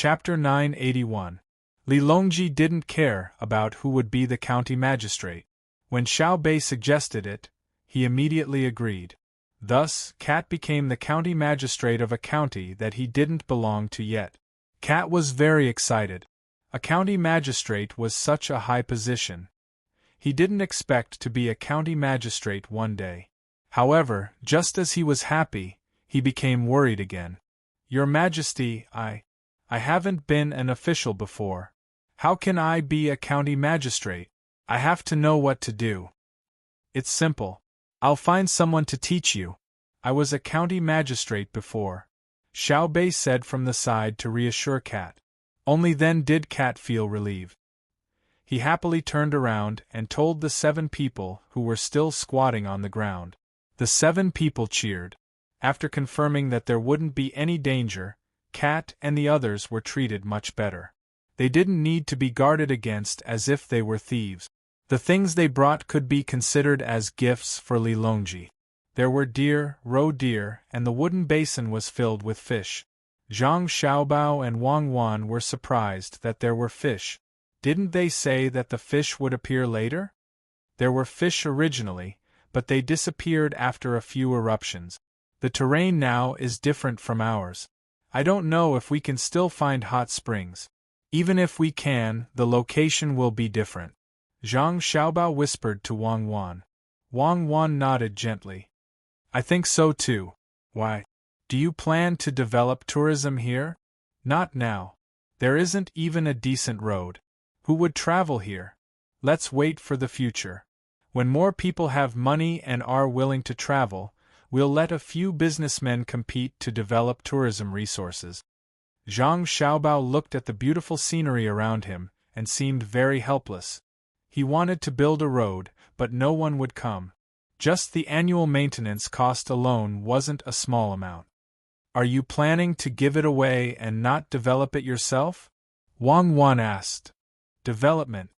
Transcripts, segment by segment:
Chapter 981. Li Longji didn't care about who would be the county magistrate. When Xiao Bei suggested it, he immediately agreed. Thus, Cat became the county magistrate of a county that he didn't belong to yet. Cat was very excited. A county magistrate was such a high position. He didn't expect to be a county magistrate one day. However, just as he was happy, he became worried again. Your Majesty, I haven't been an official before. How can I be a county magistrate? I have to know what to do. It's simple. I'll find someone to teach you. I was a county magistrate before, Xiao Bei said from the side to reassure Cat. Only then did Cat feel relieved. He happily turned around and told the 7 people who were still squatting on the ground. The 7 people cheered. After confirming that there wouldn't be any danger, Cat and the others were treated much better. They didn't need to be guarded against as if they were thieves. The things they brought could be considered as gifts for Li Longji. There were deer, roe deer, and the wooden basin was filled with fish. Zhang Xiaobao and Wang Wan were surprised that there were fish. Didn't they say that the fish would appear later? There were fish originally, but they disappeared after a few eruptions. The terrain now is different from ours. I don't know if we can still find hot springs. Even if we can, the location will be different. Zhang Xiaobao whispered to Wang Wan. Wang Wan nodded gently. I think so too. Why? Do you plan to develop tourism here? Not now. There isn't even a decent road. Who would travel here? Let's wait for the future. When more people have money and are willing to travel, we'll let a few businessmen compete to develop tourism resources. Zhang Xiaobao looked at the beautiful scenery around him and seemed very helpless. He wanted to build a road, but no one would come. Just the annual maintenance cost alone wasn't a small amount. Are you planning to give it away and not develop it yourself? Wang Wan asked. Development.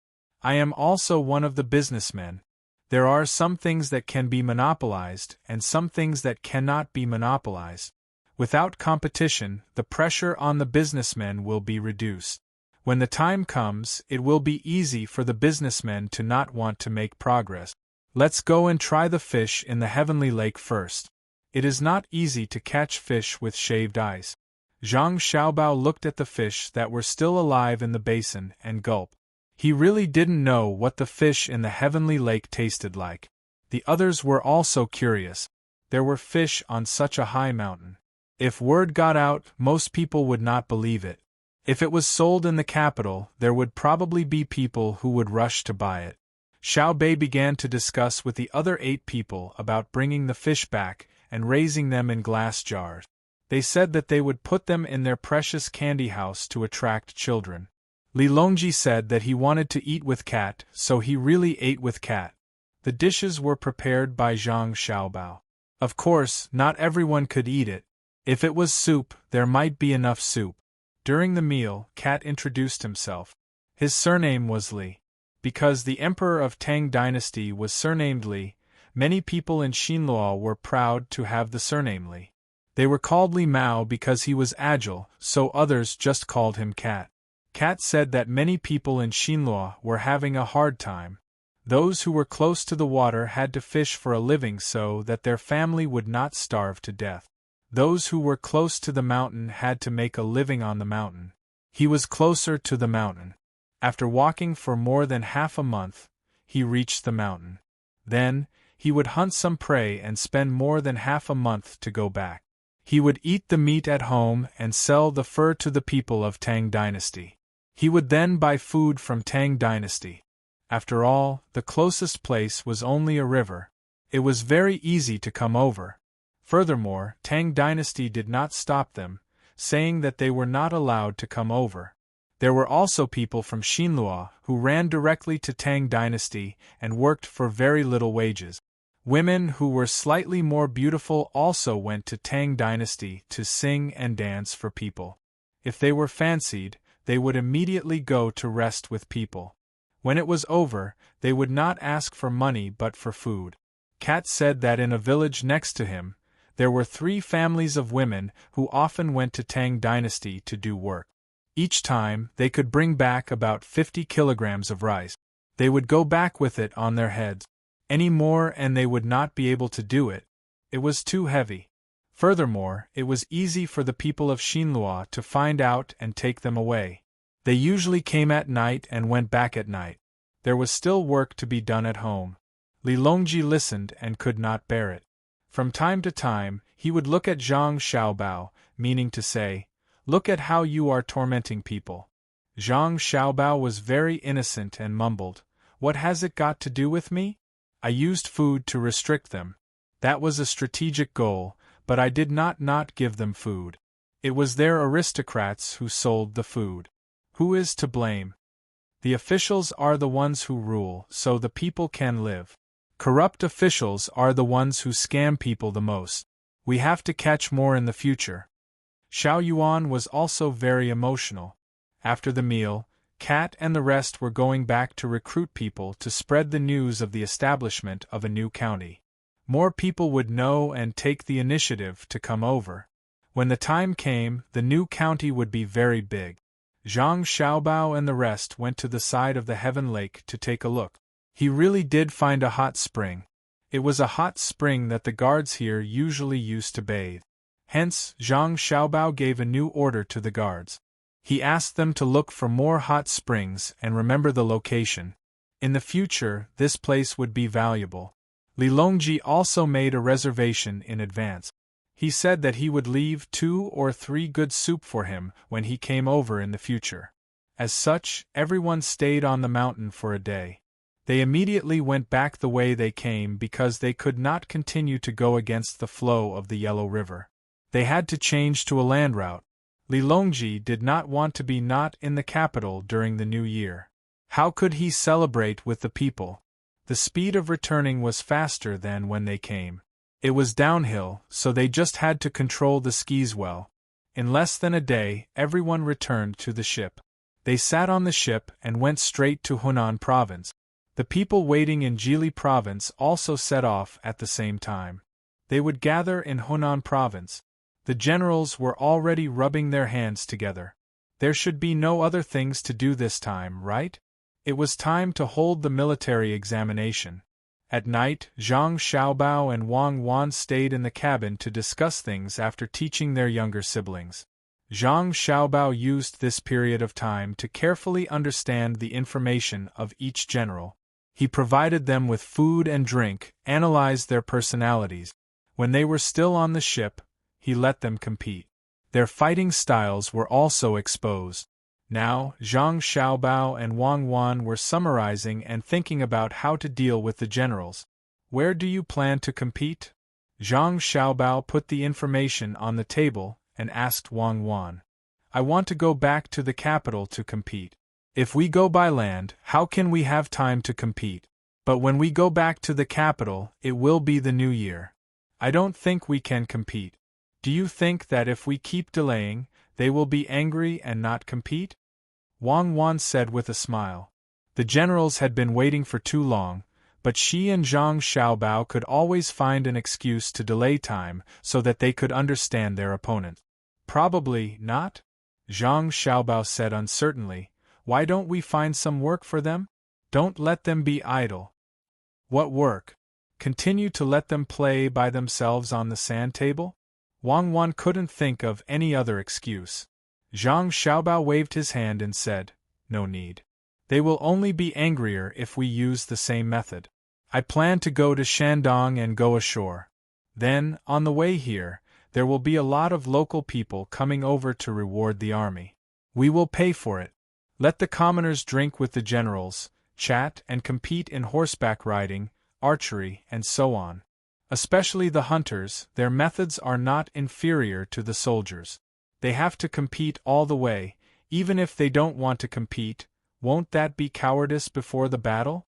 I am also one of the businessmen. There are some things that can be monopolized and some things that cannot be monopolized. Without competition, the pressure on the businessmen will be reduced. When the time comes, it will be easy for the businessmen to not want to make progress. Let's go and try the fish in the heavenly lake first. It is not easy to catch fish with shaved eyes. Zhang Xiaobao looked at the fish that were still alive in the basin and gulped. He really didn't know what the fish in the heavenly lake tasted like. The others were also curious. There were fish on such a high mountain. If word got out, most people would not believe it. If it was sold in the capital, there would probably be people who would rush to buy it. Xiao Bei began to discuss with the other 8 people about bringing the fish back and raising them in glass jars. They said that they would put them in their precious candy house to attract children. Li Longji said that he wanted to eat with Cat, so he really ate with Cat. The dishes were prepared by Zhang Xiaobao. Of course, not everyone could eat it. If it was soup, there might be enough soup. During the meal, Cat introduced himself. His surname was Li. Because the emperor of Tang dynasty was surnamed Li, many people in Xinluo were proud to have the surname Li. They were called Li Mao because he was agile, so others just called him Cat. Cat said that many people in Xinluo were having a hard time. Those who were close to the water had to fish for a living so that their family would not starve to death. Those who were close to the mountain had to make a living on the mountain. He was closer to the mountain. After walking for more than half a month, he reached the mountain. Then, he would hunt some prey and spend more than half a month to go back. He would eat the meat at home and sell the fur to the people of Tang dynasty. He would then buy food from Tang dynasty. After all, the closest place was only a river. It was very easy to come over. Furthermore, Tang dynasty did not stop them, saying that they were not allowed to come over. There were also people from Xinluo who ran directly to Tang dynasty and worked for very little wages. Women who were slightly more beautiful also went to Tang dynasty to sing and dance for people. If they were fancied, they would immediately go to rest with people. When it was over, they would not ask for money but for food. Cat said that in a village next to him, there were 3 families of women who often went to Tang dynasty to do work. Each time, they could bring back about 50 kilograms of rice. They would go back with it on their heads. Any more and they would not be able to do it. It was too heavy. Furthermore, it was easy for the people of Xinlua to find out and take them away. They usually came at night and went back at night. There was still work to be done at home. Li Longji listened and could not bear it. From time to time, he would look at Zhang Xiaobao, meaning to say, "Look at how you are tormenting people." Zhang Xiaobao was very innocent and mumbled, "What has it got to do with me? I used food to restrict them. That was a strategic goal, but I did not give them food. It was their aristocrats who sold the food. Who is to blame? The officials are the ones who rule, so the people can live. Corrupt officials are the ones who scam people the most. We have to catch more in the future." Xiao Yuan was also very emotional. After the meal, Kat and the rest were going back to recruit people to spread the news of the establishment of a new county. More people would know and take the initiative to come over. When the time came, the new county would be very big. Zhang Xiaobao and the rest went to the side of the Heaven Lake to take a look. He really did find a hot spring. It was a hot spring that the guards here usually used to bathe. Hence, Zhang Xiaobao gave a new order to the guards. He asked them to look for more hot springs and remember the location. In the future, this place would be valuable. Li Longji also made a reservation in advance. He said that he would leave 2 or 3 good soup for him when he came over in the future. As such, everyone stayed on the mountain for a day. They immediately went back the way they came because they could not continue to go against the flow of the Yellow River. They had to change to a land route. Li Longji did not want to be not in the capital during the new year. How could he celebrate with the people? The speed of returning was faster than when they came. It was downhill, so they just had to control the skis well. In less than a day, everyone returned to the ship. They sat on the ship and went straight to Hunan province. The people waiting in Jili province also set off at the same time. They would gather in Hunan province. The generals were already rubbing their hands together. There should be no other things to do this time, right? It was time to hold the military examination. At night, Zhang Xiaobao and Wang Wan stayed in the cabin to discuss things after teaching their younger siblings. Zhang Xiaobao used this period of time to carefully understand the information of each general. He provided them with food and drink, analyzed their personalities. When they were still on the ship, he let them compete. Their fighting styles were also exposed. Now, Zhang Xiaobao and Wang Wan were summarizing and thinking about how to deal with the generals. "Where do you plan to compete?" Zhang Xiaobao put the information on the table and asked Wang Wan. "I want to go back to the capital to compete. If we go by land, how can we have time to compete? But when we go back to the capital, it will be the new year. I don't think we can compete. Do you think that if we keep delaying, they will be angry and not compete?" Wang Wan said with a smile. The generals had been waiting for too long, but she and Zhang Xiaobao could always find an excuse to delay time so that they could understand their opponent. "Probably not," Zhang Xiaobao said uncertainly. "Why don't we find some work for them? Don't let them be idle." "What work? Continue to let them play by themselves on the sand table?" Wang Wan couldn't think of any other excuse. Zhang Xiaobao waved his hand and said, "No need. They will only be angrier if we use the same method. I plan to go to Shandong and go ashore. Then, on the way here, there will be a lot of local people coming over to reward the army. We will pay for it. Let the commoners drink with the generals, chat and compete in horseback riding, archery, and so on. Especially the hunters, their methods are not inferior to the soldiers. They have to compete all the way, even if they don't want to compete. Won't that be cowardice before the battle?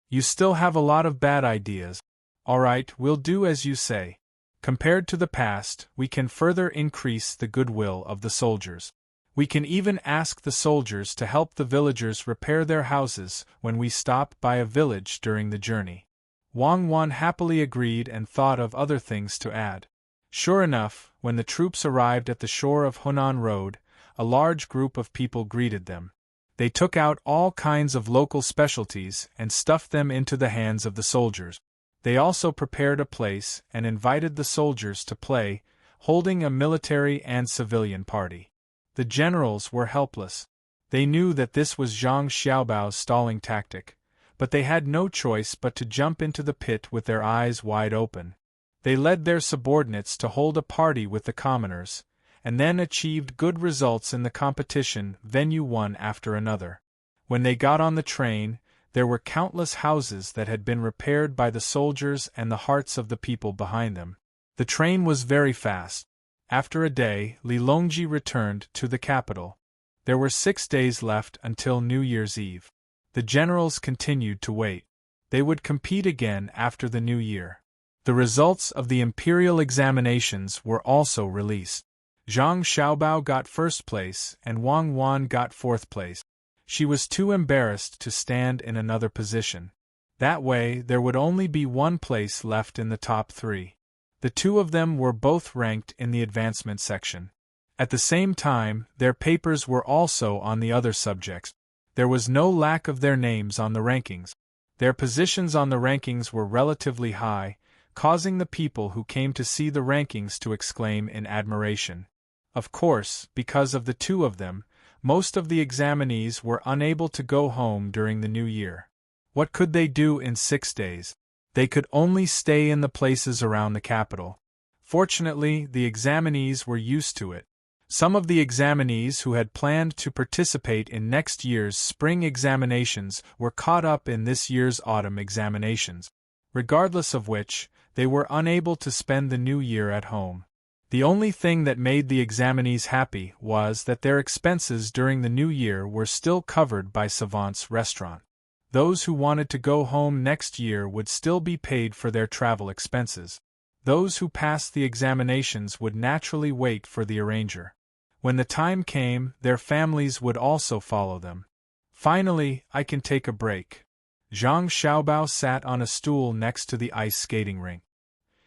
You still have a lot of bad ideas. All right, we'll do as you say. Compared to the past, we can further increase the goodwill of the soldiers. We can even ask the soldiers to help the villagers repair their houses when we stop by a village during the journey." Wang Wan happily agreed and thought of other things to add. Sure enough, when the troops arrived at the shore of Hunan Road, a large group of people greeted them. They took out all kinds of local specialties and stuffed them into the hands of the soldiers. They also prepared a place and invited the soldiers to play, holding a military and civilian party. The generals were helpless. They knew that this was Zhang Xiaobao's stalling tactic, but they had no choice but to jump into the pit with their eyes wide open. They led their subordinates to hold a party with the commoners, and then achieved good results in the competition venue one after another. When they got on the train, there were countless houses that had been repaired by the soldiers and the hearts of the people behind them. The train was very fast. After a day, Li Longji returned to the capital. There were 6 days left until New Year's Eve. The generals continued to wait. They would compete again after the new year. The results of the imperial examinations were also released. Zhang Xiaobao got first place and Wang Wan got fourth place. She was too embarrassed to stand in another position. That way, there would only be one place left in the top 3. The two of them were both ranked in the advancement section. At the same time, their papers were also on the other subjects. There was no lack of their names on the rankings. Their positions on the rankings were relatively high, causing the people who came to see the rankings to exclaim in admiration. Of course, because of the two of them, most of the examinees were unable to go home during the new year. What could they do in 6 days? They could only stay in the places around the capital. Fortunately, the examinees were used to it. Some of the examinees who had planned to participate in next year's spring examinations were caught up in this year's autumn examinations. Regardless of which, they were unable to spend the new year at home. The only thing that made the examinees happy was that their expenses during the new year were still covered by Savant's restaurant. Those who wanted to go home next year would still be paid for their travel expenses. Those who passed the examinations would naturally wait for the arranger. When the time came, their families would also follow them. Finally, I can take a break. Zhang Xiaobao sat on a stool next to the ice skating rink.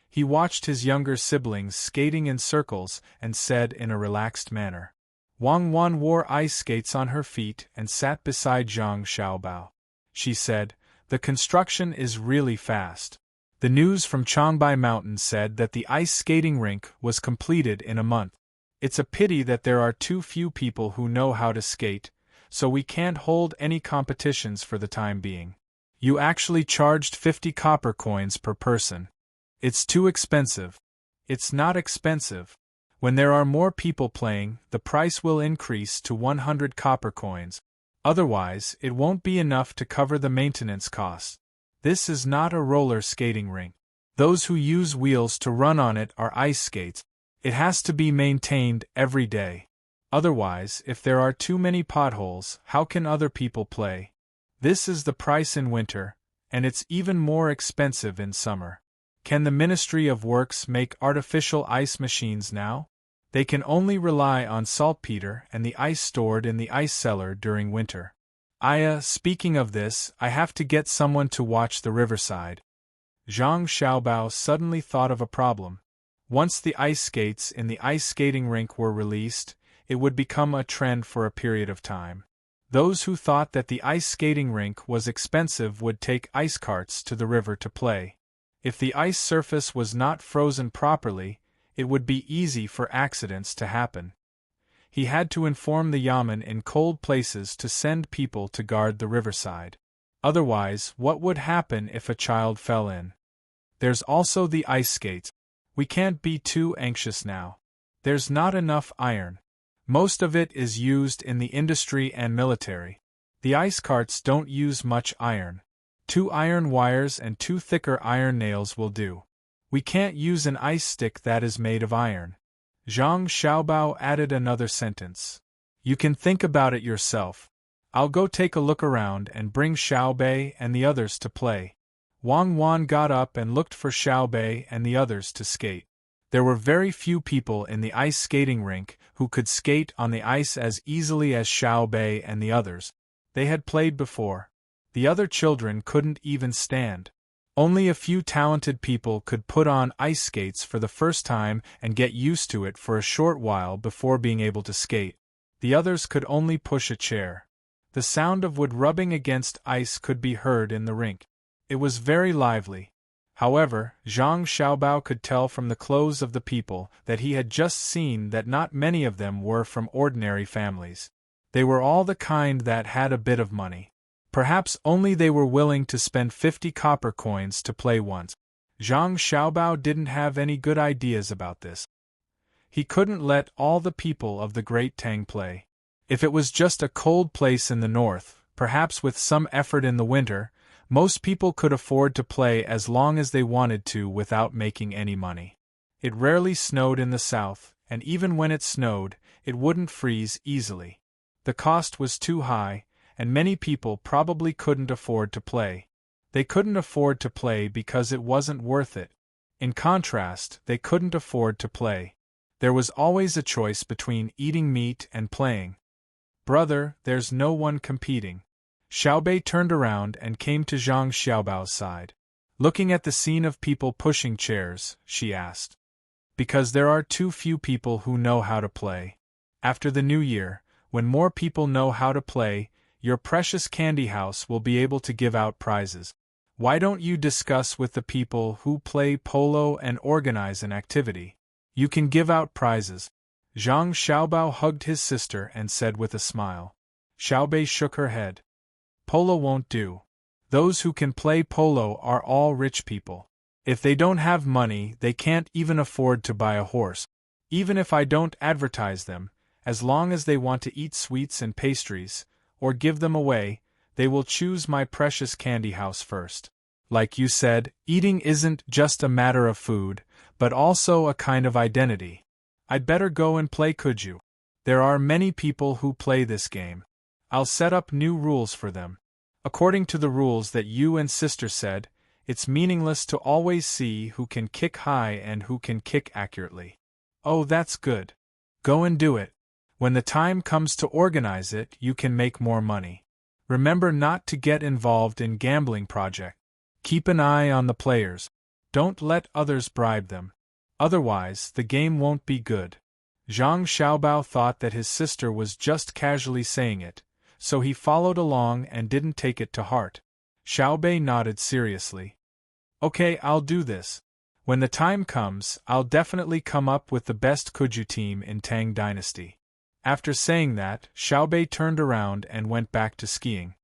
He watched his younger siblings skating in circles and said in a relaxed manner. Wang Wan wore ice skates on her feet and sat beside Zhang Xiaobao. She said, "The construction is really fast." The news from Changbai Mountain said that the ice skating rink was completed in a month. It's a pity that there are too few people who know how to skate, so we can't hold any competitions for the time being. You actually charged 50 copper coins per person. It's too expensive. It's not expensive. When there are more people playing, the price will increase to 100 copper coins. Otherwise, it won't be enough to cover the maintenance costs. This is not a roller skating rink. Those who use wheels to run on it are ice skates. It has to be maintained every day. Otherwise, if there are too many potholes, how can other people play? This is the price in winter, and it's even more expensive in summer. Can the Ministry of Works make artificial ice machines now? They can only rely on saltpeter and the ice stored in the ice cellar during winter. Speaking of this, I have to get someone to watch the riverside. Zhang Xiaobao suddenly thought of a problem. Once the ice skates in the ice skating rink were released, it would become a trend for a period of time. Those who thought that the ice skating rink was expensive would take ice carts to the river to play. If the ice surface was not frozen properly, it would be easy for accidents to happen. He had to inform the yamen in cold places to send people to guard the riverside. Otherwise, what would happen if a child fell in? There's also the ice skates. We can't be too anxious now. There's not enough iron. Most of it is used in the industry and military. The ice carts don't use much iron. 2 iron wires and 2 thicker iron nails will do. We can't use an ice stick that is made of iron. Zhang Xiaobao added another sentence. You can think about it yourself. I'll go take a look around and bring Xiaobei and the others to play. Wang Wan got up and looked for Xiaobei and the others to skate. There were very few people in the ice skating rink who could skate on the ice as easily as Xiaobei and the others. They had played before. The other children couldn't even stand. Only a few talented people could put on ice skates for the first time and get used to it for a short while before being able to skate. The others could only push a chair. The sound of wood rubbing against ice could be heard in the rink. It was very lively. However, Zhang Xiaobao could tell from the clothes of the people that he had just seen that not many of them were from ordinary families. They were all the kind that had a bit of money. Perhaps only they were willing to spend 50 copper coins to play once. Zhang Xiaobao didn't have any good ideas about this. He couldn't let all the people of the Great Tang play. If it was just a cold place in the north, perhaps with some effort in the winter, most people could afford to play as long as they wanted to without making any money. It rarely snowed in the south, and even when it snowed, it wouldn't freeze easily. The cost was too high, and many people probably couldn't afford to play. They couldn't afford to play because it wasn't worth it. In contrast, they couldn't afford to play. There was always a choice between eating meat and playing. Brother, there's no one competing. Xiaobei turned around and came to Zhang Xiaobao's side. Looking at the scene of people pushing chairs, she asked. Because there are too few people who know how to play. After the new year, when more people know how to play, your precious candy house will be able to give out prizes. Why don't you discuss with the people who play polo and organize an activity? You can give out prizes. Zhang Xiaobao hugged his sister and said with a smile. Xiaobei shook her head. Polo won't do. Those who can play polo are all rich people. If they don't have money, they can't even afford to buy a horse. Even if I don't advertise them, as long as they want to eat sweets and pastries, or give them away, they will choose my precious candy house first. Like you said, eating isn't just a matter of food, but also a kind of identity. I'd better go and play, could you? There are many people who play this game. I'll set up new rules for them. According to the rules that you and sister said, it's meaningless to always see who can kick high and who can kick accurately. Oh, that's good. Go and do it. When the time comes to organize it, you can make more money. Remember not to get involved in gambling projects. Keep an eye on the players. Don't let others bribe them. Otherwise, the game won't be good. Zhang Xiaobao thought that his sister was just casually saying it, so he followed along and didn't take it to heart. Xiaobei nodded seriously. Okay, I'll do this. When the time comes, I'll definitely come up with the best Kuju team in Tang Dynasty. After saying that, Xiaobei turned around and went back to skiing.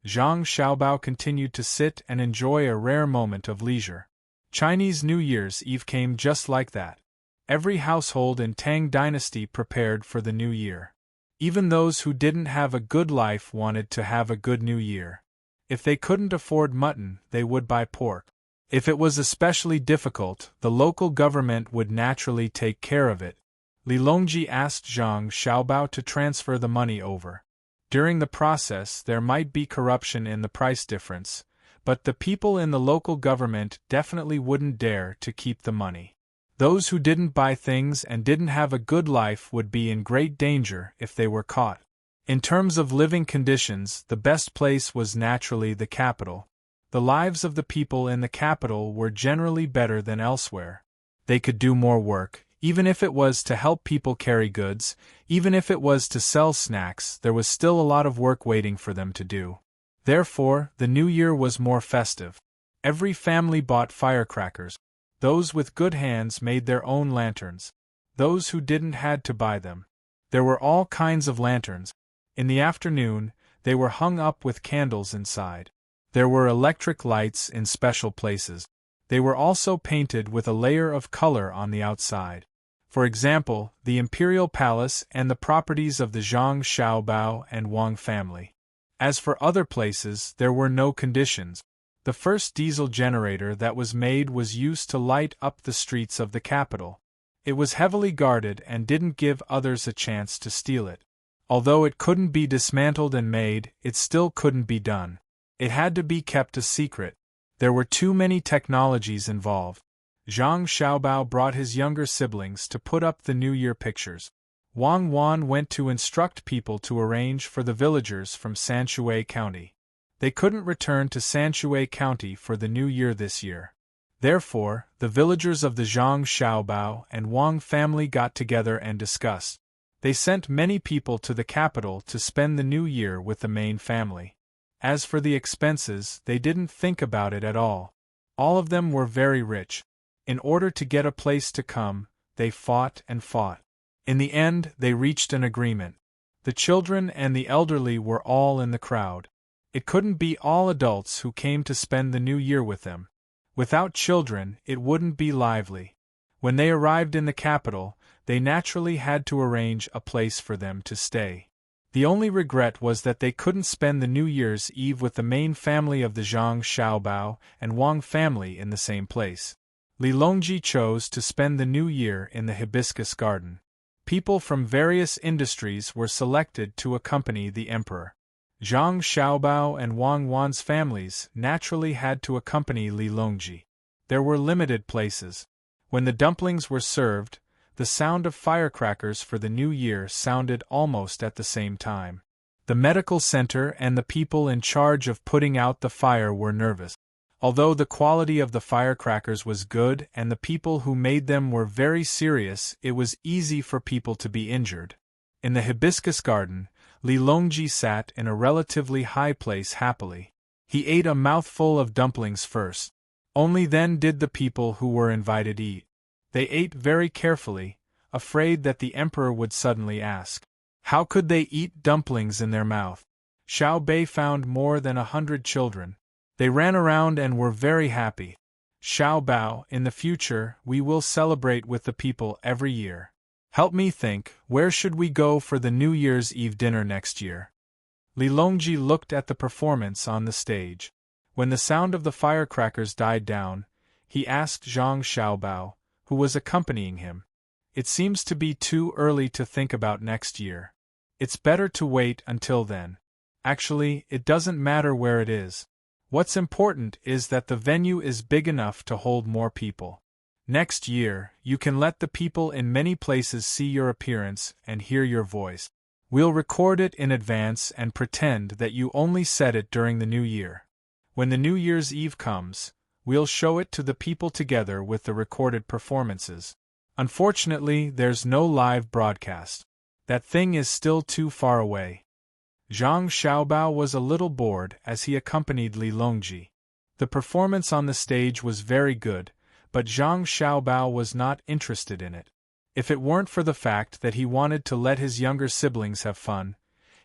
Zhang Xiaobao continued to sit and enjoy a rare moment of leisure. Chinese New Year's Eve came just like that. Every household in Tang Dynasty prepared for the new year. Even those who didn't have a good life wanted to have a good new year. If they couldn't afford mutton, they would buy pork. If it was especially difficult, the local government would naturally take care of it. Li Longji asked Zhang Xiaobao to transfer the money over. During the process, there might be corruption in the price difference, but the people in the local government definitely wouldn't dare to keep the money. Those who didn't buy things and didn't have a good life would be in great danger if they were caught. In terms of living conditions, the best place was naturally the capital. The lives of the people in the capital were generally better than elsewhere. They could do more work, even if it was to help people carry goods, even if it was to sell snacks, there was still a lot of work waiting for them to do. Therefore, the new year was more festive. Every family bought firecrackers. Those with good hands made their own lanterns. Those who didn't had to buy them. There were all kinds of lanterns. In the afternoon, they were hung up with candles inside. There were electric lights in special places. They were also painted with a layer of color on the outside. For example, the Imperial Palace and the properties of the Zhang Xiaobao and Wang family. As for other places, there were no conditions. The first diesel generator that was made was used to light up the streets of the capital. It was heavily guarded and didn't give others a chance to steal it. Although it couldn't be dismantled and made, it still couldn't be done. It had to be kept a secret. There were too many technologies involved. Zhang Xiaobao brought his younger siblings to put up the New Year pictures. Wang Wan went to instruct people to arrange for the villagers from Sanshui County. They couldn't return to Sanshui County for the New Year this year. Therefore, the villagers of the Zhang Xiaobao and Wang family got together and discussed. They sent many people to the capital to spend the new year with the main family. As for the expenses, they didn't think about it at all. All of them were very rich. In order to get a place to come, they fought and fought. In the end, they reached an agreement. The children and the elderly were all in the crowd. It couldn't be all adults who came to spend the new year with them. Without children, it wouldn't be lively. When they arrived in the capital, they naturally had to arrange a place for them to stay. The only regret was that they couldn't spend the New Year's Eve with the main family of the Zhang Xiaobao and Wang family in the same place. Li Longji chose to spend the New Year in the hibiscus garden. People from various industries were selected to accompany the emperor. Zhang Xiaobao and Wang Wan's families naturally had to accompany Li Longji. There were limited places. When the dumplings were served, the sound of firecrackers for the new year sounded almost at the same time. The medical center and the people in charge of putting out the fire were nervous. Although the quality of the firecrackers was good and the people who made them were very serious, it was easy for people to be injured. In the hibiscus garden, Li Longji sat in a relatively high place happily. He ate a mouthful of dumplings first. Only then did the people who were invited eat. They ate very carefully, afraid that the emperor would suddenly ask, how could they eat dumplings in their mouth? Xiao Bei found more than 100 children. They ran around and were very happy. Xiao Bao, in the future, we will celebrate with the people every year. Help me think, where should we go for the New Year's Eve dinner next year? Li Longji looked at the performance on the stage. When the sound of the firecrackers died down, he asked Zhang Xiaobao, who was accompanying him. It seems to be too early to think about next year. It's better to wait until then. Actually, it doesn't matter where it is. What's important is that the venue is big enough to hold more people. Next year, you can let the people in many places see your appearance and hear your voice. We'll record it in advance and pretend that you only said it during the new year. When the New Year's Eve comes, we'll show it to the people together with the recorded performances. Unfortunately, there's no live broadcast. That thing is still too far away. Zhang Xiaobao was a little bored as he accompanied Li Longji. The performance on the stage was very good, but Zhang Xiaobao was not interested in it. If it weren't for the fact that he wanted to let his younger siblings have fun,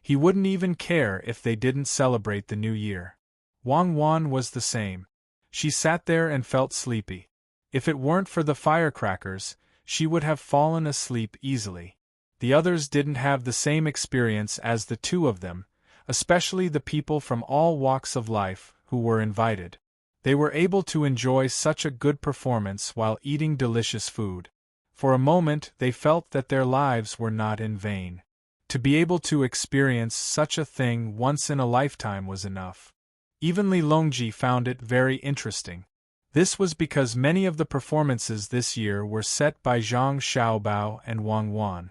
he wouldn't even care if they didn't celebrate the new year. Wang Wan was the same. She sat there and felt sleepy. If it weren't for the firecrackers, she would have fallen asleep easily. The others didn't have the same experience as the two of them, especially the people from all walks of life who were invited. They were able to enjoy such a good performance while eating delicious food. For a moment they felt that their lives were not in vain. To be able to experience such a thing once in a lifetime was enough. Even Li Longji found it very interesting. This was because many of the performances this year were set by Zhang Xiaobao and Wang Wan.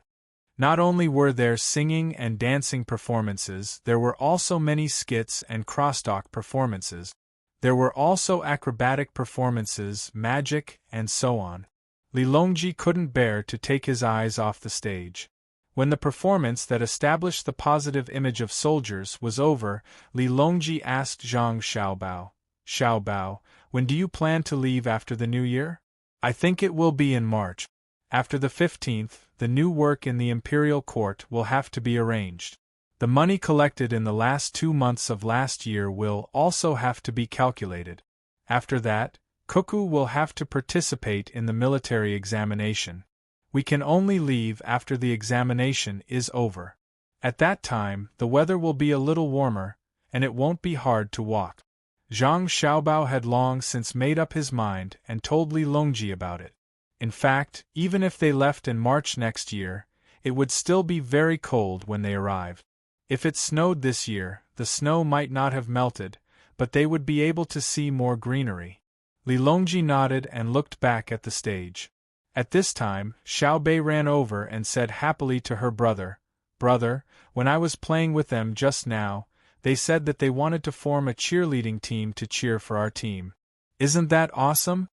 Not only were there singing and dancing performances, there were also many skits and crosstalk performances. There were also acrobatic performances, magic, and so on. Li Longji couldn't bear to take his eyes off the stage. When the performance that established the positive image of soldiers was over, Li Longji asked Zhang Xiaobao, "Xiaobao, when do you plan to leave after the new year?" "I think it will be in March. After the 15th, the new work in the imperial court will have to be arranged. The money collected in the last 2 months of last year will also have to be calculated. After that, Cuckoo will have to participate in the military examination. We can only leave after the examination is over. At that time, the weather will be a little warmer, and it won't be hard to walk." Zhang Xiaobao had long since made up his mind and told Li Longji about it. In fact, even if they left in March next year, it would still be very cold when they arrived. If it snowed this year, the snow might not have melted, but they would be able to see more greenery. Li Longji nodded and looked back at the stage. At this time, Xiao Bei ran over and said happily to her brother, "Brother, when I was playing with them just now, they said that they wanted to form a cheerleading team to cheer for our team. Isn't that awesome?"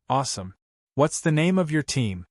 "Awesome. What's the name of your team?"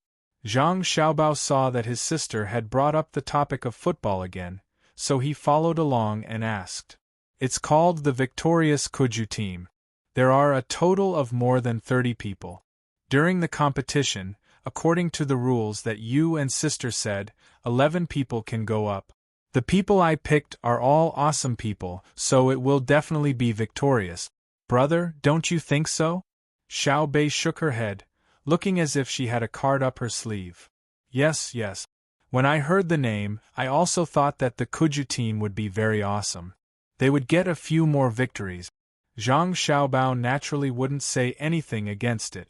Zhang Xiaobao saw that his sister had brought up the topic of football again, so he followed along and asked. It's called the Victorious Kuju Team. There are a total of more than 30 people. During the competition, according to the rules that you and sister said, 11 people can go up. The people I picked are all awesome people, so it will definitely be victorious. Brother, don't you think so? Xiao Bei shook her head, looking as if she had a card up her sleeve. Yes. When I heard the name, I also thought that the Kuju team would be very awesome. They would get a few more victories. Zhang Xiaobao naturally wouldn't say anything against it.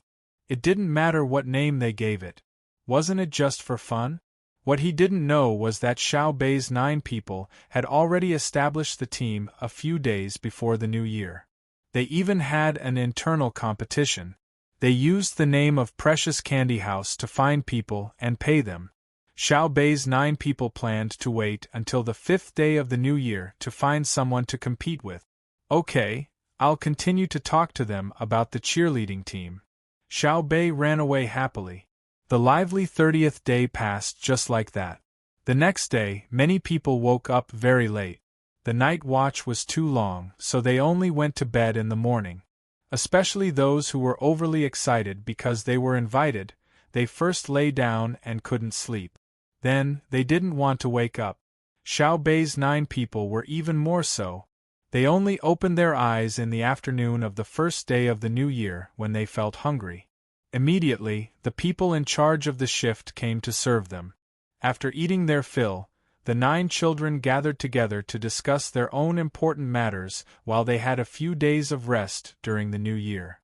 It didn't matter what name they gave it. Wasn't it just for fun? What he didn't know was that Xiao Bei's 9 people had already established the team a few days before the new year. They even had an internal competition. They used the name of Precious Candy House to find people and pay them. Xiao Bei's 9 people planned to wait until the 5th day of the new year to find someone to compete with. Okay, I'll continue to talk to them about the cheerleading team. Xiao Bei ran away happily. The lively 30th day passed just like that. The next day, many people woke up very late. The night watch was too long, so they only went to bed in the morning. Especially those who were overly excited because they were invited, they first lay down and couldn't sleep. Then, they didn't want to wake up. Xiao Bei's 9 people were even more so. They only opened their eyes in the afternoon of the first day of the new year when they felt hungry. Immediately, the people in charge of the shift came to serve them. After eating their fill, the 9 children gathered together to discuss their own important matters while they had a few days of rest during the new year.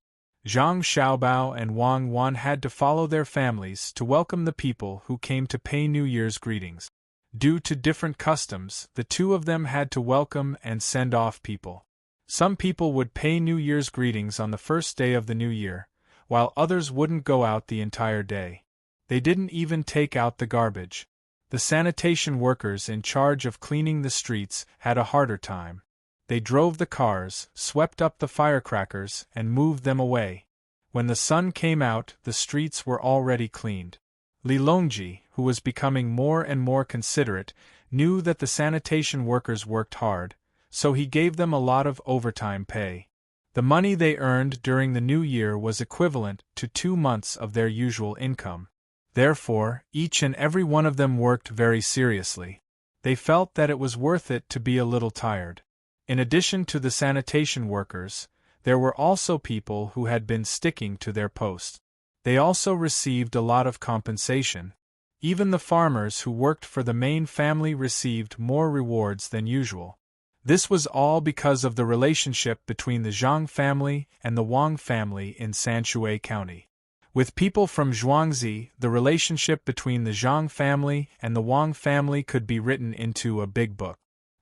Zhang Xiaobao and Wang Wan had to follow their families to welcome the people who came to pay New Year's greetings. Due to different customs, the two of them had to welcome and send off people. Some people would pay New Year's greetings on the first day of the new year, while others wouldn't go out the entire day. They didn't even take out the garbage. The sanitation workers in charge of cleaning the streets had a harder time. They drove the cars, swept up the firecrackers, and moved them away. When the sun came out, the streets were already cleaned. Li Longji, who was becoming more and more considerate, knew that the sanitation workers worked hard, so he gave them a lot of overtime pay. The money they earned during the new year was equivalent to 2 months of their usual income. Therefore, each and every one of them worked very seriously. They felt that it was worth it to be a little tired. In addition to the sanitation workers, there were also people who had been sticking to their posts. They also received a lot of compensation. Even the farmers who worked for the main family received more rewards than usual. This was all because of the relationship between the Zhang family and the Wang family in Sanshui County. With people from Zhuangzi, the relationship between the Zhang family and the Wang family could be written into a big book.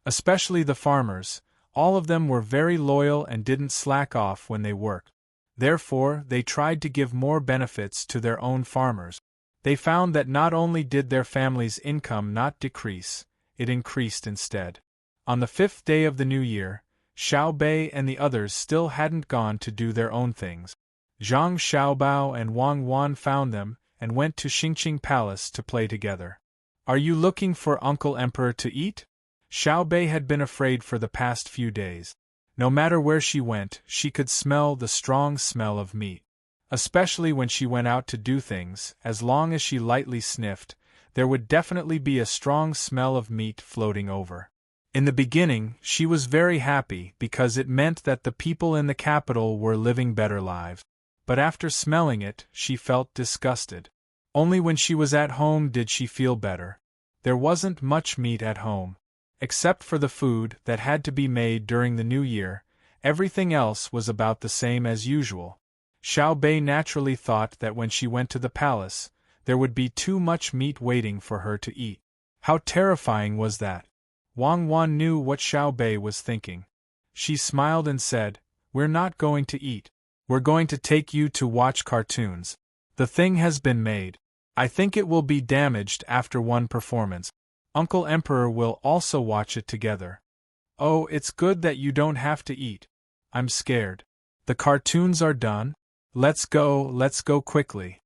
Especially the farmers, all of them were very loyal and didn't slack off when they worked. Therefore, they tried to give more benefits to their own farmers. They found that not only did their family's income not decrease, it increased instead. On the 5th day of the new year, Xiao Bei and the others still hadn't gone to do their own things. Zhang Xiaobao and Wang Wan found them and went to Xingqing Palace to play together. Are you looking for Uncle Emperor to eat? Xiao Bei had been afraid for the past few days. No matter where she went, she could smell the strong smell of meat. Especially when she went out to do things, as long as she lightly sniffed, there would definitely be a strong smell of meat floating over. In the beginning, she was very happy because it meant that the people in the capital were living better lives. But after smelling it, she felt disgusted. Only when she was at home did she feel better. There wasn't much meat at home. Except for the food that had to be made during the new year, everything else was about the same as usual. Xiao Bei naturally thought that when she went to the palace, there would be too much meat waiting for her to eat. How terrifying was that? Wang Wan knew what Xiao Bei was thinking. She smiled and said, "We're not going to eat. We're going to take you to watch cartoons. The thing has been made. I think it will be damaged after one performance. Uncle Emperor will also watch it together." "Oh, it's good that you don't have to eat. I'm scared. The cartoons are done? Let's go quickly,"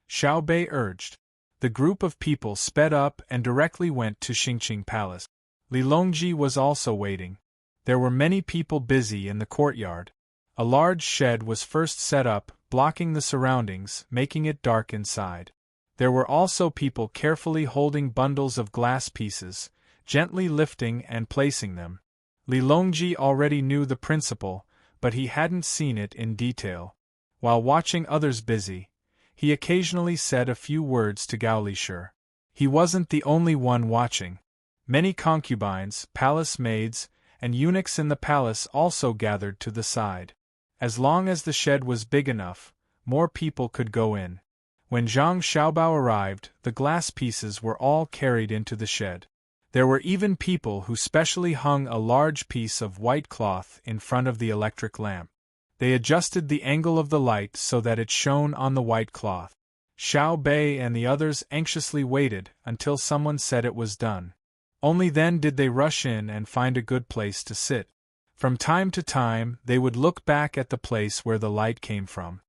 Xiao Bei urged. The group of people sped up and directly went to Xingqing Palace. Li Longji was also waiting. There were many people busy in the courtyard. A large shed was first set up, blocking the surroundings, making it dark inside. There were also people carefully holding bundles of glass pieces, gently lifting and placing them. Li Longji already knew the principle, but he hadn't seen it in detail. While watching others busy, he occasionally said a few words to Gao Lishur. He wasn't the only one watching. Many concubines, palace maids, and eunuchs in the palace also gathered to the side. As long as the shed was big enough, more people could go in. When Zhang Xiaobao arrived, the glass pieces were all carried into the shed. There were even people who specially hung a large piece of white cloth in front of the electric lamp. They adjusted the angle of the light so that it shone on the white cloth. Xiao Bei and the others anxiously waited until someone said it was done. Only then did they rush in and find a good place to sit. From time to time, they would look back at the place where the light came from.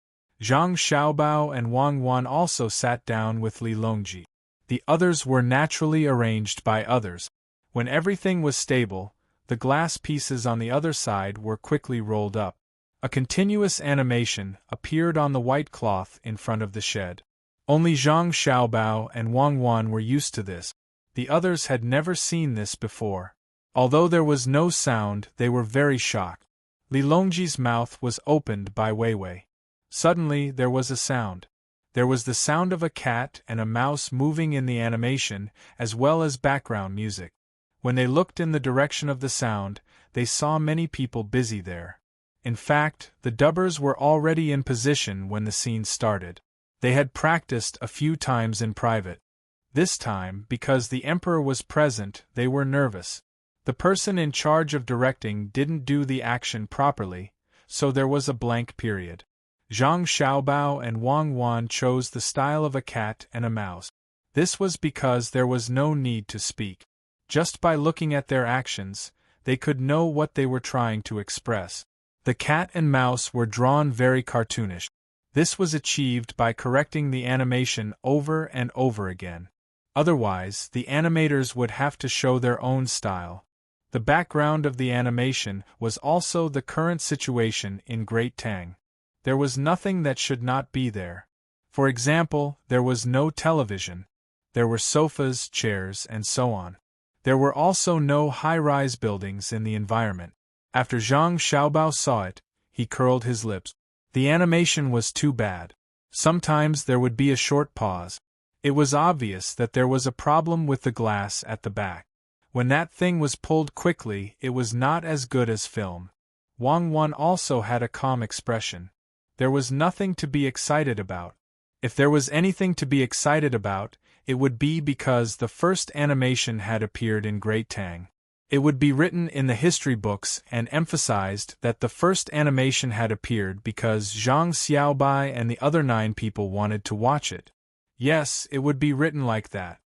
Zhang Xiaobao and Wang Wan also sat down with Li Longji. The others were naturally arranged by others. When everything was stable, the glass pieces on the other side were quickly rolled up. A continuous animation appeared on the white cloth in front of the shed. Only Zhang Xiaobao and Wang Wan were used to this. The others had never seen this before. Although there was no sound, they were very shocked. Li Longji's mouth was opened by Weiwei. Suddenly there was a sound. There was the sound of a cat and a mouse moving in the animation, as well as background music. When they looked in the direction of the sound, they saw many people busy there. In fact, the dubbers were already in position when the scene started. They had practiced a few times in private. This time, because the emperor was present, they were nervous. The person in charge of directing didn't do the action properly, so there was a blank period. Zhang Xiaobao and Wang Wan chose the style of a cat and a mouse. This was because there was no need to speak. Just by looking at their actions, they could know what they were trying to express. The cat and mouse were drawn very cartoonish. This was achieved by correcting the animation over and over again. Otherwise, the animators would have to show their own style. The background of the animation was also the current situation in Great Tang. There was nothing that should not be there. For example, there was no television. There were sofas, chairs, and so on. There were also no high-rise buildings in the environment. After Zhang Xiaobao saw it, he curled his lips. The animation was too bad. Sometimes there would be a short pause. It was obvious that there was a problem with the glass at the back. When that thing was pulled quickly, it was not as good as film. Wang Wan also had a calm expression. There was nothing to be excited about. If there was anything to be excited about, it would be because the first animation had appeared in Great Tang. It would be written in the history books and emphasized that the first animation had appeared because Zhang Xiaobai and the other 9 people wanted to watch it. Yes, it would be written like that.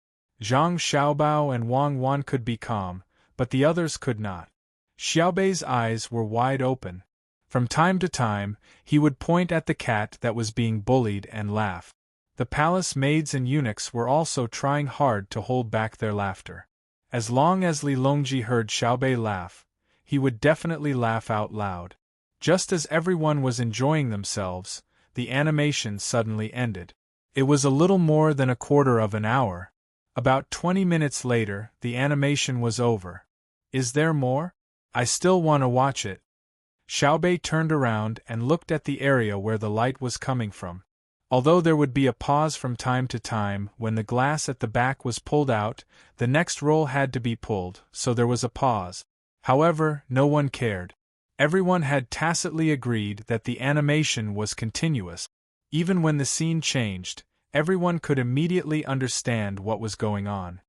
Zhang Xiaobao and Wang Wan could be calm, but the others could not. Xiaobei's eyes were wide open. From time to time, he would point at the cat that was being bullied and laugh. The palace maids and eunuchs were also trying hard to hold back their laughter. As long as Li Longji heard Xiaobei laugh, he would definitely laugh out loud. Just as everyone was enjoying themselves, the animation suddenly ended. It was a little more than a quarter of an hour. About 20 minutes later, the animation was over. Is there more? I still want to watch it. Xiaobei turned around and looked at the area where the light was coming from. Although there would be a pause from time to time when the glass at the back was pulled out, the next roll had to be pulled, so there was a pause. However, no one cared. Everyone had tacitly agreed that the animation was continuous. Even when the scene changed, everyone could immediately understand what was going on.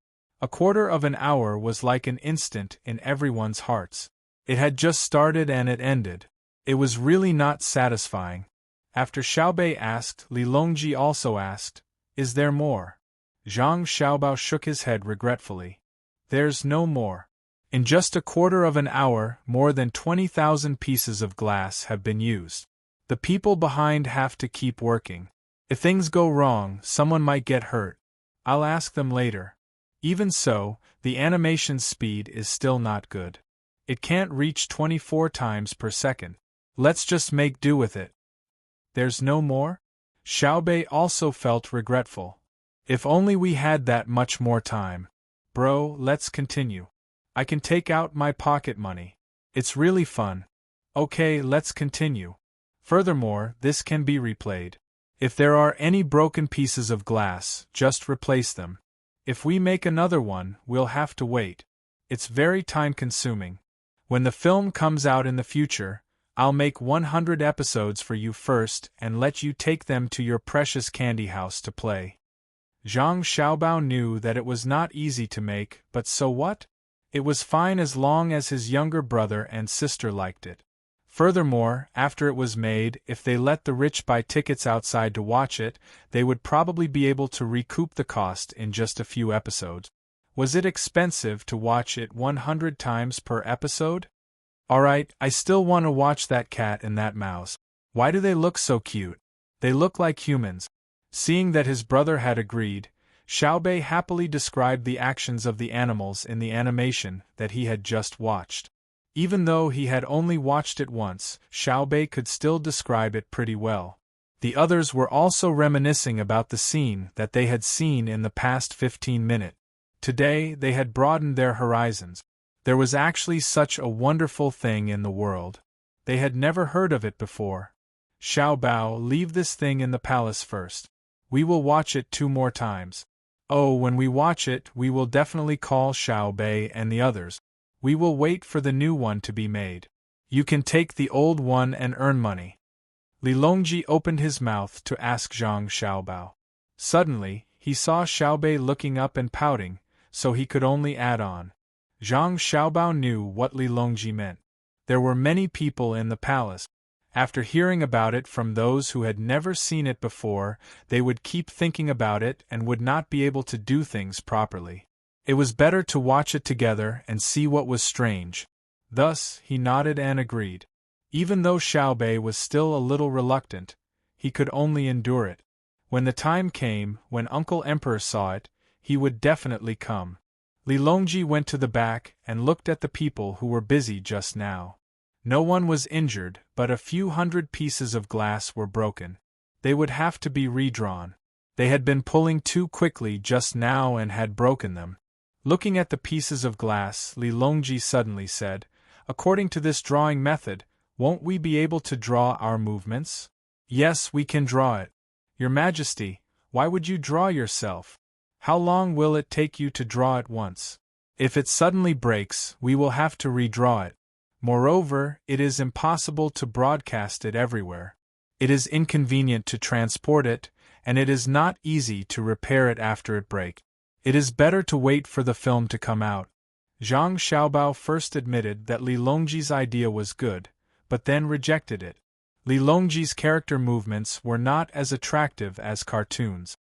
A quarter of an hour was like an instant in everyone's hearts. It had just started and it ended. It was really not satisfying. After Xiaobei asked, Li Longji also asked, "Is there more?" Zhang Xiaobao shook his head regretfully. "There's no more. In just a quarter of an hour, more than 20,000 pieces of glass have been used. The people behind have to keep working. If things go wrong, someone might get hurt. I'll ask them later. Even so, the animation speed is still not good. It can't reach 24 times per second. Let's just make do with it. There's no more? Xiaobei also felt regretful. If only we had that much more time. Bro, let's continue. I can take out my pocket money. It's really fun. Okay, let's continue. Furthermore, this can be replayed. If there are any broken pieces of glass, just replace them. If we make another one, we'll have to wait. It's very time-consuming. When the film comes out in the future, I'll make 100 episodes for you first and let you take them to your precious candy house to play. Zhang Xiaobao knew that it was not easy to make, but so what? It was fine as long as his younger brother and sister liked it. Furthermore, after it was made, if they let the rich buy tickets outside to watch it, they would probably be able to recoup the cost in just a few episodes. Was it expensive to watch it 100 times per episode? Alright, I still want to watch that cat and that mouse. Why do they look so cute? They look like humans. Seeing that his brother had agreed, Xiaobei happily described the actions of the animals in the animation that he had just watched. Even though he had only watched it once, Xiaobei could still describe it pretty well. The others were also reminiscing about the scene that they had seen in the past 15 minutes. Today, they had broadened their horizons. There was actually such a wonderful thing in the world. They had never heard of it before. Xiaobao, leave this thing in the palace first. We will watch it 2 more times. Oh, when we watch it, we will definitely call Xiaobei and the others. We will wait for the new one to be made. You can take the old one and earn money. Li Longji opened his mouth to ask Zhang Xiaobao. Suddenly, he saw Xiaobei looking up and pouting, so he could only add on. Zhang Xiaobao knew what Li Longji meant. There were many people in the palace. After hearing about it from those who had never seen it before, they would keep thinking about it and would not be able to do things properly. It was better to watch it together and see what was strange. Thus, he nodded and agreed. Even though Xiaobei was still a little reluctant, he could only endure it. When the time came, when Uncle Emperor saw it, he would definitely come. Li Longji went to the back and looked at the people who were busy just now. No one was injured, but a few hundred pieces of glass were broken. They would have to be redrawn. They had been pulling too quickly just now and had broken them. Looking at the pieces of glass, Li Longji suddenly said, "According to this drawing method, won't we be able to draw our movements?" "Yes, we can draw it. Your Majesty, why would you draw yourself? How long will it take you to draw it once? If it suddenly breaks, we will have to redraw it. Moreover, it is impossible to broadcast it everywhere. It is inconvenient to transport it, and it is not easy to repair it after it breaks. It is better to wait for the film to come out." Zhang Xiaobao first admitted that Li Longji's idea was good, but then rejected it. Li Longji's character movements were not as attractive as cartoons.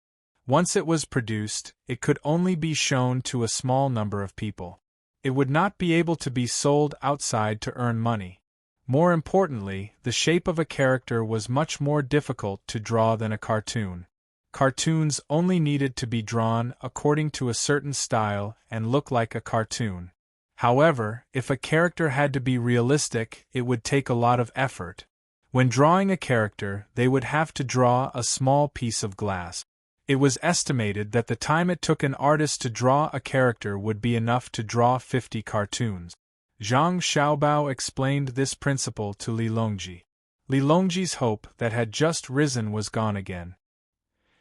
Once it was produced, it could only be shown to a small number of people. It would not be able to be sold outside to earn money. More importantly, the shape of a character was much more difficult to draw than a cartoon. Cartoons only needed to be drawn according to a certain style and look like a cartoon. However, if a character had to be realistic, it would take a lot of effort. When drawing a character, they would have to draw a small piece of glass. It was estimated that the time it took an artist to draw a character would be enough to draw 50 cartoons. Zhang Xiaobao explained this principle to Li Longji. Li Longji's hope that had just risen was gone again.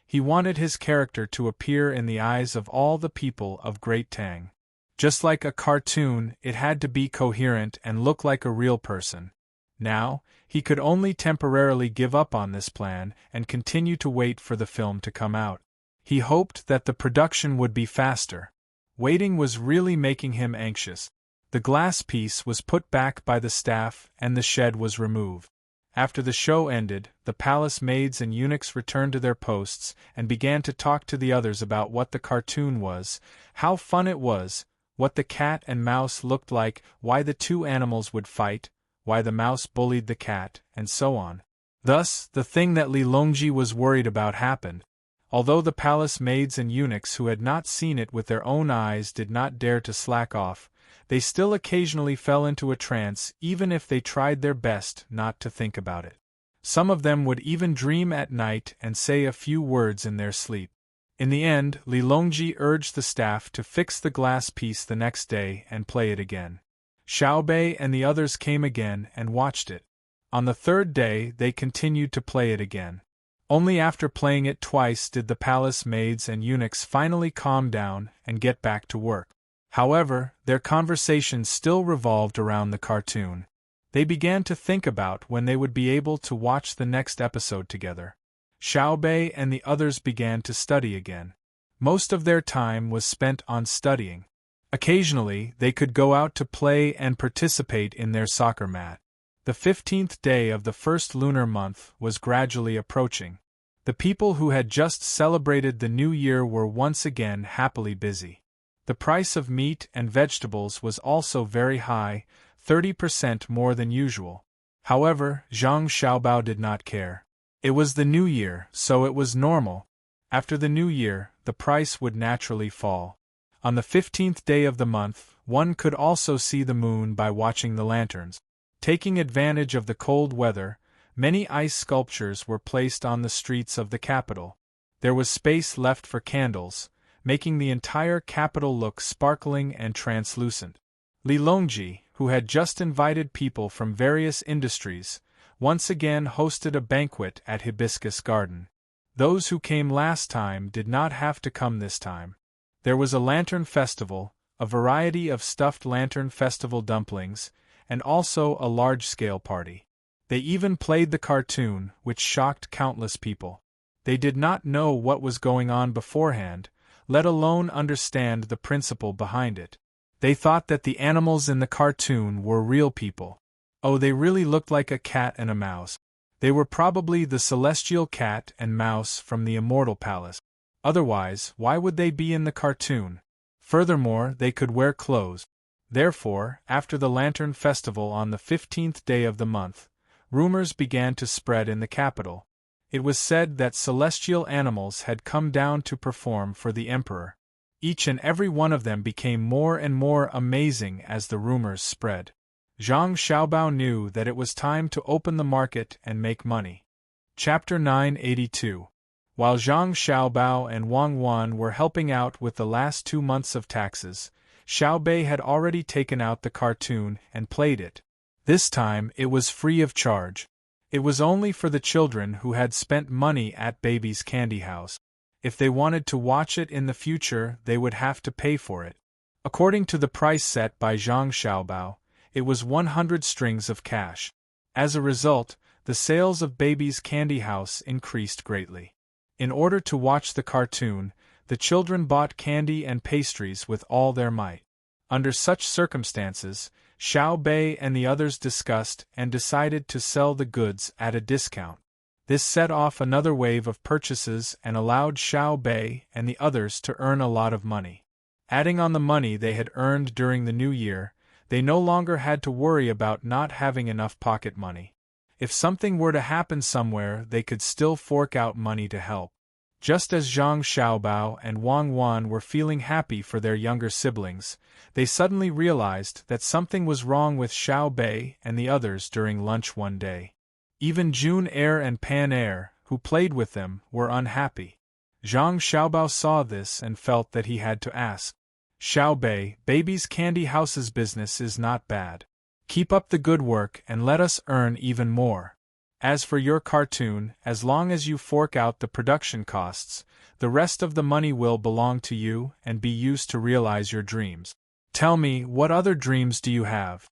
He wanted his character to appear in the eyes of all the people of Great Tang. Just like a cartoon, it had to be coherent and look like a real person. Now, he could only temporarily give up on this plan and continue to wait for the film to come out. He hoped that the production would be faster. Waiting was really making him anxious. The glass piece was put back by the staff and the shed was removed. After the show ended, the palace maids and eunuchs returned to their posts and began to talk to the others about what the cartoon was, how fun it was, what the cat and mouse looked like, why the 2 animals would fight, why the mouse bullied the cat, and so on. Thus, the thing that Li Longji was worried about happened. Although the palace maids and eunuchs who had not seen it with their own eyes did not dare to slack off, they still occasionally fell into a trance even if they tried their best not to think about it. Some of them would even dream at night and say a few words in their sleep. In the end, Li Longji urged the staff to fix the glass piece the next day and play it again. Xiao Bei and the others came again and watched it. On the third day they continued to play it again. Only after playing it twice did the palace maids and eunuchs finally calm down and get back to work. However, their conversation still revolved around the cartoon. They began to think about when they would be able to watch the next episode together. Xiao Bei and the others began to study again. Most of their time was spent on studying. Occasionally, they could go out to play and participate in their soccer mat. The 15th day of the first lunar month was gradually approaching. The people who had just celebrated the new year were once again happily busy. The price of meat and vegetables was also very high, 30% more than usual. However, Zhang Xiaobao did not care. It was the new year, so it was normal. After the new year, the price would naturally fall. On the 15th day of the month, one could also see the moon by watching the lanterns. Taking advantage of the cold weather, many ice sculptures were placed on the streets of the capital. There was space left for candles, making the entire capital look sparkling and translucent. Li Longji, who had just invited people from various industries, once again hosted a banquet at Hibiscus Garden. Those who came last time did not have to come this time. There was a lantern festival, a variety of stuffed lantern festival dumplings, and also a large-scale party. They even played the cartoon, which shocked countless people. They did not know what was going on beforehand, let alone understand the principle behind it. They thought that the animals in the cartoon were real people. Oh, they really looked like a cat and a mouse. They were probably the celestial cat and mouse from the Immortal Palace. Otherwise, why would they be in the cartoon? Furthermore, they could wear clothes. Therefore, after the Lantern Festival on the 15th day of the month, rumors began to spread in the capital. It was said that celestial animals had come down to perform for the emperor. Each and every one of them became more and more amazing as the rumors spread. Zhang Xiaobao knew that it was time to open the market and make money. Chapter 982. While Zhang Xiaobao and Wang Wan were helping out with the last 2 months of taxes, Xiao Bei had already taken out the cartoon and played it. This time it was free of charge. It was only for the children who had spent money at Baby's Candy House. If they wanted to watch it in the future, they would have to pay for it. According to the price set by Zhang Xiaobao, it was 100 strings of cash. As a result, the sales of Baby's Candy House increased greatly. In order to watch the cartoon, the children bought candy and pastries with all their might. Under such circumstances, Xiao Bei and the others discussed and decided to sell the goods at a discount. This set off another wave of purchases and allowed Xiao Bei and the others to earn a lot of money. Adding on the money they had earned during the new year, they no longer had to worry about not having enough pocket money. If something were to happen somewhere, they could still fork out money to help. Just as Zhang Xiaobao and Wang Wan were feeling happy for their younger siblings, they suddenly realized that something was wrong with Xiao Bei and the others during lunch one day. Even June Air and Pan Air, who played with them, were unhappy. Zhang Xiaobao saw this and felt that he had to ask. Xiao Bei, Baby's Candy House's business is not bad. Keep up the good work and let us earn even more. As for your cartoon, as long as you fork out the production costs, the rest of the money will belong to you and be used to realize your dreams. Tell me, what other dreams do you have?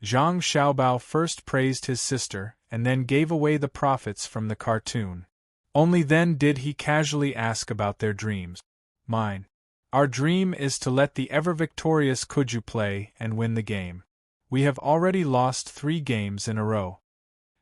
Zhang Xiaobao first praised his sister and then gave away the profits from the cartoon. Only then did he casually ask about their dreams. Mine. Our dream is to let the ever-victorious Kuju play and win the game. We have already lost 3 games in a row.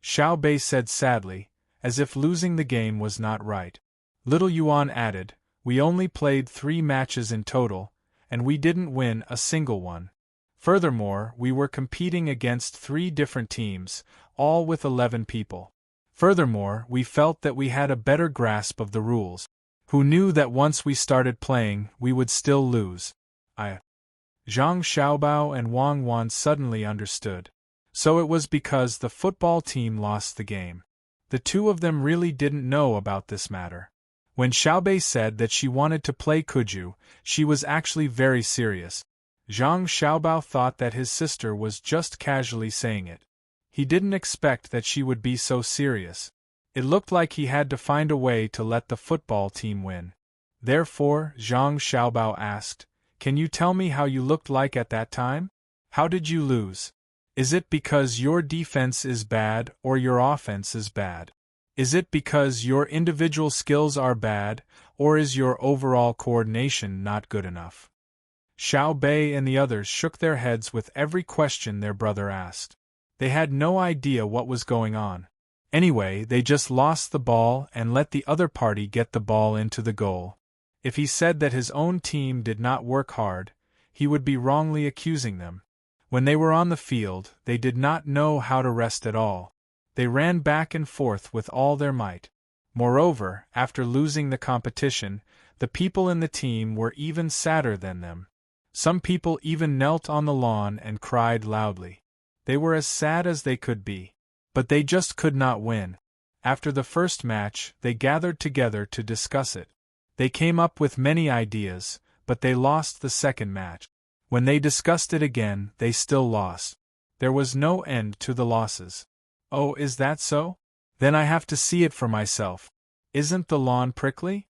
Xiao Bei said sadly, as if losing the game was not right. Little Yuan added, we only played 3 matches in total, and we didn't win a single one. Furthermore, we were competing against 3 different teams, all with 11 people. Furthermore, we felt that we had a better grasp of the rules. Who knew that once we started playing, we would still lose? Zhang Xiaobao and Wang Wan suddenly understood. So it was because the football team lost the game. The two of them really didn't know about this matter. When Xiaobei said that she wanted to play Kuju, she was actually very serious. Zhang Xiaobao thought that his sister was just casually saying it. He didn't expect that she would be so serious. It looked like he had to find a way to let the football team win. Therefore, Zhang Xiaobao asked, "Can you tell me how you looked like at that time? How did you lose? Is it because your defense is bad or your offense is bad? Is it because your individual skills are bad, or is your overall coordination not good enough?" Xiao Bei and the others shook their heads with every question their brother asked. They had no idea what was going on. Anyway, they just lost the ball and let the other party get the ball into the goal. If he said that his own team did not work hard, he would be wrongly accusing them. When they were on the field, they did not know how to rest at all. They ran back and forth with all their might. Moreover, after losing the competition, the people in the team were even sadder than them. Some people even knelt on the lawn and cried loudly. They were as sad as they could be. But they just could not win. After the first match, they gathered together to discuss it. They came up with many ideas, but they lost the second match. When they discussed it again, they still lost. There was no end to the losses. Oh, is that so? Then I have to see it for myself. Isn't the lawn prickly?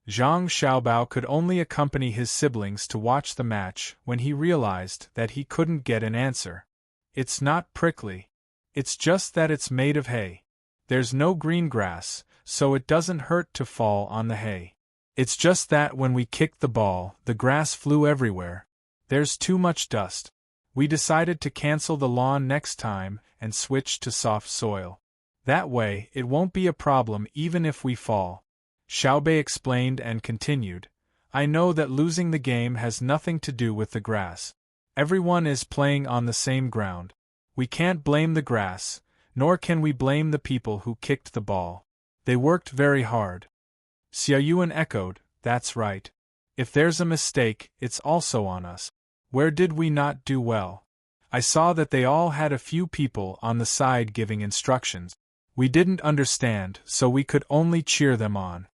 Zhang Xiaobao could only accompany his siblings to watch the match when he realized that he couldn't get an answer. It's not prickly. It's just that it's made of hay. There's no green grass, so it doesn't hurt to fall on the hay. It's just that when we kicked the ball, the grass flew everywhere. There's too much dust. We decided to cancel the lawn next time and switch to soft soil. That way, it won't be a problem even if we fall. Xiaobei explained and continued, I know that losing the game has nothing to do with the grass. Everyone is playing on the same ground. We can't blame the grass, nor can we blame the people who kicked the ball. They worked very hard. Xiaoyuan echoed, that's right. If there's a mistake, it's also on us. Where did we not do well? I saw that they all had a few people on the side giving instructions. We didn't understand, so we could only cheer them on.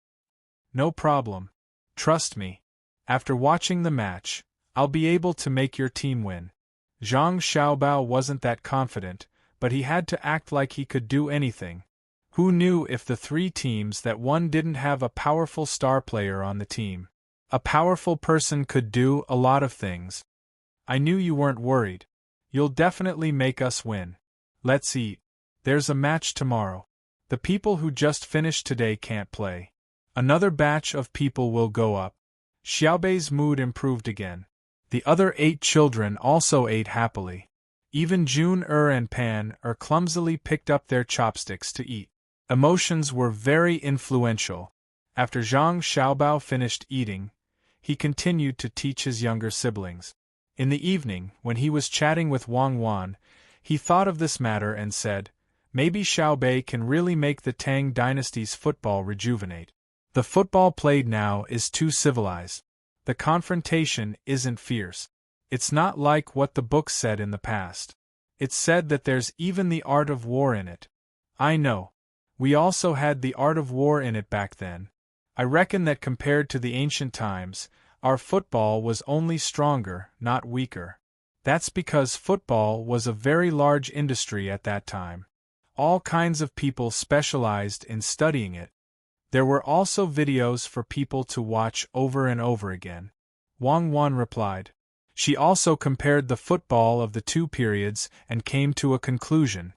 No problem. Trust me. After watching the match, I'll be able to make your team win. Zhang Xiaobao wasn't that confident, but he had to act like he could do anything. Who knew if the three teams that won didn't have a powerful star player on the team? A powerful person could do a lot of things. I knew you weren't worried. You'll definitely make us win. Let's eat. There's a match tomorrow. The people who just finished today can't play. Another batch of people will go up. Xiaobei's mood improved again. The other 8 children also ate happily. Even Jun and Pan clumsily picked up their chopsticks to eat. Emotions were very influential. After Zhang Xiaobao finished eating, he continued to teach his younger siblings. In the evening, when he was chatting with Wang Wan, he thought of this matter and said, maybe Xiaobei can really make the Tang dynasty's football rejuvenate. The football played now is too civilized. The confrontation isn't fierce. It's not like what the book said in the past. It said that there's even the art of war in it. I know. We also had the art of war in it back then. I reckon that compared to the ancient times, our football was only stronger, not weaker. That's because football was a very large industry at that time. All kinds of people specialized in studying it. There were also videos for people to watch over and over again. Wang Wan replied. She also compared the football of the two periods and came to a conclusion.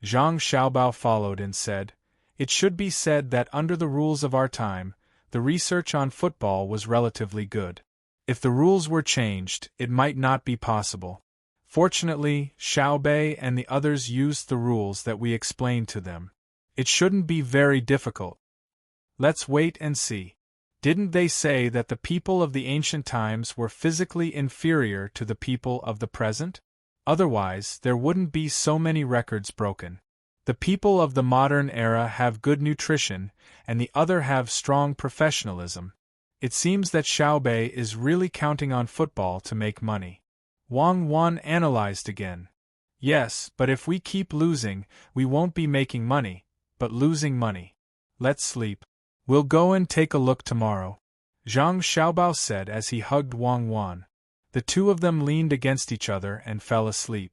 Zhang Xiaobao followed and said, it should be said that under the rules of our time, the research on football was relatively good. If the rules were changed, it might not be possible. Fortunately, Xiaobei and the others used the rules that we explained to them. It shouldn't be very difficult. Let's wait and see. Didn't they say that the people of the ancient times were physically inferior to the people of the present? Otherwise, there wouldn't be so many records broken. The people of the modern era have good nutrition, and the other have strong professionalism. It seems that Xiaobei is really counting on football to make money. Wang Wan analyzed again. Yes, but if we keep losing, we won't be making money, but losing money. Let's sleep. We'll go and take a look tomorrow, Zhang Xiaobao said as he hugged Wang Wan. The two of them leaned against each other and fell asleep.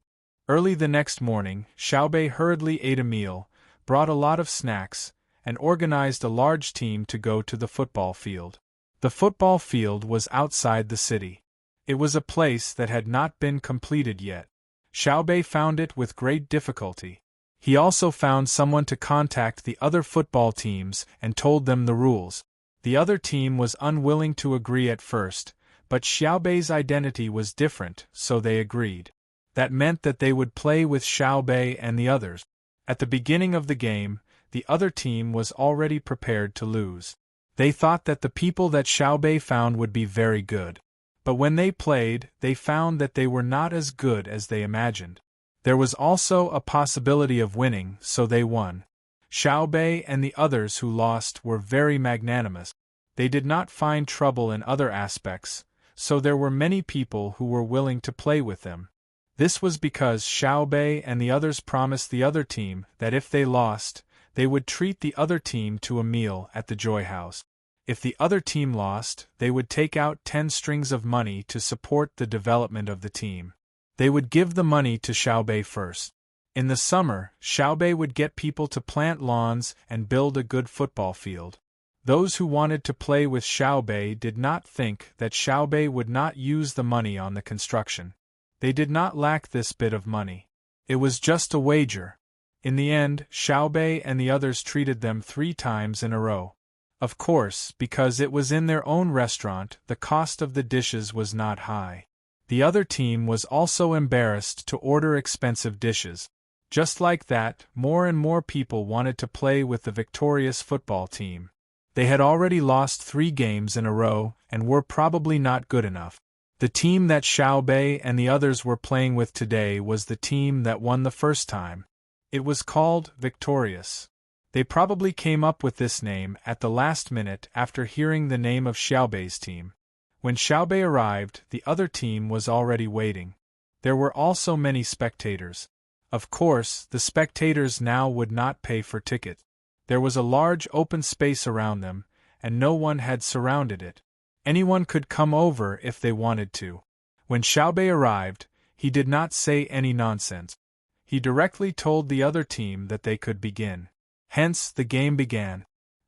Early the next morning, Xiaobei hurriedly ate a meal, brought a lot of snacks, and organized a large team to go to the football field. The football field was outside the city. It was a place that had not been completed yet. Xiaobei found it with great difficulty. He also found someone to contact the other football teams and told them the rules. The other team was unwilling to agree at first, but Xiaobei's identity was different, so they agreed. That meant that they would play with Xiaobei and the others. At the beginning of the game, the other team was already prepared to lose. They thought that the people that Xiaobei found would be very good. But when they played, they found that they were not as good as they imagined. There was also a possibility of winning, so they won. Xiaobei and the others who lost were very magnanimous. They did not find trouble in other aspects, so there were many people who were willing to play with them. This was because Xiaobei and the others promised the other team that if they lost, they would treat the other team to a meal at the Joy House. If the other team lost, they would take out 10 strings of money to support the development of the team. They would give the money to Xiaobei first. In the summer, Xiaobei would get people to plant lawns and build a good football field. Those who wanted to play with Xiaobei did not think that Xiaobei would not use the money on the construction. They did not lack this bit of money. It was just a wager. In the end, Xiaobei and the others treated them 3 times in a row. Of course, because it was in their own restaurant, the cost of the dishes was not high. The other team was also embarrassed to order expensive dishes. Just like that, more and more people wanted to play with the victorious football team. They had already lost 3 games in a row and were probably not good enough. The team that Xiaobei and the others were playing with today was the team that won the first time. It was called Victorious. They probably came up with this name at the last minute after hearing the name of Xiaobei's team. When Xiaobei arrived, the other team was already waiting. There were also many spectators. Of course, the spectators now would not pay for tickets. There was a large open space around them, and no one had surrounded it. Anyone could come over if they wanted to. When Xiaobei arrived, he did not say any nonsense. He directly told the other team that they could begin. Hence, the game began.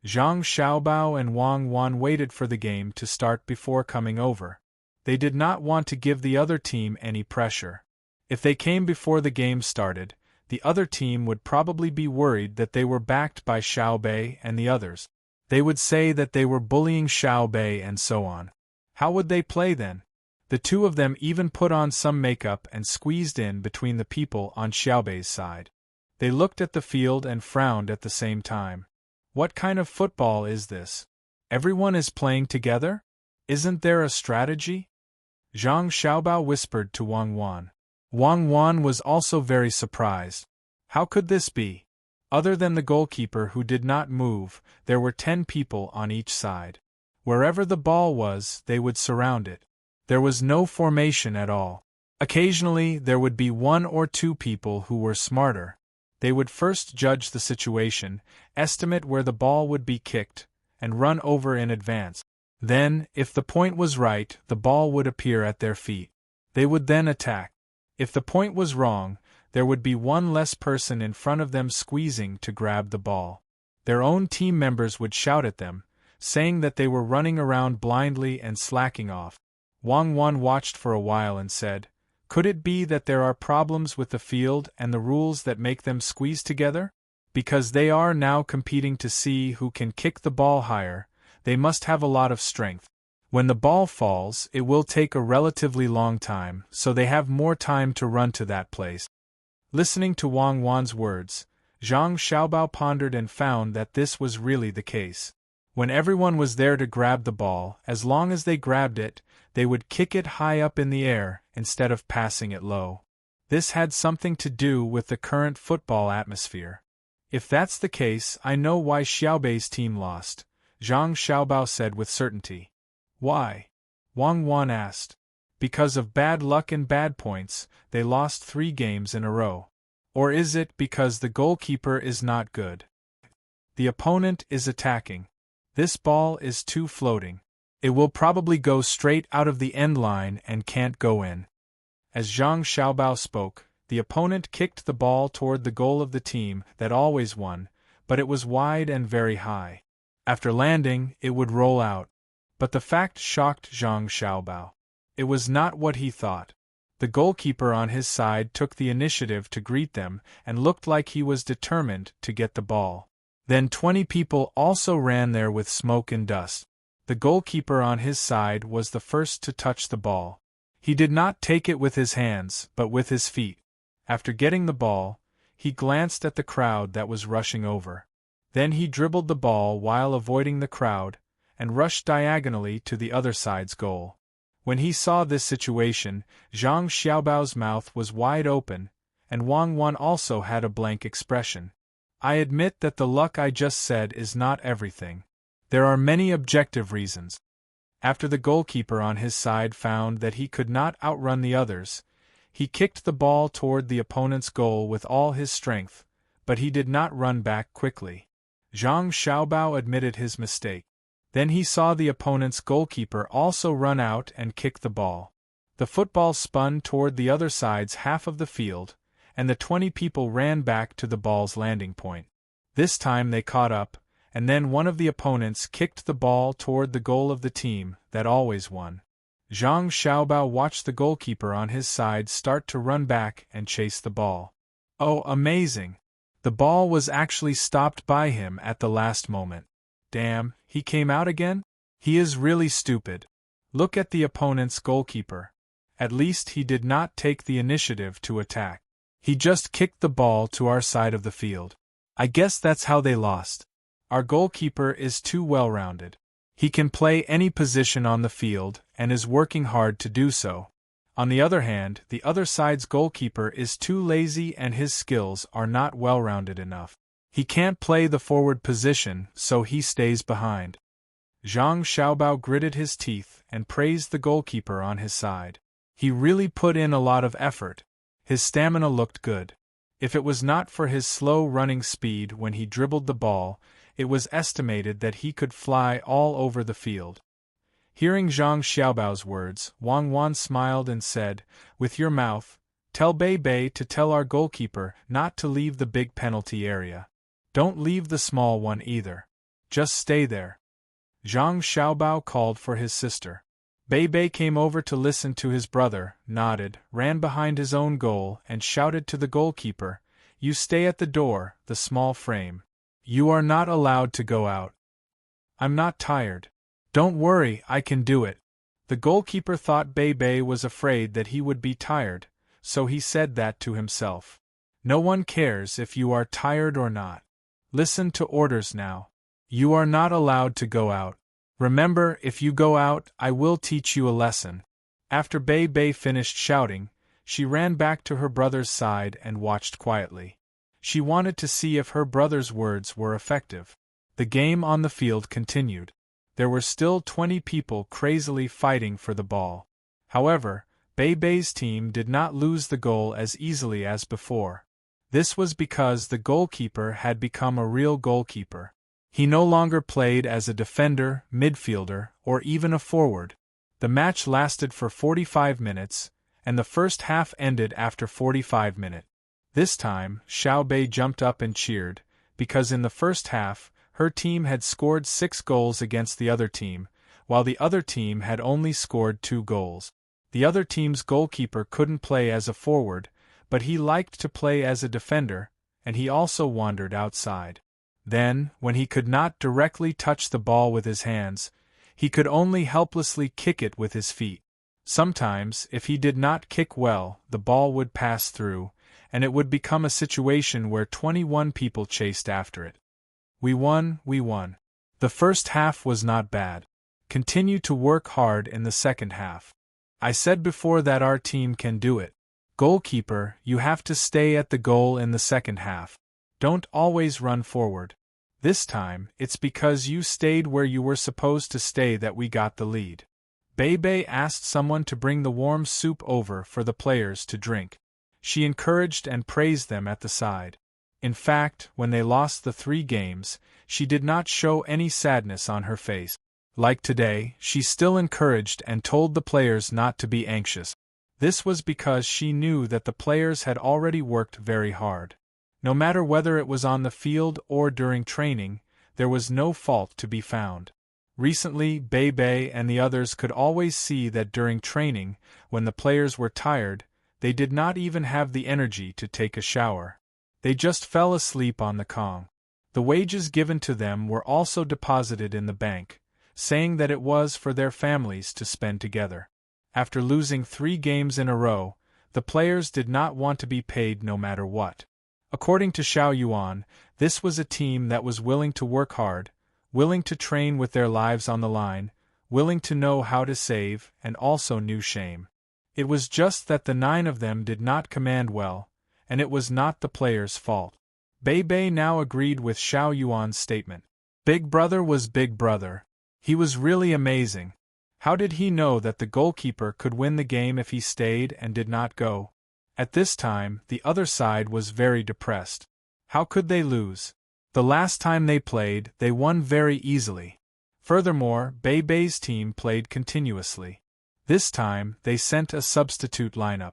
Zhang Xiaobao and Wang Wan waited for the game to start before coming over. They did not want to give the other team any pressure. If they came before the game started, the other team would probably be worried that they were backed by Xiaobei and the others. They would say that they were bullying Xiaobei and so on. How would they play then? The two of them even put on some makeup and squeezed in between the people on Xiaobei's side. They looked at the field and frowned at the same time. What kind of football is this? Everyone is playing together? Isn't there a strategy? Zhang Xiaobao whispered to Wang Wan. Wang Wan was also very surprised. How could this be? Other than the goalkeeper who did not move, there were 10 people on each side. Wherever the ball was, they would surround it. There was no formation at all. Occasionally, there would be 1 or 2 people who were smarter. They would first judge the situation, estimate where the ball would be kicked, and run over in advance. Then, if the point was right, the ball would appear at their feet. They would then attack. If the point was wrong, there would be 1 less person in front of them squeezing to grab the ball. Their own team members would shout at them, saying that they were running around blindly and slacking off. Wang Wan watched for a while and said, "Could it be that there are problems with the field and the rules that make them squeeze together? Because they are now competing to see who can kick the ball higher, they must have a lot of strength. When the ball falls, it will take a relatively long time, so they have more time to run to that place." Listening to Wang Wan's words, Zhang Xiaobao pondered and found that this was really the case. When everyone was there to grab the ball, as long as they grabbed it, they would kick it high up in the air, instead of passing it low. This had something to do with the current football atmosphere. If that's the case, I know why Xiaobei's team lost, Zhang Xiaobao said with certainty. Why? Wang Wan asked. Because of bad luck and bad points, they lost 3 games in a row. Or is it because the goalkeeper is not good? The opponent is attacking. This ball is too floating. It will probably go straight out of the end line and can't go in. As Zhang Xiaobao spoke, the opponent kicked the ball toward the goal of the team that always won, but it was wide and very high. After landing, it would roll out. But the fact shocked Zhang Xiaobao. It was not what he thought. The goalkeeper on his side took the initiative to greet them and looked like he was determined to get the ball. Then 20 people also ran there with smoke and dust. The goalkeeper on his side was the first to touch the ball. He did not take it with his hands, but with his feet. After getting the ball, he glanced at the crowd that was rushing over. Then he dribbled the ball while avoiding the crowd, and rushed diagonally to the other side's goal. When he saw this situation, Zhang Xiaobao's mouth was wide open, and Wang Wan also had a blank expression. I admit that the luck I just said is not everything. There are many objective reasons. After the goalkeeper on his side found that he could not outrun the others, he kicked the ball toward the opponent's goal with all his strength, but he did not run back quickly. Zhang Xiaobao admitted his mistake. Then he saw the opponent's goalkeeper also run out and kick the ball. The football spun toward the other side's half of the field, and the 20 people ran back to the ball's landing point. This time they caught up, and then one of the opponents kicked the ball toward the goal of the team that always won. Zhang Xiaobao watched the goalkeeper on his side start to run back and chase the ball. Oh, amazing! The ball was actually stopped by him at the last moment. Damn, he came out again? He is really stupid. Look at the opponent's goalkeeper. At least he did not take the initiative to attack. He just kicked the ball to our side of the field. I guess that's how they lost. Our goalkeeper is too well-rounded. He can play any position on the field and is working hard to do so. On the other hand, the other side's goalkeeper is too lazy and his skills are not well-rounded enough. He can't play the forward position, so he stays behind. Zhang Xiaobao gritted his teeth and praised the goalkeeper on his side. He really put in a lot of effort. His stamina looked good. If it was not for his slow running speed when he dribbled the ball, it was estimated that he could fly all over the field. Hearing Zhang Xiaobao's words, Wang Wan smiled and said, "With your mouth, tell Bei Bei to tell our goalkeeper not to leave the big penalty area. Don't leave the small one either. Just stay there." Zhang Xiaobao called for his sister. Bei Bei came over to listen to his brother, nodded, ran behind his own goal and shouted to the goalkeeper, "You stay at the door, the small frame. You are not allowed to go out." "I'm not tired. Don't worry, I can do it." The goalkeeper thought Bei Bei was afraid that he would be tired, so he said that to himself. "No one cares if you are tired or not. Listen to orders now. You are not allowed to go out. Remember, if you go out, I will teach you a lesson." After Bei Bei finished shouting, she ran back to her brother's side and watched quietly. She wanted to see if her brother's words were effective. The game on the field continued. There were still 20 people crazily fighting for the ball. However, Bei Bei's team did not lose the goal as easily as before. This was because the goalkeeper had become a real goalkeeper. He no longer played as a defender, midfielder, or even a forward. The match lasted for 45 minutes, and the first half ended after 45 minutes. This time, Xiaobei jumped up and cheered, because in the first half, her team had scored 6 goals against the other team, while the other team had only scored 2 goals. The other team's goalkeeper couldn't play as a forward, but he liked to play as a defender, and he also wandered outside. Then, when he could not directly touch the ball with his hands, he could only helplessly kick it with his feet. Sometimes, if he did not kick well, the ball would pass through, and it would become a situation where 21 people chased after it. We won. The first half was not bad. Continue to work hard in the second half. I said before that our team can do it. Goalkeeper, you have to stay at the goal in the second half. Don't always run forward. This time, it's because you stayed where you were supposed to stay that we got the lead. Bei asked someone to bring the warm soup over for the players to drink. She encouraged and praised them at the side. In fact, when they lost the 3 games, she did not show any sadness on her face. Like today, she still encouraged and told the players not to be anxious. This was because she knew that the players had already worked very hard. No matter whether it was on the field or during training, there was no fault to be found. Recently, Bei and the others could always see that during training, when the players were tired, they did not even have the energy to take a shower. They just fell asleep on the Kong. The wages given to them were also deposited in the bank, saying that it was for their families to spend together. After losing 3 games in a row, the players did not want to be paid no matter what. According to Xiao Yuan, this was a team that was willing to work hard, willing to train with their lives on the line, willing to know how to save, and also knew shame. It was just that the 9 of them did not command well, and it was not the players' fault. Bei now agreed with Xiao Yuan's statement. Big Brother was Big Brother. He was really amazing. How did he know that the goalkeeper could win the game if he stayed and did not go? At this time, the other side was very depressed. How could they lose? The last time they played, they won very easily. Furthermore, Bei's team played continuously. This time, they sent a substitute lineup.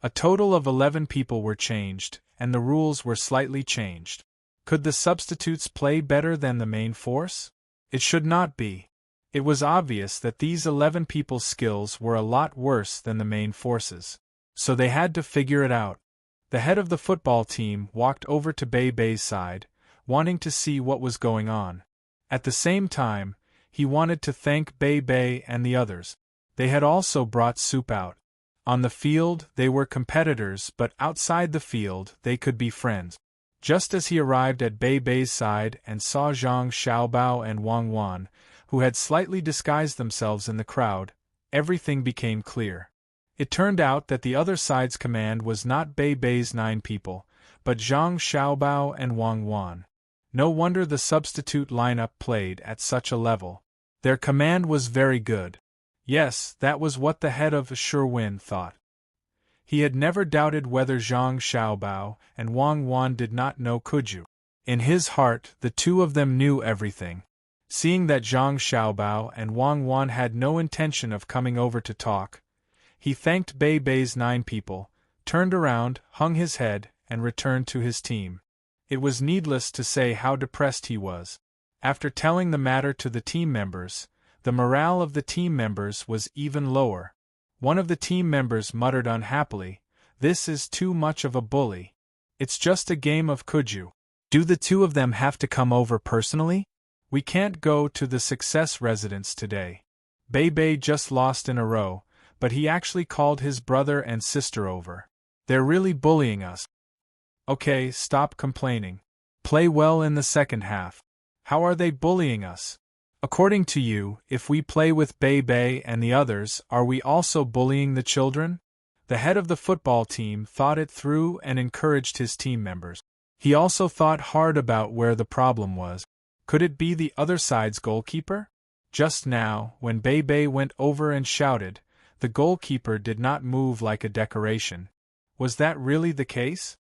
A total of 11 people were changed, and the rules were slightly changed. Could the substitutes play better than the main force? It should not be. It was obvious that these 11 people's skills were a lot worse than the main forces. So they had to figure it out. The head of the football team walked over to Bei's side, wanting to see what was going on. At the same time, he wanted to thank Bei and the others. They had also brought soup out. On the field, they were competitors, but outside the field, they could be friends. Just as he arrived at Bei's side and saw Zhang Xiaobao and Wang Wan, who had slightly disguised themselves in the crowd, everything became clear. It turned out that the other side's command was not Bei's 9 people, but Zhang Xiaobao and Wang Wan. No wonder the substitute lineup played at such a level. Their command was very good. Yes, that was what the head of Serene thought. He had never doubted whether Zhang Xiaobao and Wang Wan did not know Kuju. In his heart, the 2 of them knew everything. Seeing that Zhang Xiaobao and Wang Wan had no intention of coming over to talk, he thanked Bei's 9 people, turned around, hung his head, and returned to his team. It was needless to say how depressed he was. After telling the matter to the team members, the morale of the team members was even lower. One of the team members muttered unhappily, "This is too much of a bully. It's just a game of Kuju. Do the 2 of them have to come over personally? We can't go to the Success residence today. Bei just lost in a row, but he actually called his brother and sister over. They're really bullying us. Okay, stop complaining. Play well in the second half. How are they bullying us? According to you, if we play with Bei and the others, are we also bullying the children?" The head of the football team thought it through and encouraged his team members. He also thought hard about where the problem was. Could it be the other side's goalkeeper? Just now, when Bei went over and shouted, the goalkeeper did not move like a decoration. Was that really the case?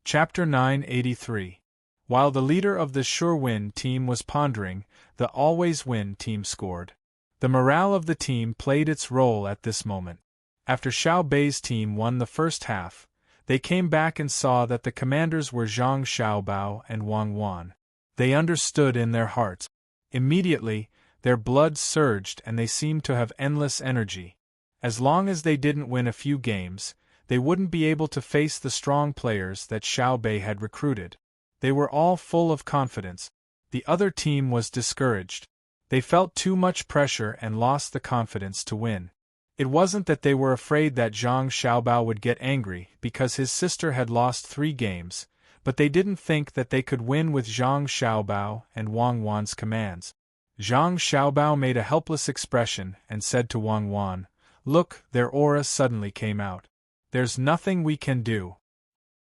Chapter 983. While the leader of the Sure Win team was pondering, the Always Win team scored. The morale of the team played its role at this moment. After Xiao Bei's team won the first half, they came back and saw that the commanders were Zhang Xiaobao and Wang Wan. They understood in their hearts. Immediately, their blood surged and they seemed to have endless energy. As long as they didn't win a few games, they wouldn't be able to face the strong players that Xiao Bei had recruited. They were all full of confidence. The other team was discouraged. They felt too much pressure and lost the confidence to win. It wasn't that they were afraid that Zhang Xiaobao would get angry because his sister had lost 3 games, but they didn't think that they could win with Zhang Xiaobao and Wang Wan's commands. Zhang Xiaobao made a helpless expression and said to Wang Wan, "Look, their aura suddenly came out. There's nothing we can do.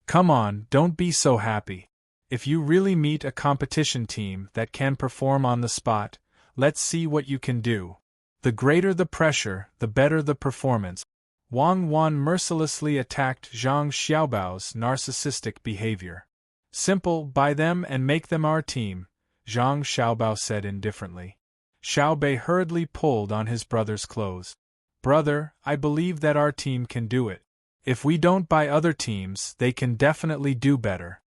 Come on, don't be so happy. If you really meet a competition team that can perform on the spot, let's see what you can do. The greater the pressure, the better the performance. Wang Wan mercilessly attacked Zhang Xiaobao's narcissistic behavior. Simple, buy them and make them our team, Zhang Xiaobao said indifferently. Xiao Bei hurriedly pulled on his brother's clothes. Brother, I believe that our team can do it. If we don't buy other teams, they can definitely do better.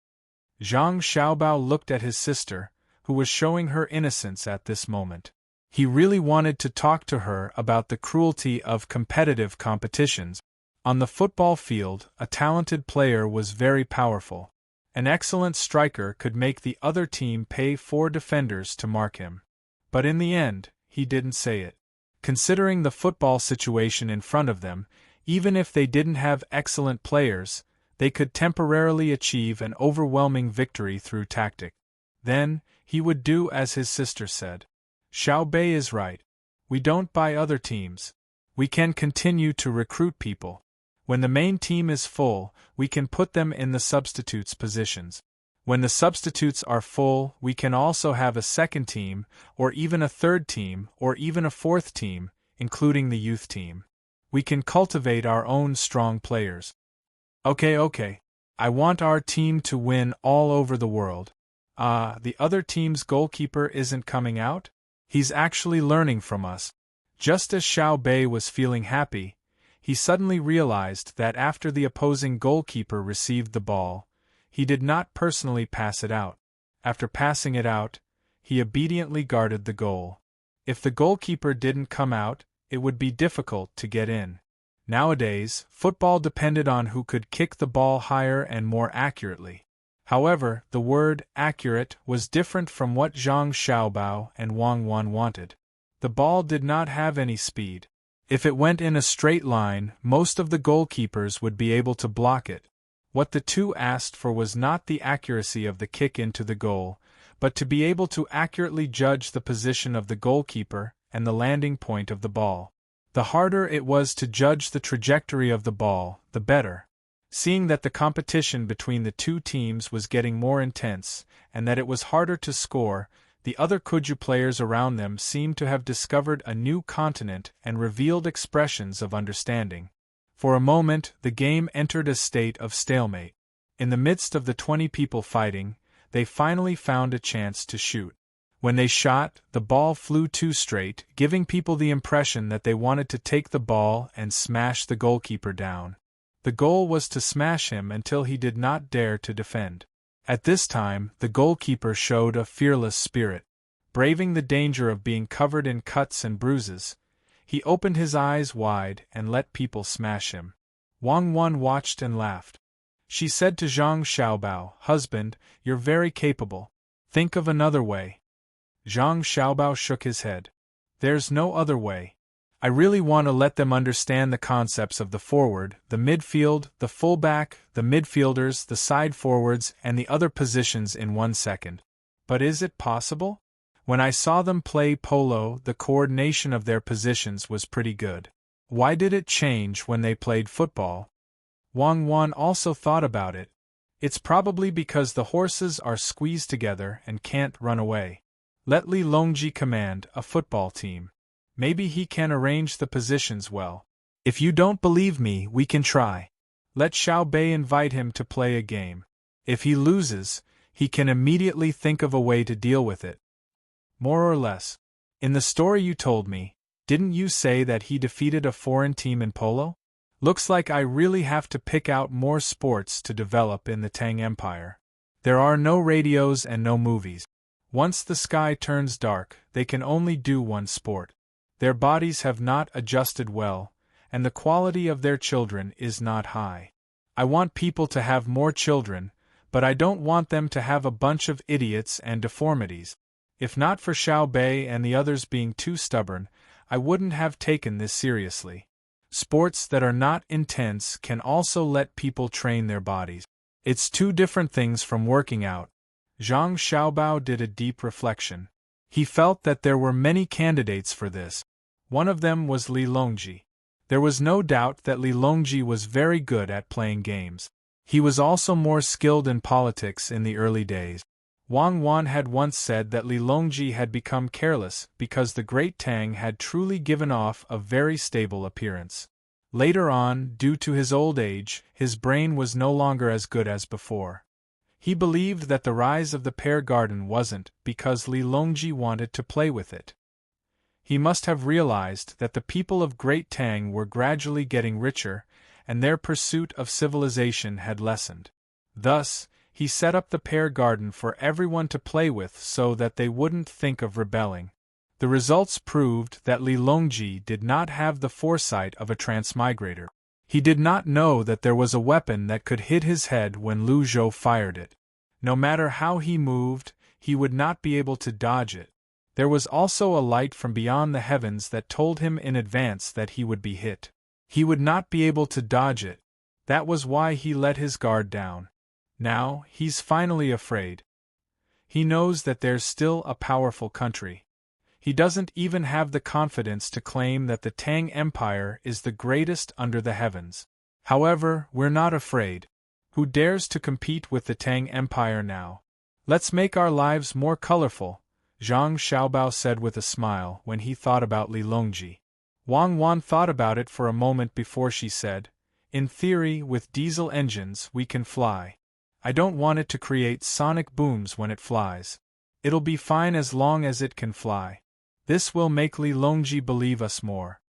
Zhang Xiaobao looked at his sister, who was showing her innocence at this moment. He really wanted to talk to her about the cruelty of competitive competitions. On the football field, a talented player was very powerful. An excellent striker could make the other team pay 4 defenders to mark him. But in the end, he didn't say it. Considering the football situation in front of them, even if they didn't have excellent players, they could temporarily achieve an overwhelming victory through tactic. Then, he would do as his sister said. Xiao Bei is right. We don't buy other teams. We can continue to recruit people. When the main team is full, we can put them in the substitutes' positions. When the substitutes are full, we can also have a second team, or even a third team, or even a fourth team, including the youth team. We can cultivate our own strong players. Okay. I want our team to win all over the world. The other team's goalkeeper isn't coming out? He's actually learning from us. Just as Xiao Bei was feeling happy, he suddenly realized that after the opposing goalkeeper received the ball, he did not personally pass it out. After passing it out, he obediently guarded the goal. If the goalkeeper didn't come out, it would be difficult to get in. Nowadays, football depended on who could kick the ball higher and more accurately. However, the word accurate was different from what Zhang Xiaobao and Wang Wan wanted. The ball did not have any speed. If it went in a straight line, most of the goalkeepers would be able to block it. What the two asked for was not the accuracy of the kick into the goal, but to be able to accurately judge the position of the goalkeeper and the landing point of the ball. The harder it was to judge the trajectory of the ball, the better. Seeing that the competition between the two teams was getting more intense, and that it was harder to score, the other Kuju players around them seemed to have discovered a new continent and revealed expressions of understanding. For a moment, the game entered a state of stalemate. In the midst of the 20 people fighting, they finally found a chance to shoot. When they shot, the ball flew too straight, giving people the impression that they wanted to take the ball and smash the goalkeeper down. The goal was to smash him until he did not dare to defend. At this time, the goalkeeper showed a fearless spirit. Braving the danger of being covered in cuts and bruises, he opened his eyes wide and let people smash him. Wang Wan watched and laughed. She said to Zhang Xiaobao, "Husband, you're very capable. Think of another way." Zhang Xiaobao shook his head. "There's no other way. I really want to let them understand the concepts of the forward, the midfield, the fullback, the midfielders, the side forwards, and the other positions in 1 second. But is it possible? When I saw them play polo, the coordination of their positions was pretty good. Why did it change when they played football?" Wang Wan also thought about it. It's probably because the horses are squeezed together and can't run away. Let Li Longji command a football team. Maybe he can arrange the positions well. If you don't believe me, we can try. Let Xiao Bei invite him to play a game. If he loses, he can immediately think of a way to deal with it. More or less. In the story you told me, didn't you say that he defeated a foreign team in polo? Looks like I really have to pick out more sports to develop in the Tang Empire. There are no radios and no movies. Once the sky turns dark, they can only do one sport. Their bodies have not adjusted well, and the quality of their children is not high. I want people to have more children, but I don't want them to have a bunch of idiots and deformities. If not for Xiao Bei and the others being too stubborn, I wouldn't have taken this seriously. Sports that are not intense can also let people train their bodies. It's two different things from working out. Zhang Xiaobao did a deep reflection. He felt that there were many candidates for this. One of them was Li Longji. There was no doubt that Li Longji was very good at playing games. He was also more skilled in politics in the early days. Wang Wan had once said that Li Longji had become careless because the great Tang had truly given off a very stable appearance. Later on, due to his old age, his brain was no longer as good as before. He believed that the rise of the pear garden wasn't because Li Longji wanted to play with it. He must have realized that the people of Great Tang were gradually getting richer, and their pursuit of civilization had lessened. Thus, he set up the pear garden for everyone to play with so that they wouldn't think of rebelling. The results proved that Li Longji did not have the foresight of a transmigrator. He did not know that there was a weapon that could hit his head when Lu Zhou fired it. No matter how he moved, he would not be able to dodge it. There was also a light from beyond the heavens that told him in advance that he would be hit. He would not be able to dodge it. That was why he let his guard down. Now, he's finally afraid. He knows that there's still a powerful country. He doesn't even have the confidence to claim that the Tang Empire is the greatest under the heavens. However, we're not afraid. Who dares to compete with the Tang Empire now? Let's make our lives more colorful, Zhang Xiaobao said with a smile when he thought about Li Longji. Wang Wan thought about it for a moment before she said, "In theory, with diesel engines we can fly. I don't want it to create sonic booms when it flies. It'll be fine as long as it can fly. This will make Li Longji believe us more.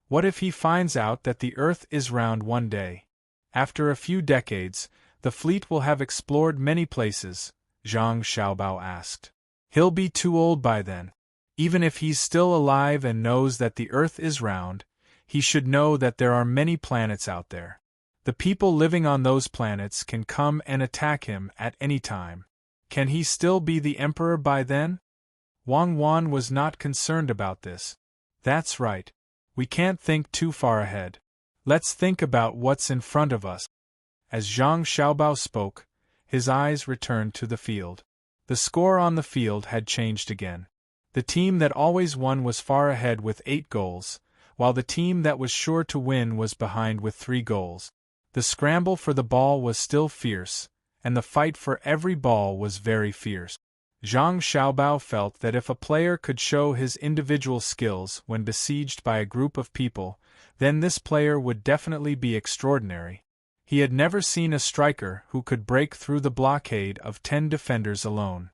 What if he finds out that the Earth is round one day? After a few decades, the fleet will have explored many places," Zhang Xiaobao asked. "He'll be too old by then. Even if he's still alive and knows that the Earth is round, he should know that there are many planets out there. The people living on those planets can come and attack him at any time. Can he still be the emperor by then?" Wang Wan was not concerned about this. "That's right. We can't think too far ahead. Let's think about what's in front of us." As Zhang Xiaobao spoke, his eyes returned to the field. The score on the field had changed again. The team that always won was far ahead with 8 goals, while the team that was sure to win was behind with 3 goals. The scramble for the ball was still fierce, and the fight for every ball was very fierce. Zhang Xiaobao felt that if a player could show his individual skills when besieged by a group of people, then this player would definitely be extraordinary. He had never seen a striker who could break through the blockade of 10 defenders alone.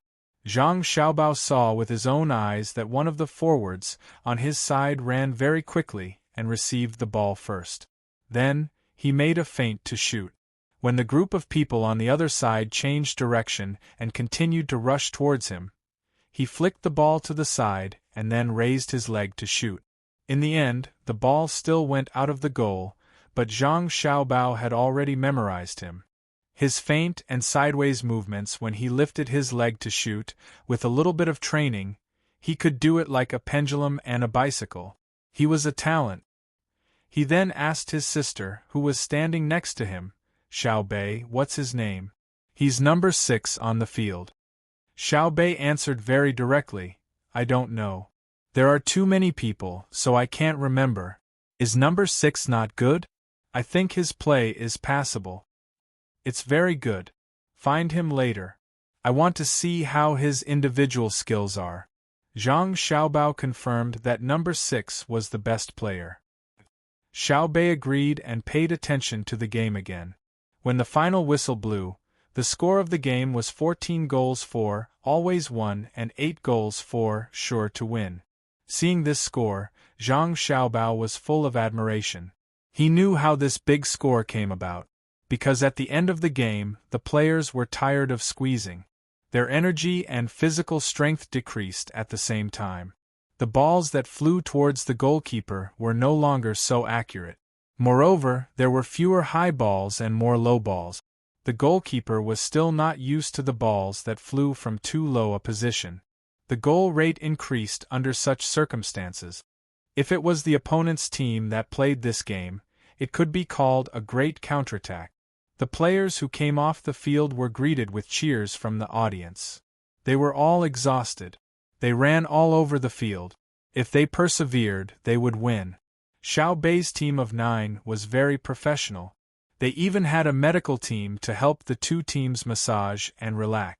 Zhang Xiaobao saw with his own eyes that one of the forwards on his side ran very quickly and received the ball first. Then, he made a feint to shoot. When the group of people on the other side changed direction and continued to rush towards him, he flicked the ball to the side and then raised his leg to shoot. In the end, the ball still went out of the goal, but Zhang Xiaobao had already memorized him. His feint and sideways movements when he lifted his leg to shoot, with a little bit of training, he could do it like a pendulum and a bicycle. He was a talent. He then asked his sister, who was standing next to him, "Xiao Bei, what's his name?" "He's number 6 on the field." Xiao Bei answered very directly, "I don't know. There are too many people, so I can't remember." "Is number 6 not good?" "I think his play is passable." "It's very good. Find him later. I want to see how his individual skills are." Zhang Xiaobao confirmed that number 6 was the best player. Xiao Bei agreed and paid attention to the game again. When the final whistle blew, the score of the game was 14 goals for, always won, and 8 goals for, sure to win. Seeing this score, Zhang Xiaobao was full of admiration. He knew how this big score came about. Because at the end of the game, the players were tired of squeezing. Their energy and physical strength decreased at the same time. The balls that flew towards the goalkeeper were no longer so accurate. Moreover, there were fewer high balls and more low balls. The goalkeeper was still not used to the balls that flew from too low a position. The goal rate increased under such circumstances. If it was the opponent's team that played this game, it could be called a great counterattack. The players who came off the field were greeted with cheers from the audience. They were all exhausted. They ran all over the field. If they persevered, they would win. Xiao Bei's team of 9 was very professional. They even had a medical team to help the two teams massage and relax.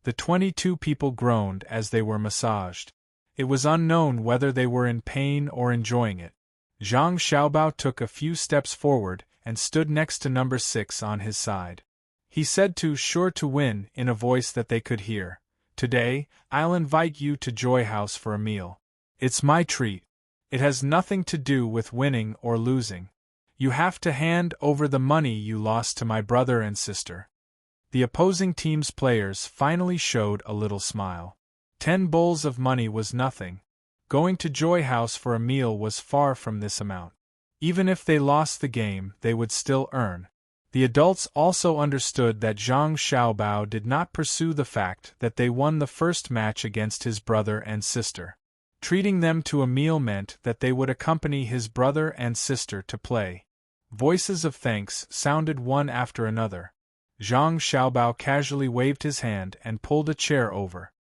The 22 people groaned as they were massaged. It was unknown whether they were in pain or enjoying it. Zhang Xiaobao took a few steps forward and stood next to number 6 on his side. He said to sure to win in a voice that they could hear, "Today, I'll invite you to Joy House for a meal. It's my treat. It has nothing to do with winning or losing. You have to hand over the money you lost to my brother and sister." The opposing team's players finally showed a little smile. 10 bowls of money was nothing. Going to Joy House for a meal was far from this amount. Even if they lost the game, they would still earn. The adults also understood that Zhang Xiaobao did not pursue the fact that they won the first match against his brother and sister. Treating them to a meal meant that they would accompany his brother and sister to play. Voices of thanks sounded one after another. Zhang Xiaobao casually waved his hand and pulled a chair over.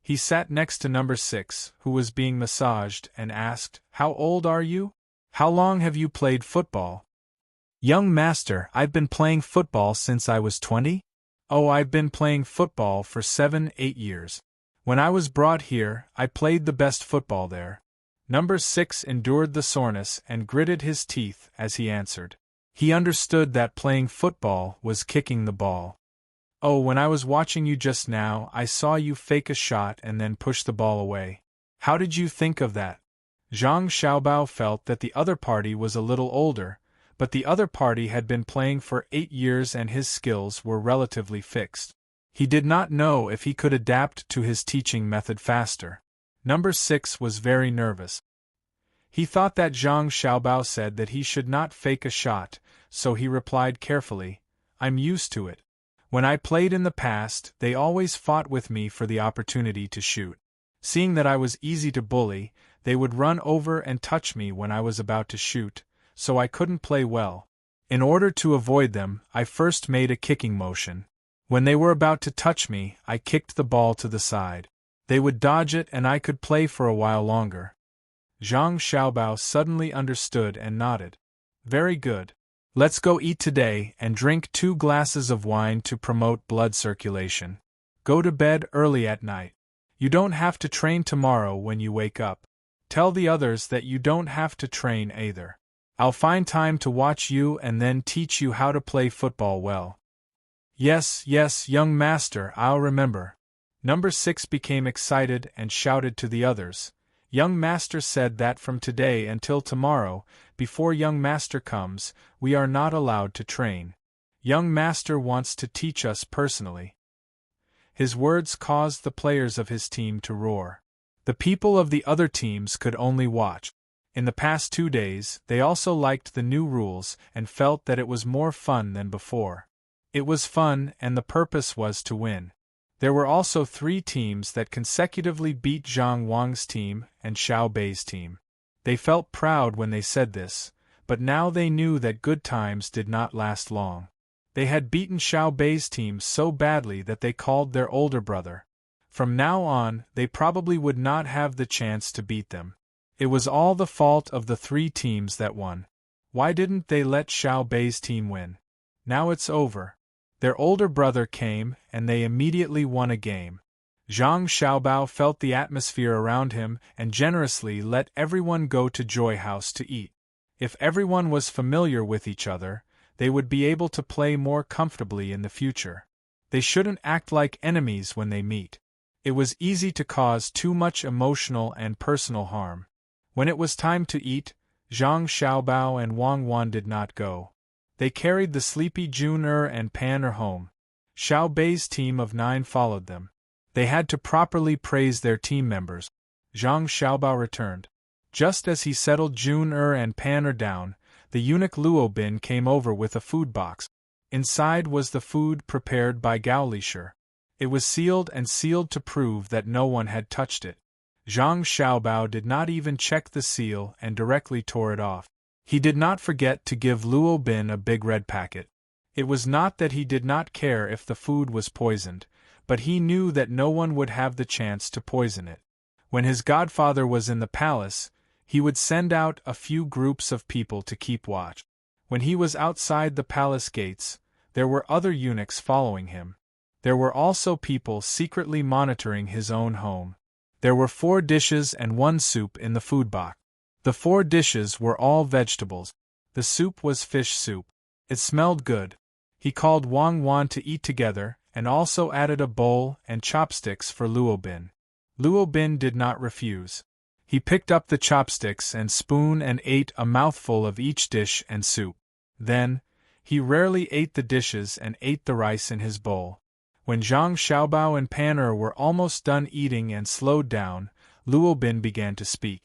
He sat next to number 6, who was being massaged, and asked, "How old are you? How long have you played football?" "Young master, I've been playing football since I was 20. Oh, I've been playing football for 7-8 years. When I was brought here, I played the best football there." Number 6 endured the soreness and gritted his teeth as he answered. He understood that playing football was kicking the ball. "Oh, when I was watching you just now, I saw you fake a shot and then push the ball away. How did you think of that?" Zhang Xiaobao felt that the other party was a little older, but the other party had been playing for 8 years and his skills were relatively fixed. He did not know if he could adapt to his teaching method faster. Number 6 was very nervous. He thought that Zhang Xiaobao said that he should not fake a shot, so he replied carefully, "I'm used to it. When I played in the past, they always fought with me for the opportunity to shoot. Seeing that I was easy to bully, they would run over and touch me when I was about to shoot, so I couldn't play well. In order to avoid them, I first made a kicking motion. When they were about to touch me, I kicked the ball to the side. They would dodge it and I could play for a while longer." Zhang Xiaobao suddenly understood and nodded. "Very good. Let's go eat today and drink 2 glasses of wine to promote blood circulation. Go to bed early at night. You don't have to train tomorrow when you wake up. Tell the others that you don't have to train either. I'll find time to watch you and then teach you how to play football well." "Yes, yes, young master, I'll remember." Number 6 became excited and shouted to the others. "Young master said that from today until tomorrow, before young master comes, we are not allowed to train. Young master wants to teach us personally." His words caused the players of his team to roar. The people of the other teams could only watch. In the past 2 days, they also liked the new rules and felt that it was more fun than before. It was fun and the purpose was to win. There were also 3 teams that consecutively beat Zhang Wang's team and Xiao Bei's team. They felt proud when they said this, but now they knew that good times did not last long. They had beaten Xiao Bei's team so badly that they called their older brother. From now on, they probably would not have the chance to beat them. It was all the fault of the 3 teams that won. Why didn't they let Xiao Bei's team win? Now it's over. Their older brother came, and they immediately won a game. Zhang Xiaobao felt the atmosphere around him and generously let everyone go to Joy House to eat. If everyone was familiar with each other, they would be able to play more comfortably in the future. They shouldn't act like enemies when they meet. It was easy to cause too much emotional and personal harm. When it was time to eat, Zhang Xiaobao and Wang Wan did not go. They carried the sleepy Jun and Pan home. Xiao Bei's team of 9 followed them. They had to properly praise their team members. Zhang Xiaobao returned. Just as he settled Jun and Pan down, the eunuch Luo Bin came over with a food box. Inside was the food prepared by Gao Lisher. It was sealed to prove that no one had touched it. Zhang Xiaobao did not even check the seal and directly tore it off. He did not forget to give Luo Bin a big red packet. It was not that he did not care if the food was poisoned, but he knew that no one would have the chance to poison it. When his godfather was in the palace, he would send out a few groups of people to keep watch. When he was outside the palace gates, there were other eunuchs following him. There were also people secretly monitoring his own home. There were 4 dishes and 1 soup in the food box. The 4 dishes were all vegetables. The soup was fish soup. It smelled good. He called Wang Wan to eat together, and also added a bowl and chopsticks for Luo Bin. Luo Bin did not refuse. He picked up the chopsticks and spoon and ate a mouthful of each dish and soup. Then, he rarely ate the dishes and ate the rice in his bowl. When Zhang Xiaobao and Pan were almost done eating and slowed down, Luo Bin began to speak.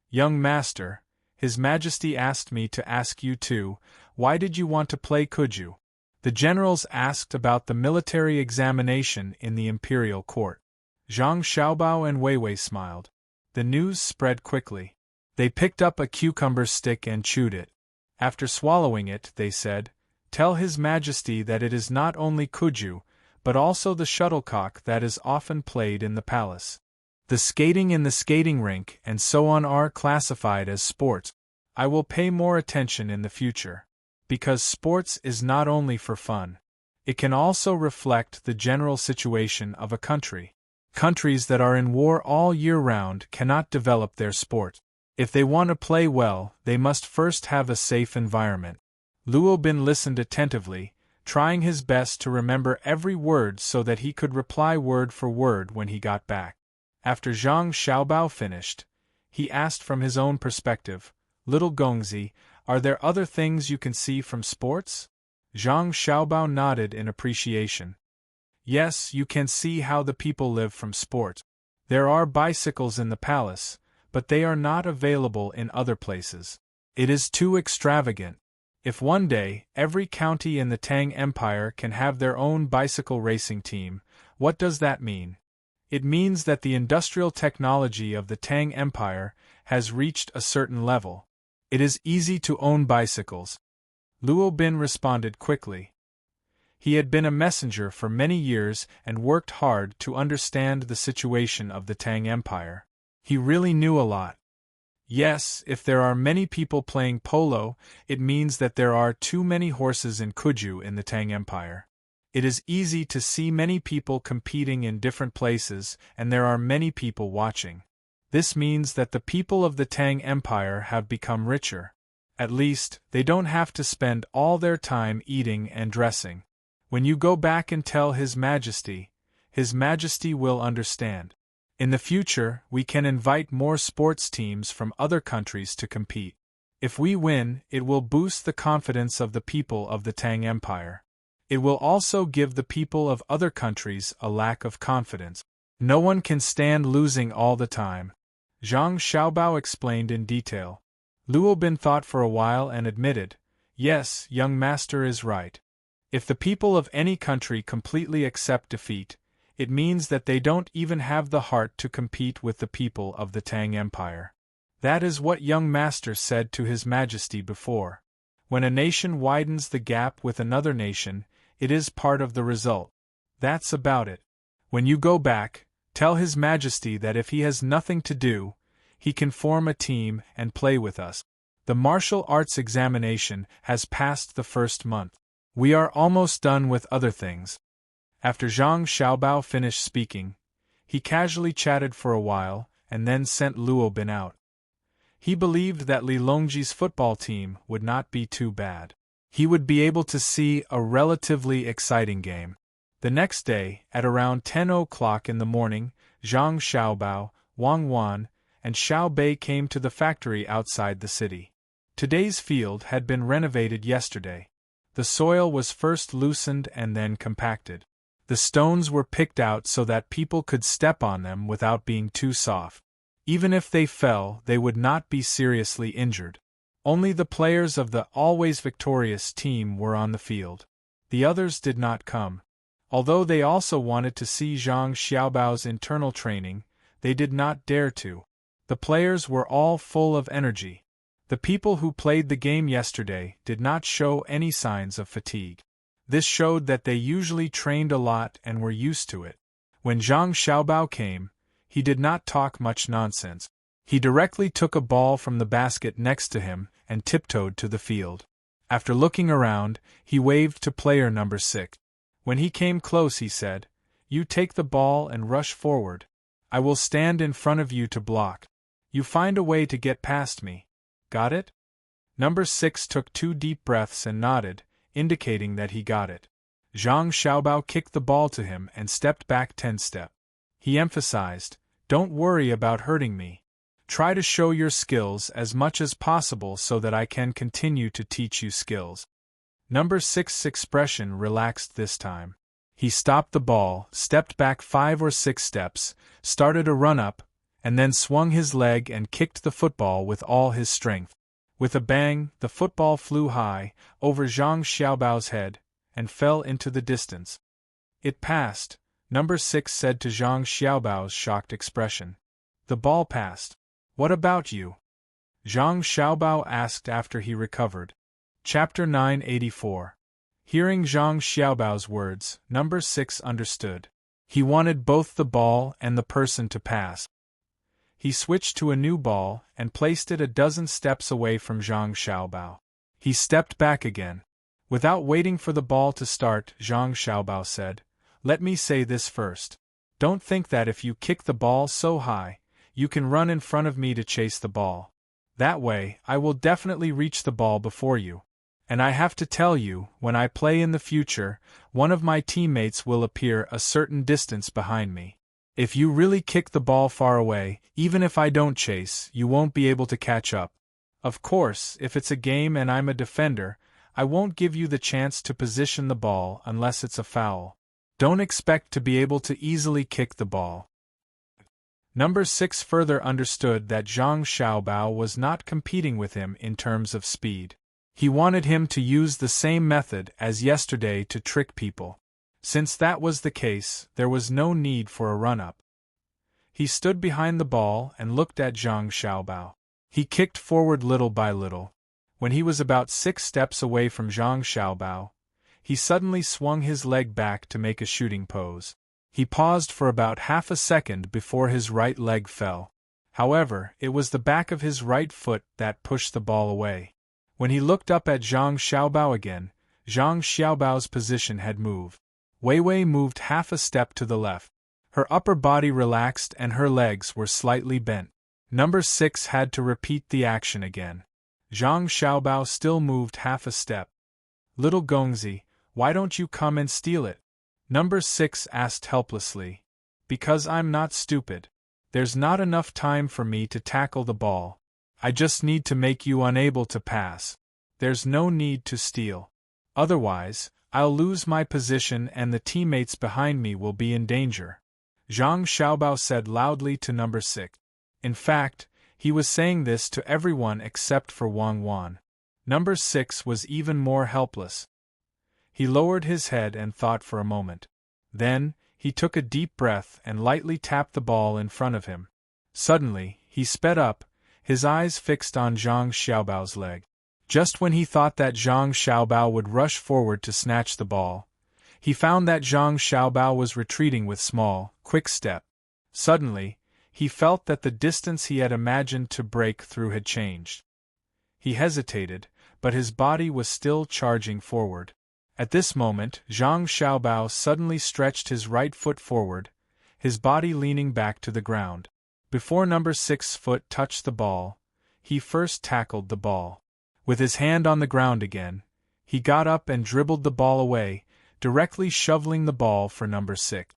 "Young master, His Majesty asked me to ask you too, why did you want to play Kuju?" The generals asked about the military examination in the imperial court. Zhang Xiaobao and Weiwei smiled. The news spread quickly. They picked up a cucumber stick and chewed it. After swallowing it, they said, "Tell His Majesty that it is not only Kuju, but also the shuttlecock that is often played in the palace. The skating in the skating rink and so on are classified as sports. I will pay more attention in the future. Because sports is not only for fun. It can also reflect the general situation of a country. Countries that are in war all year round cannot develop their sport. If they want to play well, they must first have a safe environment." Luo Bin listened attentively, trying his best to remember every word so that he could reply word for word when he got back. After Zhang Xiaobao finished, he asked from his own perspective, "Little Gongzi, are there other things you can see from sports?" Zhang Xiaobao nodded in appreciation. "Yes, you can see how the people live from sport. There are bicycles in the palace, but they are not available in other places. It is too extravagant. If one day, every county in the Tang Empire can have their own bicycle racing team, what does that mean? It means that the industrial technology of the Tang Empire has reached a certain level. It is easy to own bicycles." Luo Bin responded quickly. He had been a messenger for many years and worked hard to understand the situation of the Tang Empire. He really knew a lot. Yes, if there are many people playing polo, it means that there are too many horses in Kuju in the Tang Empire. It is easy to see many people competing in different places, and there are many people watching. This means that the people of the Tang Empire have become richer. At least, they don't have to spend all their time eating and dressing. When you go back and tell His Majesty will understand. In the future, we can invite more sports teams from other countries to compete. If we win, it will boost the confidence of the people of the Tang Empire. It will also give the people of other countries a lack of confidence. No one can stand losing all the time. Zhang Xiaobao explained in detail. Luo Bin thought for a while and admitted, "Yes, young master is right. If the people of any country completely accept defeat, it means that they don't even have the heart to compete with the people of the Tang Empire." That is what young master said to His Majesty before. When a nation widens the gap with another nation, it is part of the result. That's about it. When you go back, tell His Majesty that if he has nothing to do, he can form a team and play with us. The martial arts examination has passed the first month. We are almost done with other things. After Zhang Xiaobao finished speaking, he casually chatted for a while and then sent Luo Bin out. He believed that Li Longji's football team would not be too bad. He would be able to see a relatively exciting game. The next day, at around 10 o'clock in the morning, Zhang Xiaobao, Wang Wan, and Xiao Bei came to the factory outside the city. Today's field had been renovated yesterday. The soil was first loosened and then compacted. The stones were picked out so that people could step on them without being too soft. Even if they fell, they would not be seriously injured. Only the players of the always victorious team were on the field. The others did not come. Although they also wanted to see Zhang Xiaobao's internal training, they did not dare to. The players were all full of energy. The people who played the game yesterday did not show any signs of fatigue. This showed that they usually trained a lot and were used to it. When Zhang Xiaobao came, he did not talk much nonsense. He directly took a ball from the basket next to him and tiptoed to the field. After looking around, he waved to player number 6. When he came close, he said, "You take the ball and rush forward. I will stand in front of you to block. You find a way to get past me. Got it?" Number 6 took 2 deep breaths and nodded, indicating that he got it. Zhang Xiaobao kicked the ball to him and stepped back 10 steps. He emphasized, "Don't worry about hurting me. Try to show your skills as much as possible so that I can continue to teach you skills." Number 6's expression relaxed this time. He stopped the ball, stepped back 5 or 6 steps, started a run-up, and then swung his leg and kicked the football with all his strength. With a bang, the football flew high, over Zhang Xiaobao's head, and fell into the distance. "It passed," Number 6 said to Zhang Xiaobao's shocked expression. "The ball passed. What about you?" Zhang Xiaobao asked after he recovered. Chapter 984. Hearing Zhang Xiaobao's words, Number 6 understood. He wanted both the ball and the person to pass. He switched to a new ball and placed it a dozen steps away from Zhang Xiaobao. He stepped back again. Without waiting for the ball to start, Zhang Xiaobao said, "Let me say this first. Don't think that if you kick the ball so high, you can run in front of me to chase the ball. That way, I will definitely reach the ball before you. And I have to tell you, when I play in the future, one of my teammates will appear a certain distance behind me. If you really kick the ball far away, even if I don't chase, you won't be able to catch up. Of course, if it's a game and I'm a defender, I won't give you the chance to position the ball unless it's a foul. Don't expect to be able to easily kick the ball." Number 6 further understood that Zhang Xiaobao was not competing with him in terms of speed. He wanted him to use the same method as yesterday to trick people. Since that was the case, there was no need for a run-up. He stood behind the ball and looked at Zhang Xiaobao. He kicked forward little by little. When he was about 6 steps away from Zhang Xiaobao, he suddenly swung his leg back to make a shooting pose. He paused for about half a second before his right leg fell. However, it was the back of his right foot that pushed the ball away. When he looked up at Zhang Xiaobao again, Zhang Xiaobao's position had moved. Wei Wei moved half a step to the left. Her upper body relaxed and her legs were slightly bent. Number 6 had to repeat the action again. Zhang Xiaobao still moved half a step. "Little Gongzi, why don't you come and steal it?" Number 6 asked helplessly. "Because I'm not stupid. There's not enough time for me to tackle the ball. I just need to make you unable to pass. There's no need to steal. Otherwise, I'll lose my position and the teammates behind me will be in danger," Zhang Xiaobao said loudly to Number 6. In fact, he was saying this to everyone except for Wang Wan. Number 6 was even more helpless. He lowered his head and thought for a moment. Then, he took a deep breath and lightly tapped the ball in front of him. Suddenly, he sped up, his eyes fixed on Zhang Xiaobao's leg. Just when he thought that Zhang Xiaobao would rush forward to snatch the ball, he found that Zhang Xiaobao was retreating with small, quick step. Suddenly, he felt that the distance he had imagined to break through had changed. He hesitated, but his body was still charging forward. At this moment, Zhang Xiaobao suddenly stretched his right foot forward, his body leaning back to the ground. Before Number 6's foot touched the ball, he first tackled the ball. With his hand on the ground again, he got up and dribbled the ball away, directly shoveling the ball for Number 6.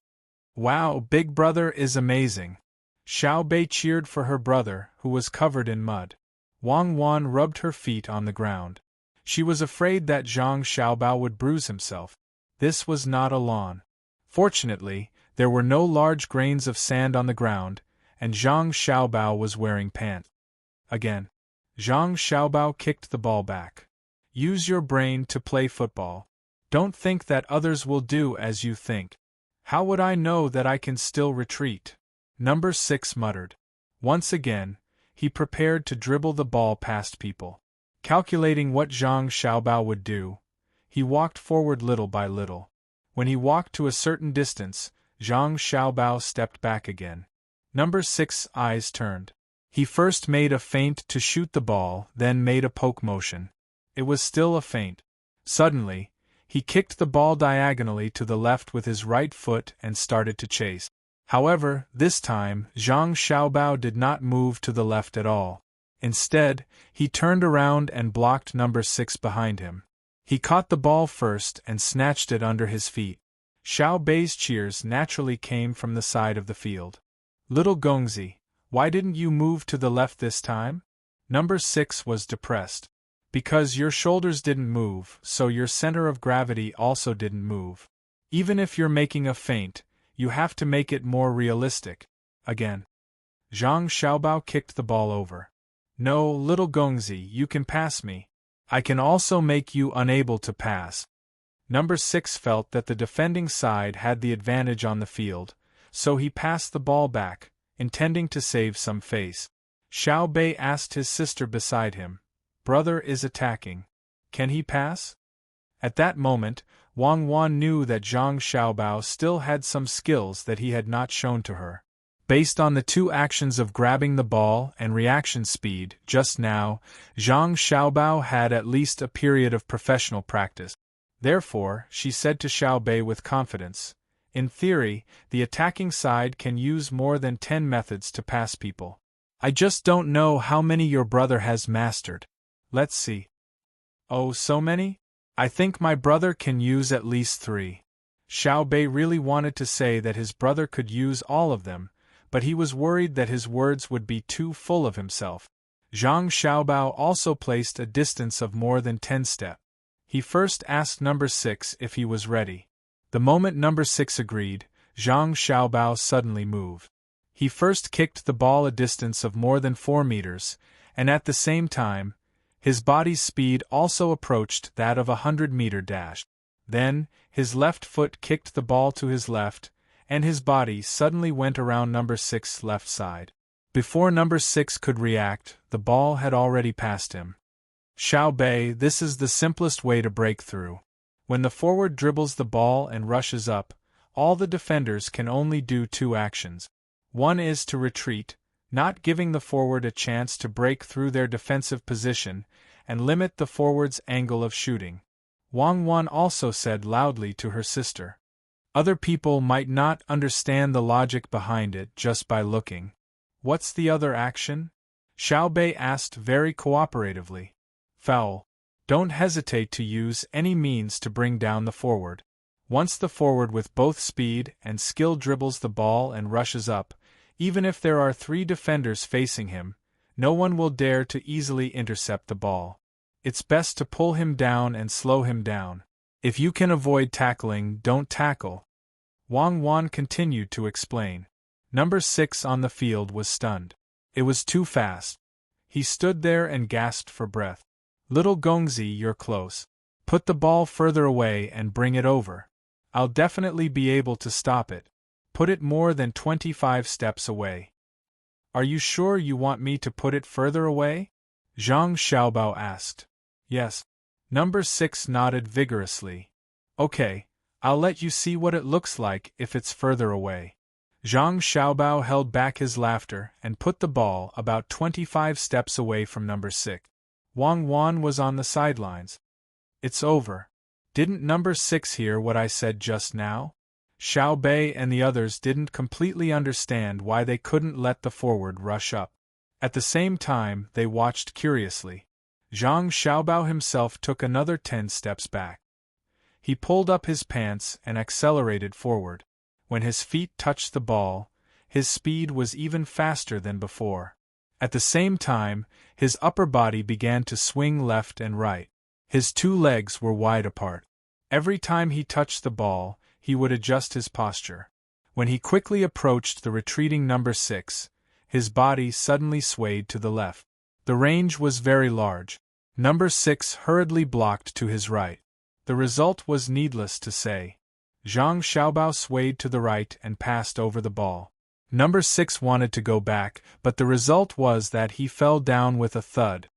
"Wow, Big Brother is amazing!" Xiao Bei cheered for her brother, who was covered in mud. Wang Wan rubbed her feet on the ground. She was afraid that Zhang Xiaobao would bruise himself. This was not a lawn. Fortunately, there were no large grains of sand on the ground, and Zhang Xiaobao was wearing pants. Again, Zhang Xiaobao kicked the ball back. "Use your brain to play football. Don't think that others will do as you think." "How would I know that I can still retreat?" Number 6 muttered. Once again, he prepared to dribble the ball past people. Calculating what Zhang Xiaobao would do, he walked forward little by little. When he walked to a certain distance, Zhang Xiaobao stepped back again. Number 6's eyes turned. He first made a feint to shoot the ball, then made a poke motion. It was still a feint. Suddenly, he kicked the ball diagonally to the left with his right foot and started to chase. However, this time, Zhang Xiaobao did not move to the left at all. Instead, he turned around and blocked number 6 behind him. He caught the ball first and snatched it under his feet. Xiao Bei's cheers naturally came from the side of the field. Little Gongzi, why didn't you move to the left this time? Number 6 was depressed. Because your shoulders didn't move, so your center of gravity also didn't move. Even if you're making a feint, you have to make it more realistic. Again. Zhang Xiaobao kicked the ball over. No, little Gongzi, you can pass me. I can also make you unable to pass. Number 6 felt that the defending side had the advantage on the field, so he passed the ball back, intending to save some face. Xiao Bei asked his sister beside him, "Brother is attacking. Can he pass?" At that moment, Wang Wan knew that Zhang Xiaobao still had some skills that he had not shown to her. Based on the two actions of grabbing the ball and reaction speed just now, Zhang Xiaobao had at least a period of professional practice. Therefore, she said to Xiao Bei with confidence, "In theory, the attacking side can use more than 10 methods to pass people. I just don't know how many your brother has mastered. Let's see." "Oh, so many? I think my brother can use at least 3. Xiao Bei really wanted to say that his brother could use all of them, but he was worried that his words would be too full of himself. Zhang Xiaobao also placed a distance of more than 10 steps. He first asked number 6 if he was ready. The moment number 6 agreed, Zhang Xiaobao suddenly moved. He first kicked the ball a distance of more than 4 meters, and at the same time, his body's speed also approached that of a 100-meter dash. Then, his left foot kicked the ball to his left, and his body suddenly went around number 6's left side. Before number 6 could react, the ball had already passed him. Xiao Bei, this is the simplest way to break through. When the forward dribbles the ball and rushes up, all the defenders can only do 2 actions. One is to retreat, not giving the forward a chance to break through their defensive position, and limit the forward's angle of shooting. Wang Wan also said loudly to her sister. Other people might not understand the logic behind it just by looking. What's the other action? Xiao Bei asked very cooperatively. Foul. Don't hesitate to use any means to bring down the forward. Once the forward with both speed and skill dribbles the ball and rushes up, even if there are 3 defenders facing him, no one will dare to easily intercept the ball. It's best to pull him down and slow him down. If you can avoid tackling, don't tackle. Wang Wan continued to explain. Number 6 on the field was stunned. It was too fast. He stood there and gasped for breath. Little Gongzi, you're close. Put the ball further away and bring it over. I'll definitely be able to stop it. Put it more than 25 steps away. Are you sure you want me to put it further away? Zhang Xiaobao asked. Yes. Number 6 nodded vigorously. Okay, I'll let you see what it looks like if it's further away. Zhang Xiaobao held back his laughter and put the ball about 25 steps away from number 6. Wang Wan was on the sidelines. It's over. Didn't number 6 hear what I said just now? Xiao Bei and the others didn't completely understand why they couldn't let the forward rush up. At the same time, they watched curiously. Zhang Xiaobao himself took another 10 steps back. He pulled up his pants and accelerated forward. When his feet touched the ball, his speed was even faster than before. At the same time, his upper body began to swing left and right. His 2 legs were wide apart. Every time he touched the ball, he would adjust his posture. When he quickly approached the retreating number 6, his body suddenly swayed to the left. The range was very large. Number 6 hurriedly blocked to his right. The result was needless to say. Zhang Xiaobao swayed to the right and passed over the ball. Number 6 wanted to go back, but the result was that he fell down with a thud.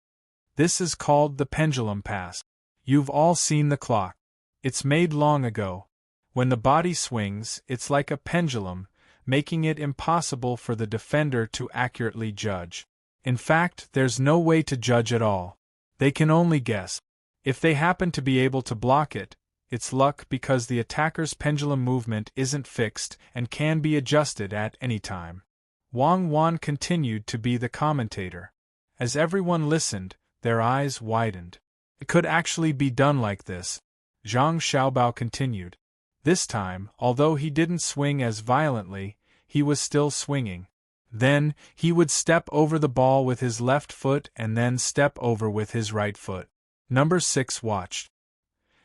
This is called the pendulum pass. You've all seen the clock. It's made long ago. When the body swings, it's like a pendulum, making it impossible for the defender to accurately judge. In fact, there's no way to judge at all. They can only guess. If they happen to be able to block it, it's luck because the attacker's pendulum movement isn't fixed and can be adjusted at any time. Wang Wan continued to be the commentator. As everyone listened, their eyes widened. It could actually be done like this, Zhang Xiaobao continued. This time, although he didn't swing as violently, he was still swinging. Then, he would step over the ball with his left foot and then step over with his right foot. Number 6 watched.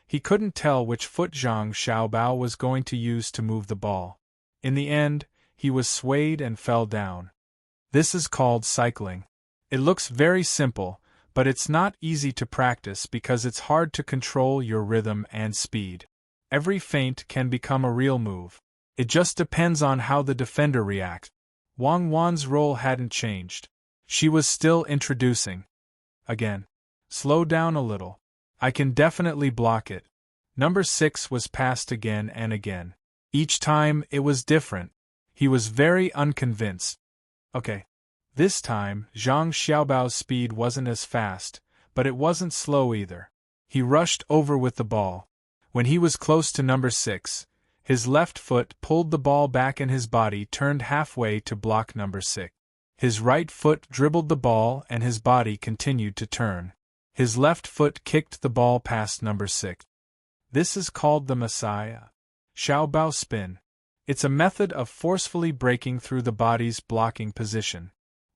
He couldn't tell which foot Zhang Xiaobao was going to use to move the ball. In the end, he was swayed and fell down. This is called cycling. It looks very simple, but it's not easy to practice because it's hard to control your rhythm and speed. Every feint can become a real move. It just depends on how the defender reacts. Wang Wan's role hadn't changed. She was still introducing. Again. Slow down a little. I can definitely block it. Number 6 was passed again and again. Each time, it was different. He was very unconvinced. Okay. This time, Zhang Xiaobao's speed wasn't as fast, but it wasn't slow either. He rushed over with the ball. When he was close to number 6, his left foot pulled the ball back and his body turned halfway to block number 6. His right foot dribbled the ball and his body continued to turn. His left foot kicked the ball past number 6. This is called the Messiah Xiaobao spin. It's a method of forcefully breaking through the body's blocking position.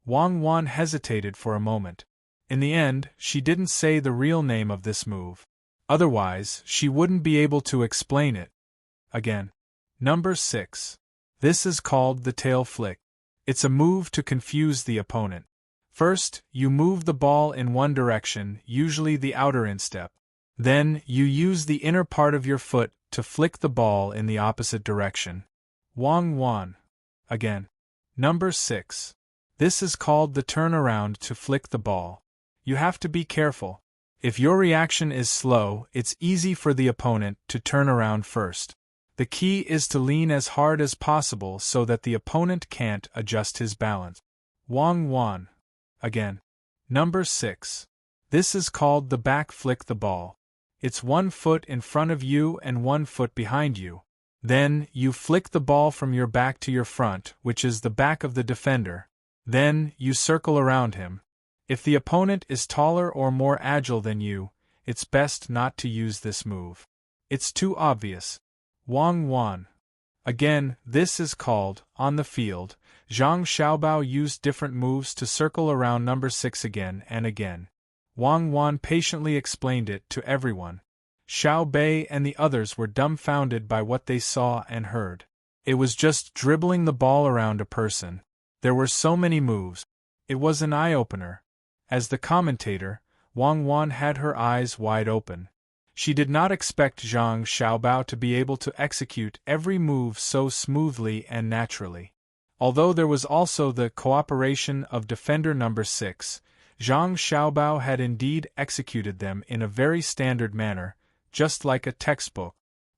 Wang Wan hesitated for a moment. In the end, she didn't say the real name of this move. Otherwise, she wouldn't be able to explain it. Again. Number 6. This is called the tail flick. It's a move to confuse the opponent. First, you move the ball in one direction, usually the outer instep. Then, you use the inner part of your foot to flick the ball in the opposite direction. Wang Wan. Again. Number 6. This is called the turnaround to flick the ball. You have to be careful. If your reaction is slow, it's easy for the opponent to turn around first. The key is to lean as hard as possible so that the opponent can't adjust his balance. Wang Wan. Again. Number 6. This is called the back flick the ball. It's one foot in front of you and one foot behind you. Then, you flick the ball from your back to your front, which is the back of the defender. Then, you circle around him. If the opponent is taller or more agile than you, it's best not to use this move. It's too obvious. Wang Wan. Again, this is called, on the field. Zhang Xiaobao used different moves to circle around number 6 again and again. Wang Wan patiently explained it to everyone. Xiao Bei and the others were dumbfounded by what they saw and heard. It was just dribbling the ball around a person. There were so many moves. It was an eye-opener. As the commentator, Wang Wan had her eyes wide open. She did not expect Zhang Xiaobao to be able to execute every move so smoothly and naturally. Although there was also the cooperation of defender number 6, Zhang Xiaobao had indeed executed them in a very standard manner, just like a textbook.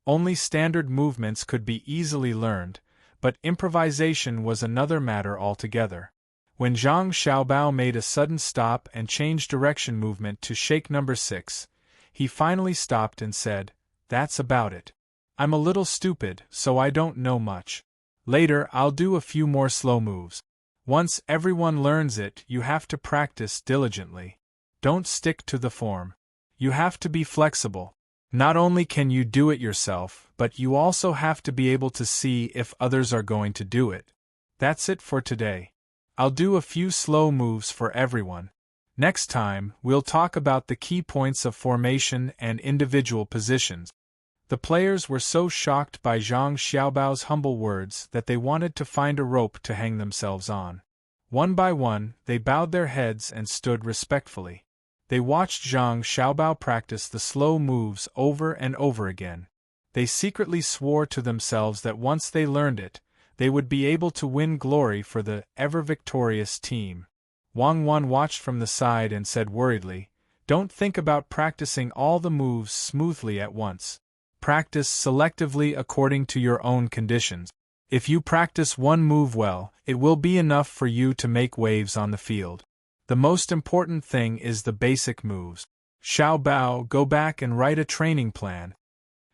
Only standard movements could be easily learned, but improvisation was another matter altogether. When Zhang Xiaobao made a sudden stop and change direction movement to shake number 6, he finally stopped and said, "That's about it. I'm a little stupid, so I don't know much. Later I'll do a few more slow moves. Once everyone learns it, you have to practice diligently. Don't stick to the form. You have to be flexible. Not only can you do it yourself, but you also have to be able to see if others are going to do it." That's it for today. I'll do a few slow moves for everyone. Next time, we'll talk about the key points of formation and individual positions. The players were so shocked by Zhang Xiaobao's humble words that they wanted to find a rope to hang themselves on. One by one, they bowed their heads and stood respectfully. They watched Zhang Xiaobao practice the slow moves over and over again. They secretly swore to themselves that once they learned it, they would be able to win glory for the ever-victorious team. Wang Wan watched from the side and said worriedly, "Don't think about practicing all the moves smoothly at once. Practice selectively according to your own conditions. If you practice one move well, it will be enough for you to make waves on the field. The most important thing is the basic moves." Xiao Bao, go back and write a training plan.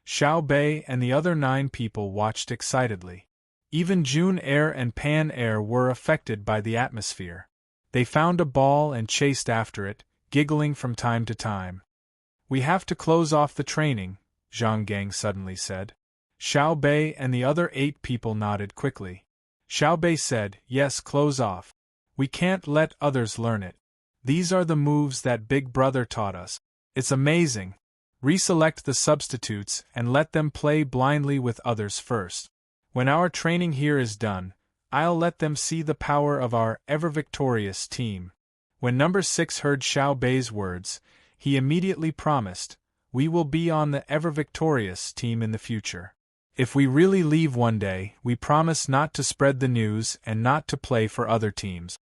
Xiao Bei and the other 9 people watched excitedly. Even June Air and Pan Air were affected by the atmosphere. They found a ball and chased after it, giggling from time to time. We have to close off the training, Zhang Gang suddenly said. Xiao Bei and the other 8 people nodded quickly. Xiao Bei said, yes, close off. We can't let others learn it. These are the moves that Big Brother taught us. It's amazing. Reselect the substitutes and let them play blindly with others first. When our training here is done, I'll let them see the power of our ever-victorious team. When number 6 heard Xiao Bei's words, he immediately promised, we will be on the ever-victorious team in the future. If we really leave one day, we promise not to spread the news and not to play for other teams.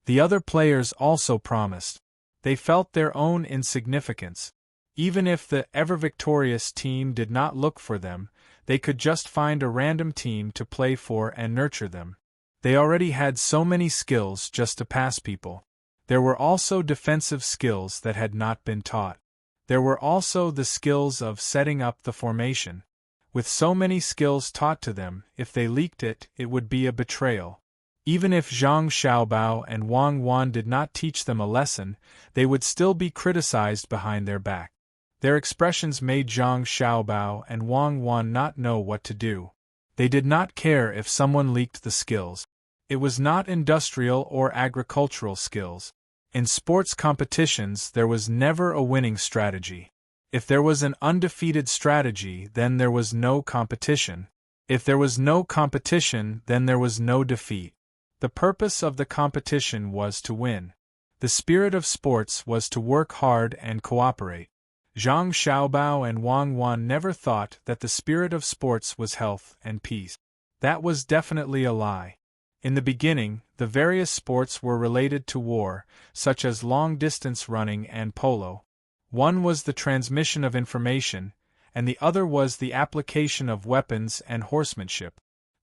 The other players also promised. They felt their own insignificance. Even if the ever-victorious team did not look for them, they could just find a random team to play for and nurture them. They already had so many skills just to pass people. There were also defensive skills that had not been taught. There were also the skills of setting up the formation. With so many skills taught to them, if they leaked it, it would be a betrayal. Even if Zhang Xiaobao and Wang Wan did not teach them a lesson, they would still be criticized behind their back. Their expressions made Zhang Xiaobao and Wang Wan not know what to do. They did not care if someone leaked the skills. It was not industrial or agricultural skills. In sports competitions, there was never a winning strategy. If there was an undefeated strategy, then there was no competition. If there was no competition, then there was no defeat. The purpose of the competition was to win. The spirit of sports was to work hard and cooperate. Zhang Xiaobao and Wang Wan never thought that the spirit of sports was health and peace. That was definitely a lie. In the beginning, the various sports were related to war, such as long-distance running and polo. One was the transmission of information, and the other was the application of weapons and horsemanship.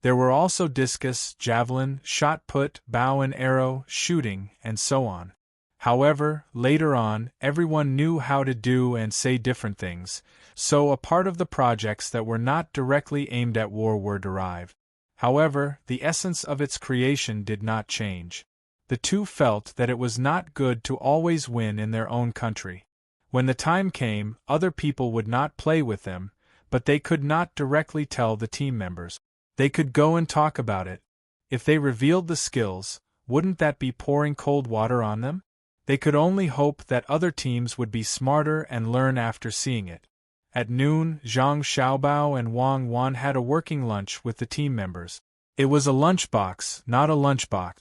There were also discus, javelin, shot put, bow and arrow, shooting, and so on. However, later on, everyone knew how to do and say different things, so a part of the projects that were not directly aimed at war were derived. However, the essence of its creation did not change. The two felt that it was not good to always win in their own country. When the time came, other people would not play with them, but they could not directly tell the team members. They could go and talk about it. If they revealed the skills, wouldn't that be pouring cold water on them? They could only hope that other teams would be smarter and learn after seeing it. At noon, Zhang Xiaobao and Wang Wan had a working lunch with the team members. It was a lunchbox, not a lunchbox.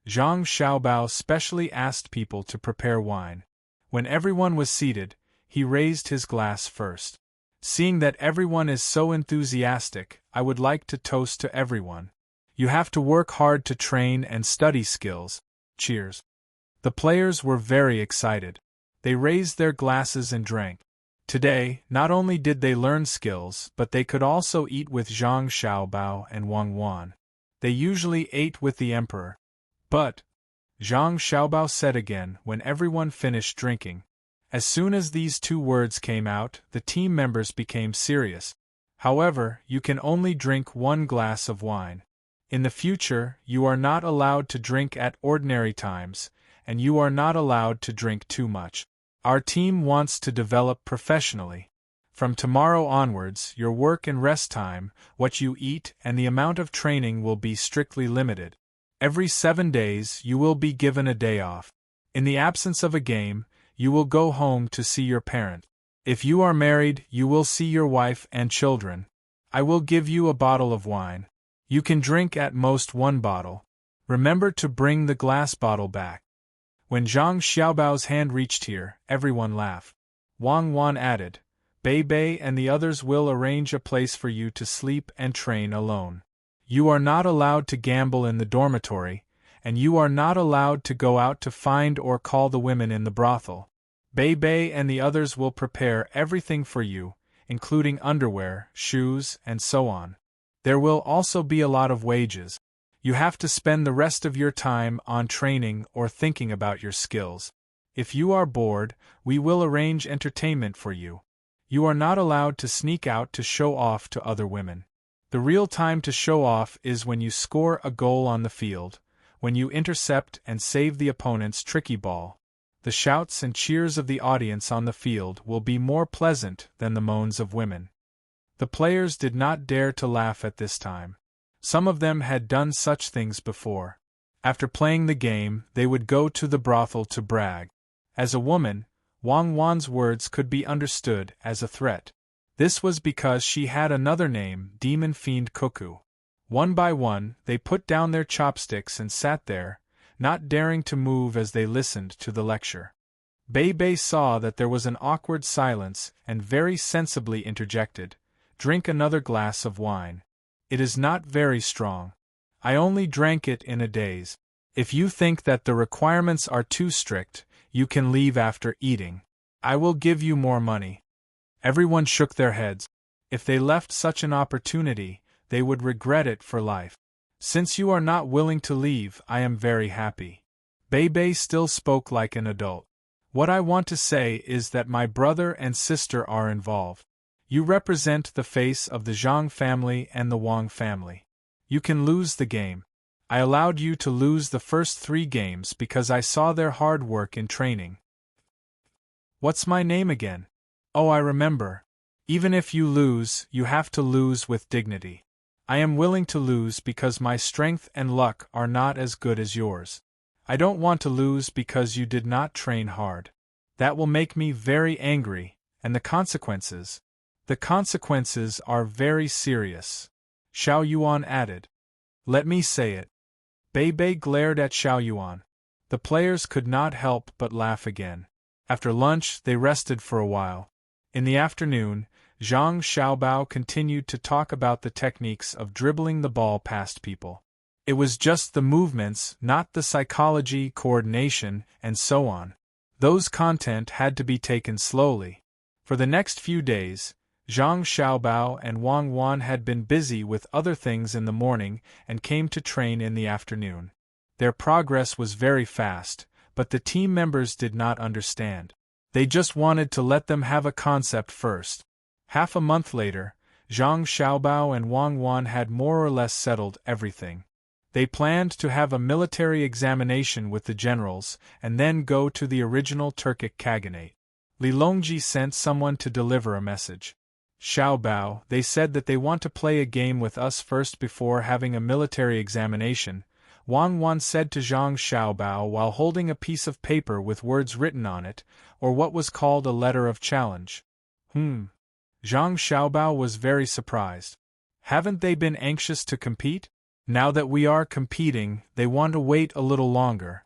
Zhang Xiaobao specially asked people to prepare wine. When everyone was seated, he raised his glass first. Seeing that everyone is so enthusiastic, I would like to toast to everyone. You have to work hard to train and study skills. Cheers. The players were very excited. They raised their glasses and drank. Today, not only did they learn skills, but they could also eat with Zhang Xiaobao and Wang Wan. They usually ate with the emperor. But, Zhang Xiaobao said again when everyone finished drinking. As soon as these two words came out, the team members became serious. However, you can only drink 1 glass of wine. In the future, you are not allowed to drink at ordinary times, and you are not allowed to drink too much. Our team wants to develop professionally. From tomorrow onwards, your work and rest time, what you eat, and the amount of training will be strictly limited. Every 7 days, you will be given a day off. In the absence of a game, you will go home to see your parent. If you are married, you will see your wife and children. I will give you a bottle of wine. You can drink at most 1 bottle. Remember to bring the glass bottle back. When Zhang Xiaobao's hand reached here, everyone laughed. Wang Wan added, Bei Bei and the others will arrange a place for you to sleep and train alone. You are not allowed to gamble in the dormitory, and you are not allowed to go out to find or call the women in the brothel. Bei Bei and the others will prepare everything for you, including underwear, shoes, and so on. There will also be a lot of wages. You have to spend the rest of your time on training or thinking about your skills. If you are bored, we will arrange entertainment for you. You are not allowed to sneak out to show off to other women. The real time to show off is when you score a goal on the field, when you intercept and save the opponent's tricky ball. The shouts and cheers of the audience on the field will be more pleasant than the moans of women. The players did not dare to laugh at this time. Some of them had done such things before. After playing the game, they would go to the brothel to brag. As a woman, Wang Wan's words could be understood as a threat. This was because she had another name, Demon Fiend Cuckoo. One by one, they put down their chopsticks and sat there, not daring to move as they listened to the lecture. Bei Bei saw that there was an awkward silence and very sensibly interjected, "Drink another glass of wine. It is not very strong. I only drank it in a daze. If you think that the requirements are too strict, you can leave after eating. I will give you more money." Everyone shook their heads. If they left such an opportunity, they would regret it for life. "Since you are not willing to leave, I am very happy." Bei Bei still spoke like an adult. "What I want to say is that my brother and sister are involved. You represent the face of the Zhang family and the Wang family. You can lose the game. I allowed you to lose the first 3 games because I saw their hard work in training." "What's my name again? Oh, I remember. Even if you lose, you have to lose with dignity. I am willing to lose because my strength and luck are not as good as yours. I don't want to lose because you did not train hard. That will make me very angry, and the consequences are very serious," Xiao Yuan added. "Let me say it." Bei Bei glared at Xiao Yuan. The players could not help but laugh again. After lunch, they rested for a while. In the afternoon, Zhang Xiaobao continued to talk about the techniques of dribbling the ball past people. It was just the movements, not the psychology, coordination, and so on. Those content had to be taken slowly. For the next few days, Zhang Xiaobao and Wang Wan had been busy with other things in the morning and came to train in the afternoon. Their progress was very fast, but the team members did not understand. They just wanted to let them have a concept first. Half a month later, Zhang Xiaobao and Wang Wan had more or less settled everything. They planned to have a military examination with the generals and then go to the original Turkic Khaganate. Li Longji sent someone to deliver a message. "Xiaobao, they said that they want to play a game with us first before having a military examination," Wang Wan said to Zhang Xiaobao while holding a piece of paper with words written on it, or what was called a letter of challenge. Zhang Xiaobao was very surprised. "Haven't they been anxious to compete? Now that we are competing, they want to wait a little longer.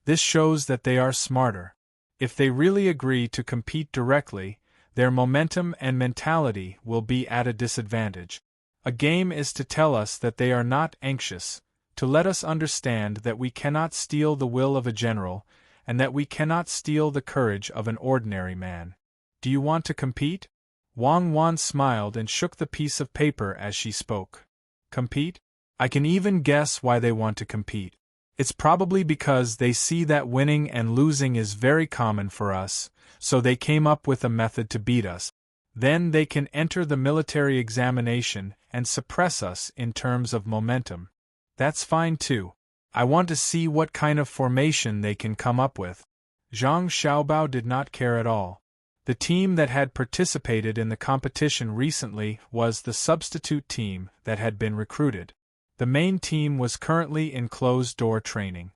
This shows that they are smarter. If they really agree to compete directly, their momentum and mentality will be at a disadvantage. A game is to tell us that they are not anxious, to let us understand that we cannot steal the will of a general, and that we cannot steal the courage of an ordinary man. Do you want to compete?" Wang Wan smiled and shook the piece of paper as she spoke. "Compete? I can even guess why they want to compete. It's probably because they see that winning and losing is very common for us, so they came up with a method to beat us. Then they can enter the military examination and suppress us in terms of momentum. That's fine too. I want to see what kind of formation they can come up with." Zhang Xiaobao did not care at all. The team that had participated in the competition recently was the substitute team that had been recruited. The main team was currently in closed-door training.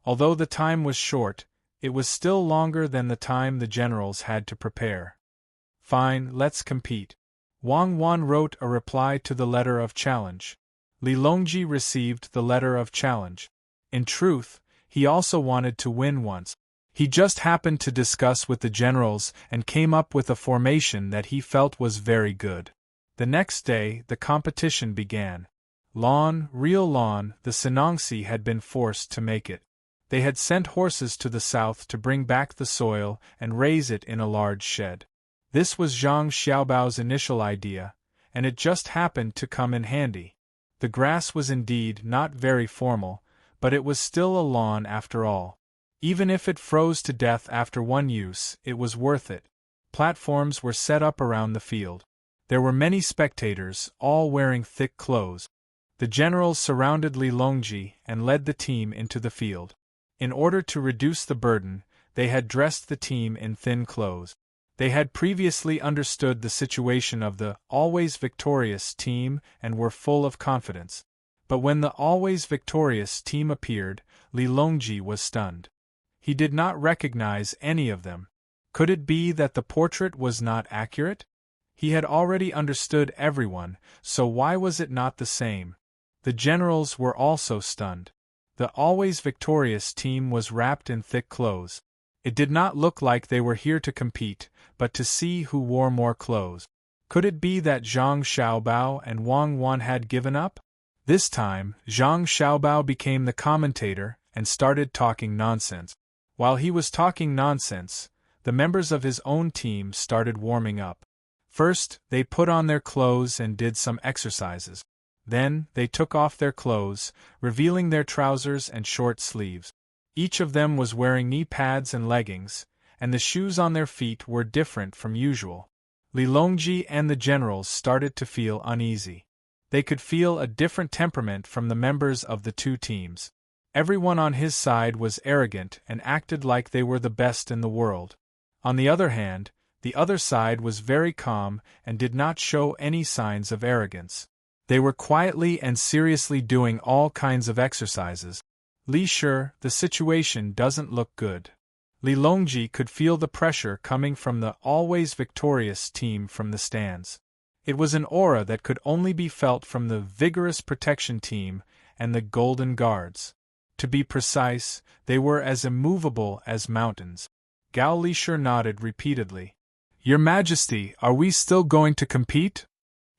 Although the time was short, it was still longer than the time the generals had to prepare. "Fine, let's compete." Wang Wan wrote a reply to the letter of challenge. Li Longji received the letter of challenge. In truth, he also wanted to win once. He just happened to discuss with the generals and came up with a formation that he felt was very good. The next day, the competition began. Real lawn, the Sinangsi had been forced to make it. They had sent horses to the south to bring back the soil and raise it in a large shed. This was Zhang Xiaobao's initial idea, and it just happened to come in handy. The grass was indeed not very formal, but it was still a lawn after all. Even if it froze to death after one use, it was worth it. Platforms were set up around the field. There were many spectators, all wearing thick clothes. The generals surrounded Li Longji and led the team into the field. In order to reduce the burden, they had dressed the team in thin clothes. They had previously understood the situation of the always victorious team and were full of confidence. But when the always victorious team appeared, Li Longji was stunned. He did not recognize any of them. Could it be that the portrait was not accurate? He had already understood everyone, so why was it not the same? The generals were also stunned. The always victorious team was wrapped in thick clothes. It did not look like they were here to compete, but to see who wore more clothes. Could it be that Zhang Xiaobao and Wang Wan had given up? This time, Zhang Xiaobao became the commentator and started talking nonsense. While he was talking nonsense, the members of his own team started warming up. First, they put on their clothes and did some exercises. Then, they took off their clothes, revealing their trousers and short sleeves. Each of them was wearing knee pads and leggings, and the shoes on their feet were different from usual. Li Longji and the generals started to feel uneasy. They could feel a different temperament from the members of the two teams. Everyone on his side was arrogant and acted like they were the best in the world. On the other hand, the other side was very calm and did not show any signs of arrogance. They were quietly and seriously doing all kinds of exercises. Li Shi, the situation doesn't look good. Li Longji could feel the pressure coming from the always victorious team from the stands. It was an aura that could only be felt from the vigorous protection team and the Golden Guards. To be precise, they were as immovable as mountains. Gao Li Shi nodded repeatedly. Your Majesty, are we still going to compete?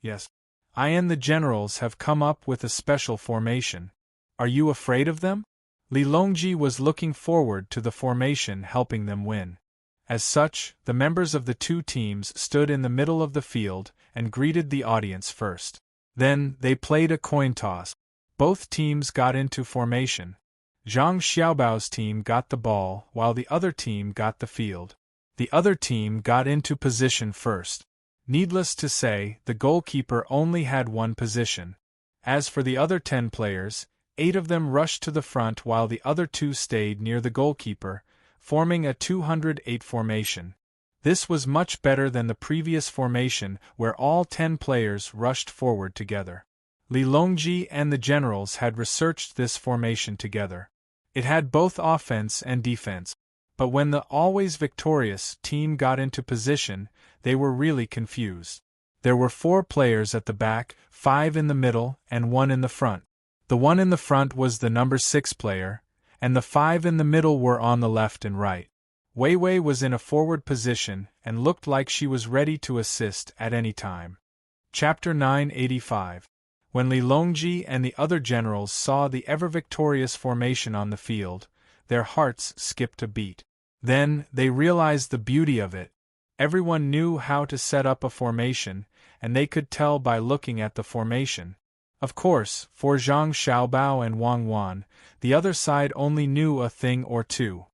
Yes. I and the generals have come up with a special formation. Are you afraid of them? Li Longji was looking forward to the formation helping them win. As such, the members of the two teams stood in the middle of the field and greeted the audience first. Then, they played a coin toss. Both teams got into formation. Zhang Xiaobao's team got the ball, while the other team got the field. The other team got into position first. Needless to say, the goalkeeper only had one position. As for the other 10 players, 8 of them rushed to the front while the other 2 stayed near the goalkeeper, forming a 208 formation. This was much better than the previous formation where all 10 players rushed forward together. Li Longji and the generals had researched this formation together. It had both offense and defense. But when the always victorious team got into position, they were really confused. There were 4 players at the back, 5 in the middle, and 1 in the front. The one in the front was the number 6 player, and the 5 in the middle were on the left and right. Wei Wei was in a forward position and looked like she was ready to assist at any time. Chapter 985. When Li Longji and the other generals saw the ever-victorious formation on the field, their hearts skipped a beat. Then, they realized the beauty of it. Everyone knew how to set up a formation, and they could tell by looking at the formation. Of course, for Zhang Xiaobao and Wang Wan, the other side only knew a thing or two.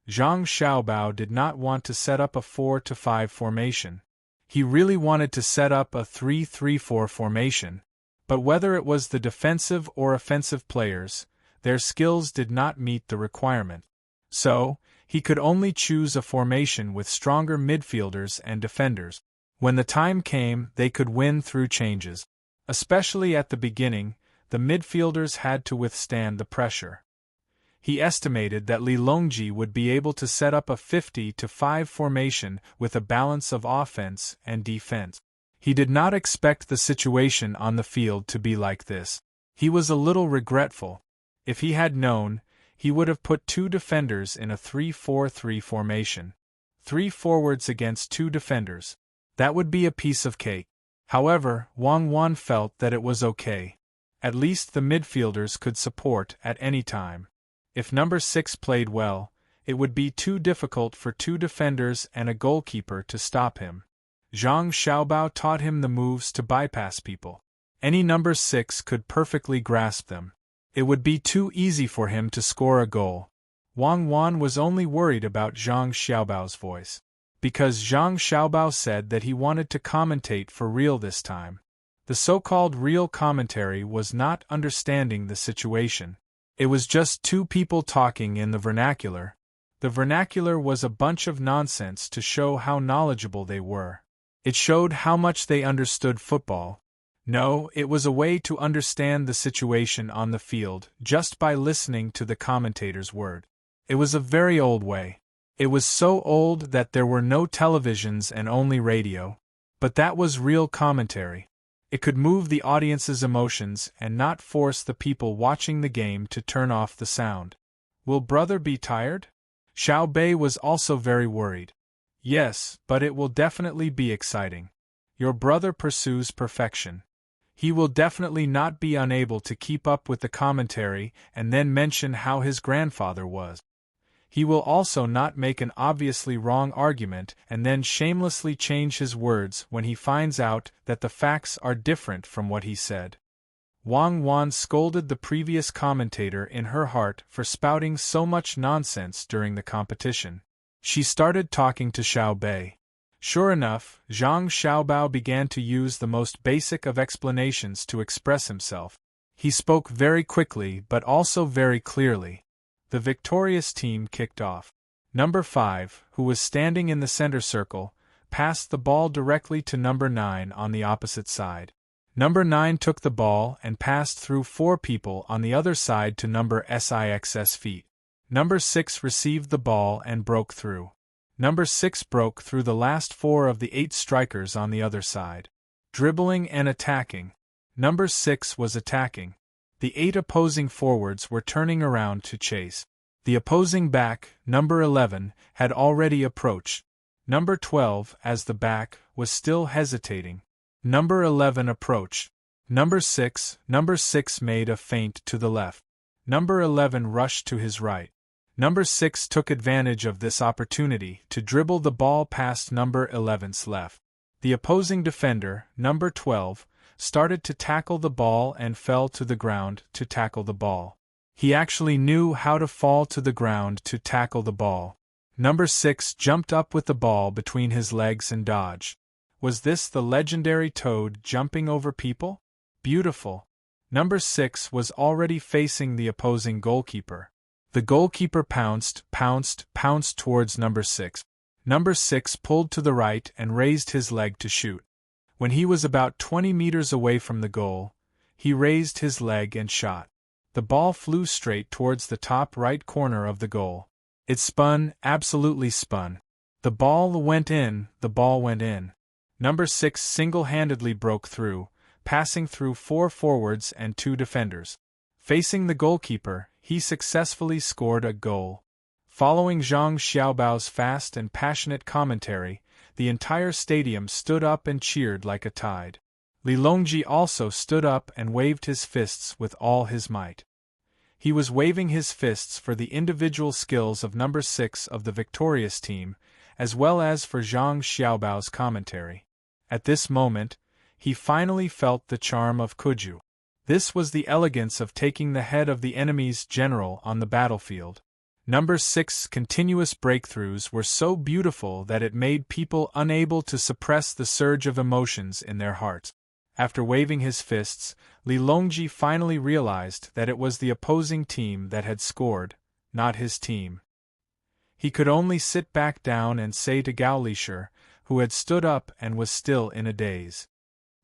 Zhang Xiaobao did not want to set up a 4-5 formation. He really wanted to set up a 3-3-4 formation. But whether it was the defensive or offensive players, their skills did not meet the requirement. So, he could only choose a formation with stronger midfielders and defenders. When the time came, they could win through changes. Especially at the beginning, the midfielders had to withstand the pressure. He estimated that Li Longji would be able to set up a 50-5 formation with a balance of offense and defense. He did not expect the situation on the field to be like this. He was a little regretful. If he had known, he would have put 2 defenders in a 3-4-3 formation. 3 forwards against 2 defenders. That would be a piece of cake. However, Wang Wan felt that it was okay. At least the midfielders could support at any time. If number 6 played well, it would be too difficult for 2 defenders and a goalkeeper to stop him. Zhang Xiaobao taught him the moves to bypass people. Any number 6 could perfectly grasp them. It would be too easy for him to score a goal. Wang Wan was only worried about Zhang Xiaobao's voice. Because Zhang Xiaobao said that he wanted to commentate for real this time. The so-called real commentary was not understanding the situation. It was just two people talking in the vernacular. The vernacular was a bunch of nonsense to show how knowledgeable they were. It showed how much they understood football. No, it was a way to understand the situation on the field just by listening to the commentator's word. It was a very old way. It was so old that there were no televisions and only radio. But that was real commentary. It could move the audience's emotions and not force the people watching the game to turn off the sound. Will brother be tired? Xiao Bei was also very worried. Yes, but it will definitely be exciting. Your brother pursues perfection. He will definitely not be unable to keep up with the commentary and then mention how his grandfather was. He will also not make an obviously wrong argument and then shamelessly change his words when he finds out that the facts are different from what he said. Wang Wan scolded the previous commentator in her heart for spouting so much nonsense during the competition. She started talking to Xiao Bei. Sure enough, Zhang Xiaobao began to use the most basic of explanations to express himself. He spoke very quickly but also very clearly. The victorious team kicked off. Number 5, who was standing in the center circle, passed the ball directly to number 9 on the opposite side. Number 9 took the ball and passed through 4 people on the other side to number 6's feet. Number 6 received the ball and broke through. Number 6 broke through the last 4 of the 8 strikers on the other side. Dribbling and attacking. Number 6 was attacking. The 8 opposing forwards were turning around to chase. The opposing back, number 11, had already approached. Number 12, as the back, was still hesitating. Number 11 approached. Number 6 made a feint to the left. Number 11 rushed to his right. Number 6 took advantage of this opportunity to dribble the ball past number 11's left. The opposing defender, number 12, started to tackle the ball and fell to the ground to tackle the ball. He actually knew how to fall to the ground to tackle the ball. Number 6 jumped up with the ball between his legs and dodged. Was this the legendary Toad jumping over people? Beautiful. Number 6 was already facing the opposing goalkeeper. The goalkeeper pounced towards number 6. Number 6 pulled to the right and raised his leg to shoot. When he was about 20 meters away from the goal, he raised his leg and shot. The ball flew straight towards the top right corner of the goal. It spun, absolutely spun. The ball went in. Number 6 single-handedly broke through, passing through 4 forwards and 2 defenders. Facing the goalkeeper, he successfully scored a goal. Following Zhang Xiaobao's fast and passionate commentary, the entire stadium stood up and cheered like a tide. Li Longji also stood up and waved his fists with all his might. He was waving his fists for the individual skills of number 6 of the victorious team, as well as for Zhang Xiaobao's commentary. At this moment, he finally felt the charm of Kuju. This was the elegance of taking the head of the enemy's general on the battlefield. Number 6's continuous breakthroughs were so beautiful that it made people unable to suppress the surge of emotions in their hearts. After waving his fists, Li Longji finally realized that it was the opposing team that had scored, not his team. He could only sit back down and say to Gao Lishir, who had stood up and was still in a daze.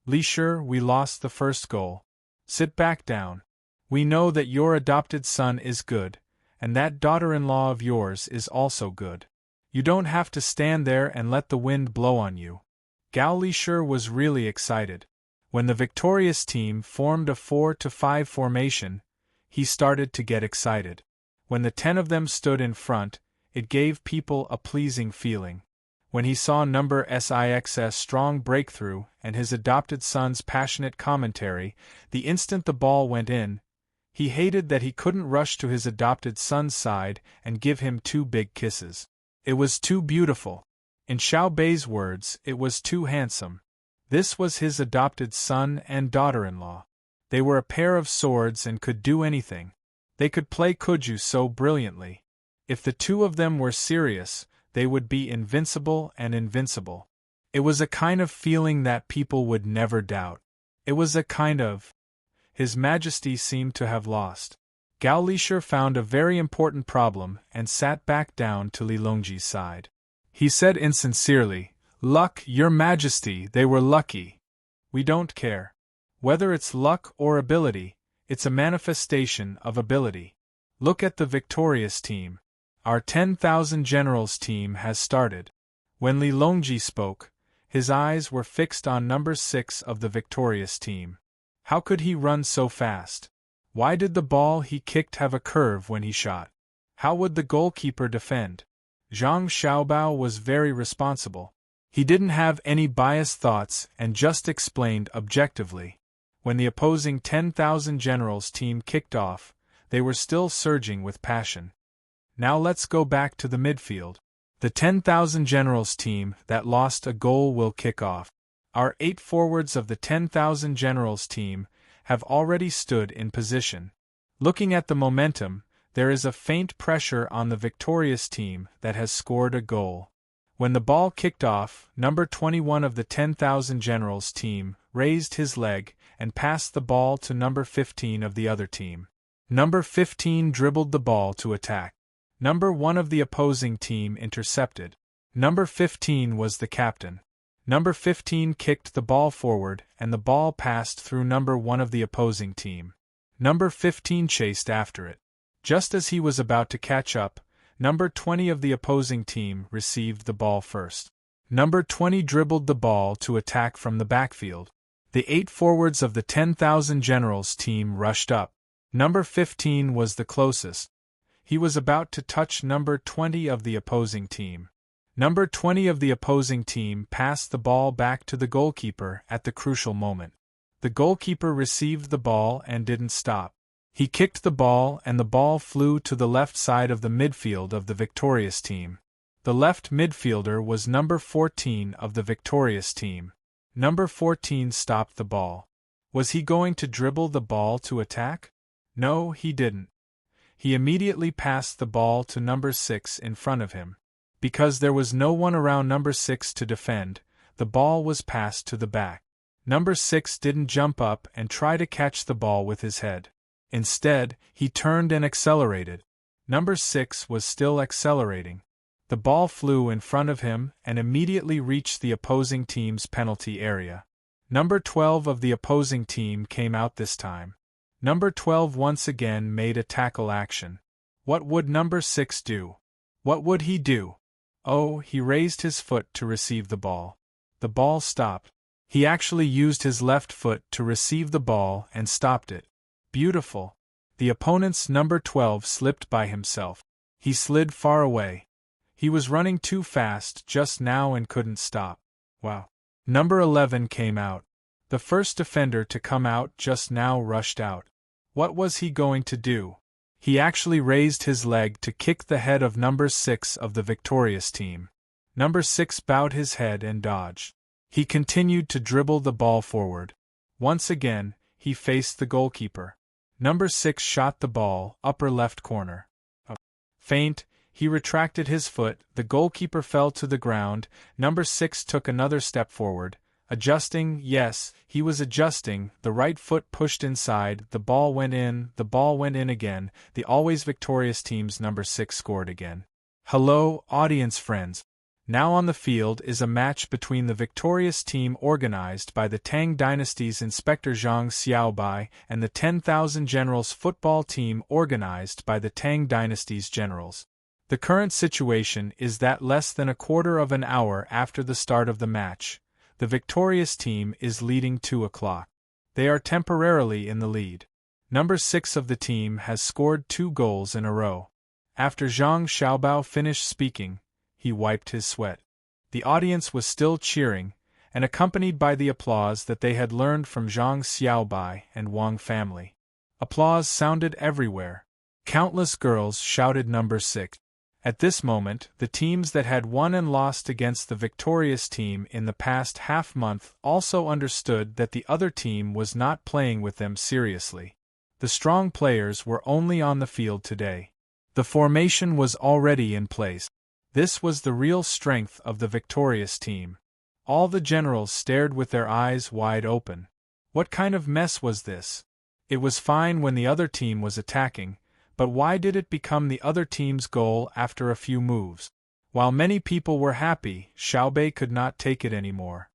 Lishir, we lost the first goal. Sit back down. We know that your adopted son is good, and that daughter-in-law of yours is also good. You don't have to stand there and let the wind blow on you. Gao Lishir was really excited. When the victorious team formed a 4-5 formation, he started to get excited. When the 10 of them stood in front, it gave people a pleasing feeling. When he saw number 6's strong breakthrough and his adopted son's passionate commentary, the instant the ball went in, he hated that he couldn't rush to his adopted son's side and give him 2 big kisses. It was too beautiful. In Xiao Bei's words, it was too handsome. This was his adopted son and daughter-in-law. They were a pair of swords and could do anything. They could play Kuju so brilliantly. If the two of them were serious, they would be invincible and invincible. It was a kind of feeling that people would never doubt. It was a kind of... His Majesty seemed to have lost. Gao Lisher found a very important problem and sat back down to Li Longji's side. He said insincerely, "Luck, Your Majesty, they were lucky. We don't care. Whether it's luck or ability, it's a manifestation of ability. Look at the victorious team. Our 10,000 generals team has started." When Li Longji spoke, his eyes were fixed on number 6 of the victorious team. How could he run so fast? Why did the ball he kicked have a curve when he shot? How would the goalkeeper defend? Zhang Xiaobao was very responsible. He didn't have any biased thoughts and just explained objectively. When the opposing 10,000 generals team kicked off, they were still surging with passion. Now let's go back to the midfield. The 10,000 generals team that lost a goal will kick off. Our 8 forwards of the 10,000 generals team have already stood in position. Looking at the momentum, there is a faint pressure on the victorious team that has scored a goal. When the ball kicked off, number 21 of the 10,000 generals team raised his leg and passed the ball to number 15 of the other team. Number 15 dribbled the ball to attack. Number 1 of the opposing team intercepted. Number 15 was the captain. Number 15 kicked the ball forward and the ball passed through number 1 of the opposing team. Number 15 chased after it. Just as he was about to catch up, number 20 of the opposing team received the ball first. Number 20 dribbled the ball to attack from the backfield. The 8 forwards of the 10,000 generals team rushed up. Number 15 was the closest. He was about to touch number 20 of the opposing team. Number 20 of the opposing team passed the ball back to the goalkeeper at the crucial moment. The goalkeeper received the ball and didn't stop. He kicked the ball and the ball flew to the left side of the midfield of the victorious team. The left midfielder was number 14 of the victorious team. Number 14 stopped the ball. Was he going to dribble the ball to attack? No, he didn't. He immediately passed the ball to number 6 in front of him. Because there was no one around number 6 to defend, the ball was passed to the back. Number 6 didn't jump up and try to catch the ball with his head. Instead, he turned and accelerated. Number 6 was still accelerating. The ball flew in front of him and immediately reached the opposing team's penalty area. Number 12 of the opposing team came out this time. Number 12 once again made a tackle action. What would number 6 do? What would he do? Oh, he raised his foot to receive the ball. The ball stopped. He actually used his left foot to receive the ball and stopped it. Beautiful. The opponent's number 12 slipped by himself. He slid far away. He was running too fast just now and couldn't stop. Wow. Number 11 came out. The first defender to come out just now rushed out. What was he going to do? He actually raised his leg to kick the head of number 6 of the victorious team. Number 6 bowed his head and dodged. He continued to dribble the ball forward. Once again, he faced the goalkeeper. Number 6 shot the ball, upper left corner. Feint, he retracted his foot, the goalkeeper fell to the ground, number 6 took another step forward. Adjusting, yes, he was adjusting, the right foot pushed inside, the ball went in again, the always victorious team's number 6 scored again. Hello, audience friends. Now on the field is a match between the victorious team organized by the Tang dynasty's Inspector Zhang Xiaobai and the 10,000 Generals football team organized by the Tang dynasty's generals. The current situation is that less than a quarter of an hour after the start of the match, the victorious team is leading 2:00. They are temporarily in the lead. Number 6 of the team has scored 2 goals in a row. After Zhang Xiaobao finished speaking, he wiped his sweat. The audience was still cheering, and accompanied by the applause that they had learned from Zhang Xiaobai and Wang family. Applause sounded everywhere. Countless girls shouted number 6. At this moment, the teams that had won and lost against the victorious team in the past half-month also understood that the other team was not playing with them seriously. The strong players were only on the field today. The formation was already in place. This was the real strength of the victorious team. All the generals stared with their eyes wide open. What kind of mess was this? It was fine when the other team was attacking, but why did it become the other team's goal after a few moves? While many people were happy, Xiaobei could not take it anymore.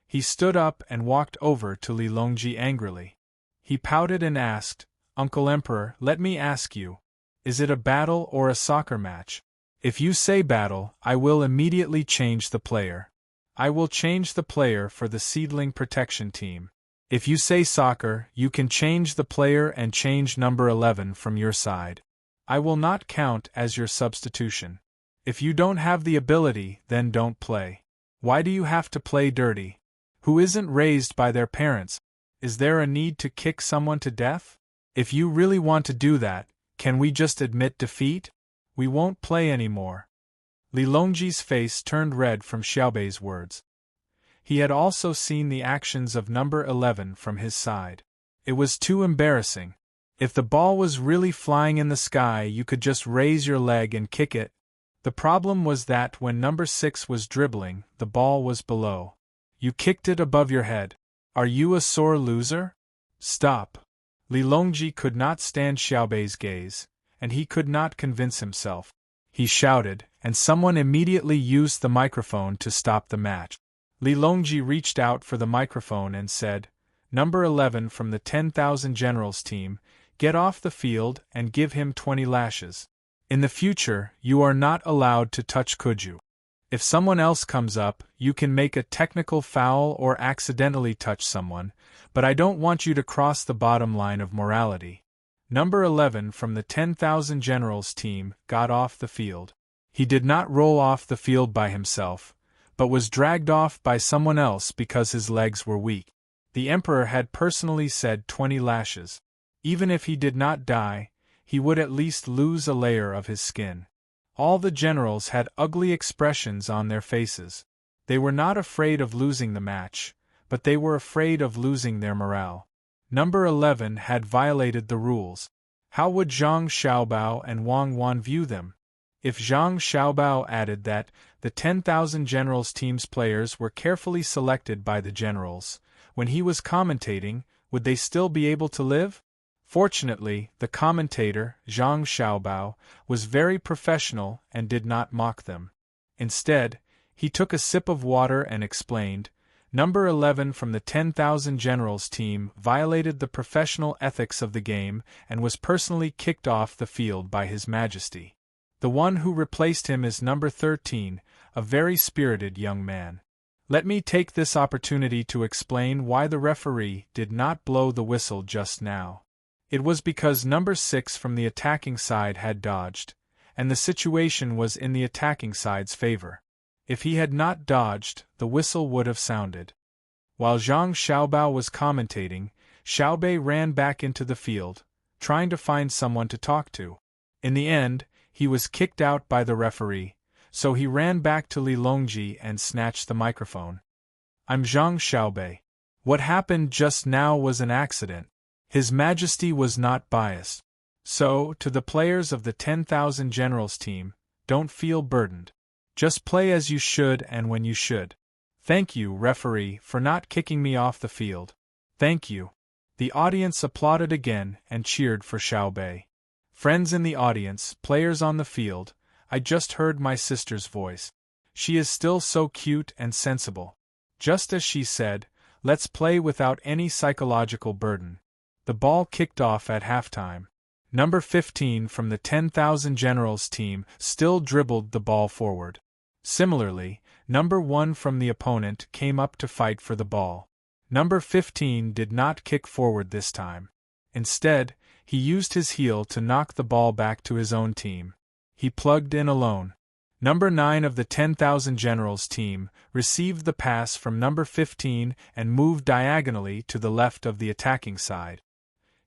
He stood up and walked over to Li Longji angrily. He pouted and asked, "Uncle Emperor, let me ask you, is it a battle or a soccer match? If you say battle, I will immediately change the player. I will change the player for the seedling protection team. If you say soccer, you can change the player and change number 11 from your side. I will not count as your substitution. If you don't have the ability, then don't play. Why do you have to play dirty? Who isn't raised by their parents? Is there a need to kick someone to death? If you really want to do that, can we just admit defeat? We won't play anymore." Li Longji's face turned red from Xiaobei's words. He had also seen the actions of number 11 from his side. It was too embarrassing. If the ball was really flying in the sky, you could just raise your leg and kick it. The problem was that when number 6 was dribbling, the ball was below. You kicked it above your head. Are you a sore loser? Stop. Li Longji could not stand Xiaobei's gaze, and he could not convince himself. He shouted, and someone immediately used the microphone to stop the match. Li Longji reached out for the microphone and said, "Number 11 from the 10,000 Generals team, get off the field and give him 20 lashes. In the future, you are not allowed to touch Kuju. If someone else comes up, you can make a technical foul or accidentally touch someone, but I don't want you to cross the bottom line of morality." Number 11 from the 10,000 Generals team got off the field. He did not roll off the field by himself, but was dragged off by someone else because his legs were weak. The Emperor had personally said 20 lashes. Even if he did not die, he would at least lose a layer of his skin. All the generals had ugly expressions on their faces. They were not afraid of losing the match, but they were afraid of losing their morale. Number 11 had violated the rules. How would Zhang Xiaobao and Wang Wan view them? If Zhang Xiaobao added that the 10,000 Generals team's players were carefully selected by the generals, when he was commentating, would they still be able to live? Fortunately, the commentator, Zhang Xiaobao, was very professional and did not mock them. Instead, he took a sip of water and explained, "Number 11 from the 10,000 Generals team violated the professional ethics of the game and was personally kicked off the field by His Majesty. The one who replaced him is number 13, a very spirited young man. Let me take this opportunity to explain why the referee did not blow the whistle just now. It was because number 6 from the attacking side had dodged, and the situation was in the attacking side's favor. If he had not dodged, the whistle would have sounded." While Zhang Xiaobao was commentating, Xiaobei ran back into the field, trying to find someone to talk to. In the end, he was kicked out by the referee, so he ran back to Li Longji and snatched the microphone. "I'm Zhang Xiaobei. What happened just now was an accident. His Majesty was not biased. So, to the players of the 10,000 Generals team, don't feel burdened. Just play as you should and when you should. Thank you, referee, for not kicking me off the field. Thank you." The audience applauded again and cheered for Xiaobei. Friends in the audience, players on the field, I just heard my sister's voice. She is still so cute and sensible. Just as she said, let's play without any psychological burden. The ball kicked off at halftime. Number 15 from the 10,000 Generals team still dribbled the ball forward. Similarly, number 1 from the opponent came up to fight for the ball. Number 15 did not kick forward this time. Instead, he used his heel to knock the ball back to his own team. He plugged in alone. Number 9 of the 10,000 Generals team received the pass from number 15 and moved diagonally to the left of the attacking side.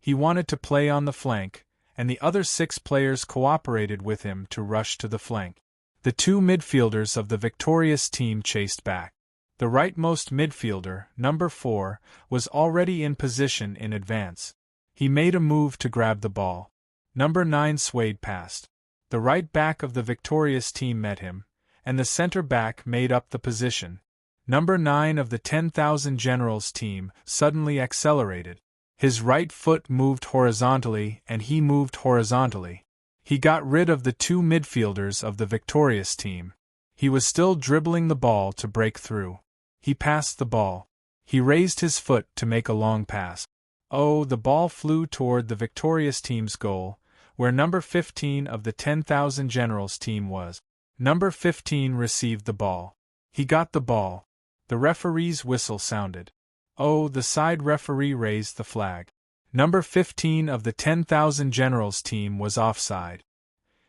He wanted to play on the flank, and the other 6 players cooperated with him to rush to the flank. The 2 midfielders of the victorious team chased back. The rightmost midfielder, number 4, was already in position in advance. He made a move to grab the ball. Number 9 swayed past. The right back of the victorious team met him, and the center back made up the position. Number 9 of the 10,000 Generals team suddenly accelerated. His right foot moved horizontally and he moved horizontally. He got rid of the two midfielders of the victorious team. He was still dribbling the ball to break through. He passed the ball. He raised his foot to make a long pass. Oh, the ball flew toward the victorious team's goal, where number 15 of the 10,000 Generals team was. Number 15 received the ball. He got the ball. The referee's whistle sounded. Oh, the side referee raised the flag. Number 15 of the 10,000 Generals team was offside.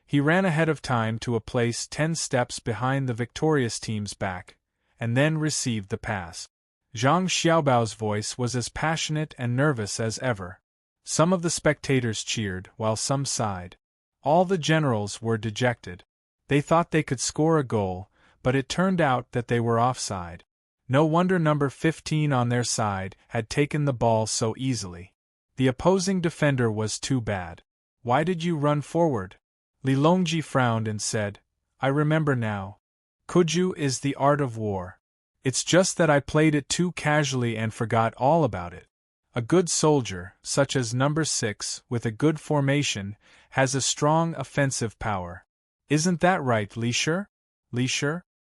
He ran ahead of time to a place 10 steps behind the victorious team's back, and then received the pass. Zhang Xiaobao's voice was as passionate and nervous as ever. Some of the spectators cheered, while some sighed. All the generals were dejected. They thought they could score a goal, but it turned out that they were offside. No wonder number 15 on their side had taken the ball so easily. The opposing defender was too bad. Why did you run forward? Li Longji frowned and said, I remember now. Kuju is the art of war. It's just that I played it too casually and forgot all about it. A good soldier, such as number 6, with a good formation, has a strong offensive power. Isn't that right, Li Shi? Li Shi?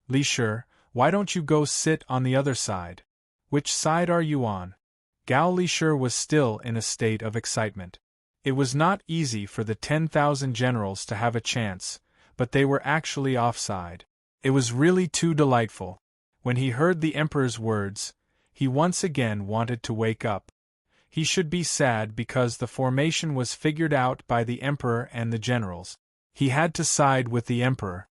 Li Shi, why don't you go sit on the other side? Which side are you on? Gao Li Shi was still in a state of excitement. It was not easy for the 10,000 generals to have a chance, but they were actually offside. It was really too delightful. When he heard the emperor's words, he once again wanted to wake up. He should be sad because the formation was figured out by the emperor and the generals. He had to side with the emperor.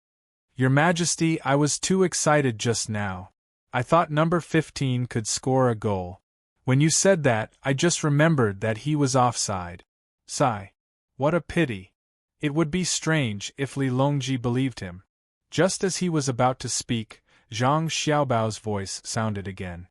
Your Majesty, I was too excited just now. I thought number 15 could score a goal. When you said that, I just remembered that he was offside. Sigh. What a pity. It would be strange if Li Longji believed him. Just as he was about to speak, Zhang Xiaobao's voice sounded again.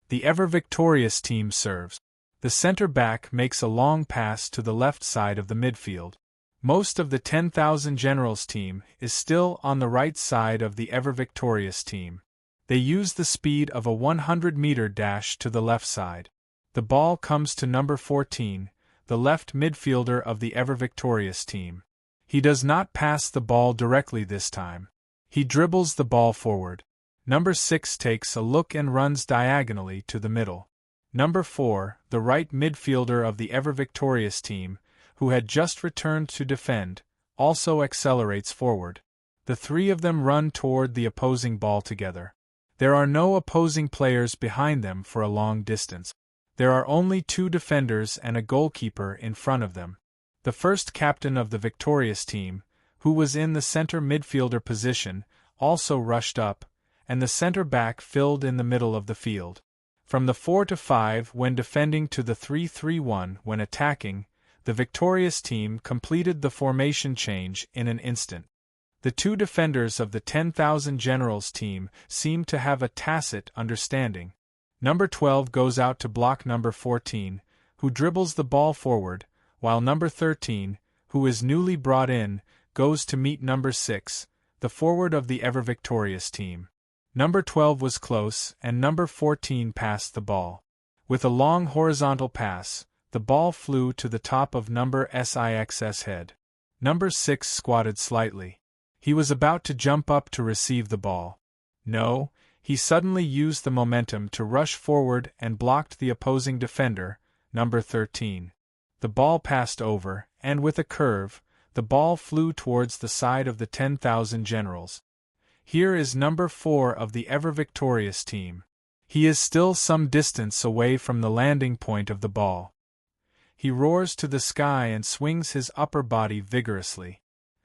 The ever-victorious team serves. The center back makes a long pass to the left side of the midfield. Most of the 10,000 Generals team is still on the right side of the ever-victorious team. They use the speed of a 100-meter dash to the left side. The ball comes to number 14, the left midfielder of the ever-victorious team. He does not pass the ball directly this time. He dribbles the ball forward. Number 6 takes a look and runs diagonally to the middle. Number 4, the right midfielder of the ever-victorious team, who had just returned to defend, also accelerates forward. The three of them run toward the opposing ball together. There are no opposing players behind them for a long distance. There are only two defenders and a goalkeeper in front of them. The first captain of the victorious team, who was in the center midfielder position, also rushed up, and the center back filled in the middle of the field. From the 4-5 when defending to the 3-3-1 when attacking, the victorious team completed the formation change in an instant. The two defenders of the 10,000 Generals team seem to have a tacit understanding. Number 12 goes out to block number 14, who dribbles the ball forward, while number 13, who is newly brought in, goes to meet number 6, the forward of the ever-victorious team. Number 12 was close, and number 14 passed the ball. With a long horizontal pass, the ball flew to the top of number 6's head. Number 6 squatted slightly. He was about to jump up to receive the ball. No, he suddenly used the momentum to rush forward and blocked the opposing defender, number 13. The ball passed over, and with a curve, the ball flew towards the side of the 10,000 Generals. Here is number 4 of the ever-victorious team. He is still some distance away from the landing point of the ball. He roars to the sky and swings his upper body vigorously.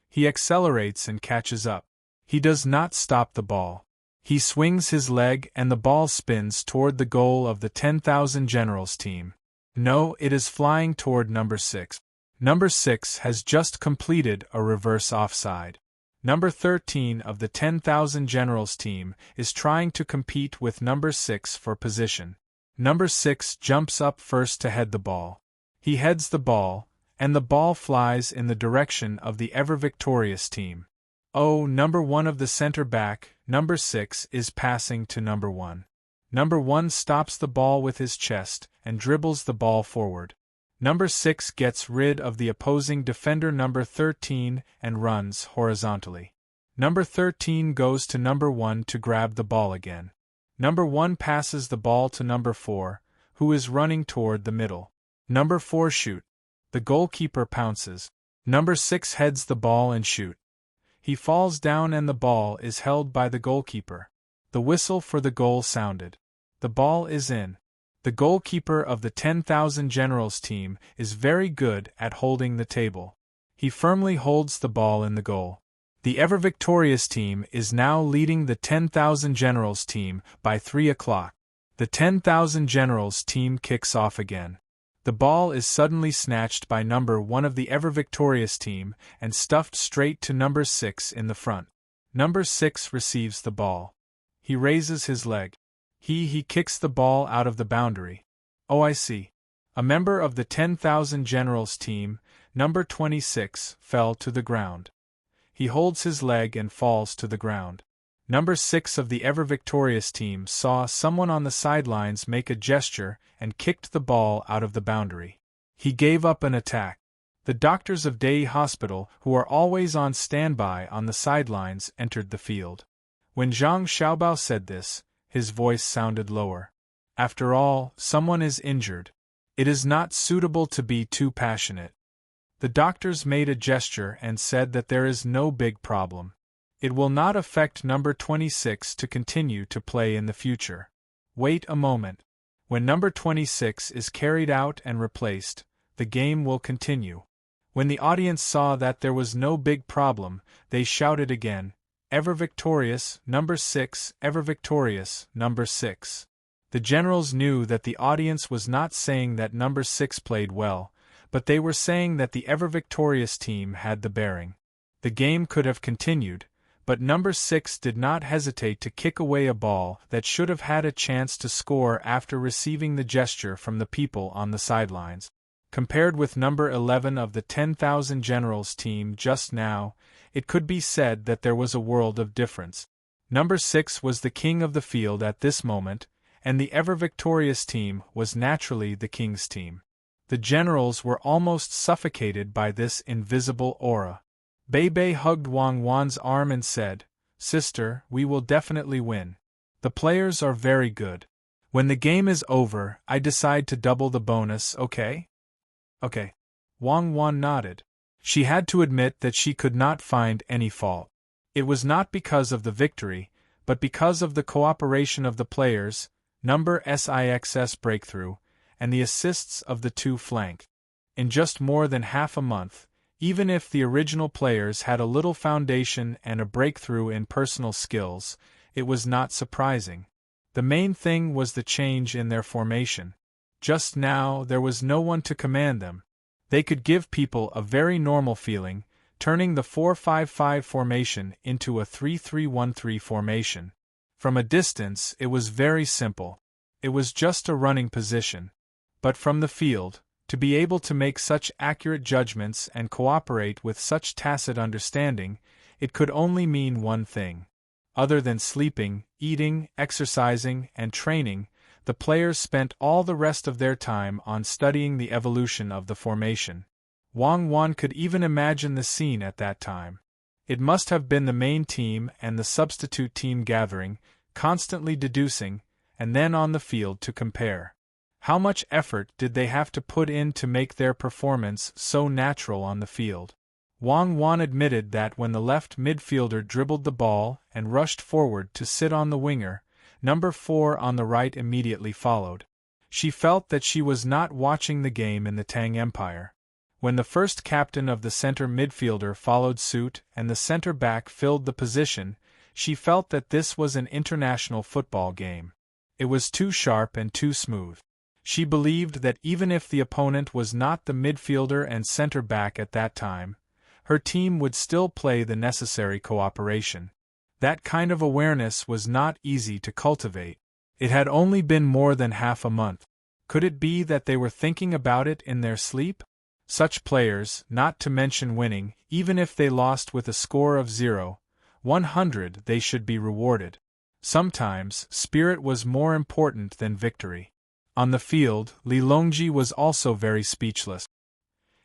He accelerates and catches up. He does not stop the ball. He swings his leg and the ball spins toward the goal of the 10,000 Generals team. No, it is flying toward number 6. Number 6 has just completed a reverse offside. Number 13 of the 10,000 Generals team is trying to compete with number 6 for position. Number 6 jumps up first to head the ball. He heads the ball, and the ball flies in the direction of the ever-victorious team. Oh, number 1 of the center back, number 6, is passing to number 1. Number 1 stops the ball with his chest and dribbles the ball forward. Number 6 gets rid of the opposing defender number 13 and runs horizontally. Number 13 goes to number 1 to grab the ball again. Number 1 passes the ball to number 4, who is running toward the middle. Number 4 shoot. The goalkeeper pounces. Number 6 heads the ball and shoot. He falls down and the ball is held by the goalkeeper. The whistle for the goal sounded. The ball is in. The goalkeeper of the 10,000 Generals team is very good at holding the table. He firmly holds the ball in the goal. The ever-victorious team is now leading the 10,000 Generals team by 3 o'clock. The 10,000 Generals team kicks off again. The ball is suddenly snatched by number 1 of the ever-victorious team and stuffed straight to number 6 in the front. Number 6 receives the ball. He raises his leg. He kicks the ball out of the boundary. Oh, I see. A member of the 10,000 Generals team, number 26, fell to the ground. He holds his leg and falls to the ground. Number 6 of the ever-victorious team saw someone on the sidelines make a gesture and kicked the ball out of the boundary. He gave up an attack. The doctors of Day Hospital, who are always on standby on the sidelines, entered the field. When Zhang Xiaobao said this, his voice sounded lower. After all, someone is injured. It is not suitable to be too passionate. The doctors made a gesture and said that there is no big problem. It will not affect number 26 to continue to play in the future. Wait a moment. When number 26 is carried out and replaced, the game will continue. When the audience saw that there was no big problem, they shouted again, "Ever victorious, number 6, ever victorious, number 6. The generals knew that the audience was not saying that number 6 played well, but they were saying that the ever-victorious team had the bearing. The game could have continued, but number 6 did not hesitate to kick away a ball that should have had a chance to score after receiving the gesture from the people on the sidelines. Compared with number 11 of the 10,000 Generals team just now, it could be said that there was a world of difference. Number 6 was the king of the field at this moment, and the ever-victorious team was naturally the king's team. The generals were almost suffocated by this invisible aura. Bei hugged Wang Wan's arm and said, "Sister, we will definitely win. The players are very good. When the game is over, I decide to double the bonus, okay?" "Okay." Wang Wan nodded. She had to admit that she could not find any fault. It was not because of the victory, but because of the cooperation of the players, number 6's breakthrough, and the assists of the two flank. In just more than half a month, even if the original players had a little foundation and a breakthrough in personal skills, it was not surprising. The main thing was the change in their formation. Just now there was no one to command them. They could give people a very normal feeling, turning the 4-5-5 formation into a 3-3-1-3 formation. From a distance it was very simple. It was just a running position. But from the field, to be able to make such accurate judgments and cooperate with such tacit understanding, it could only mean one thing. Other than sleeping, eating, exercising, and training, the players spent all the rest of their time on studying the evolution of the formation. Wang Wan could even imagine the scene at that time. It must have been the main team and the substitute team gathering, constantly deducing, and then on the field to compare. How much effort did they have to put in to make their performance so natural on the field? Wang Wan admitted that when the left midfielder dribbled the ball and rushed forward to sit on the winger, number 4 on the right immediately followed. She felt that she was not watching the game in the Tang Empire. When the first captain of the center midfielder followed suit and the center back filled the position, she felt that this was an international football game. It was too sharp and too smooth. She believed that even if the opponent was not the midfielder and center back at that time, her team would still play the necessary cooperation. That kind of awareness was not easy to cultivate. It had only been more than half a month. Could it be that they were thinking about it in their sleep? Such players, not to mention winning, even if they lost with a score of 0-100, they should be rewarded. Sometimes, spirit was more important than victory. On the field, Li Longji was also very speechless.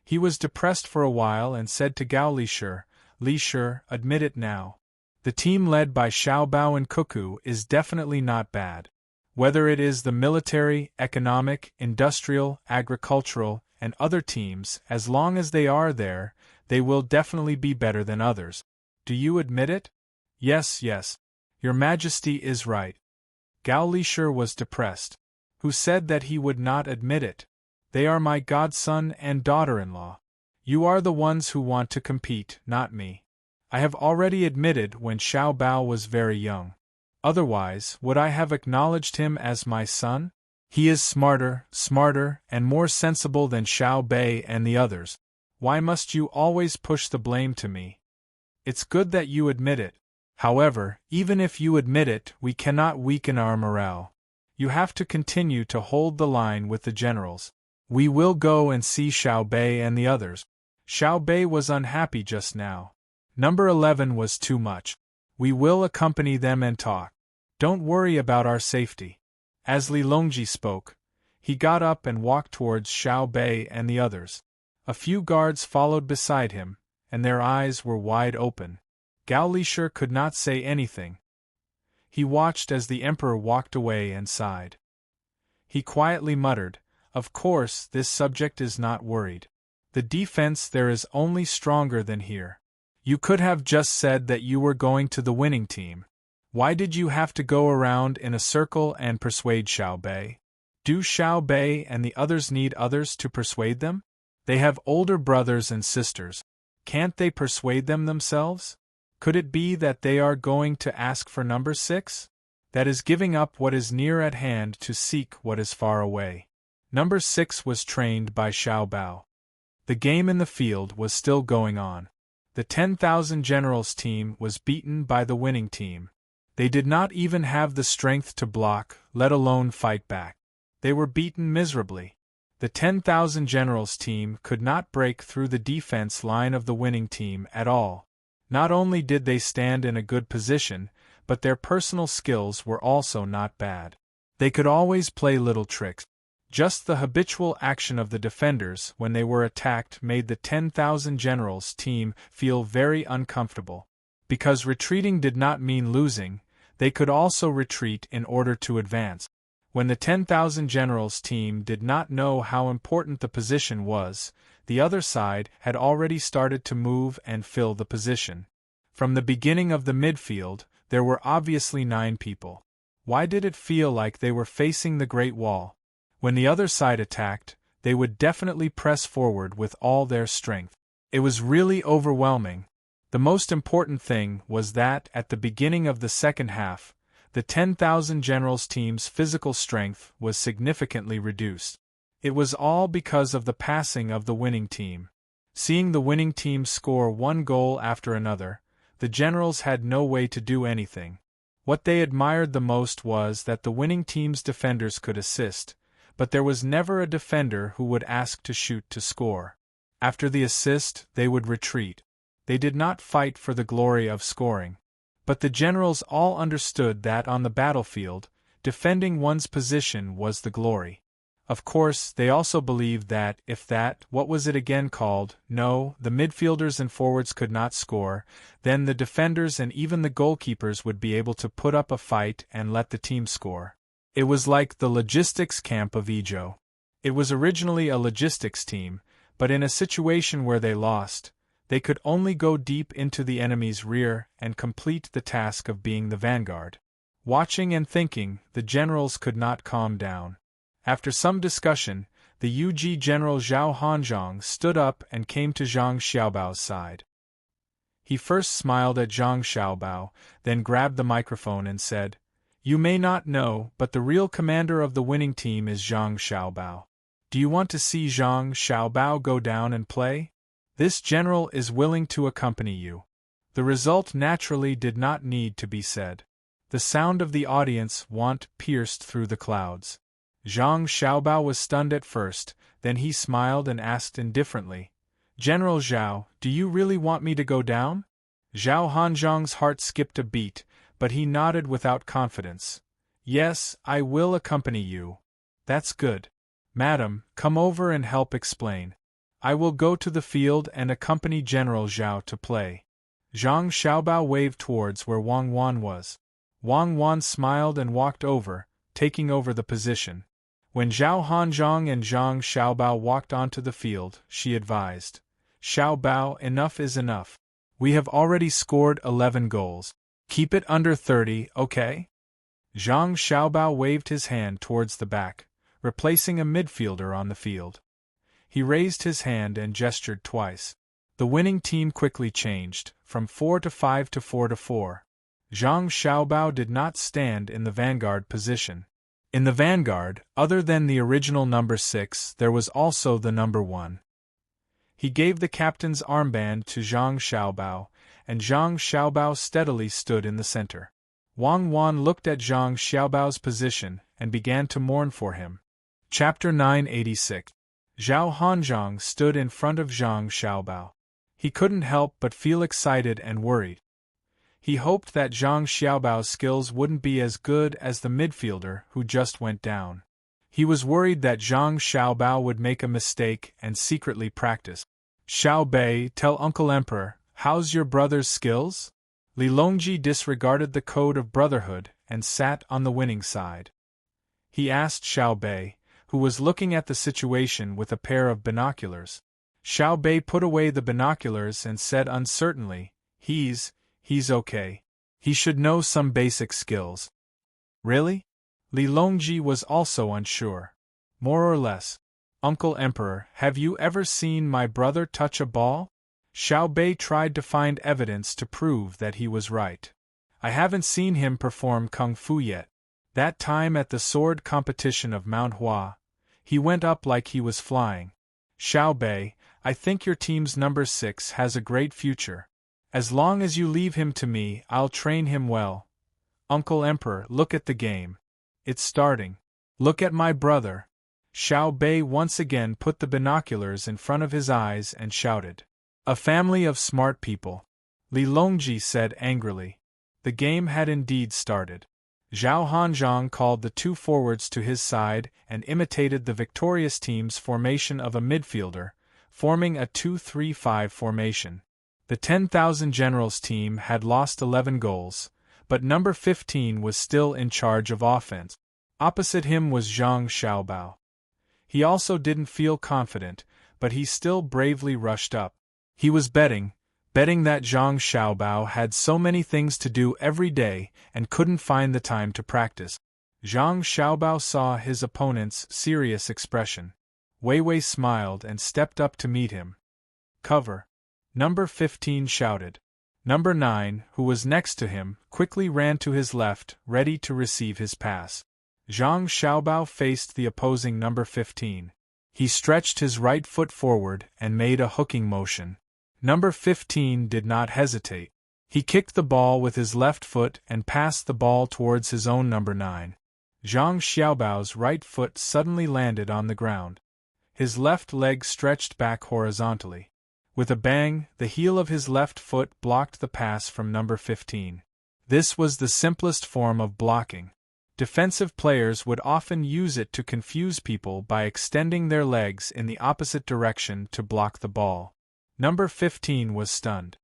He was depressed for a while and said to Gao Li Shi, admit it now. The team led by Xiao Bao and Cuckoo is definitely not bad. Whether it is the military, economic, industrial, agricultural, and other teams, as long as they are there, they will definitely be better than others. Do you admit it? Yes, yes. Your Majesty is right. Gao Li Shi was depressed. Who said that he would not admit it? They are my godson and daughter-in-law. You are the ones who want to compete, not me. I have already admitted when Xiao Bao was very young. Otherwise, would I have acknowledged him as my son? He is smarter, and more sensible than Xiao Bei and the others. Why must you always push the blame to me? It's good that you admit it. However, even if you admit it, we cannot weaken our morale. You have to continue to hold the line with the generals. We will go and see Xiao Bei and the others. Xiao Bei was unhappy just now. Number 11 was too much. We will accompany them and talk. Don't worry about our safety. As Li Longji spoke, he got up and walked towards Xiao Bei and the others. A few guards followed beside him, and their eyes were wide open. Gao Li Shi could not say anything. He watched as the emperor walked away and sighed. He quietly muttered, "Of course, this subject is not worried. The defense there is only stronger than here. You could have just said that you were going to the winning team. Why did you have to go around in a circle and persuade Xiao Bei? Do Xiao Bei and the others need others to persuade them? They have older brothers and sisters. Can't they persuade them themselves? Could it be that they are going to ask for number 6? That is giving up what is near at hand to seek what is far away." Number 6 was trained by Xiao Bao. The game in the field was still going on. The 10,000 generals team was beaten by the winning team. They did not even have the strength to block, let alone fight back. They were beaten miserably. The 10,000 generals team could not break through the defense line of the winning team at all. Not only did they stand in a good position, but their personal skills were also not bad. They could always play little tricks. Just the habitual action of the defenders when they were attacked made the 10,000 generals team feel very uncomfortable. Because retreating did not mean losing, they could also retreat in order to advance. When the 10,000 generals team did not know how important the position was, the other side had already started to move and fill the position. From the beginning of the midfield, there were obviously 9 people. Why did it feel like they were facing the Great Wall? When the other side attacked, they would definitely press forward with all their strength. It was really overwhelming. The most important thing was that, at the beginning of the second half, the 10,000 generals team's physical strength was significantly reduced. It was all because of the passing of the winning team. Seeing the winning team score one goal after another, the generals had no way to do anything. What they admired the most was that the winning team's defenders could assist, but there was never a defender who would ask to shoot to score. After the assist, they would retreat. They did not fight for the glory of scoring. But the generals all understood that on the battlefield, defending one's position was the glory. Of course, they also believed that, what was it again called, the midfielders and forwards could not score, then the defenders and even the goalkeepers would be able to put up a fight and let the team score. It was like the logistics camp of Ijo. It was originally a logistics team, but in a situation where they lost, they could only go deep into the enemy's rear and complete the task of being the vanguard. Watching and thinking, the generals could not calm down. After some discussion, the UG General Zhao Hanzhong stood up and came to Zhang Xiaobao's side. He first smiled at Zhang Xiaobao, then grabbed the microphone and said, "You may not know, but the real commander of the winning team is Zhang Xiaobao. Do you want to see Zhang Xiaobao go down and play? This general is willing to accompany you." The result naturally did not need to be said. The sound of the audience pierced through the clouds. Zhang Xiaobao was stunned at first, then he smiled and asked indifferently, "General Zhao, do you really want me to go down?" Zhao Hanzhong's heart skipped a beat, but he nodded without confidence. "Yes, I will accompany you." "That's good. Madam, come over and help explain. I will go to the field and accompany General Zhao to play." Zhang Xiaobao waved towards where Wang Wan was. Wang Wan smiled and walked over, taking over the position. When Zhao Hanzhong and Zhang Xiaobao walked onto the field, she advised, "Xiaobao, enough is enough. We have already scored 11 goals. Keep it under 30, okay?" Zhang Xiaobao waved his hand towards the back, replacing a midfielder on the field. He raised his hand and gestured twice. The winning team quickly changed, from 4 to 5 to 4 to 4. Zhang Xiaobao did not stand in the vanguard position. In the vanguard, other than the original number 6, there was also the number 1. He gave the captain's armband to Zhang Xiaobao, and Zhang Xiaobao steadily stood in the center. Wang Wan looked at Zhang Xiaobao's position and began to mourn for him. Chapter 986. Zhao Hanzhong stood in front of Zhang Xiaobao. He couldn't help but feel excited and worried. He hoped that Zhang Xiaobao's skills wouldn't be as good as the midfielder who just went down. He was worried that Zhang Xiaobao would make a mistake and secretly practice. "Xiao Bei, tell Uncle Emperor, how's your brother's skills?" Li Longji disregarded the code of brotherhood and sat on the winning side. He asked Xiao Bei, who was looking at the situation with a pair of binoculars. Xiao Bei put away the binoculars and said uncertainly, He's okay. He should know some basic skills." "Really?" Li Longji was also unsure. "More or less. Uncle Emperor, have you ever seen my brother touch a ball?" Xiao Bei tried to find evidence to prove that he was right. "I haven't seen him perform kung fu yet. That time at the sword competition of Mount Hua, he went up like he was flying. Xiao Bei, I think your team's number 6 has a great future. As long as you leave him to me, I'll train him well. Uncle Emperor, look at the game. It's starting. Look at my brother." Xiao Bei once again put the binoculars in front of his eyes and shouted, "A family of smart people," Li Longji said angrily. The game had indeed started. Zhao Hanzhong called the two forwards to his side and imitated the victorious team's formation of a midfielder, forming a 2-3-5 formation. The 10,000 Generals team had lost 11 goals, but number 15 was still in charge of offense. Opposite him was Zhang Xiaobao. He also didn't feel confident, but he still bravely rushed up. He was betting that Zhang Xiaobao had so many things to do every day and couldn't find the time to practice. Zhang Xiaobao saw his opponent's serious expression. Wei Wei smiled and stepped up to meet him. "Cover!" Number 15 shouted. Number 9, who was next to him, quickly ran to his left, ready to receive his pass. Zhang Xiaobao faced the opposing number 15. He stretched his right foot forward and made a hooking motion. Number 15 did not hesitate. He kicked the ball with his left foot and passed the ball towards his own number 9. Zhang Xiaobao's right foot suddenly landed on the ground. His left leg stretched back horizontally. With a bang, the heel of his left foot blocked the pass from number 15. This was the simplest form of blocking. Defensive players would often use it to confuse people by extending their legs in the opposite direction to block the ball. Number 15 was stunned.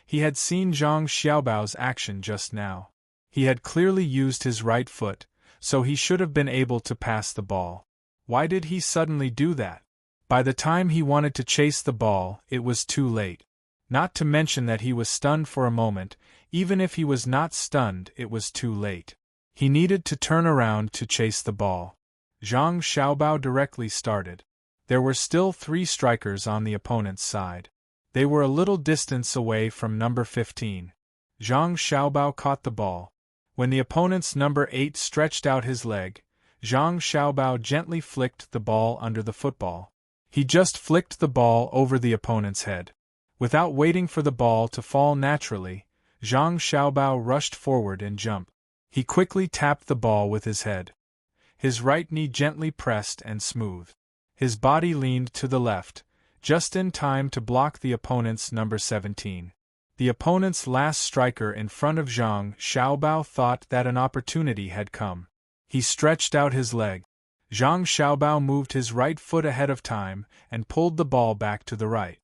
He had seen Zhang Xiaobao's action just now. He had clearly used his right foot, so he should have been able to pass the ball. Why did he suddenly do that? By the time he wanted to chase the ball, it was too late. Not to mention that he was stunned for a moment. Even if he was not stunned, it was too late. He needed to turn around to chase the ball. Zhang Xiaobao directly started. There were still 3 strikers on the opponent's side. They were a little distance away from number 15. Zhang Xiaobao caught the ball. When the opponent's number 8 stretched out his leg, Zhang Xiaobao gently flicked the ball under the football. He just flicked the ball over the opponent's head. Without waiting for the ball to fall naturally, Zhang Xiaobao rushed forward and jumped. He quickly tapped the ball with his head. his right knee gently pressed and smooth. His body leaned to the left, just in time to block the opponent's number 17. The opponent's last striker in front of Zhang Xiaobao thought that an opportunity had come. He stretched out his leg. Zhang Xiaobao moved his right foot ahead of time and pulled the ball back to the right.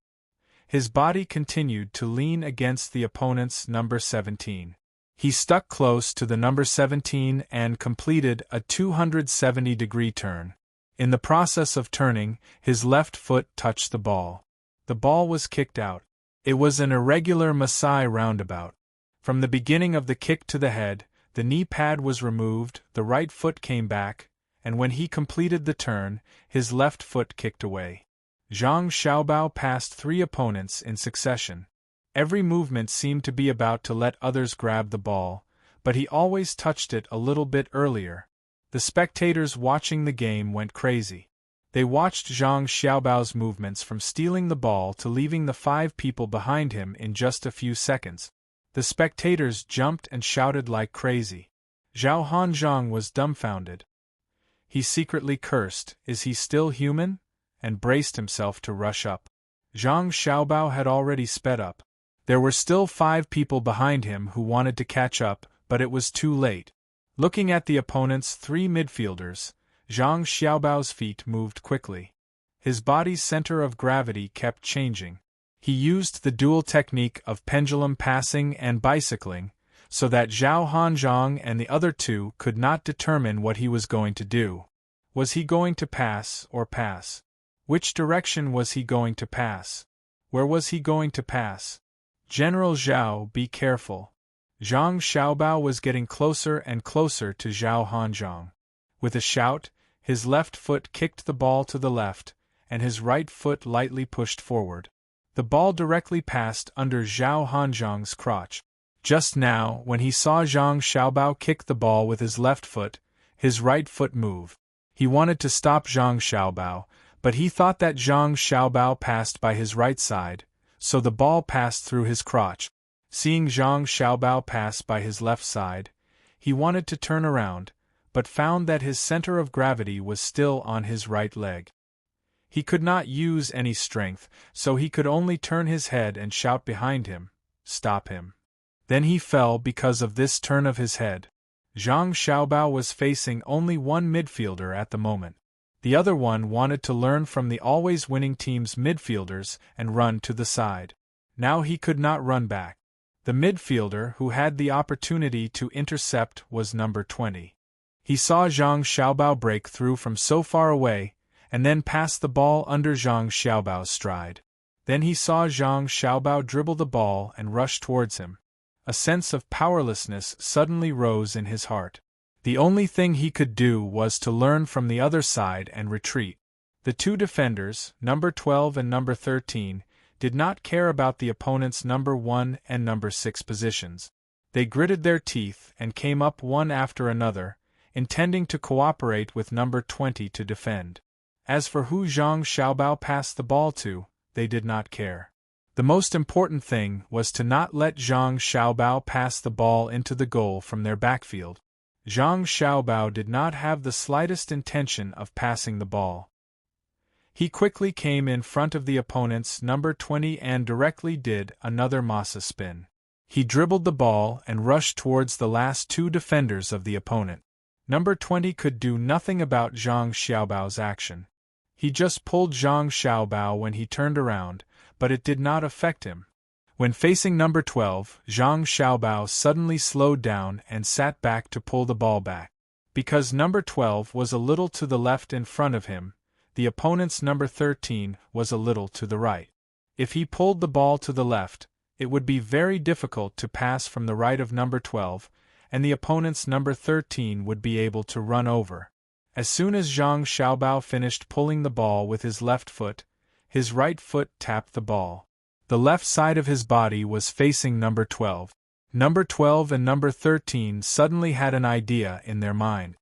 His body continued to lean against the opponent's number 17. He stuck close to the number 17 and completed a 270-degree turn. In the process of turning, his left foot touched the ball. The ball was kicked out. It was an irregular Maasai roundabout. From the beginning of the kick to the head, the knee pad was removed, the right foot came back, and when he completed the turn, his left foot kicked away. Zhang Xiaobao passed 3 opponents in succession. Every movement seemed to be about to let others grab the ball, but he always touched it a little bit earlier. The spectators watching the game went crazy. They watched Zhang Xiaobao's movements from stealing the ball to leaving the 5 people behind him in just a few seconds. The spectators jumped and shouted like crazy. Zhao Hanzhong was dumbfounded. He secretly cursed, "Is he still human?" and braced himself to rush up. Zhang Xiaobao had already sped up. There were still 5 people behind him who wanted to catch up, but it was too late. Looking at the opponent's 3 midfielders, Zhang Xiaobao's feet moved quickly. His body's center of gravity kept changing. He used the dual technique of pendulum passing and bicycling, so that Zhao Hanzhong and the other 2 could not determine what he was going to do. Was he going to pass or pass? Which direction was he going to pass? Where was he going to pass? "General Zhao, be careful." Zhang Xiaobao was getting closer and closer to Zhao Hanzhong. With a shout, his left foot kicked the ball to the left, and his right foot lightly pushed forward. The ball directly passed under Zhao Hanzhong's crotch. Just now, when he saw Zhang Xiaobao kick the ball with his left foot, his right foot moved. He wanted to stop Zhang Xiaobao, but he thought that Zhang Xiaobao passed by his right side, so the ball passed through his crotch. Seeing Zhang Xiaobao pass by his left side, he wanted to turn around, but found that his center of gravity was still on his right leg. He could not use any strength, so he could only turn his head and shout behind him, "Stop him." Then he fell because of this turn of his head. Zhang Xiaobao was facing only one midfielder at the moment. The other one wanted to learn from the always winning team's midfielders and run to the side. Now he could not run back. The midfielder who had the opportunity to intercept was number 20. He saw Zhang Xiaobao break through from so far away, and then pass the ball under Zhang Xiaobao's stride. Then he saw Zhang Xiaobao dribble the ball and rush towards him. A sense of powerlessness suddenly rose in his heart. The only thing he could do was to learn from the other side and retreat. The 2 defenders, number 12 and number 13, did not care about the opponent's number 1 and number 6 positions. They gritted their teeth and came up one after another, intending to cooperate with number 20 to defend. As for who Zhang Xiaobao passed the ball to, they did not care. The most important thing was to not let Zhang Xiaobao pass the ball into the goal from their backfield. Zhang Xiaobao did not have the slightest intention of passing the ball. He quickly came in front of the opponent's number 20 and directly did another masa spin. He dribbled the ball and rushed towards the last 2 defenders of the opponent. Number 20 could do nothing about Zhang Xiaobao's action. He just pulled Zhang Xiaobao when he turned around, but it did not affect him. When facing number 12, Zhang Xiaobao suddenly slowed down and sat back to pull the ball back. Because number 12 was a little to the left in front of him, the opponent's number 13 was a little to the right. If he pulled the ball to the left, it would be very difficult to pass from the right of number 12, and the opponent's number 13 would be able to run over. As soon as Zhang Xiaobao finished pulling the ball with his left foot, his right foot tapped the ball. The left side of his body was facing number 12. Number 12 and number 13 suddenly had an idea in their mind.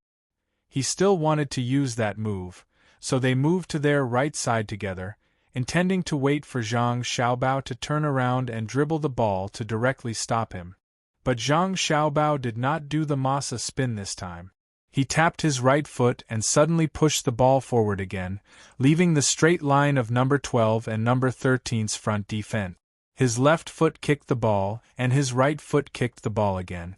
He still wanted to use that move, so they moved to their right side together, intending to wait for Zhang Xiaobao to turn around and dribble the ball to directly stop him. But Zhang Xiaobao did not do the masa spin this time. He tapped his right foot and suddenly pushed the ball forward again, leaving the straight line of number 12 and number 13's front defense. His left foot kicked the ball, and his right foot kicked the ball again.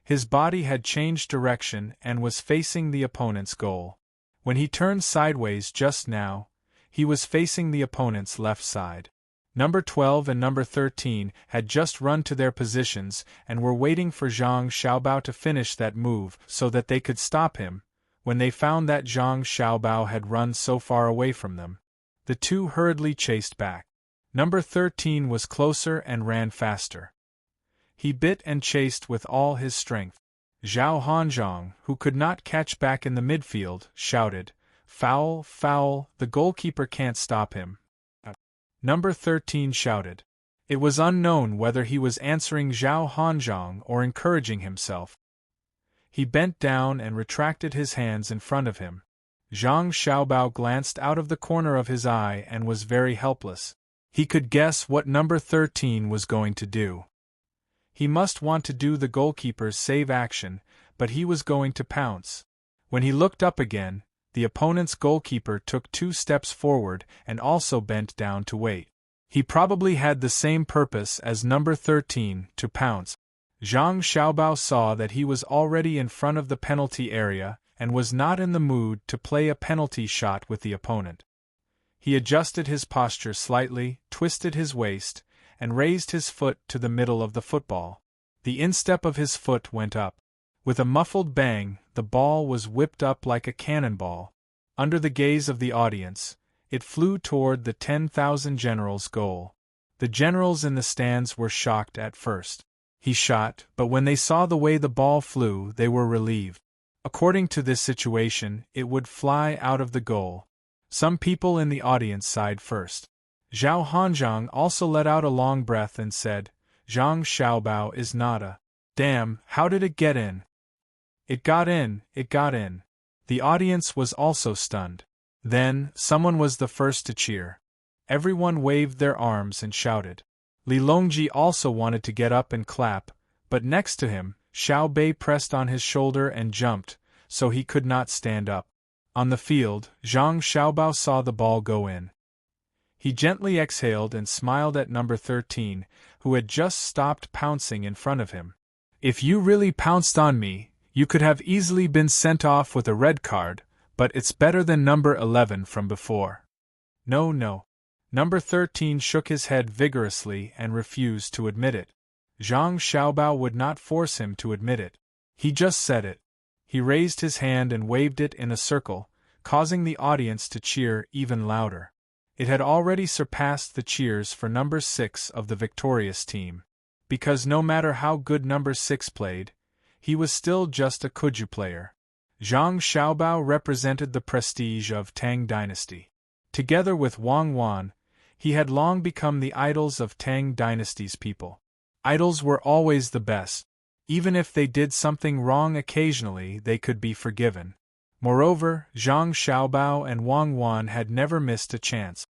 His body had changed direction and was facing the opponent's goal. When he turned sideways just now, he was facing the opponent's left side. Number 12 and number 13 had just run to their positions and were waiting for Zhang Xiaobao to finish that move so that they could stop him. When they found that Zhang Xiaobao had run so far away from them, the two hurriedly chased back. Number 13 was closer and ran faster. He bit and chased with all his strength. Zhao Hanzhong, who could not catch back in the midfield, shouted, "Foul, foul, the goalkeeper can't stop him." Number 13 shouted. It was unknown whether he was answering Zhao Hanzhong or encouraging himself. He bent down and retracted his hands in front of him. Zhang Xiaobao glanced out of the corner of his eye and was very helpless. He could guess what number 13 was going to do. He must want to do the goalkeeper's save action, but he was going to pounce. When he looked up again, the opponent's goalkeeper took 2 steps forward and also bent down to wait. He probably had the same purpose as number 13, to pounce. Zhang Xiaobao saw that he was already in front of the penalty area and was not in the mood to play a penalty shot with the opponent. He adjusted his posture slightly, twisted his waist, and raised his foot to the middle of the football. The instep of his foot went up. With a muffled bang, the ball was whipped up like a cannonball. Under the gaze of the audience, it flew toward the 10,000 generals' goal. The generals in the stands were shocked at first. He shot, but when they saw the way the ball flew, they were relieved. According to this situation, it would fly out of the goal. Some people in the audience sighed first. Zhao Hanzhong also let out a long breath and said, "Zhang Xiaobao is not a... Damn, how did it get in?" It got in, it got in. The audience was also stunned. Then, someone was the first to cheer. Everyone waved their arms and shouted. Li Longji also wanted to get up and clap, but next to him, Xiao Bei pressed on his shoulder and jumped, so he could not stand up. On the field, Zhang Xiaobao saw the ball go in. He gently exhaled and smiled at number 13, who had just stopped pouncing in front of him. "If you really pounced on me, you could have easily been sent off with a red card, but it's better than number 11 from before." "No, no." Number 13 shook his head vigorously and refused to admit it. Zhang Xiaobao would not force him to admit it. He just said it. He raised his hand and waved it in a circle, causing the audience to cheer even louder. It had already surpassed the cheers for number 6 of the victorious team. Because no matter how good number 6 played, he was still just a Kuju player. Zhang Xiaobao represented the prestige of Tang dynasty. Together with Wang Wan, he had long become the idols of Tang dynasty's people. Idols were always the best. Even if they did something wrong occasionally, they could be forgiven. Moreover, Zhang Xiaobao and Wang Wan had never missed a chance.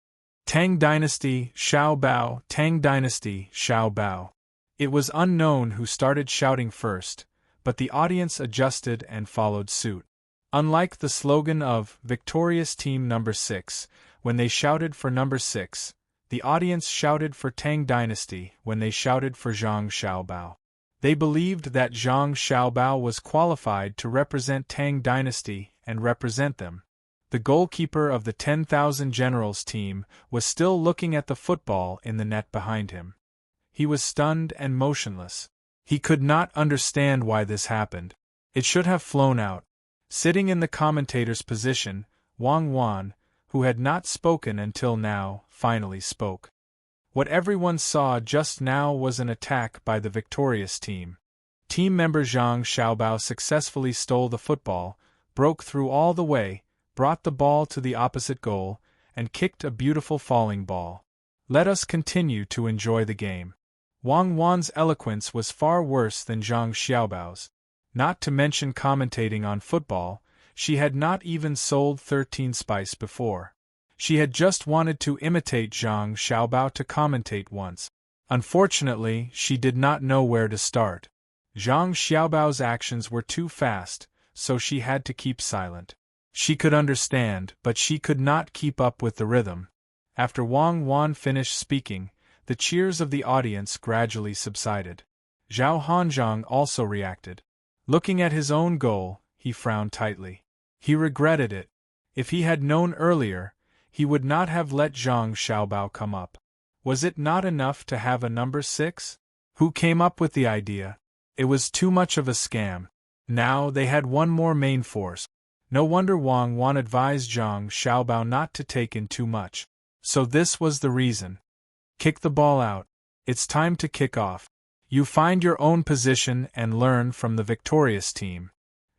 Tang dynasty, Xiaobao, Tang dynasty, Xiaobao. It was unknown who started shouting first, but the audience adjusted and followed suit. Unlike the slogan of Victorious Team Number 6, when they shouted for number 6, the audience shouted for Tang Dynasty when they shouted for Zhang Xiaobao. They believed that Zhang Xiaobao was qualified to represent Tang Dynasty and represent them. The goalkeeper of the 10,000 Generals team was still looking at the football in the net behind him. He was stunned and motionless. He could not understand why this happened. It should have flown out. Sitting in the commentator's position, Wang Wan, who had not spoken until now, finally spoke. What everyone saw just now was an attack by the victorious team. Team member Zhang Xiaobao successfully stole the football, broke through all the way, brought the ball to the opposite goal, and kicked a beautiful falling ball. Let us continue to enjoy the game. Wang Wan's eloquence was far worse than Zhang Xiaobao's. Not to mention commentating on football, she had not even sold 13 spice before. She had just wanted to imitate Zhang Xiaobao to commentate once. Unfortunately, she did not know where to start. Zhang Xiaobao's actions were too fast, so she had to keep silent. She could understand, but she could not keep up with the rhythm. After Wang Wan finished speaking, the cheers of the audience gradually subsided. Zhao Hanzhong also reacted. Looking at his own goal, he frowned tightly. He regretted it. If he had known earlier, he would not have let Zhang Xiaobao come up. Was it not enough to have a number 6? Who came up with the idea? It was too much of a scam. Now they had one more main force. No wonder Wang Wan advised Zhang Xiaobao not to take in too much. So this was the reason. Kick the ball out. It's time to kick off. You find your own position and learn from the victorious team.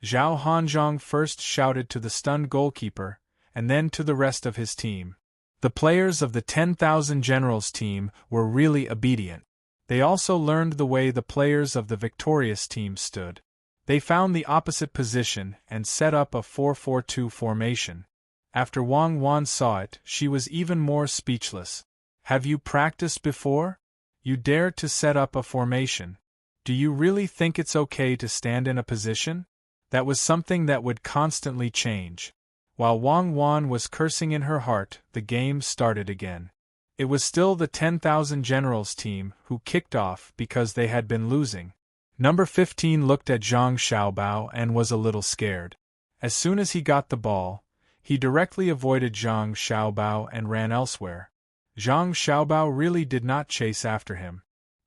Zhao Hanzhong first shouted to the stunned goalkeeper, and then to the rest of his team. The players of the 10,000 Generals team were really obedient. They also learned the way the players of the victorious team stood. They found the opposite position and set up a 4-4-2 formation. After Wang Wan saw it, she was even more speechless. Have you practiced before? You dare to set up a formation. Do you really think it's okay to stand in a position? That was something that would constantly change. While Wang Wan was cursing in her heart, the game started again. It was still the 10,000 Generals team who kicked off because they had been losing. Number 15 looked at Zhang Xiaobao and was a little scared. As soon as he got the ball, he directly avoided Zhang Xiaobao and ran elsewhere. Zhang Xiaobao really did not chase after him.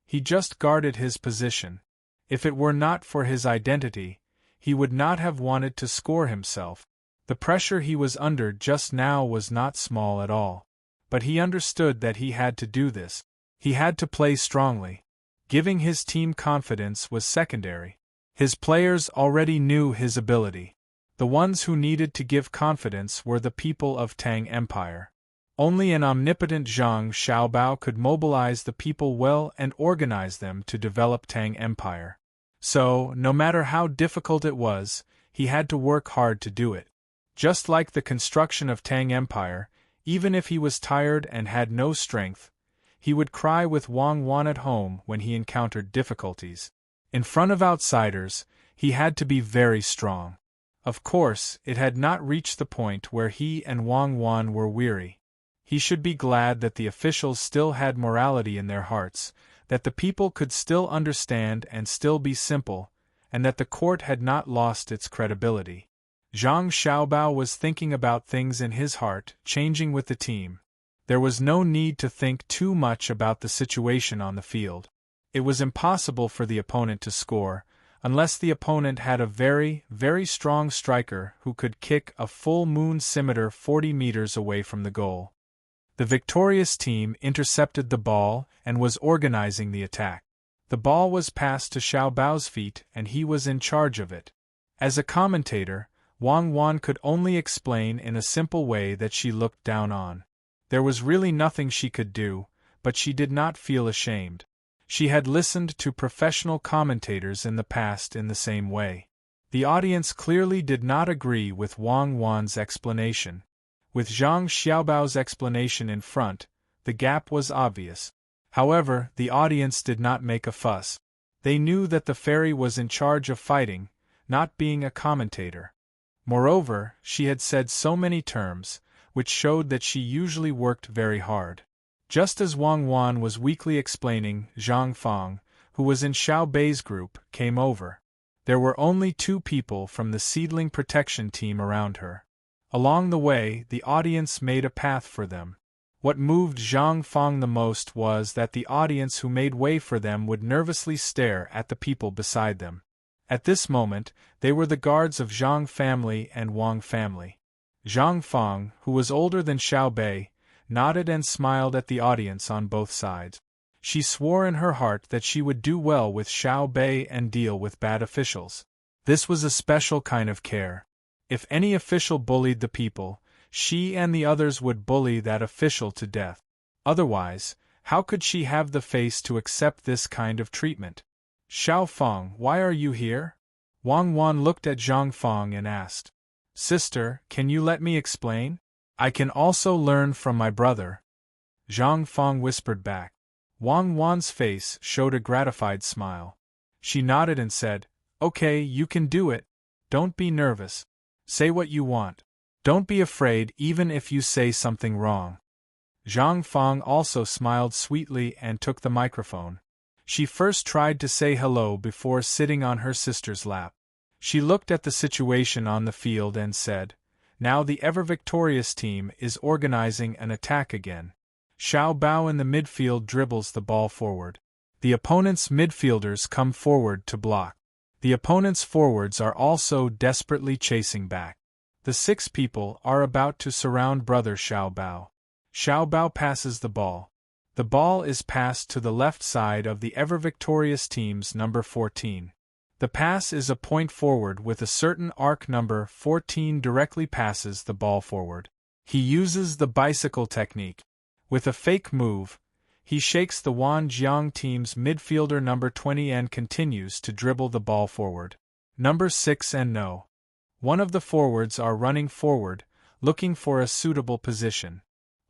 He just guarded his position. If it were not for his identity, he would not have wanted to score himself. The pressure he was under just now was not small at all. But he understood that he had to do this. He had to play strongly. Giving his team confidence was secondary. His players already knew his ability. The ones who needed to give confidence were the people of Tang Empire. Only an omnipotent Zhang Xiaobao could mobilize the people well and organize them to develop Tang Empire. So, no matter how difficult it was, he had to work hard to do it. Just like the construction of Tang Empire, even if he was tired and had no strength, he would cry with Wang Wan at home when he encountered difficulties. In front of outsiders, he had to be very strong. Of course, it had not reached the point where he and Wang Wan were weary. He should be glad that the officials still had morality in their hearts, that the people could still understand and still be simple, and that the court had not lost its credibility. Zhang Xiaobao was thinking about things in his heart, changing with the team. There was no need to think too much about the situation on the field. It was impossible for the opponent to score, unless the opponent had a very, very strong striker who could kick a full moon scimitar 40 meters away from the goal. The victorious team intercepted the ball and was organizing the attack. The ball was passed to Xiaobao's feet and he was in charge of it. As a commentator, Wang Wan could only explain in a simple way that she looked down on. There was really nothing she could do, but she did not feel ashamed. She had listened to professional commentators in the past in the same way. The audience clearly did not agree with Wang Wan's explanation. With Zhang Xiaobao's explanation in front, the gap was obvious. However, the audience did not make a fuss. They knew that the fairy was in charge of fighting, not being a commentator. Moreover, she had said so many terms, which showed that she usually worked very hard. Just as Wang Wan was weakly explaining, Zhang Fang, who was in Xiao Bei's group, came over. There were only 2 people from the seedling protection team around her. Along the way, the audience made a path for them. What moved Zhang Fang the most was that the audience who made way for them would nervously stare at the people beside them. At this moment, they were the guards of Zhang family and Wang family. Zhang Fang, who was older than Xiao Bei, nodded and smiled at the audience on both sides. She swore in her heart that she would do well with Xiao Bei and deal with bad officials. This was a special kind of care. If any official bullied the people, she and the others would bully that official to death. Otherwise, how could she have the face to accept this kind of treatment? Xiao Fang, why are you here? Wang Wan looked at Zhang Fang and asked. Sister, can you let me explain? I can also learn from my brother. Zhang Fang whispered back. Wang Wan's face showed a gratified smile. She nodded and said, Okay, you can do it. Don't be nervous. Say what you want. Don't be afraid even if you say something wrong. Zhang Fang also smiled sweetly and took the microphone. She first tried to say hello before sitting on her sister's lap. She looked at the situation on the field and said, "Now the ever-victorious team is organizing an attack again." Xiao Bao in the midfield dribbles the ball forward. The opponent's midfielders come forward to block. The opponent's forwards are also desperately chasing back. The 6 people are about to surround brother Xiao Bao. Xiao Bao passes the ball. The ball is passed to the left side of the ever-victorious team's number 14. The pass is a point forward with a certain arc. Number 14 directly passes the ball forward. He uses the bicycle technique. With a fake move, he shakes the Wanjiang team's midfielder number 20 and continues to dribble the ball forward. Number 6 and No. One of the forwards are running forward, looking for a suitable position.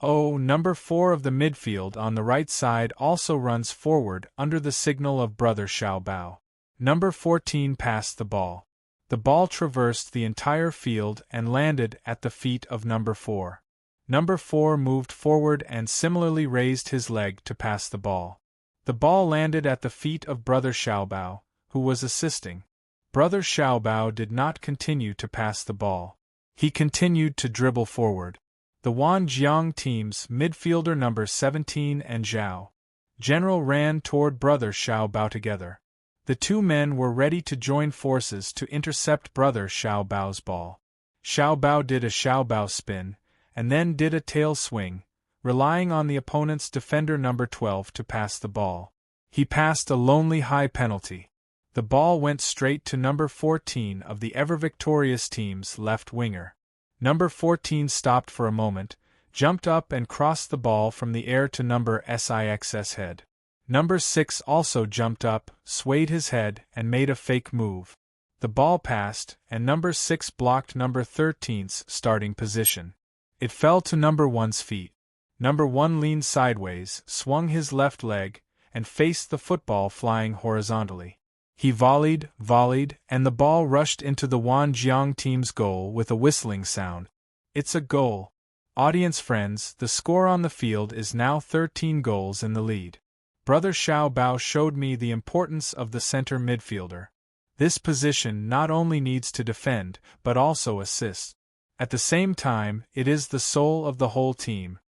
Number 4 of the midfield on the right side also runs forward under the signal of brother Xiao Bao. Number 14 passed the ball. The ball traversed the entire field and landed at the feet of number 4. Number 4 moved forward and similarly raised his leg to pass the ball. The ball landed at the feet of brother Xiao Bao, who was assisting. Brother Xiao Bao did not continue to pass the ball. He continued to dribble forward. The Wanjiang team's midfielder number 17 and Zhao General ran toward brother Xiao Bao together. The 2 men were ready to join forces to intercept brother Xiao Bao's ball. Xiao Bao did a Xiao Bao spin, and then did a tail swing, relying on the opponent's defender number 12 to pass the ball. He passed a lonely high penalty. The ball went straight to number 14 of the ever-victorious team's left winger. Number 14 stopped for a moment, jumped up and crossed the ball from the air to number 6's head. Number 6 also jumped up, swayed his head, and made a fake move. The ball passed, and number 6 blocked number 13's starting position. It fell to number 1's feet. Number 1 leaned sideways, swung his left leg, and faced the football flying horizontally. He volleyed, and the ball rushed into the Wanjiang team's goal with a whistling sound. It's a goal. Audience friends, the score on the field is now 13 goals in the lead. Brother Xiao Bao showed me the importance of the center midfielder. This position not only needs to defend, but also assist. At the same time, it is the soul of the whole team.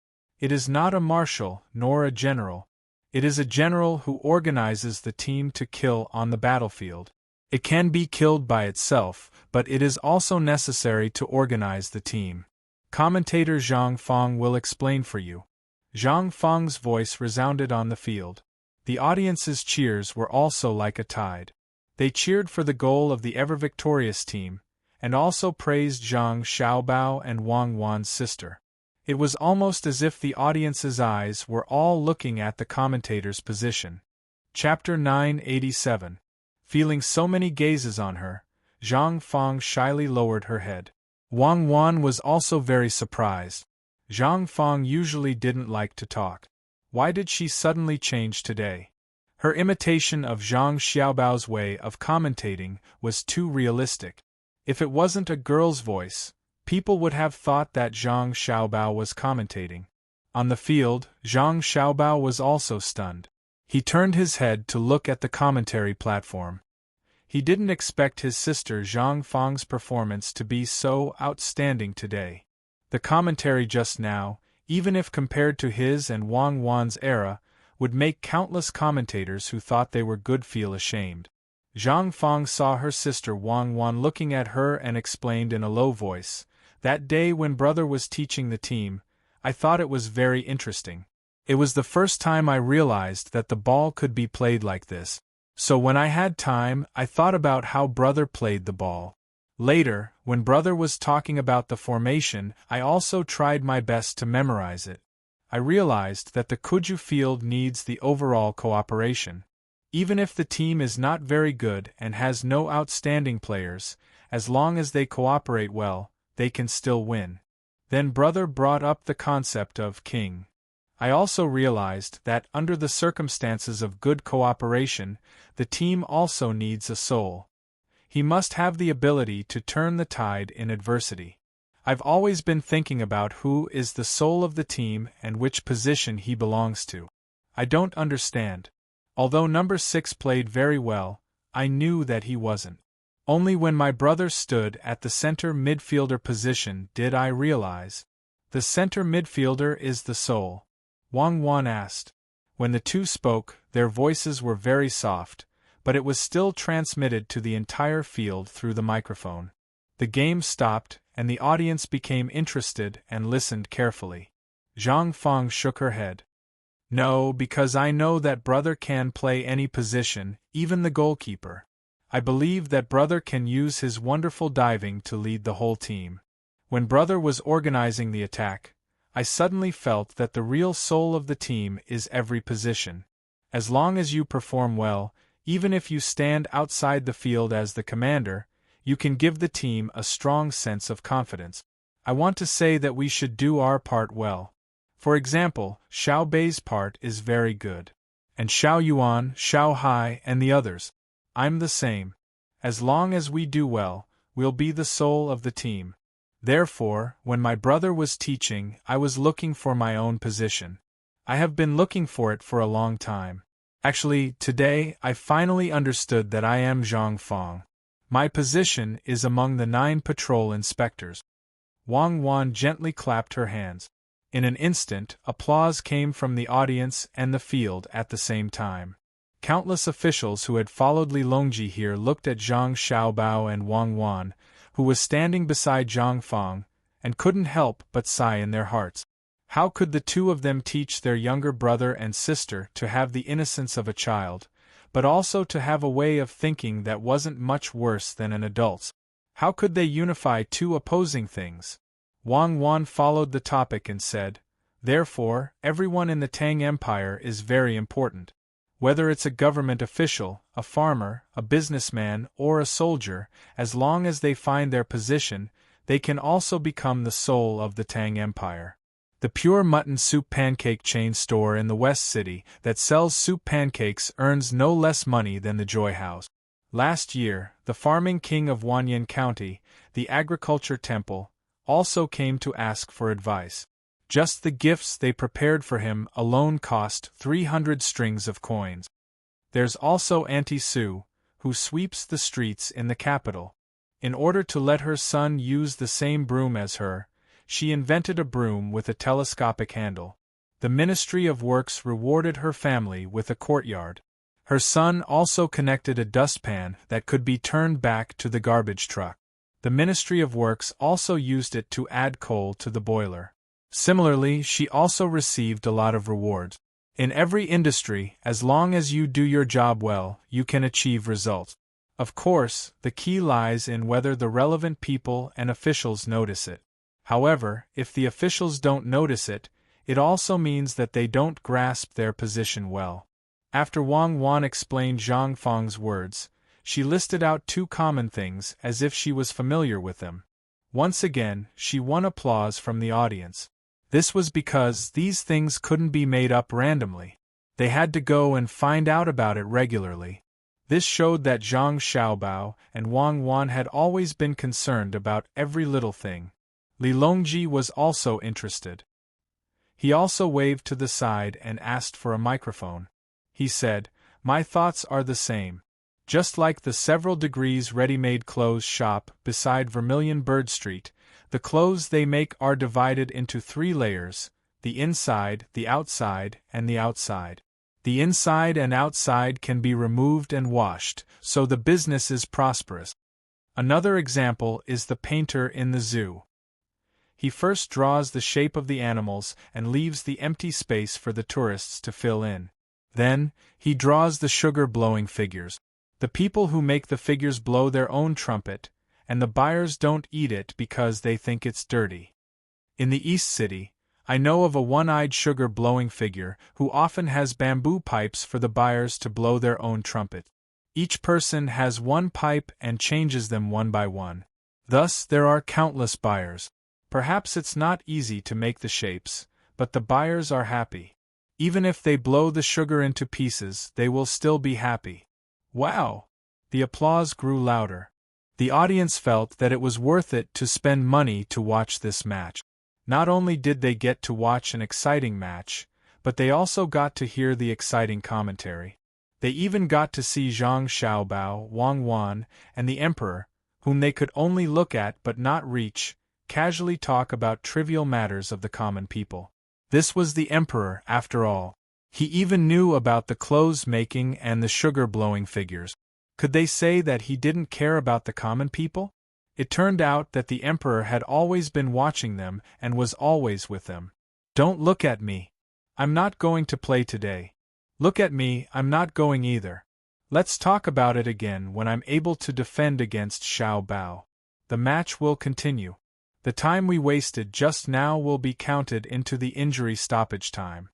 It is not a marshal, nor a general. It is a general who organizes the team to kill on the battlefield. It can be killed by itself, but it is also necessary to organize the team. Commentator Zhang Fang will explain for you. Zhang Fang's voice resounded on the field. The audience's cheers were also like a tide. They cheered for the goal of the ever-victorious team, and also praised Zhang Xiaobao and Wang Wan's sister. It was almost as if the audience's eyes were all looking at the commentator's position. Chapter 987. Feeling so many gazes on her, Zhang Fang shyly lowered her head. Wang Wan was also very surprised. Zhang Fang usually didn't like to talk. Why did she suddenly change today? Her imitation of Zhang Xiaobao's way of commentating was too realistic. If it wasn't a girl's voice, people would have thought that Zhang Xiaobao was commentating. On the field, Zhang Xiaobao was also stunned. He turned his head to look at the commentary platform. He didn't expect his sister Zhang Fang's performance to be so outstanding today. The commentary just now, even if compared to his and Wang Wan's era, would make countless commentators who thought they were good feel ashamed. Zhang Fang saw her sister Wang Wan looking at her and explained in a low voice, "That day when brother was teaching the team, I thought it was very interesting. It was the first time I realized that the ball could be played like this. So when I had time, I thought about how brother played the ball. Later, when brother was talking about the formation, I also tried my best to memorize it. I realized that the Kuju field needs the overall cooperation. Even if the team is not very good and has no outstanding players, as long as they cooperate well, they can still win." Then brother brought up the concept of king. I also realized that under the circumstances of good cooperation, the team also needs a soul. He must have the ability to turn the tide in adversity. I've always been thinking about who is the soul of the team and which position he belongs to. I don't understand. Although number 6 played very well, I knew that he wasn't. Only when my brother stood at the center midfielder position did I realize. The center midfielder is the soul. Wang Wan asked. When the two spoke, their voices were very soft, but it was still transmitted to the entire field through the microphone. The game stopped, and the audience became interested and listened carefully. Zhang Fang shook her head. No, because I know that brother can play any position, even the goalkeeper. I believe that brother can use his wonderful diving to lead the whole team. When brother was organizing the attack, I suddenly felt that the real soul of the team is every position. As long as you perform well, even if you stand outside the field as the commander, you can give the team a strong sense of confidence. I want to say that we should do our part well. For example, Xiao Bei's part is very good. And Xiao Yuan, Xiao Hai, and the others. I'm the same. As long as we do well, we'll be the soul of the team. Therefore, when my brother was teaching, I was looking for my own position. I have been looking for it for a long time. Actually, today, I finally understood that I am Zhang Fang. My position is among the 9 patrol inspectors. Wang Wan gently clapped her hands. In an instant, applause came from the audience and the field at the same time. Countless officials who had followed Li Longji here looked at Zhang Xiaobao and Wang Wan, who was standing beside Zhang Fang, and couldn't help but sigh in their hearts. How could the two of them teach their younger brother and sister to have the innocence of a child, but also to have a way of thinking that wasn't much worse than an adult's? How could they unify two opposing things? Wang Wan followed the topic and said, therefore, everyone in the Tang Empire is very important. Whether it's a government official, a farmer, a businessman, or a soldier, as long as they find their position, they can also become the soul of the Tang Empire. The pure mutton soup pancake chain store in the West City that sells soup pancakes earns no less money than the Joy House. Last year, the farming king of Wanyan County, the agriculture temple, also came to ask for advice. Just the gifts they prepared for him alone cost 300 strings of coins. There's also Auntie Sue, who sweeps the streets in the capital. In order to let her son use the same broom as her, she invented a broom with a telescopic handle. The Ministry of Works rewarded her family with a courtyard. Her son also connected a dustpan that could be turned back to the garbage truck. The Ministry of Works also used it to add coal to the boiler. Similarly, she also received a lot of rewards. In every industry, as long as you do your job well, you can achieve results. Of course, the key lies in whether the relevant people and officials notice it. However, if the officials don't notice it, it also means that they don't grasp their position well. After Wang Wan explained Zhang Fang's words, she listed out 2 common things as if she was familiar with them. Once again, she won applause from the audience. This was because these things couldn't be made up randomly. They had to go and find out about it regularly. This showed that Zhang Xiaobao and Wang Wan had always been concerned about every little thing. Li Longji was also interested. He also waved to the side and asked for a microphone. He said, "My thoughts are the same. Just like the several degrees ready-made clothes shop beside Vermilion Bird Street, the clothes they make are divided into 3 layers, the inside, the outside, and the outside. The inside and outside can be removed and washed, so the business is prosperous." Another example is the painter in the zoo. He first draws the shape of the animals and leaves the empty space for the tourists to fill in. Then, he draws the sugar-blowing figures. The people who make the figures blow their own trumpet, and the buyers don't eat it because they think it's dirty. In the East City, I know of a one-eyed sugar-blowing figure who often has bamboo pipes for the buyers to blow their own trumpet. Each person has 1 pipe and changes them one by one. Thus, there are countless buyers. Perhaps it's not easy to make the shapes, but the buyers are happy. Even if they blow the sugar into pieces, they will still be happy. Wow! The applause grew louder. The audience felt that it was worth it to spend money to watch this match. Not only did they get to watch an exciting match, but they also got to hear the exciting commentary. They even got to see Zhang Xiaobao, Wang Wan, and the Emperor, whom they could only look at but not reach, casually talk about trivial matters of the common people. This was the Emperor, after all. He even knew about the clothes-making and the sugar-blowing figures. Could they say that he didn't care about the common people? It turned out that the Emperor had always been watching them and was always with them. "Don't look at me. I'm not going to play today. Look at me, I'm not going either. Let's talk about it again when I'm able to defend against Xiao Bao. The match will continue. The time we wasted just now will be counted into the injury stoppage time."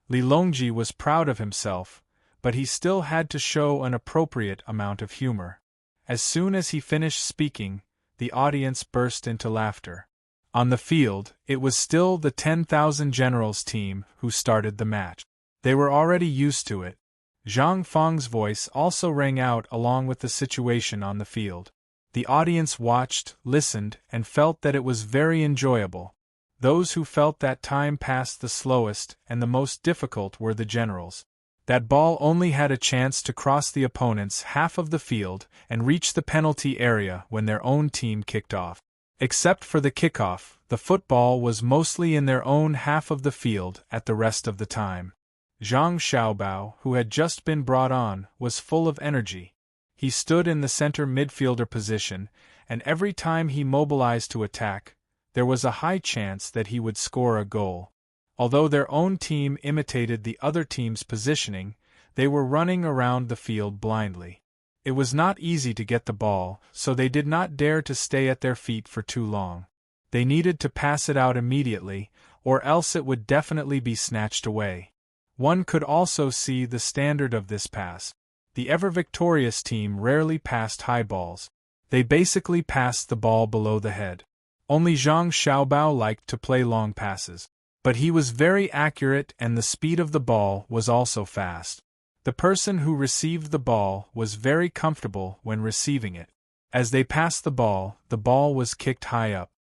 Li Longji was proud of himself, but he still had to show an appropriate amount of humor. As soon as he finished speaking, the audience burst into laughter. On the field, it was still the 10,000 Generals team who started the match. They were already used to it. Zhang Feng's voice also rang out along with the situation on the field. The audience watched, listened, and felt that it was very enjoyable. Those who felt that time passed the slowest and the most difficult were the generals. That ball only had a chance to cross the opponent's half of the field and reach the penalty area when their own team kicked off. Except for the kickoff, the football was mostly in their own half of the field at the rest of the time. Zhang Xiaobao, who had just been brought on, was full of energy. He stood in the center midfielder position, and every time he mobilized to attack, there was a high chance that he would score a goal. Although their own team imitated the other team's positioning, they were running around the field blindly. It was not easy to get the ball, so they did not dare to stay at their feet for too long. They needed to pass it out immediately, or else it would definitely be snatched away. One could also see the standard of this pass. The ever-victorious team rarely passed high balls. They basically passed the ball below the head. Only Zhang Xiaobao liked to play long passes. But he was very accurate and the speed of the ball was also fast. The person who received the ball was very comfortable when receiving it. As they passed the ball was kicked high up.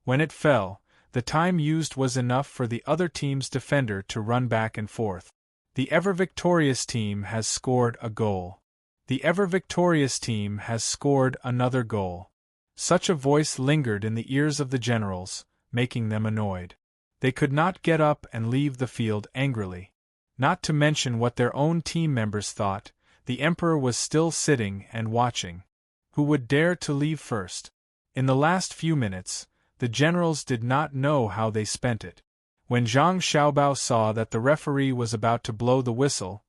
When it fell, the time used was enough for the other team's defender to run back and forth. The ever-victorious team has scored a goal. The ever-victorious team has scored another goal. Such a voice lingered in the ears of the generals, making them annoyed. They could not get up and leave the field angrily. Not to mention what their own team members thought, the Emperor was still sitting and watching. Who would dare to leave first? In the last few minutes, the generals did not know how they spent it. When Zhang Xiaobao saw that the referee was about to blow the whistle,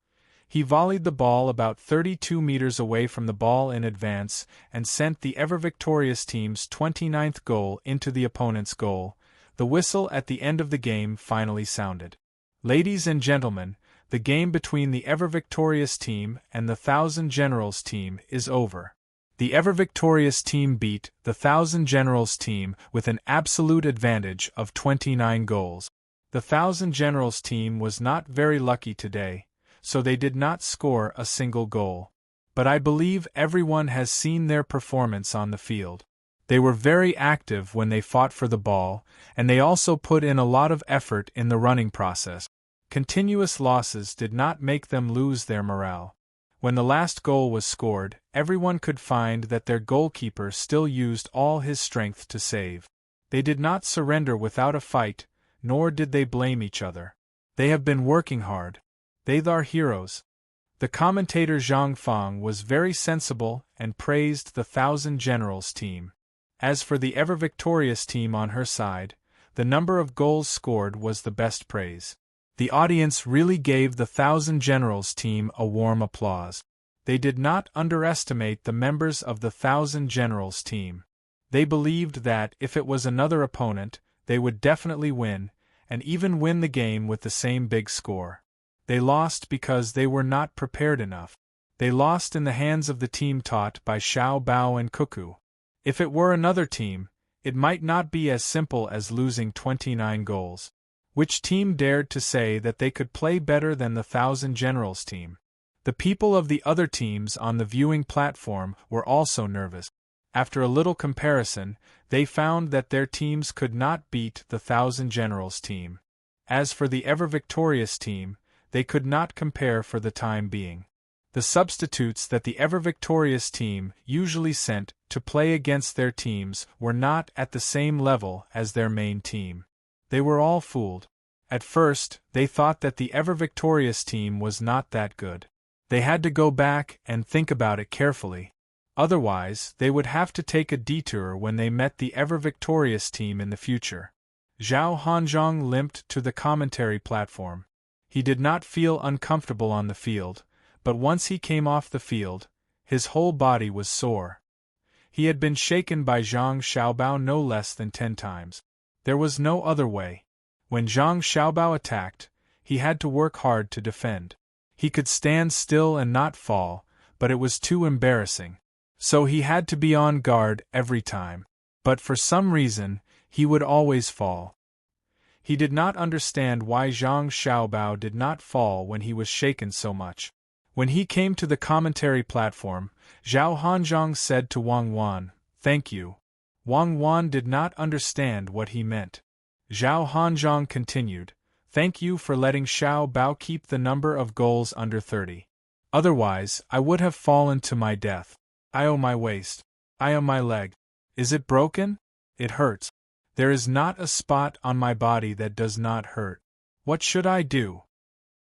he volleyed the ball about 32 meters away from the ball in advance and sent the ever-victorious team's 29th goal into the opponent's goal. The whistle at the end of the game finally sounded. Ladies and gentlemen, the game between the ever-victorious team and the 1000 Generals team is over. The ever-victorious team beat the 1000 Generals team with an absolute advantage of 29 goals. The 1000 Generals team was not very lucky today, so they did not score a single goal. But I believe everyone has seen their performance on the field. They were very active when they fought for the ball, and they also put in a lot of effort in the running process. Continuous losses did not make them lose their morale. When the last goal was scored, everyone could find that their goalkeeper still used all his strength to save. They did not surrender without a fight, nor did they blame each other. They have been working hard. They are heroes. The commentator Zhang Feng was very sensible and praised the 1000 Generals team. As for the ever-victorious team on her side, the number of goals scored was the best praise. The audience really gave the 1000 Generals team a warm applause. They did not underestimate the members of the 1000 Generals team. They believed that if it was another opponent, they would definitely win, and even win the game with the same big score. They lost because they were not prepared enough. They lost in the hands of the team taught by Xiao Bao and Cuckoo. If it were another team, it might not be as simple as losing 29 goals. Which team dared to say that they could play better than the 1000 Generals team? The people of the other teams on the viewing platform were also nervous. After a little comparison, they found that their teams could not beat the Thousand Generals team. As for the ever-victorious team, they could not compare for the time being. The substitutes that the ever-victorious team usually sent to play against their teams were not at the same level as their main team. They were all fooled. At first, they thought that the ever-victorious team was not that good. They had to go back and think about it carefully. Otherwise, they would have to take a detour when they met the ever-victorious team in the future. Zhao Hanzhong limped to the commentary platform. He did not feel uncomfortable on the field, but once he came off the field, his whole body was sore. He had been shaken by Zhang Xiaobao no less than 10 times. There was no other way. When Zhang Xiaobao attacked, he had to work hard to defend. He could stand still and not fall, but it was too embarrassing. So he had to be on guard every time. But for some reason, he would always fall. He did not understand why Zhang Xiaobao did not fall when he was shaken so much. When he came to the commentary platform, Zhao Hanzhong said to Wang Wan, "Thank you." Wang Wan did not understand what he meant. Zhao Hanzhong continued, "Thank you for letting Xiao Bao keep the number of goals under 30. Otherwise, I would have fallen to my death. I owe my waist. I owe my leg. Is it broken? It hurts. There is not a spot on my body that does not hurt. What should I do?"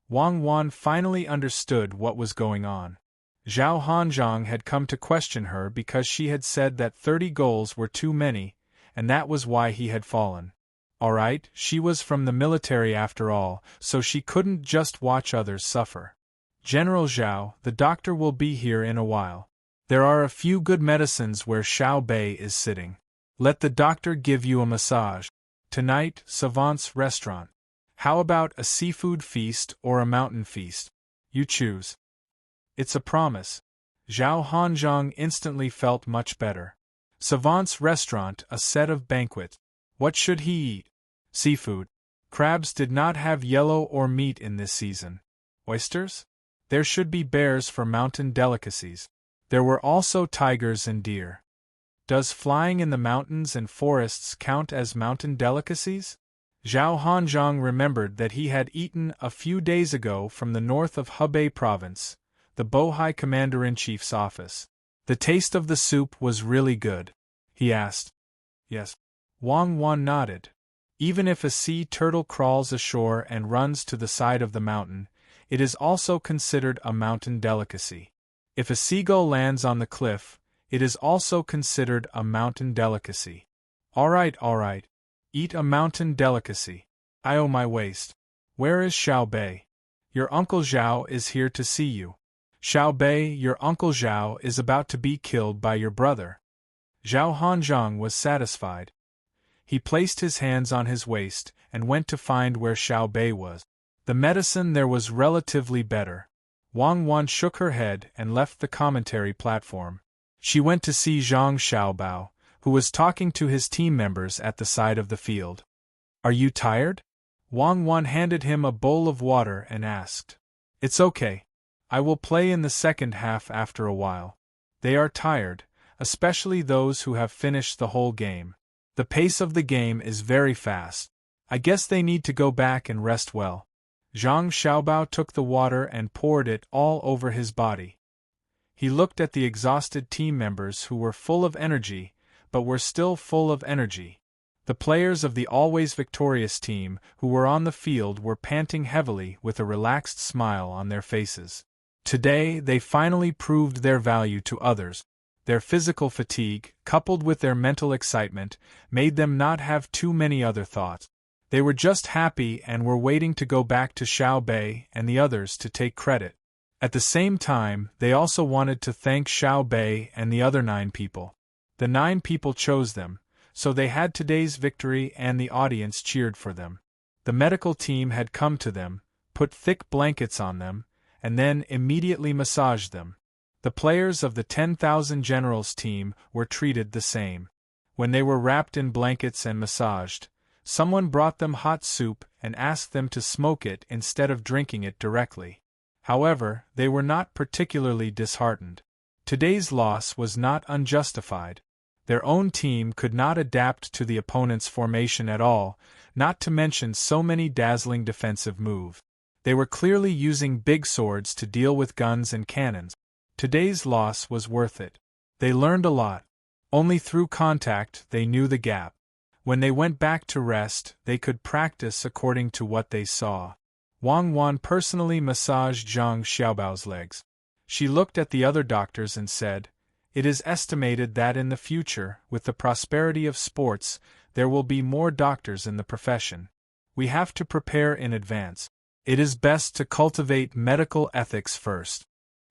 Wang Wan finally understood what was going on. Zhao Hanzhong had come to question her because she had said that 30 goals were too many, and that was why he had fallen. Alright, she was from the military after all, so she couldn't just watch others suffer. "General Zhao, the doctor will be here in a while. There are a few good medicines where Xiao Bei is sitting. Let the doctor give you a massage. Tonight, Savant's restaurant. How about a seafood feast or a mountain feast? You choose." "It's a promise." Zhao Hanzhong instantly felt much better. Savant's restaurant, a set of banquets. What should he eat? Seafood. Crabs did not have yellow or meat in this season. Oysters? There should be bears for mountain delicacies. There were also tigers and deer. Does flying in the mountains and forests count as mountain delicacies? Zhao Hanzhong remembered that he had eaten a few days ago from the north of Hebei province, the Bohai Commander-in-Chief's office. The taste of the soup was really good. He asked. "Yes." Wang Wan nodded. Even if a sea turtle crawls ashore and runs to the side of the mountain, it is also considered a mountain delicacy. If a seagull lands on the cliff, it is also considered a mountain delicacy. All right. Eat a mountain delicacy. I owe my waist. Where is Xiao Bei? Your Uncle Zhao is here to see you. Xiao Bei, your Uncle Zhao is about to be killed by your brother. Zhao Hanzhong was satisfied. He placed his hands on his waist and went to find where Xiao Bei was. The medicine there was relatively better. Wang Wan shook her head and left the commentary platform. She went to see Zhang Xiaobao, who was talking to his team members at the side of the field. "Are you tired?" Wang Wan handed him a bowl of water and asked. "It's okay. I will play in the second half after a while." They are tired, especially those who have finished the whole game. The pace of the game is very fast. I guess they need to go back and rest well. Zhang Xiaobao took the water and poured it all over his body. He looked at the exhausted team members who were full of energy, but were still full of energy. The players of the always victorious team who were on the field were panting heavily with a relaxed smile on their faces. Today they finally proved their value to others. Their physical fatigue, coupled with their mental excitement, made them not have too many other thoughts. They were just happy and were waiting to go back to Xiao Bei and the others to take credit. At the same time, they also wanted to thank Xiao Bei and the other 9 people. The 9 people chose them, so they had today's victory and the audience cheered for them. The medical team had come to them, put thick blankets on them, and then immediately massaged them. The players of the 10,000 Generals team were treated the same. When they were wrapped in blankets and massaged, someone brought them hot soup and asked them to smoke it instead of drinking it directly. However, they were not particularly disheartened. Today's loss was not unjustified. Their own team could not adapt to the opponent's formation at all, not to mention so many dazzling defensive moves. They were clearly using big swords to deal with guns and cannons. Today's loss was worth it. They learned a lot. Only through contact they knew the gap. When they went back to rest, they could practice according to what they saw. Wang Wan personally massaged Zhang Xiaobao's legs. She looked at the other doctors and said, "It is estimated that in the future, with the prosperity of sports, there will be more doctors in the profession. We have to prepare in advance. It is best to cultivate medical ethics first."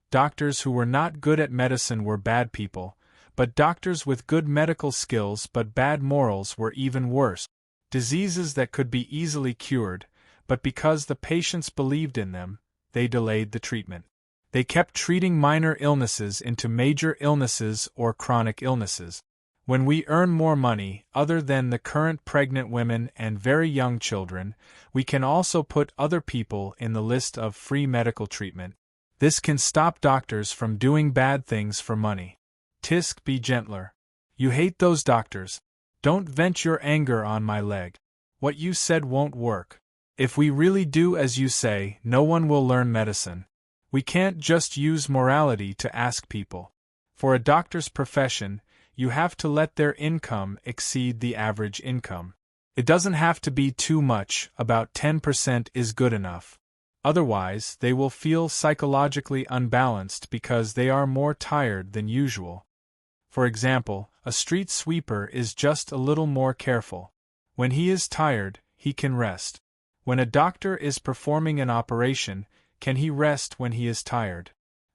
Doctors who were not good at medicine were bad people, but doctors with good medical skills but bad morals were even worse. Diseases that could be easily cured, but because the patients believed in them, they delayed the treatment. They kept treating minor illnesses into major illnesses or chronic illnesses. When we earn more money, other than the current pregnant women and very young children, we can also put other people in the list of free medical treatment. This can stop doctors from doing bad things for money. Tisk, be gentler. You hate those doctors. Don't vent your anger on my leg. What you said won't work. If we really do as you say, no one will learn medicine. We can't just use morality to ask people. For a doctor's profession, you have to let their income exceed the average income. It doesn't have to be too much, about 10% is good enough. Otherwise, they will feel psychologically unbalanced because they are more tired than usual. For example, a street sweeper is just a little more careful. When he is tired, he can rest. When a doctor is performing an operation, can he rest when he is tired?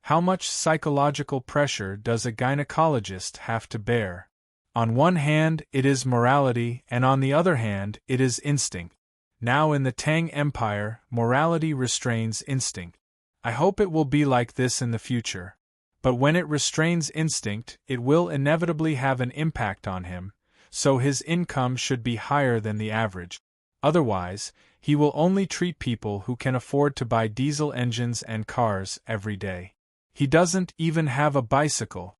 How much psychological pressure does a gynecologist have to bear? On one hand, it is morality, and on the other hand, it is instinct. Now in the Tang Empire, morality restrains instinct. I hope it will be like this in the future. But when it restrains instinct, it will inevitably have an impact on him, so his income should be higher than the average. Otherwise, he will only treat people who can afford to buy diesel engines and cars every day. He doesn't even have a bicycle.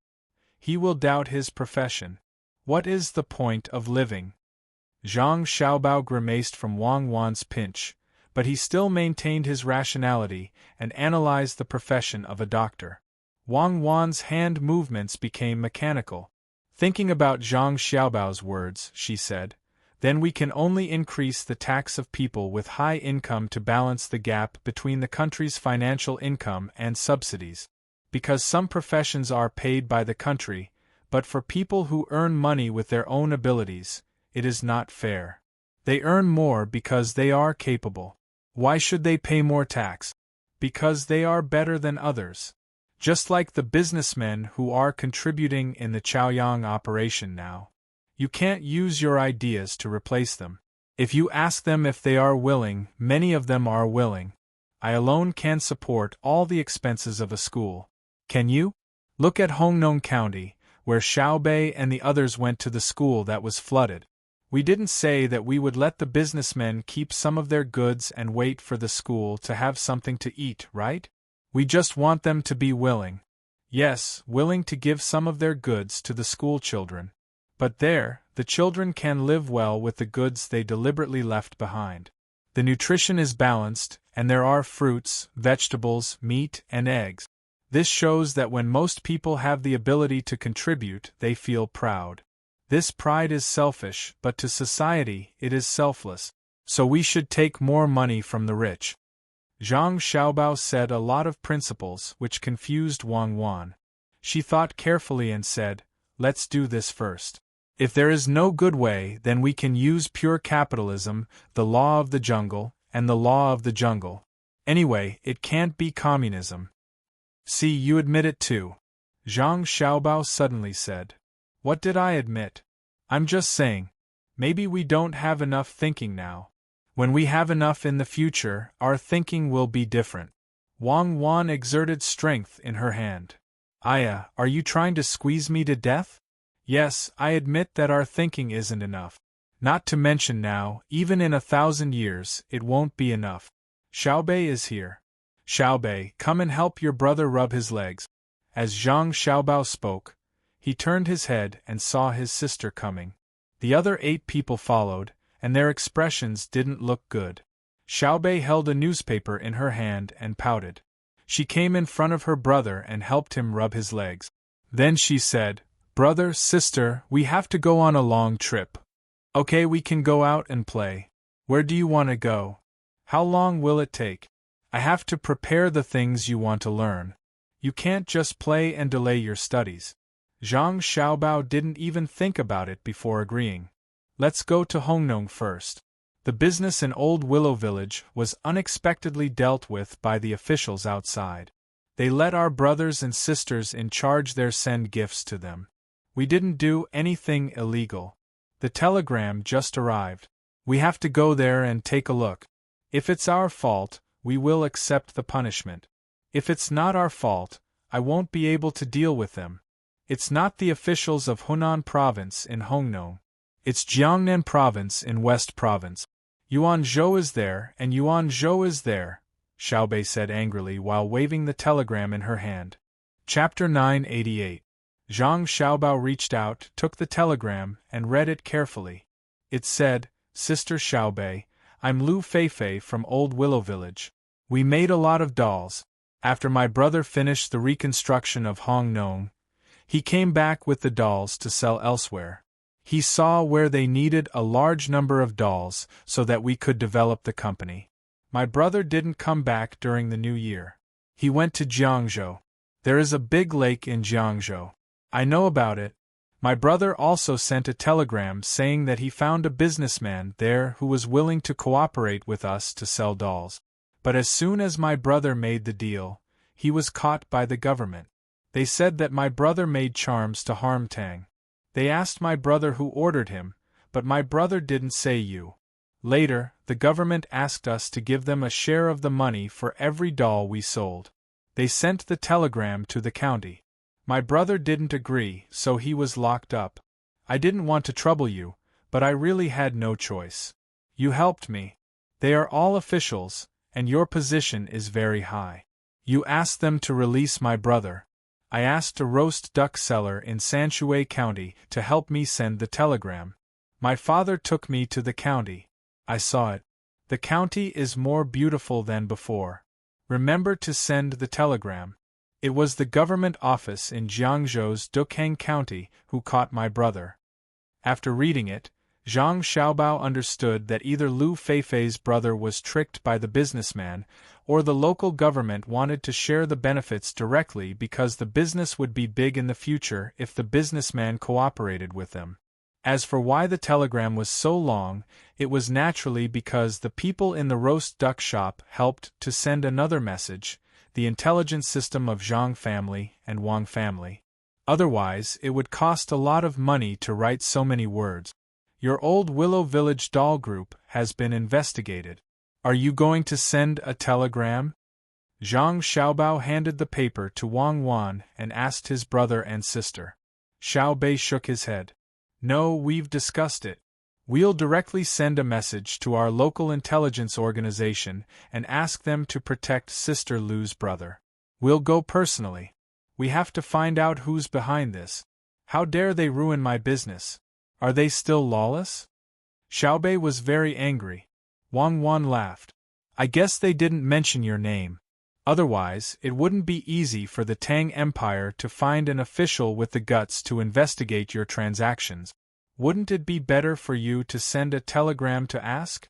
He will doubt his profession. What is the point of living? Zhang Xiaobao grimaced from Wang Wan's pinch, but he still maintained his rationality and analyzed the profession of a doctor. Wang Wan's hand movements became mechanical. Thinking about Zhang Xiaobao's words, she said, "Then we can only increase the tax of people with high income to balance the gap between the country's financial income and subsidies. Because some professions are paid by the country, but for people who earn money with their own abilities, it is not fair. They earn more because they are capable. Why should they pay more tax? Because they are better than others. Just like the businessmen who are contributing in the Chaoyang operation now. You can't use your ideas to replace them. If you ask them if they are willing, many of them are willing. I alone can support all the expenses of a school. Can you? Look at Hongnong County, where Xiaobei and the others went to the school that was flooded. We didn't say that we would let the businessmen keep some of their goods and wait for the school to have something to eat, right? We just want them to be willing. Yes, willing to give some of their goods to the school children. But there, the children can live well with the goods they deliberately left behind. The nutrition is balanced, and there are fruits, vegetables, meat, and eggs. This shows that when most people have the ability to contribute, they feel proud. This pride is selfish, but to society, it is selfless. So we should take more money from the rich. Zhang Xiaobao said a lot of principles which confused Wang Wan. She thought carefully and said, "Let's do this first. If there is no good way, then we can use pure capitalism, the law of the jungle, and the law of the jungle. Anyway, it can't be communism." "See, you admit it too," Zhang Xiaobao suddenly said. "What did I admit? I'm just saying. Maybe we don't have enough thinking now. When we have enough in the future, our thinking will be different." Wang Wan exerted strength in her hand. "Aya, are you trying to squeeze me to death?" "Yes, I admit that our thinking isn't enough. Not to mention now, even in 1,000 years, it won't be enough. Xiaobei is here. Xiaobei, come and help your brother rub his legs." As Zhang Xiaobao spoke, He turned his head and saw his sister coming. The other 8 people followed, and their expressions didn't look good. Xiaobei held a newspaper in her hand and pouted. She came in front of her brother and helped him rub his legs. Then she said, "Brother, sister, we have to go on a long trip. Okay, we can go out and play. Where do you want to go? How long will it take? I have to prepare the things you want to learn. You can't just play and delay your studies." Zhang Xiaobao didn't even think about it before agreeing. "Let's go to Hongnong first." The business in Old Willow Village was unexpectedly dealt with by the officials outside. They let our brothers and sisters in charge there send gifts to them. We didn't do anything illegal. The telegram just arrived. We have to go there and take a look. If it's our fault, we will accept the punishment. If it's not our fault, I won't be able to deal with them. It's not the officials of Hunan Province in Hongnong. It's Jiangnan Province in West Province. Yuan Zhou is there and Yuan Zhou is there, Xiaobei said angrily while waving the telegram in her hand. Chapter 988. Zhang Xiaobao reached out, took the telegram, and read it carefully. It said, "Sister Xiaobei, I'm Lu Feifei from Old Willow Village. We made a lot of dolls. After my brother finished the reconstruction of Hongnong, he came back with the dolls to sell elsewhere. He saw where they needed a large number of dolls so that we could develop the company. My brother didn't come back during the new year. He went to Jiangzhou. There is a big lake in Jiangzhou. I know about it. My brother also sent a telegram saying that he found a businessman there who was willing to cooperate with us to sell dolls. But as soon as my brother made the deal, he was caught by the government. They said that my brother made charms to harm Tang. They asked my brother who ordered him, but my brother didn't say you. Later, the government asked us to give them a share of the money for every doll we sold. They sent the telegram to the county. My brother didn't agree, so he was locked up. I didn't want to trouble you, but I really had no choice. You helped me. They are all officials, and your position is very high. You asked them to release my brother. I asked a roast duck seller in Sanshui County to help me send the telegram. My father took me to the county. I saw it. The county is more beautiful than before. Remember to send the telegram. It was the government office in Jiangzhou's Dukang County who caught my brother. After reading it, Zhang Xiaobao understood that either Lu Feifei's brother was tricked by the businessman, or the local government wanted to share the benefits directly because the business would be big in the future if the businessman cooperated with them. As for why the telegram was so long, it was naturally because the people in the roast duck shop helped to send another message, the intelligence system of Zhang family and Wang family. Otherwise, it would cost a lot of money to write so many words. Your Old Willow Village doll group has been investigated. Are you going to send a telegram? Zhang Xiaobao handed the paper to Wang Wan and asked his brother and sister. Xiaobei shook his head. No, we've discussed it. We'll directly send a message to our local intelligence organization and ask them to protect Sister Lu's brother. We'll go personally. We have to find out who's behind this. How dare they ruin my business? Are they still lawless? Xiaobei was very angry. Wang Wan laughed. I guess they didn't mention your name. Otherwise, it wouldn't be easy for the Tang Empire to find an official with the guts to investigate your transactions. Wouldn't it be better for you to send a telegram to ask?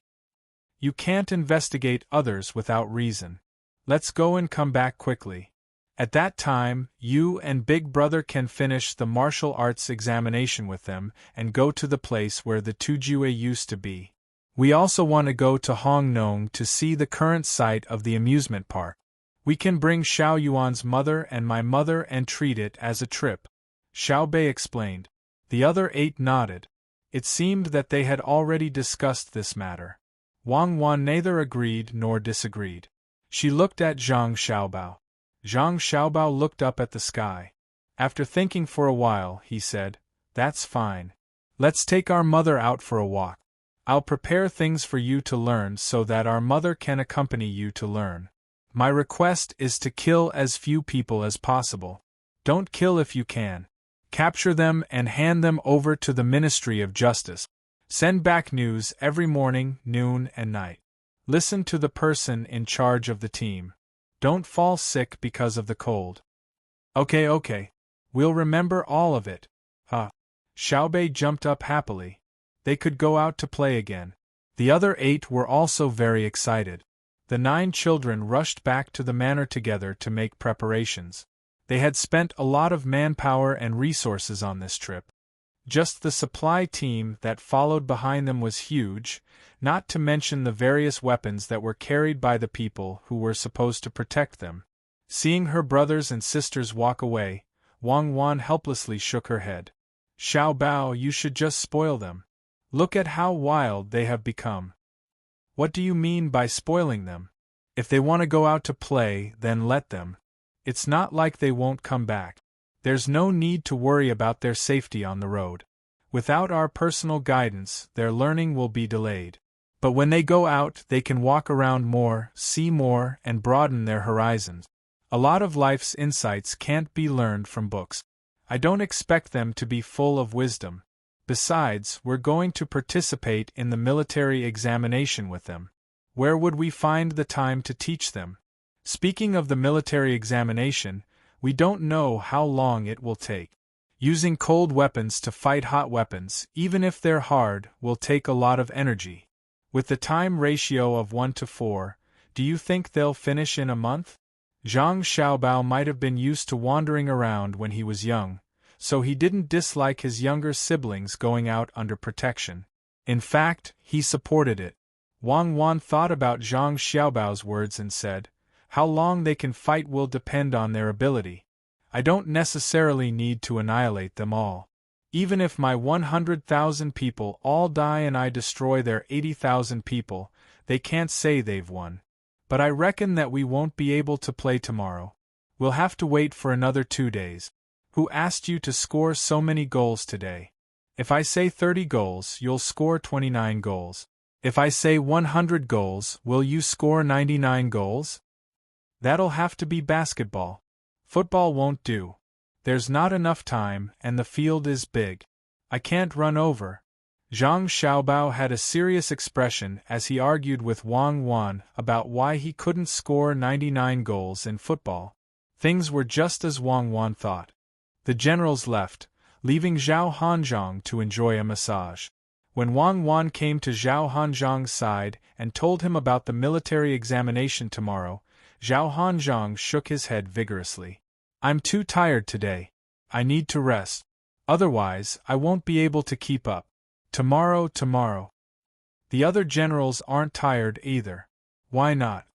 You can't investigate others without reason. Let's go and come back quickly. At that time, you and Big Brother can finish the martial arts examination with them and go to the place where the Tujue used to be. We also want to go to Hongnong to see the current site of the amusement park. We can bring Xiao Yuan's mother and my mother and treat it as a trip. Xiaobei explained. The other 8 nodded. It seemed that they had already discussed this matter. Wang Wan neither agreed nor disagreed. She looked at Zhang Xiaobao. Zhang Xiaobao looked up at the sky. After thinking for a while, he said, That's fine. Let's take our mother out for a walk. I'll prepare things for you to learn so that our mother can accompany you to learn. My request is to kill as few people as possible. Don't kill if you can. Capture them and hand them over to the Ministry of Justice. Send back news every morning, noon, and night. Listen to the person in charge of the team. Don't fall sick because of the cold. Okay. We'll remember all of it. Xiaobei jumped up happily. They could go out to play again. The other 8 were also very excited. The 9 children rushed back to the manor together to make preparations. They had spent a lot of manpower and resources on this trip. Just the supply team that followed behind them was huge, not to mention the various weapons that were carried by the people who were supposed to protect them. Seeing her brothers and sisters walk away, Wang Wan helplessly shook her head. Xiao Bao, you should just spoil them. Look at how wild they have become. What do you mean by spoiling them? If they want to go out to play, then let them. It's not like they won't come back. There's no need to worry about their safety on the road. Without our personal guidance, their learning will be delayed. But when they go out, they can walk around more, see more, and broaden their horizons. A lot of life's insights can't be learned from books. I don't expect them to be full of wisdom. Besides, we're going to participate in the military examination with them. Where would we find the time to teach them? Speaking of the military examination, we don't know how long it will take. Using cold weapons to fight hot weapons, even if they're hard, will take a lot of energy. With the time ratio of 1:4, do you think they'll finish in a month? Zhang Xiaobao might have been used to wandering around when he was young, so he didn't dislike his younger siblings going out under protection. In fact, he supported it. Wang Wan thought about Zhang Xiaobao's words and said, "How long they can fight will depend on their ability. I don't necessarily need to annihilate them all. Even if my 100,000 people all die and I destroy their 80,000 people, they can't say they've won. But I reckon that we won't be able to play tomorrow. We'll have to wait for another 2 days. Who asked you to score so many goals today? If I say 30 goals, you'll score 29 goals. If I say 100 goals, will you score 99 goals? That'll have to be basketball. Football won't do. There's not enough time, and the field is big. I can't run over." Zhang Xiaobao had a serious expression as he argued with Wang Wan about why he couldn't score 99 goals in football. Things were just as Wang Wan thought. The generals left, leaving Zhao Hanzhong to enjoy a massage. When Wang Wan came to Zhao Hanzhong's side and told him about the military examination tomorrow, Zhao Hanzhong shook his head vigorously. "I'm too tired today. I need to rest. Otherwise, I won't be able to keep up. Tomorrow. The other generals aren't tired either." "Why not?"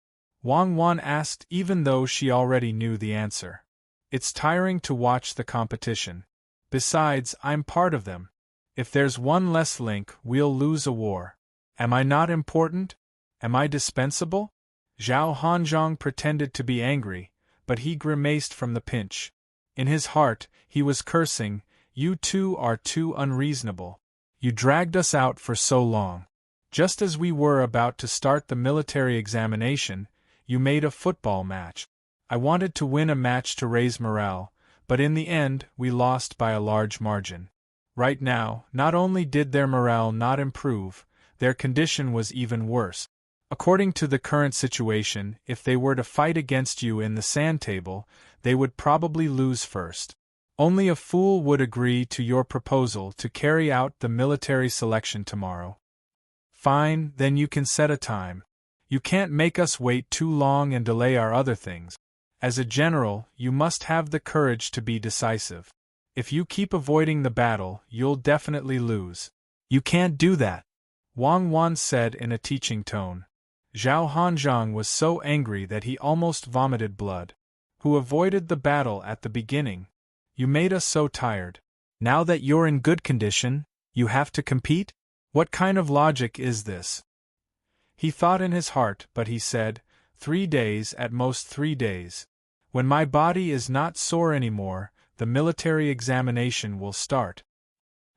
Wang Wan asked, even though she already knew the answer. "It's tiring to watch the competition. Besides, I'm part of them. If there's one less link, we'll lose a war. Am I not important? Am I dispensable?" Zhao Hanzhong pretended to be angry, but he grimaced from the pinch. In his heart, he was cursing, "You two are too unreasonable. You dragged us out for so long. Just as we were about to start the military examination, you made a football match. I wanted to win a match to raise morale, but in the end, we lost by a large margin." Right now, not only did their morale not improve, their condition was even worse. According to the current situation, if they were to fight against you in the sand table, they would probably lose first. Only a fool would agree to your proposal to carry out the military selection tomorrow. Fine, then you can set a time. You can't make us wait too long and delay our other things. As a general, you must have the courage to be decisive. If you keep avoiding the battle, you'll definitely lose. You can't do that, Wang Wan said in a teaching tone. Zhao Hanzhong was so angry that he almost vomited blood. "Who avoided the battle at the beginning? You made us so tired. Now that you're in good condition, you have to compete? What kind of logic is this?" He thought in his heart, but he said, 3 days, at most 3 days. When my body is not sore anymore, the military examination will start.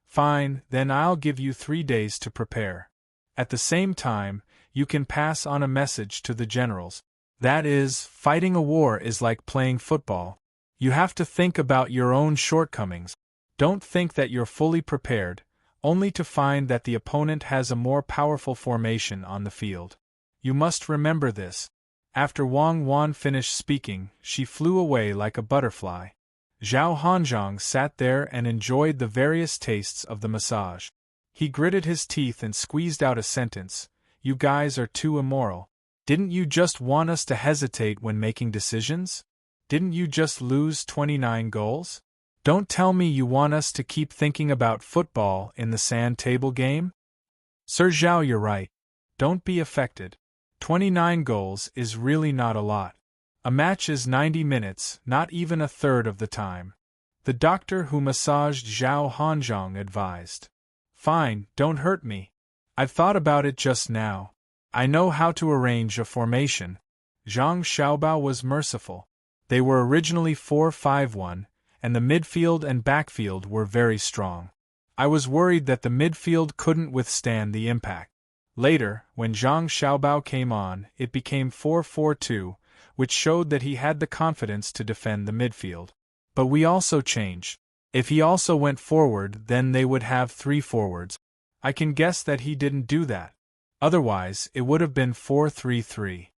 Fine, then I'll give you 3 days to prepare. At the same time, you can pass on a message to the generals. That is, fighting a war is like playing football. You have to think about your own shortcomings. Don't think that you're fully prepared, only to find that the opponent has a more powerful formation on the field. You must remember this. After Wang Wan finished speaking, she flew away like a butterfly. Zhao Hanzhong sat there and enjoyed the various tastes of the massage. He gritted his teeth and squeezed out a sentence. You guys are too immoral. Didn't you just want us to hesitate when making decisions? Didn't you just lose 29 goals? Don't tell me you want us to keep thinking about football in the sand table game? Sir Zhao, you're right. Don't be affected. 29 goals is really not a lot. A match is 90 minutes, not even a third of the time. The doctor who massaged Zhao Hanzhong advised. Fine, don't hurt me. I've thought about it just now. I know how to arrange a formation. Zhang Xiaobao was merciful. They were originally 4-5-1, and the midfield and backfield were very strong. I was worried that the midfield couldn't withstand the impact. Later, when Zhang Xiaobao came on, it became 4-4-2, which showed that he had the confidence to defend the midfield. But we also changed. If he also went forward, then they would have 3 forwards. I can guess that he didn't do that. Otherwise, it would have been 4-3-3.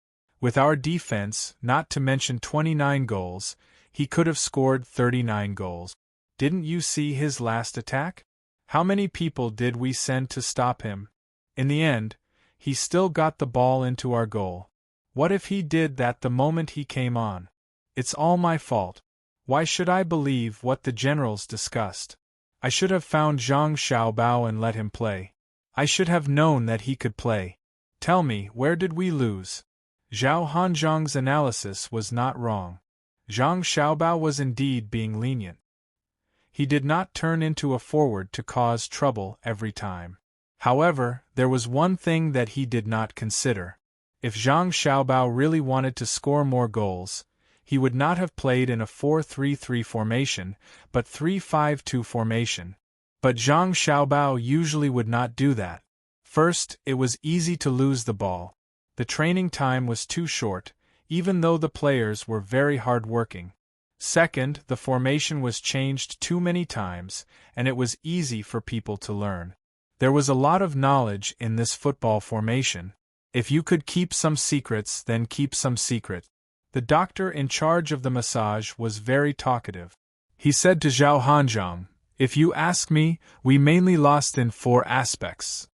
With our defense, not to mention 29 goals, he could have scored 39 goals. Didn't you see his last attack? How many people did we send to stop him? In the end, he still got the ball into our goal. What if he did that the moment he came on? It's all my fault. Why should I believe what the generals discussed? I should have found Zhang Xiaobao and let him play. I should have known that he could play. Tell me, where did we lose? Zhao Hanzhong's analysis was not wrong. Zhang Xiaobao was indeed being lenient. He did not turn into a forward to cause trouble every time. However, there was one thing that he did not consider. If Zhang Xiaobao really wanted to score more goals, he would not have played in a 4-3-3 formation, but 3-5-2 formation. But Zhang Xiaobao usually would not do that. First, it was easy to lose the ball. The training time was too short, even though the players were very hard-working. Second, the formation was changed too many times, and it was easy for people to learn. There was a lot of knowledge in this football formation. If you could keep some secrets, then keep some secret. The doctor in charge of the massage was very talkative. He said to Zhao Hanzhong, "If you ask me, we mainly lost in 4 aspects."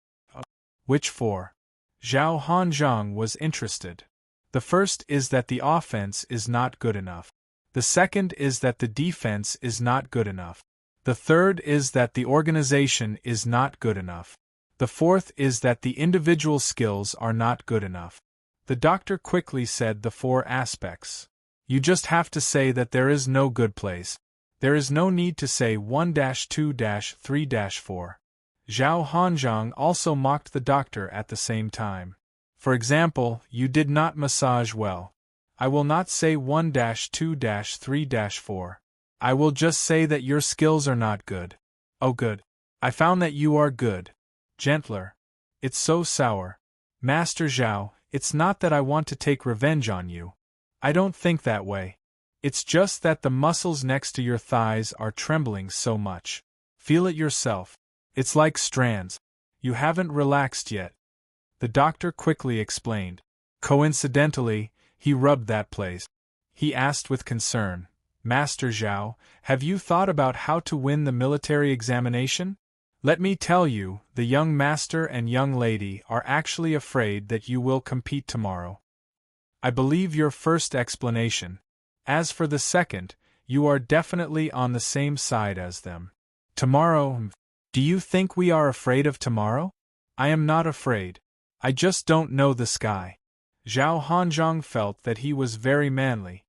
Which 4? Zhao Hanzhong was interested. The first is that the offense is not good enough. The second is that the defense is not good enough. The third is that the organization is not good enough. The fourth is that the individual skills are not good enough. The doctor quickly said the 4 aspects. You just have to say that there is no good place. There is no need to say 1-2-3-4. Zhao Hanzhong also mocked the doctor at the same time. For example, you did not massage well. I will not say 1-2-3-4. I will just say that your skills are not good. Oh good. I found that you are good. Gentler. It's so sour. Master Zhao, it's not that I want to take revenge on you. I don't think that way. It's just that the muscles next to your thighs are trembling so much. Feel it yourself. It's like strands. You haven't relaxed yet. The doctor quickly explained. Coincidentally, he rubbed that place. He asked with concern, Master Zhao, have you thought about how to win the military examination? Let me tell you, the young master and young lady are actually afraid that you will compete tomorrow. I believe your first explanation. As for the second, you are definitely on the same side as them. Tomorrow, do you think we are afraid of tomorrow? I am not afraid. I just don't know the sky. Zhao Hanzhong felt that he was very manly.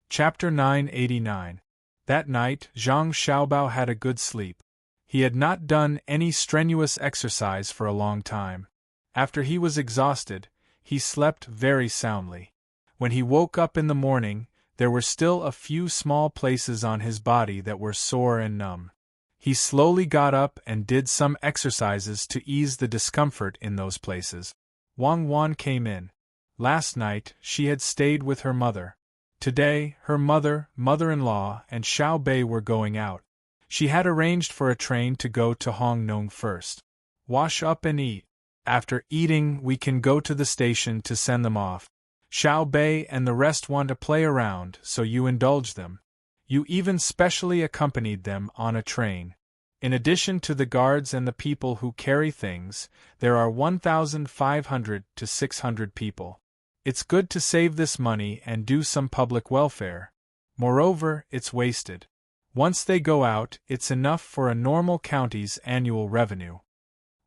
Chapter 989. That night, Zhang Xiaobao had a good sleep. He had not done any strenuous exercise for a long time. After he was exhausted, he slept very soundly. When he woke up in the morning, there were still a few small places on his body that were sore and numb. He slowly got up and did some exercises to ease the discomfort in those places. Wang Wan came in. Last night, she had stayed with her mother. Today, her mother, mother-in-law, and Xiao Bei were going out. She had arranged for a train to go to Hong Nong first. Wash up and eat. After eating, we can go to the station to send them off. Xiao Bei and the rest want to play around, so you indulge them. You even specially accompanied them on a train. In addition to the guards and the people who carry things, there are 1,500 to 600 people. It's good to save this money and do some public welfare. Moreover, it's wasted. Once they go out, it's enough for a normal county's annual revenue.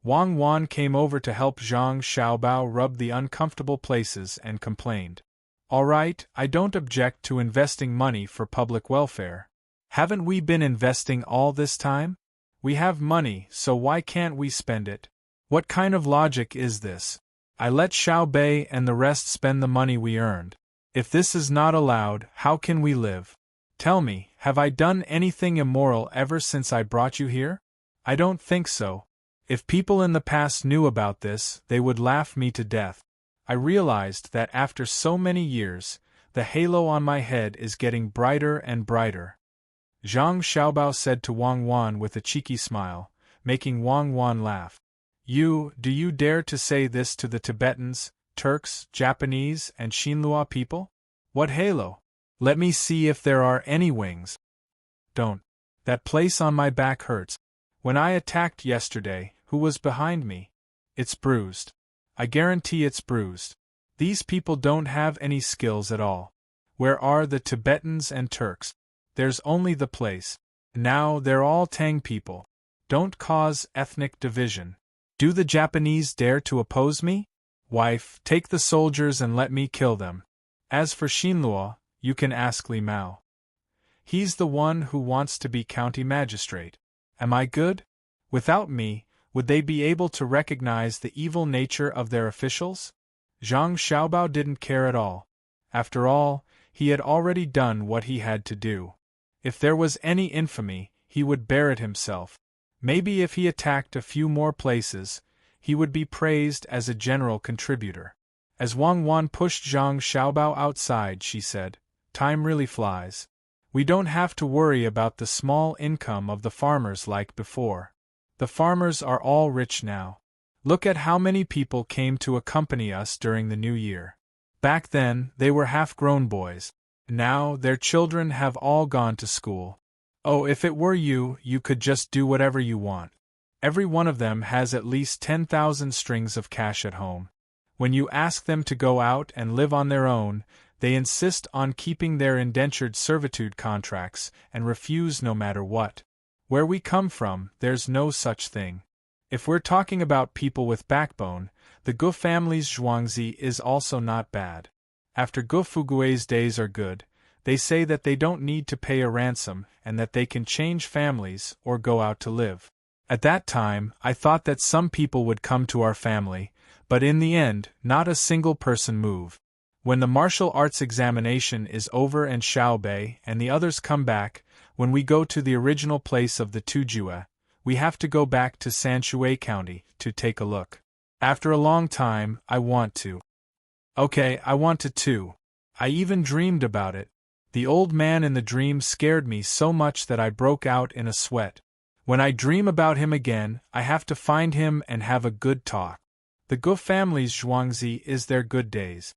Wang Wan came over to help Zhang Xiaobao rub the uncomfortable places and complained. All right, I don't object to investing money for public welfare. Haven't we been investing all this time? We have money, so why can't we spend it? What kind of logic is this? I let Xiao Bei and the rest spend the money we earned. If this is not allowed, how can we live? Tell me, have I done anything immoral ever since I brought you here? I don't think so. If people in the past knew about this, they would laugh me to death. I realized that after so many years, the halo on my head is getting brighter and brighter. Zhang Xiaobao said to Wang Wan with a cheeky smile, making Wang Wan laugh. Do you dare to say this to the Tibetans, Turks, Japanese, and Xinhua people? What halo? Let me see if there are any wings. Don't. That place on my back hurts. When I attacked yesterday, who was behind me? It's bruised. I guarantee it's bruised. These people don't have any skills at all. Where are the Tibetans and Turks? There's only the place. Now they're all Tang people. Don't cause ethnic division. Do the Japanese dare to oppose me? Wife, take the soldiers and let me kill them. As for Xinhua, you can ask Li Mao. He's the one who wants to be county magistrate. Am I good? Without me, would they be able to recognize the evil nature of their officials? Zhang Xiaobao didn't care at all. After all, he had already done what he had to do. If there was any infamy, he would bear it himself. Maybe if he attacked a few more places, he would be praised as a general contributor. As Wang Wan pushed Zhang Xiaobao outside, she said, "Time really flies. We don't have to worry about the small income of the farmers like before. The farmers are all rich now. Look at how many people came to accompany us during the new year. Back then, they were half-grown boys. Now, their children have all gone to school. Oh, if it were you, you could just do whatever you want. Every one of them has at least 10,000 strings of cash at home. When you ask them to go out and live on their own, they insist on keeping their indentured servitude contracts and refuse no matter what. Where we come from, there's no such thing. If we're talking about people with backbone, the Gu family's Zhuangzi is also not bad. After Gu Fugui's days are good, they say that they don't need to pay a ransom and that they can change families or go out to live. At that time, I thought that some people would come to our family, but in the end, not a single person moved. When the martial arts examination is over and Xiao Bei and the others come back, when we go to the original place of the Tujue, we have to go back to Sanshui County to take a look. After a long time, I want to. Okay, I want to too. I even dreamed about it. The old man in the dream scared me so much that I broke out in a sweat. When I dream about him again, I have to find him and have a good talk. The Gu family's Zhuangzi is their good days.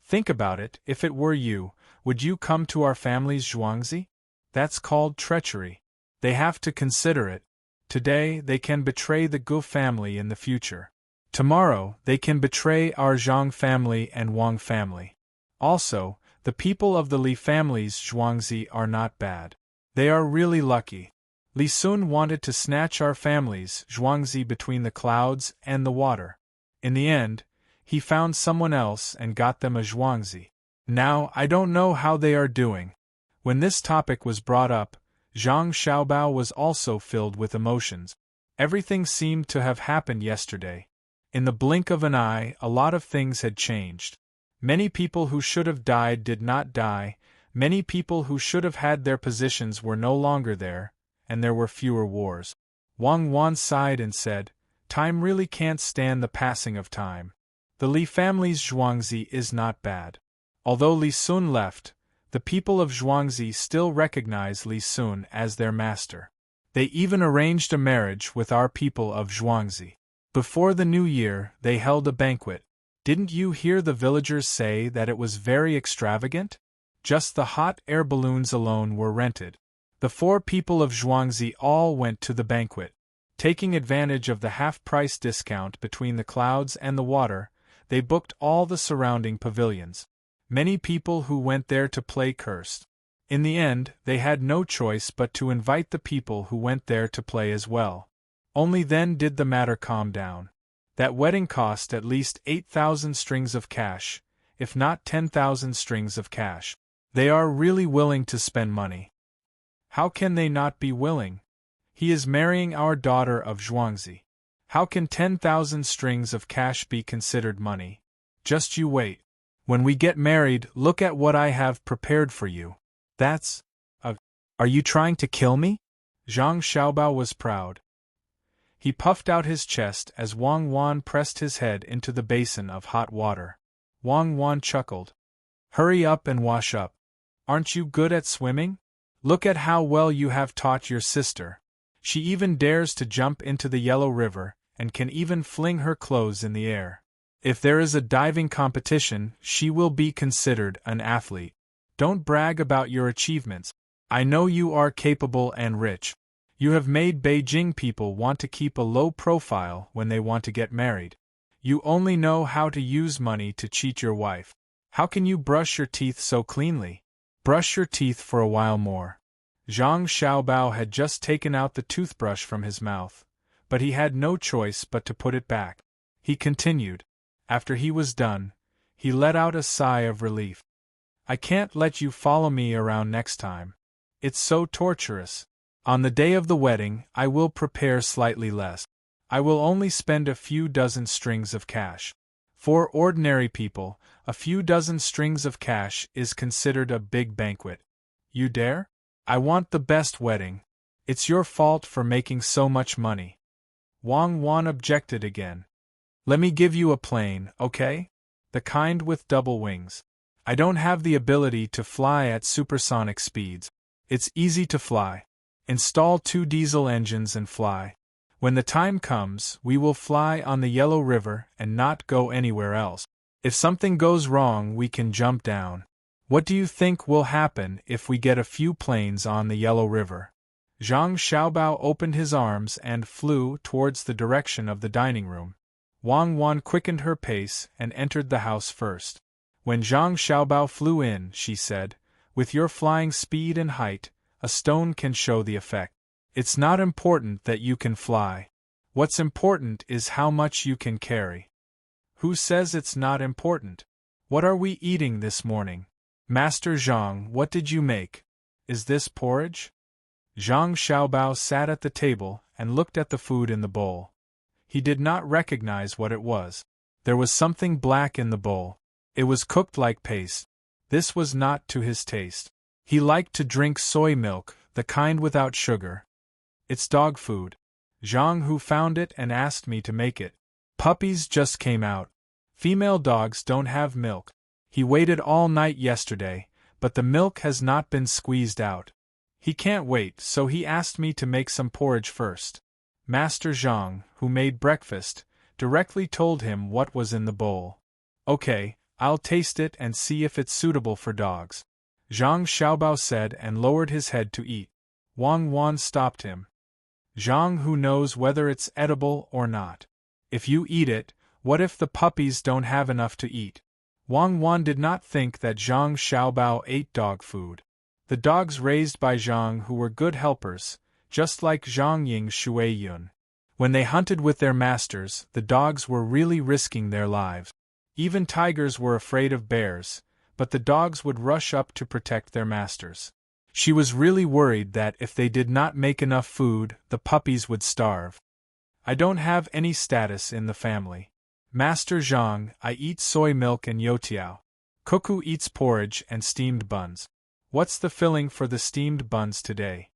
Think about it, if it were you, would you come to our family's Zhuangzi? That's called treachery. They have to consider it. Today, they can betray the Gu family in the future. Tomorrow, they can betray our Zhang family and Wang family. Also, the people of the Li family's Zhuangzi are not bad. They are really lucky. Li Sun wanted to snatch our family's Zhuangzi between the clouds and the water. In the end, he found someone else and got them a Zhuangzi. Now, I don't know how they are doing. When this topic was brought up, Zhang Xiaobao was also filled with emotions. Everything seemed to have happened yesterday. In the blink of an eye, a lot of things had changed. Many people who should have died did not die, many people who should have had their positions were no longer there, and there were fewer wars. Wang Wan sighed and said, "Time really can't stand the passing of time. The Li family's Zhuangzi is not bad. Although Li Sun left, the people of Zhuangzi still recognize Li Sun as their master. They even arranged a marriage with our people of Zhuangzi. Before the new year, they held a banquet. Didn't you hear the villagers say that it was very extravagant? Just the hot air balloons alone were rented. The 4 people of Zhuangzi all went to the banquet. Taking advantage of the half-price discount between the clouds and the water, they booked all the surrounding pavilions. Many people who went there to play cursed. In the end, they had no choice but to invite the people who went there to play as well. Only then did the matter calm down. That wedding cost at least 8,000 strings of cash, if not 10,000 strings of cash. They are really willing to spend money. How can they not be willing? He is marrying our daughter of Zhuangzi. How can 10,000 strings of cash be considered money? Just you wait. When we get married, look at what I have prepared for you. That's... Are you trying to kill me? Zhang Xiaobao was proud. He puffed out his chest as Wang Wan pressed his head into the basin of hot water. Wang Wan chuckled. Hurry up and wash up. Aren't you good at swimming? Look at how well you have taught your sister. She even dares to jump into the Yellow River, and can even fling her clothes in the air. If there is a diving competition, she will be considered an athlete. Don't brag about your achievements. I know you are capable and rich. You have made Beijing people want to keep a low profile when they want to get married. You only know how to use money to cheat your wife. How can you brush your teeth so cleanly? Brush your teeth for a while more. Zhang Xiaobao had just taken out the toothbrush from his mouth, but he had no choice but to put it back. He continued. After he was done, he let out a sigh of relief. I can't let you follow me around next time. It's so torturous. On the day of the wedding, I will prepare slightly less. I will only spend a few dozen strings of cash. For ordinary people, a few dozen strings of cash is considered a big banquet. You dare? I want the best wedding. It's your fault for making so much money. Wang Wan objected again. Let me give you a plane, okay? The kind with double wings. I don't have the ability to fly at supersonic speeds. It's easy to fly. Install 2 diesel engines and fly. When the time comes, we will fly on the Yellow River and not go anywhere else. If something goes wrong, we can jump down. What do you think will happen if we get a few planes on the Yellow River? Zhang Xiaobao opened his arms and flew towards the direction of the dining room. Wang Wan quickened her pace and entered the house first. When Zhang Xiaobao flew in, she said, with your flying speed and height, a stone can show the effect. It's not important that you can fly. What's important is how much you can carry. Who says it's not important? What are we eating this morning? Master Zhang, what did you make? Is this porridge? Zhang Xiaobao sat at the table and looked at the food in the bowl. He did not recognize what it was. There was something black in the bowl. It was cooked like paste. This was not to his taste. He liked to drink soy milk, the kind without sugar. It's dog food. Zhang Hu found it and asked me to make it. Puppies just came out. Female dogs don't have milk. He waited all night yesterday, but the milk has not been squeezed out. He can't wait, so he asked me to make some porridge first. Master Zhang, who made breakfast, directly told him what was in the bowl. Okay, I'll taste it and see if it's suitable for dogs. Zhang Xiaobao said and lowered his head to eat. Wang Wan stopped him. Zhang Hu knows whether it's edible or not. If you eat it, what if the puppies don't have enough to eat? Wang Wan did not think that Zhang Xiaobao ate dog food. The dogs raised by Zhang Hu were good helpers, just like Zhang Ying's Shui Yun. When they hunted with their masters, the dogs were really risking their lives. Even tigers were afraid of bears, but the dogs would rush up to protect their masters. She was really worried that if they did not make enough food, the puppies would starve. I don't have any status in the family. Master Zhang, I eat soy milk and youtiao. Cuckoo eats porridge and steamed buns. What's the filling for the steamed buns today?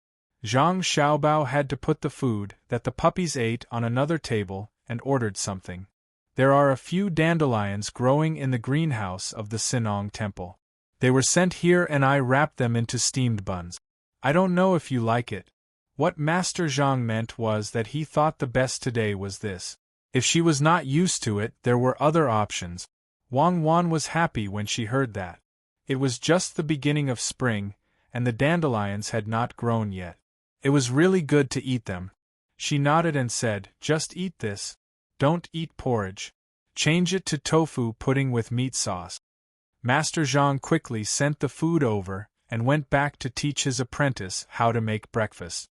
Zhang Xiaobao had to put the food that the puppies ate on another table and ordered something. There are a few dandelions growing in the greenhouse of the Sinong temple. They were sent here and I wrapped them into steamed buns. I don't know if you like it. What Master Zhang meant was that he thought the best today was this. If she was not used to it, there were other options. Wang Wan was happy when she heard that. It was just the beginning of spring, and the dandelions had not grown yet. It was really good to eat them. She nodded and said, "Just eat this. Don't eat porridge. Change it to tofu pudding with meat sauce." Master Zhang quickly sent the food over, and went back to teach his apprentice how to make breakfast.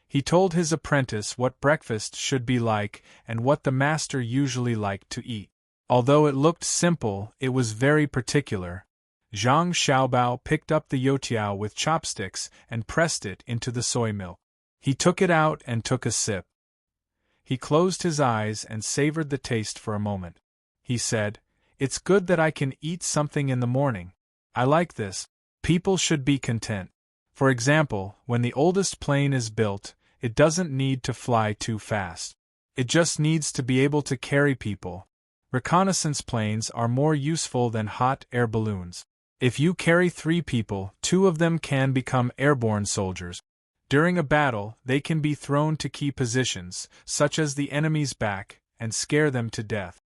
He told his apprentice what breakfast should be like and what the master usually liked to eat. Although it looked simple, it was very particular. Zhang Xiaobao picked up the youtiao with chopsticks and pressed it into the soy milk. He took it out and took a sip. He closed his eyes and savored the taste for a moment. He said, "It's good that I can eat something in the morning. I like this. People should be content. For example, when the oldest plane is built, it doesn't need to fly too fast. It just needs to be able to carry people. Reconnaissance planes are more useful than hot air balloons. If you carry 3 people, 2 of them can become airborne soldiers. During a battle, they can be thrown to key positions, such as the enemy's back, and scare them to death."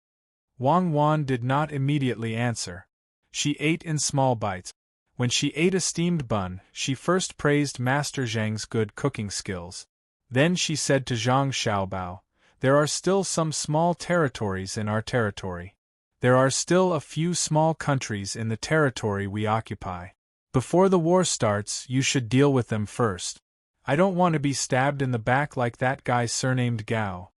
Wang Wan did not immediately answer. She ate in small bites. When she ate a steamed bun, she first praised Master Zhang's good cooking skills. Then she said to Zhang Xiaobao, "There are still some small territories in our territory. There are still a few small countries in the territory we occupy. Before the war starts, you should deal with them first. I don't want to be stabbed in the back like that guy surnamed Gao.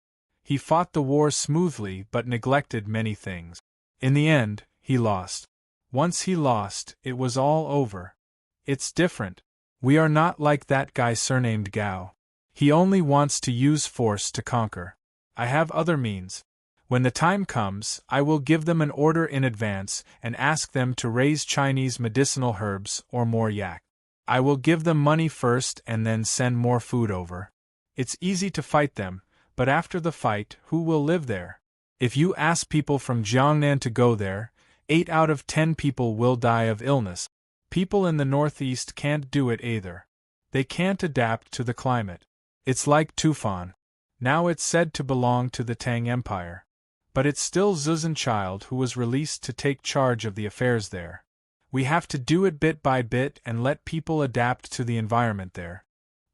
He fought the war smoothly but neglected many things. In the end, he lost. Once he lost, it was all over. It's different. We are not like that guy surnamed Gao. He only wants to use force to conquer. I have other means. When the time comes, I will give them an order in advance and ask them to raise Chinese medicinal herbs or more yak. I will give them money first and then send more food over. It's easy to fight them, but after the fight, who will live there? If you ask people from Jiangnan to go there, 8 out of 10 people will die of illness. People in the northeast can't do it either. They can't adapt to the climate. It's like Tufan. Now it's said to belong to the Tang Empire. But it's still Zuzan child who was released to take charge of the affairs there. We have to do it bit by bit and let people adapt to the environment there.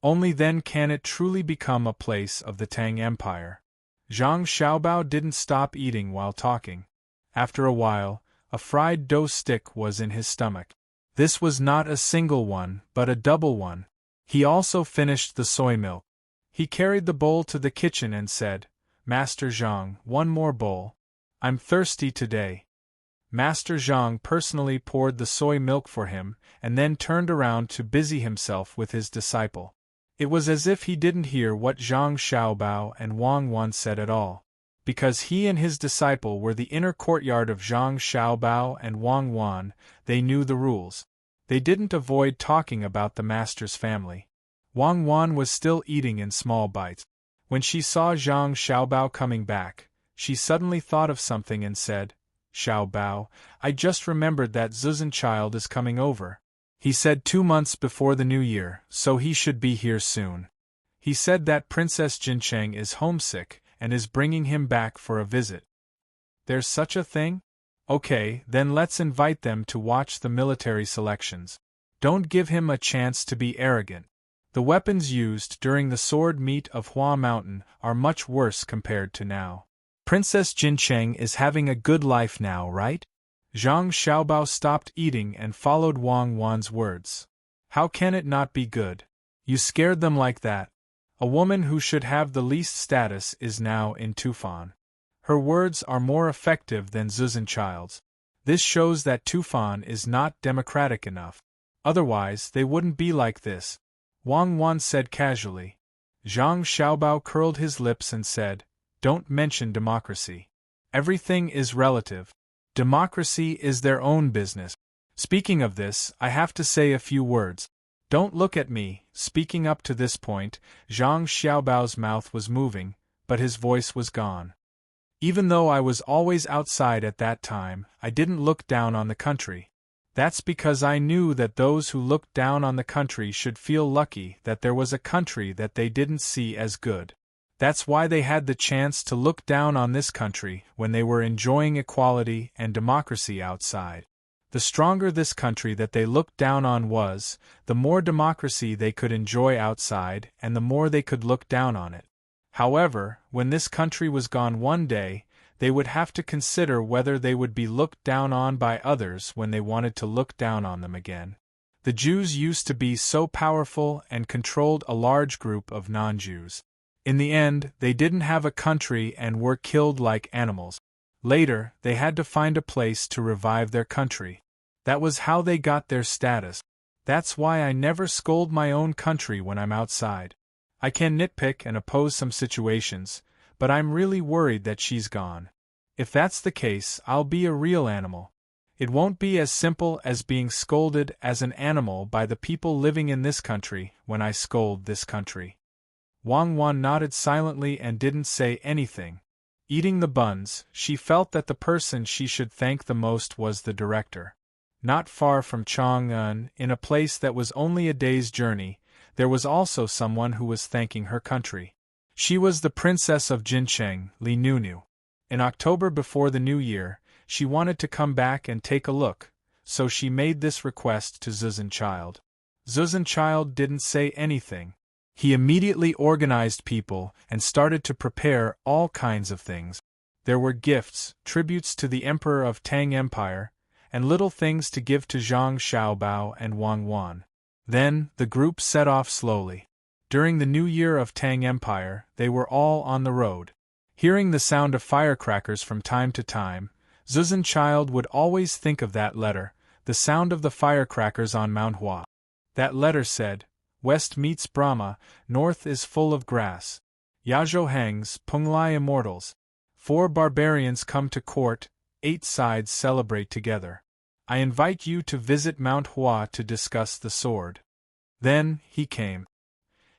Only then can it truly become a place of the Tang Empire." Zhang Xiaobao didn't stop eating while talking. After a while, a fried dough stick was in his stomach. This was not a single one, but a double one. He also finished the soy milk. He carried the bowl to the kitchen and said, "Master Zhang, one more bowl. I'm thirsty today." Master Zhang personally poured the soy milk for him, and then turned around to busy himself with his disciple. It was as if he didn't hear what Zhang Xiaobao and Wang Wan said at all. Because he and his disciple were the inner courtyard of Zhang Xiaobao and Wang Wan, they knew the rules. They didn't avoid talking about the master's family. Wang Wan was still eating in small bites. When she saw Zhang Xiaobao coming back, she suddenly thought of something and said, "Xiaobao, I just remembered that Zuzan child is coming over. He said 2 months before the new year, so he should be here soon. He said that Princess Jincheng is homesick and is bringing him back for a visit. There's such a thing? Okay, then let's invite them to watch the military selections. Don't give him a chance to be arrogant. The weapons used during the sword meet of Hua Mountain are much worse compared to now. Princess Jincheng is having a good life now, right?" Zhang Xiaobao stopped eating and followed Wang Wan's words. "How can it not be good? You scared them like that. A woman who should have the least status is now in Tufan. Her words are more effective than Zuzan child's. This shows that Tufan is not democratic enough. Otherwise, they wouldn't be like this," Wang Wan said casually. Zhang Xiaobao curled his lips and said, "Don't mention democracy. Everything is relative. Democracy is their own business. Speaking of this, I have to say a few words. Don't look at me." Speaking up to this point, Zhang Xiaobao's mouth was moving, but his voice was gone. "Even though I was always outside at that time, I didn't look down on the country. That's because I knew that those who looked down on the country should feel lucky that there was a country that they didn't see as good. That's why they had the chance to look down on this country when they were enjoying equality and democracy outside. The stronger this country that they looked down on was, the more democracy they could enjoy outside and the more they could look down on it. However, when this country was gone one day, they would have to consider whether they would be looked down on by others when they wanted to look down on them again. The Jews used to be so powerful and controlled a large group of non-Jews. In the end, they didn't have a country and were killed like animals. Later, they had to find a place to revive their country. That was how they got their status. That's why I never scold my own country when I'm outside. I can nitpick and oppose some situations, but I'm really worried that she's gone. If that's the case, I'll be a real animal. It won't be as simple as being scolded as an animal by the people living in this country when I scold this country. Wang Wan nodded silently and didn't say anything. Eating the buns, she felt that the person she should thank the most was the director. Not far from Chang'an, in a place that was only a day's journey, there was also someone who was thanking her country. She was the princess of Jincheng, Li Nunu. In October before the new year, she wanted to come back and take a look, so she made this request to Zuzhenchild. Zuzhenchild didn't say anything. He immediately organized people and started to prepare all kinds of things. There were gifts, tributes to the emperor of Tang Empire, and little things to give to Zhang Xiaobao and Wang Wan. Then, the group set off slowly. During the new year of Tang Empire, they were all on the road. Hearing the sound of firecrackers from time to time, Zuzhenchild would always think of that letter, the sound of the firecrackers on Mount Hua. That letter said, "West meets Brahma, north is full of grass. Yazhou hangs, Punglai immortals. 4 barbarians come to court, 8 sides celebrate together. I invite you to visit Mount Hua to discuss the sword." Then, he came.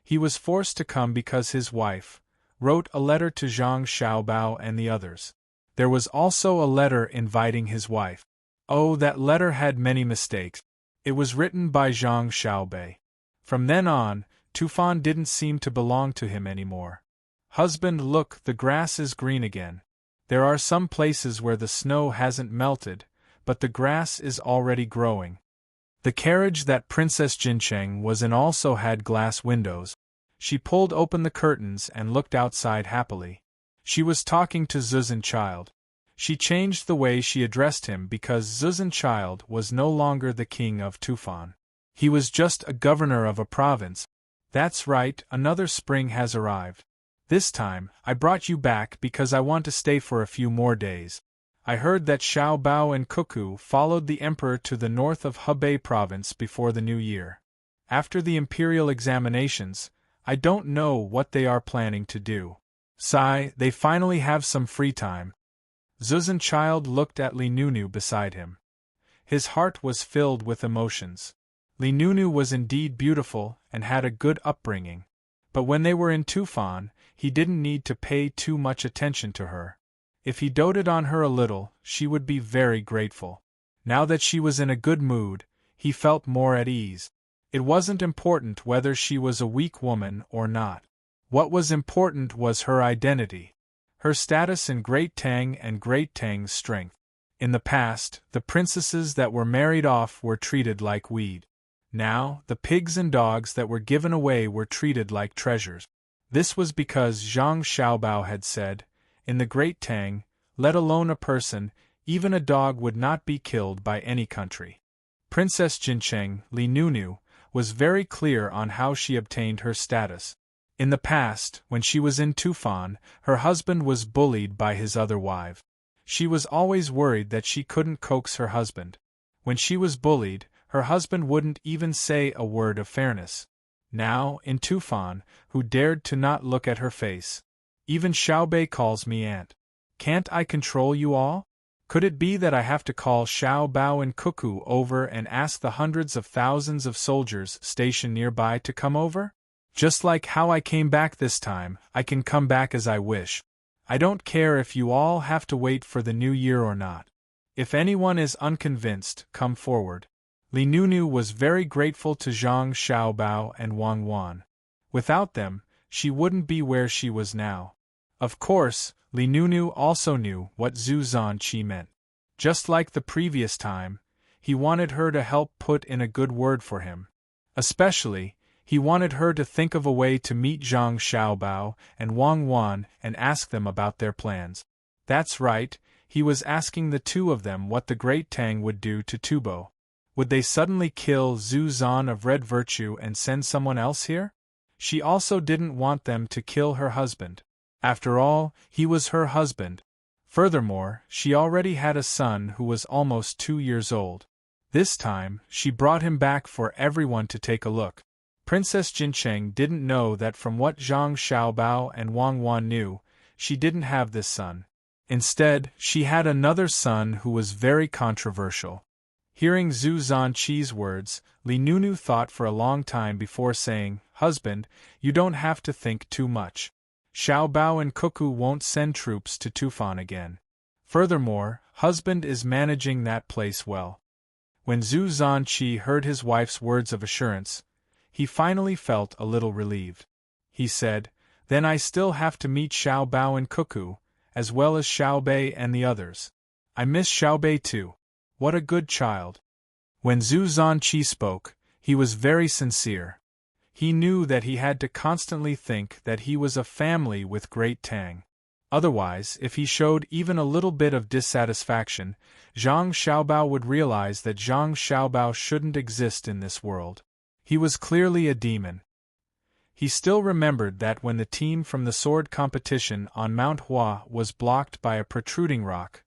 He was forced to come because his wife wrote a letter to Zhang Xiaobao and the others. There was also a letter inviting his wife. Oh, that letter had many mistakes. It was written by Zhang Xiaobei. From then on, Tufan didn't seem to belong to him anymore. "Husband, look, the grass is green again. There are some places where the snow hasn't melted, but the grass is already growing." The carriage that Princess Jincheng was in also had glass windows. She pulled open the curtains and looked outside happily. She was talking to Zuzhenchild. She changed the way she addressed him because Zuzhenchild was no longer the king of Tufan. He was just a governor of a province. "That's right, another spring has arrived. This time, I brought you back because I want to stay for a few more days. I heard that Xiao Bao and Cuckoo followed the emperor to the north of Hebei province before the new year. After the imperial examinations, I don't know what they are planning to do. Sigh, they finally have some free time." Zuzhenchild looked at Li Nunu beside him. His heart was filled with emotions. Li Nunu was indeed beautiful and had a good upbringing. But when they were in Tufan, he didn't need to pay too much attention to her. If he doted on her a little, she would be very grateful. Now that she was in a good mood, he felt more at ease. It wasn't important whether she was a weak woman or not. What was important was her identity, her status in Great Tang and Great Tang's strength. In the past, the princesses that were married off were treated like weed. Now, the pigs and dogs that were given away were treated like treasures. This was because Zhang Xiaobao had said, "In the Great Tang, let alone a person, even a dog would not be killed by any country." Princess Jincheng, Li Nunu, was very clear on how she obtained her status. In the past, when she was in Tufan, her husband was bullied by his other wives. She was always worried that she couldn't coax her husband. When she was bullied, her husband wouldn't even say a word of fairness. Now, in Tufan, who dared to not look at her face? Even Xiaobei calls me aunt. Can't I control you all? Could it be that I have to call Xiao Bao and Cuckoo over and ask the hundreds of thousands of soldiers stationed nearby to come over? Just like how I came back this time, I can come back as I wish. I don't care if you all have to wait for the new year or not. If anyone is unconvinced, come forward. Li Nunu was very grateful to Zhang Xiaobao and Wang Wan. Without them, she wouldn't be where she was now. Of course, Li Nunu also knew what Zhu Zanqi meant. Just like the previous time, he wanted her to help put in a good word for him. Especially, he wanted her to think of a way to meet Zhang Xiaobao and Wang Wan and ask them about their plans. That's right, he was asking the two of them what the great Tang would do to Tubo. Would they suddenly kill Zhu Zan of Red Virtue and send someone else here? She also didn't want them to kill her husband. After all, he was her husband. Furthermore, she already had a son who was almost 2 years old. This time, she brought him back for everyone to take a look. Princess Jincheng didn't know that from what Zhang Xiaobao and Wang Wan knew, she didn't have this son. Instead, she had another son who was very controversial. Hearing Zhu Zanqi's words, Li Nunu thought for a long time before saying, "Husband, you don't have to think too much. Xiaobao and Cuckoo won't send troops to Tufan again. Furthermore, husband is managing that place well." When Zhu Zanqi heard his wife's words of assurance, he finally felt a little relieved. He said, "Then I still have to meet Xiaobao and Cuckoo, as well as Xiaobei and the others. I miss Xiaobei too. What a good child." When Zhu Zanqi spoke, he was very sincere. He knew that he had to constantly think that he was a family with great Tang. Otherwise, if he showed even a little bit of dissatisfaction, Zhang Xiaobao would realize that Zhang Xiaobao shouldn't exist in this world. He was clearly a demon. He still remembered that when the team from the sword competition on Mount Hua was blocked by a protruding rock,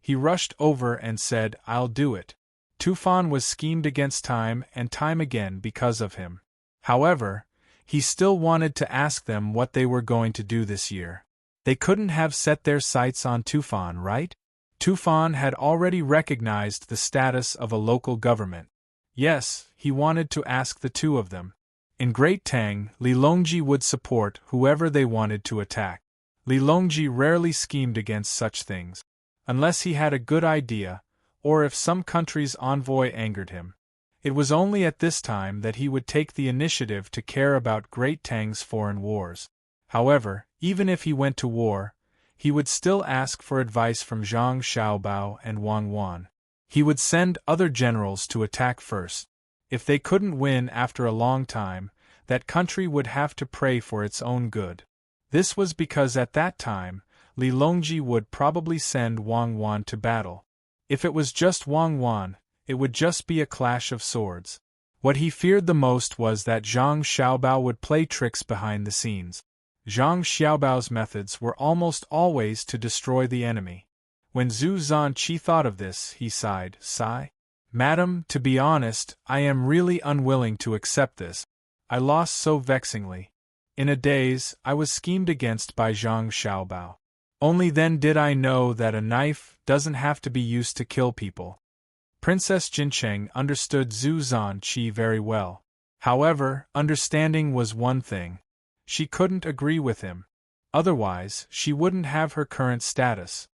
he rushed over and said, "I'll do it." Tufan was schemed against time and time again because of him. However, he still wanted to ask them what they were going to do this year. They couldn't have set their sights on Tufan, right? Tufan had already recognized the status of a local government. Yes, he wanted to ask the two of them. In Great Tang, Li Longji would support whoever they wanted to attack. Li Longji rarely schemed against such things, unless he had a good idea, or if some country's envoy angered him. It was only at this time that he would take the initiative to care about Great Tang's foreign wars. However, even if he went to war, he would still ask for advice from Zhang Xiaobao and Wang Wan. He would send other generals to attack first. If they couldn't win after a long time, that country would have to pray for its own good. This was because at that time, Li Longji would probably send Wang Wan to battle. If it was just Wang Wan, it would just be a clash of swords. What he feared the most was that Zhang Xiaobao would play tricks behind the scenes. Zhang Xiaobao's methods were almost always to destroy the enemy. When Zhu Zanqi thought of this, he sighed, "Madam, to be honest, I am really unwilling to accept this. I lost so vexingly. In a daze, I was schemed against by Zhang Xiaobao. Only then did I know that a knife doesn't have to be used to kill people." Princess Jincheng understood Zhu Zanqi very well. However, understanding was one thing. She couldn't agree with him. Otherwise, she wouldn't have her current status.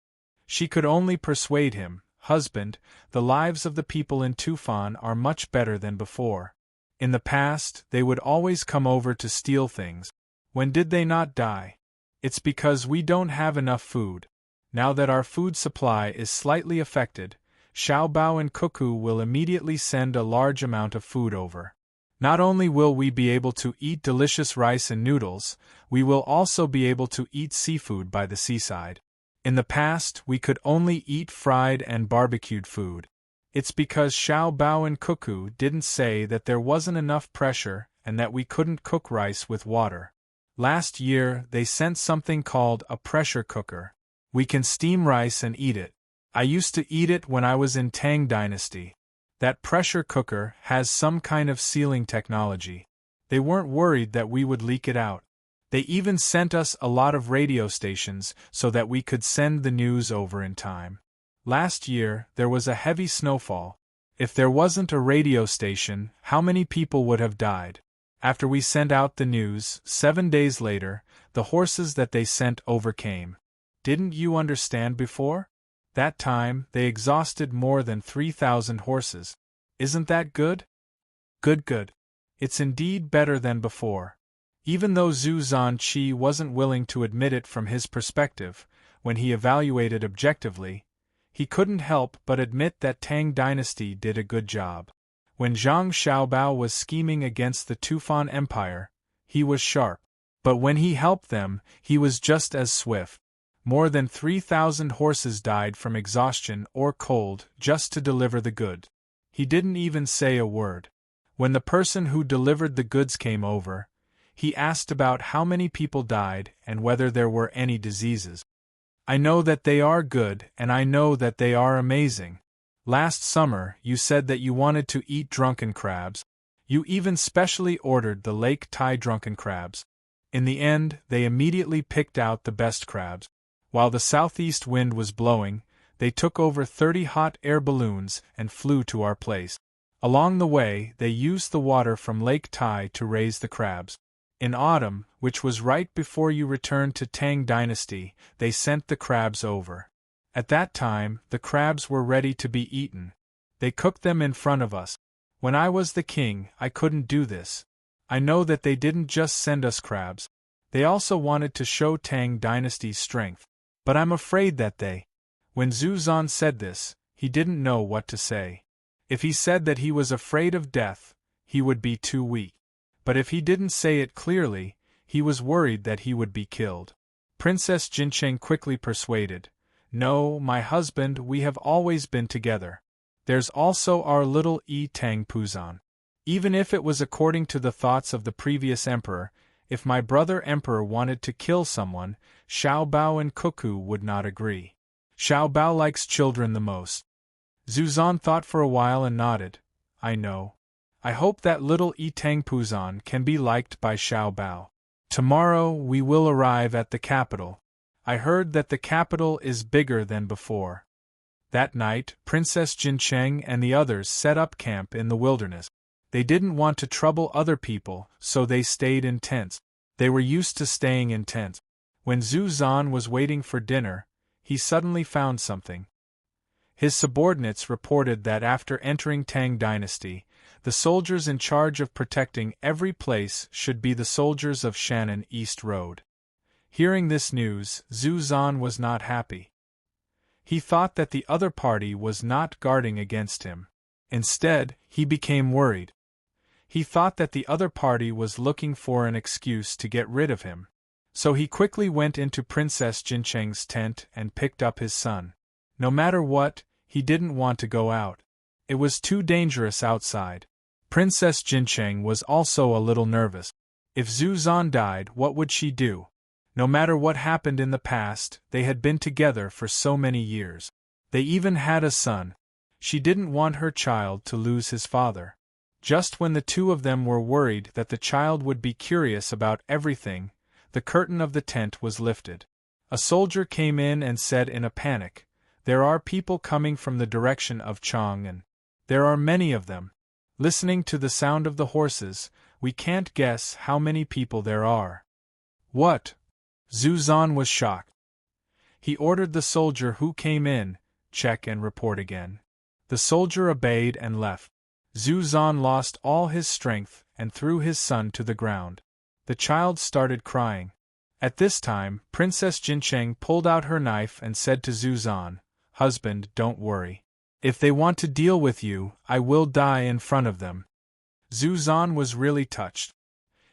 She could only persuade him, "Husband, the lives of the people in Tufan are much better than before. In the past, they would always come over to steal things. When did they not die? It's because we don't have enough food. Now that our food supply is slightly affected, Xiaobao and Cuckoo will immediately send a large amount of food over. Not only will we be able to eat delicious rice and noodles, we will also be able to eat seafood by the seaside. In the past, we could only eat fried and barbecued food. It's because Xiaobao and Cuckoo didn't say that there wasn't enough pressure and that we couldn't cook rice with water. Last year, they sent something called a pressure cooker. We can steam rice and eat it. I used to eat it when I was in Tang Dynasty. That pressure cooker has some kind of sealing technology. They weren't worried that we would leak it out. They even sent us a lot of radio stations so that we could send the news over in time. Last year, there was a heavy snowfall. If there wasn't a radio station, how many people would have died? After we sent out the news, 7 days later, the horses that they sent over came. Didn't you understand before? That time, they exhausted more than 3,000 horses. Isn't that good? Good. It's indeed better than before. Even though Zhu Zanqi wasn't willing to admit it from his perspective, when he evaluated objectively, he couldn't help but admit that Tang dynasty did a good job. When Zhang Xiaobao was scheming against the Tufan Empire, he was sharp. But when he helped them, he was just as swift. More than 3,000 horses died from exhaustion or cold just to deliver the goods. He didn't even say a word. When the person who delivered the goods came over, he asked about how many people died and whether there were any diseases. I know that they are good and I know that they are amazing. Last summer you said that you wanted to eat drunken crabs. You even specially ordered the Lake Tai drunken crabs. In the end, they immediately picked out the best crabs. While the southeast wind was blowing, they took over 30 hot air balloons and flew to our place. Along the way, they used the water from Lake Tai to raise the crabs. In autumn, which was right before you returned to Tang dynasty, they sent the crabs over. At that time, the crabs were ready to be eaten. They cooked them in front of us. When I was the king, I couldn't do this. I know that they didn't just send us crabs. They also wanted to show Tang dynasty's strength. But I'm afraid that When Zhu Zan said this, he didn't know what to say. If he said that he was afraid of death, he would be too weak. But if he didn't say it clearly, he was worried that he would be killed. Princess Jincheng quickly persuaded, "No, my husband, we have always been together. There's also our little Tang Puzan. Even if it was according to the thoughts of the previous emperor, if my brother emperor wanted to kill someone, Xiao Bao and Cuckoo would not agree. Xiao Bao likes children the most." Zhu Zan thought for a while and nodded. "I know. I hope that little Tang Puzan can be liked by Xiao Bao. Tomorrow we will arrive at the capital. I heard that the capital is bigger than before." That night, Princess Jincheng and the others set up camp in the wilderness. They didn't want to trouble other people, so they stayed in tents. They were used to staying in tents. When Zhu Zan was waiting for dinner, he suddenly found something. His subordinates reported that after entering Tang dynasty, the soldiers in charge of protecting every place should be the soldiers of Shannon East Road. Hearing this news, Zhu Zan was not happy. He thought that the other party was not guarding against him. Instead, he became worried. He thought that the other party was looking for an excuse to get rid of him. So he quickly went into Princess Jincheng's tent and picked up his son. No matter what, he didn't want to go out. It was too dangerous outside. Princess Jincheng was also a little nervous. If Zhu Zan died, what would she do? No matter what happened in the past, they had been together for so many years. They even had a son. She didn't want her child to lose his father. Just when the two of them were worried that the child would be curious about everything, the curtain of the tent was lifted. A soldier came in and said in a panic, "There are people coming from the direction of Chang'an. There are many of them. Listening to the sound of the horses, we can't guess how many people there are." "What?" Zhu Zan was shocked. He ordered the soldier who came in, "Check and report again." The soldier obeyed and left. Zhu Zan lost all his strength and threw his son to the ground. The child started crying. At this time, Princess Jincheng pulled out her knife and said to Zhu Zan, "Husband, don't worry. If they want to deal with you, I will die in front of them." Zhu Zan was really touched.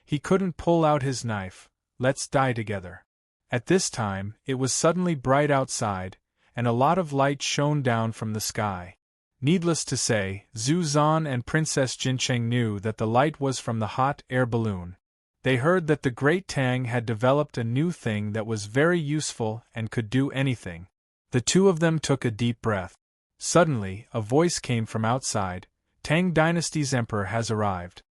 He couldn't pull out his knife. "Let's die together." At this time, it was suddenly bright outside, and a lot of light shone down from the sky. Needless to say, Zhu Zan and Princess Jincheng knew that the light was from the hot air balloon. They heard that the great Tang had developed a new thing that was very useful and could do anything. The two of them took a deep breath. Suddenly, a voice came from outside, "Tang dynasty's emperor has arrived.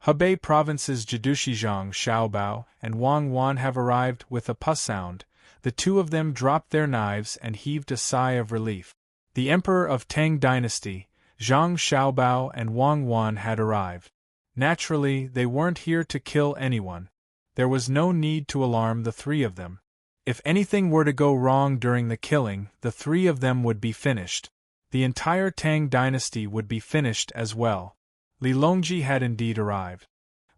Hebei province's Jidushi Zhang Xiaobao and Wang Wan have arrived." With a puff sound, the two of them dropped their knives and heaved a sigh of relief. The emperor of Tang dynasty, Zhang Xiaobao and Wang Wan had arrived. Naturally, they weren't here to kill anyone. There was no need to alarm the three of them. If anything were to go wrong during the killing, the three of them would be finished. The entire Tang dynasty would be finished as well. Li Longji had indeed arrived.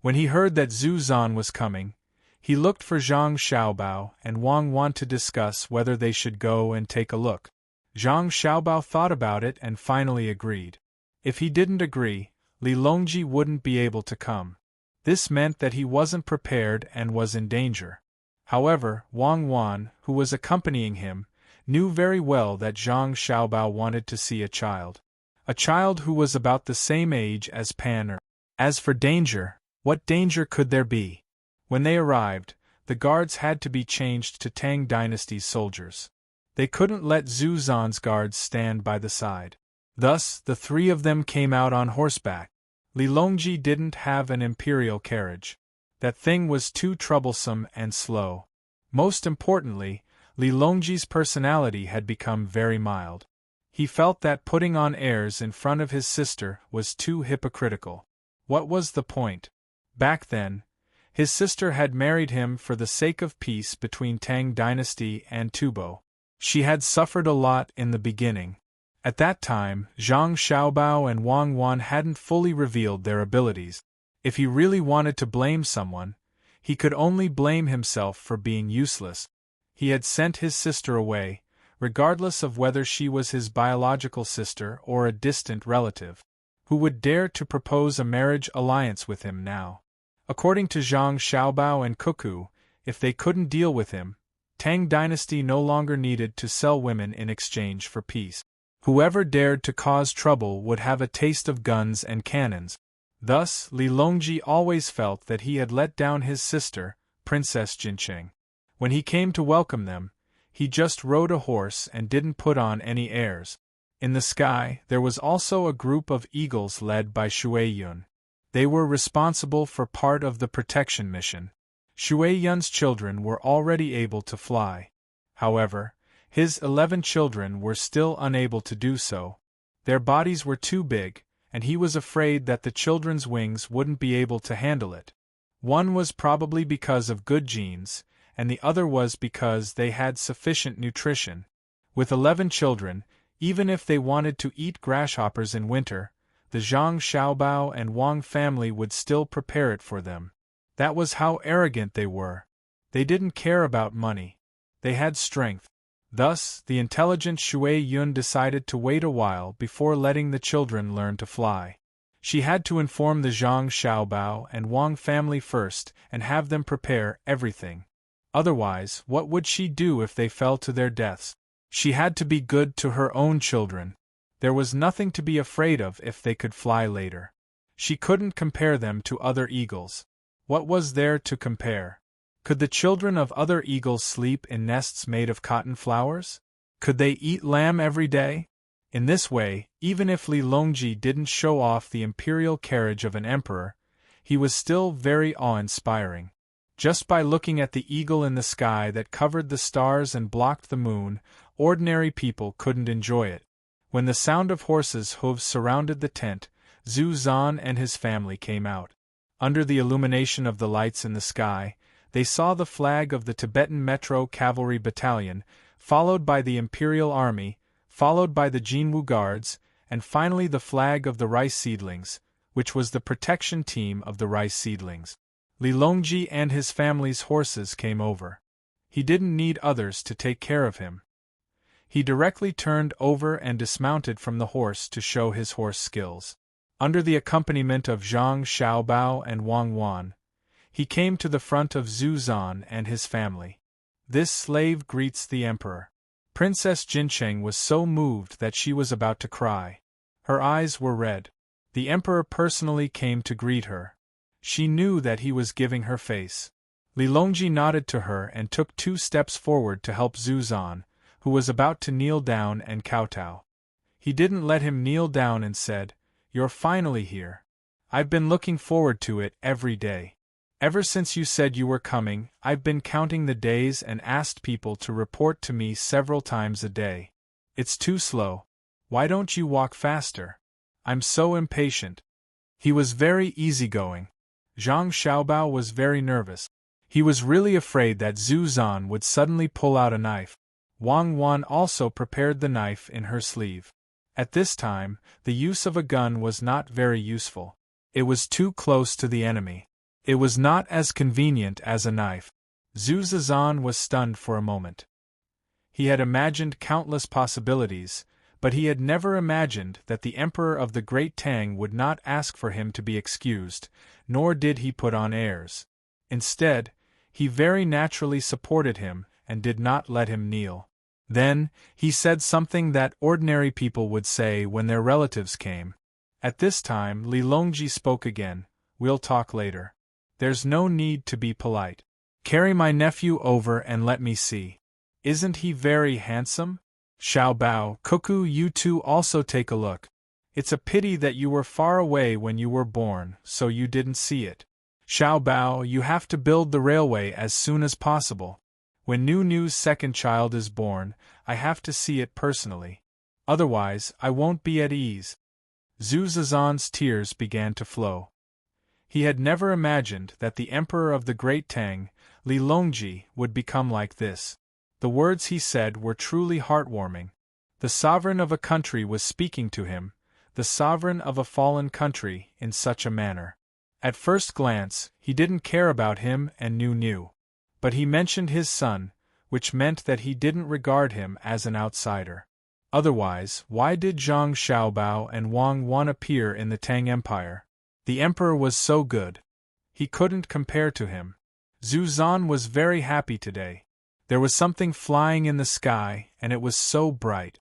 When he heard that Zhu Zan was coming, he looked for Zhang Xiaobao and Wang Wan to discuss whether they should go and take a look. Zhang Xiaobao thought about it and finally agreed. If he didn't agree, Li Longji wouldn't be able to come. This meant that he wasn't prepared and was in danger. However, Wang Wan, who was accompanying him, knew very well that Zhang Xiaobao wanted to see a child. A child who was about the same age as Pan Er. As for danger, what danger could there be? When they arrived, the guards had to be changed to Tang Dynasty's soldiers. They couldn't let Zhu Zan's guards stand by the side. Thus, the three of them came out on horseback. Li Longji didn't have an imperial carriage. That thing was too troublesome and slow. Most importantly, Li Longji's personality had become very mild. He felt that putting on airs in front of his sister was too hypocritical. What was the point? Back then, his sister had married him for the sake of peace between Tang Dynasty and Tubo. She had suffered a lot in the beginning. At that time, Zhang Xiaobao and Wang Wan hadn't fully revealed their abilities. If he really wanted to blame someone, he could only blame himself for being useless. He had sent his sister away, regardless of whether she was his biological sister or a distant relative. Who would dare to propose a marriage alliance with him now? According to Zhang Xiaobao and Cuckoo, if they couldn't deal with him, Tang Dynasty no longer needed to sell women in exchange for peace. Whoever dared to cause trouble would have a taste of guns and cannons. Thus, Li Longji always felt that he had let down his sister, Princess Jincheng. When he came to welcome them, he just rode a horse and didn't put on any airs. In the sky, there was also a group of eagles led by Shui Yun. They were responsible for part of the protection mission. Shui Yun's children were already able to fly. However, his 11 children were still unable to do so. Their bodies were too big, and he was afraid that the children's wings wouldn't be able to handle it. One was probably because of good genes, and the other was because they had sufficient nutrition. With 11 children, even if they wanted to eat grasshoppers in winter, the Zhang Xiaobao and Wang family would still prepare it for them. That was how arrogant they were. They didn't care about money. They had strength. Thus, the intelligent Shui Yun decided to wait a while before letting the children learn to fly. She had to inform the Zhang Xiaobao and Wang family first and have them prepare everything. Otherwise, what would she do if they fell to their deaths? She had to be good to her own children. There was nothing to be afraid of if they could fly later. She couldn't compare them to other eagles. What was there to compare? Could the children of other eagles sleep in nests made of cotton flowers? Could they eat lamb every day? In this way, even if Li Longji didn't show off the imperial carriage of an emperor, he was still very awe-inspiring. Just by looking at the eagle in the sky that covered the stars and blocked the moon, ordinary people couldn't enjoy it. When the sound of horses' hooves surrounded the tent, Zhu Zan and his family came out. Under the illumination of the lights in the sky, they saw the flag of the Tibetan Metro Cavalry Battalion, followed by the Imperial Army, followed by the Jinwu Guards, and finally the flag of the Rice Seedlings, which was the protection team of the Rice Seedlings. Li Longji and his family's horses came over. He didn't need others to take care of him. He directly turned over and dismounted from the horse to show his horse skills. Under the accompaniment of Zhang Xiaobao and Wang Wan, he came to the front of Zhu Zan and his family. This slave greets the emperor. Princess Jincheng was so moved that she was about to cry. Her eyes were red. The emperor personally came to greet her. She knew that he was giving her face. Li Longji nodded to her and took 2 steps forward to help Zhu Zan, who was about to kneel down and kowtow. He didn't let him kneel down and said, "You're finally here. I've been looking forward to it every day. Ever since you said you were coming, I've been counting the days and asked people to report to me several times a day. It's too slow. Why don't you walk faster? I'm so impatient." He was very easygoing. Zhang Xiaobao was very nervous. He was really afraid that Zhu Zan would suddenly pull out a knife. Wang Wan also prepared the knife in her sleeve. At this time, the use of a gun was not very useful. It was too close to the enemy. It was not as convenient as a knife. Zhu Zan was stunned for a moment. He had imagined countless possibilities, but he had never imagined that the Emperor of the Great Tang would not ask for him to be excused, nor did he put on airs. Instead, he very naturally supported him and did not let him kneel. Then, he said something that ordinary people would say when their relatives came. At this time, Li Longji spoke again. "We'll talk later. There's no need to be polite. Carry my nephew over and let me see. Isn't he very handsome? Xiao Bao, Cuckoo, you two also take a look. It's a pity that you were far away when you were born, so you didn't see it. Xiao Bao, you have to build the railway as soon as possible. When Nu's second child is born, I have to see it personally. Otherwise, I won't be at ease." Zhu Zizan's tears began to flow. He had never imagined that the Emperor of the Great Tang, Li Longji, would become like this. The words he said were truly heartwarming. The sovereign of a country was speaking to him, the sovereign of a fallen country, in such a manner. At first glance, he didn't care about him and knew. But he mentioned his son, which meant that he didn't regard him as an outsider. Otherwise, why did Zhang Xiaobao and Wang Wan appear in the Tang Empire? The emperor was so good. He couldn't compare to him. Zhu Zan was very happy today. There was something flying in the sky, and it was so bright.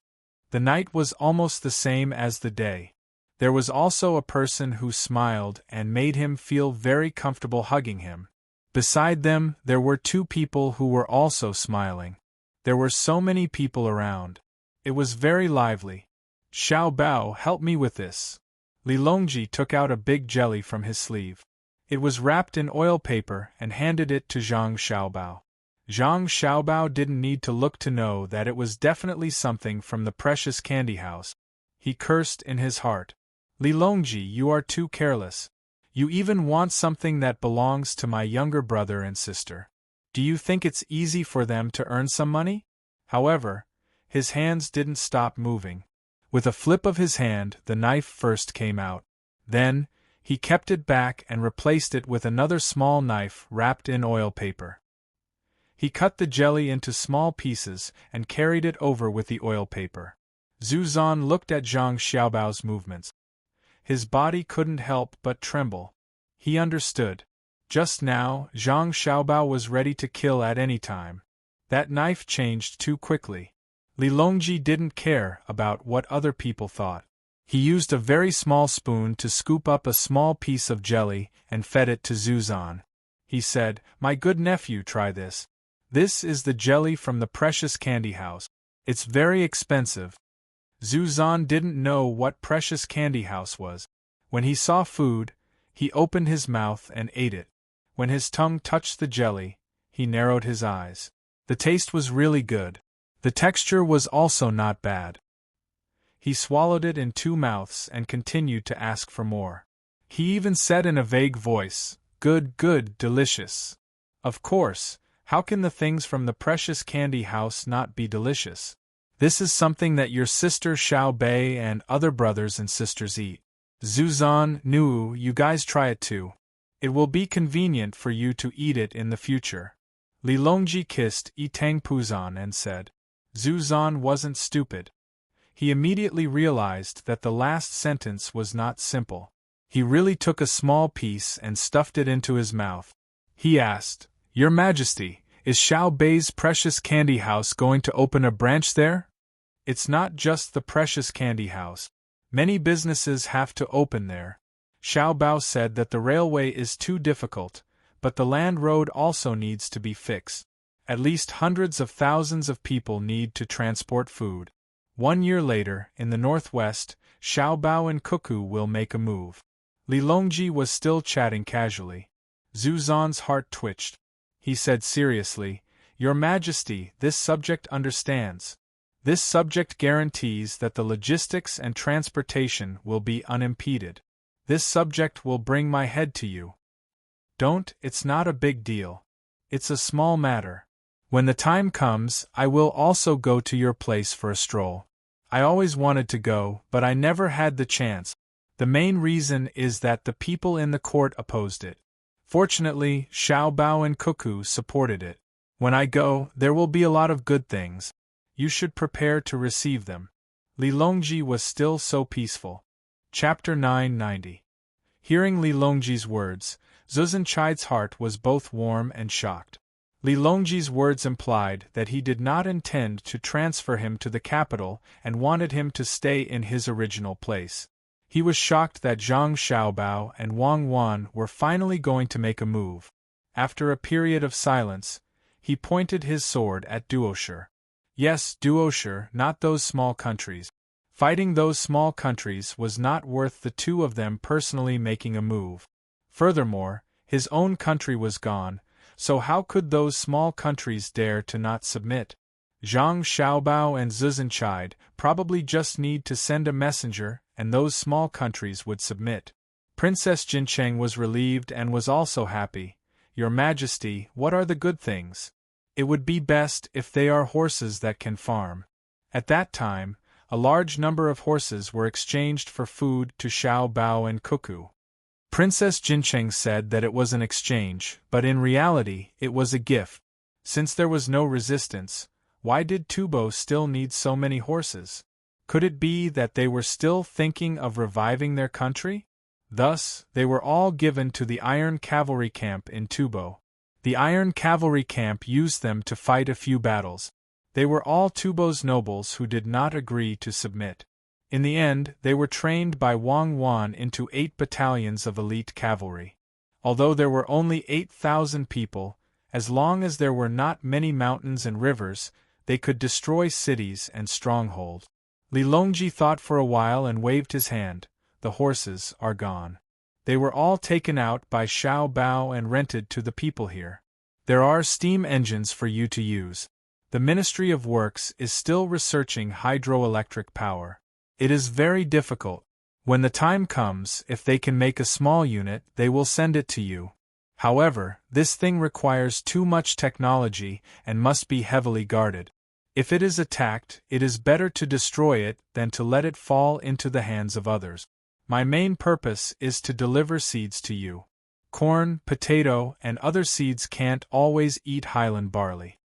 The night was almost the same as the day. There was also a person who smiled and made him feel very comfortable hugging him. Beside them, there were two people who were also smiling. There were so many people around. It was very lively. "Xiao Bao, help me with this." Li Longji took out a big jelly from his sleeve. It was wrapped in oil paper and handed it to Zhang Xiaobao. Zhang Xiaobao didn't need to look to know that it was definitely something from the precious candy house. He cursed in his heart. "Li Longji, you are too careless. You even want something that belongs to my younger brother and sister. Do you think it's easy for them to earn some money?" However, his hands didn't stop moving. With a flip of his hand, the knife first came out. Then, he kept it back and replaced it with another small knife wrapped in oil paper. He cut the jelly into small pieces and carried it over with the oil paper. Zhu Zan looked at Zhang Xiaobao's movements. His body couldn't help but tremble. He understood. Just now, Zhang Xiaobao was ready to kill at any time. That knife changed too quickly. Li Longji didn't care about what other people thought. He used a very small spoon to scoop up a small piece of jelly and fed it to Zhu Zan. He said, "My good nephew, try this. This is the jelly from the precious candy house. It's very expensive." Zhu Zan didn't know what precious candy house was. When he saw food, he opened his mouth and ate it. When his tongue touched the jelly, he narrowed his eyes. The taste was really good. The texture was also not bad. He swallowed it in two mouths and continued to ask for more. He even said in a vague voice, "Good, good, delicious." Of course, how can the things from the precious candy house not be delicious? This is something that your sister Xiao Bei and other brothers and sisters eat. Zhu Zan, Nu, you guys try it too. It will be convenient for you to eat it in the future. Li Longji kissed Tang Puzan and said. Zhu Zan wasn't stupid. He immediately realized that the last sentence was not simple. He really took a small piece and stuffed it into his mouth. He asked, "Your Majesty, is Xiao Bei's precious candy house going to open a branch there?" "It's not just the precious candy house. Many businesses have to open there." Xiao Bao said that the railway is too difficult, but the land road also needs to be fixed. At least hundreds of thousands of people need to transport food. 1 year later, in the northwest, Xiao Bao and Cuckoo will make a move. Li Longji was still chatting casually. Zhu Zan's heart twitched. He said seriously, "Your Majesty, this subject understands. This subject guarantees that the logistics and transportation will be unimpeded. This subject will bring my head to you. Don't, it's not a big deal. It's a small matter. When the time comes, I will also go to your place for a stroll. I always wanted to go, but I never had the chance. The main reason is that the people in the court opposed it. Fortunately, Xiao Bao and Cuckoo supported it. When I go, there will be a lot of good things. You should prepare to receive them. Li Longji was still so peaceful. Chapter 990. Hearing Li Longji's words, Zuzhenchai's heart was both warm and shocked. Li Longji's words implied that he did not intend to transfer him to the capital and wanted him to stay in his original place. He was shocked that Zhang Xiaobao and Wang Wan were finally going to make a move. After a period of silence, he pointed his sword at Duoshi. Yes, Duoshi, not those small countries. Fighting those small countries was not worth the two of them personally making a move. Furthermore, his own country was gone, so how could those small countries dare to not submit? Zhang Xiaobao and Zuzhenchai probably just need to send a messenger, and those small countries would submit. Princess Jincheng was relieved and was also happy. Your Majesty, what are the good things? It would be best if they are horses that can farm. At that time, a large number of horses were exchanged for food to Xiao Bao and Cuckoo. Princess Jincheng said that it was an exchange, but in reality, it was a gift. Since there was no resistance, why did Tubo still need so many horses? Could it be that they were still thinking of reviving their country? Thus, they were all given to the Iron Cavalry Camp in Tubo. The Iron Cavalry Camp used them to fight a few battles. They were all Tubo's nobles who did not agree to submit. In the end, they were trained by Wang Wan into 8 battalions of elite cavalry. Although there were only 8,000 people, as long as there were not many mountains and rivers, they could destroy cities and strongholds. Li Longji thought for a while and waved his hand. The horses are gone. They were all taken out by Xiao Bao and rented to the people here. There are steam engines for you to use. The Ministry of Works is still researching hydroelectric power. It is very difficult. When the time comes, if they can make a small unit, they will send it to you. However, this thing requires too much technology and must be heavily guarded. If it is attacked, it is better to destroy it than to let it fall into the hands of others. My main purpose is to deliver seeds to you. Corn, potato, and other seeds can't always eat highland barley.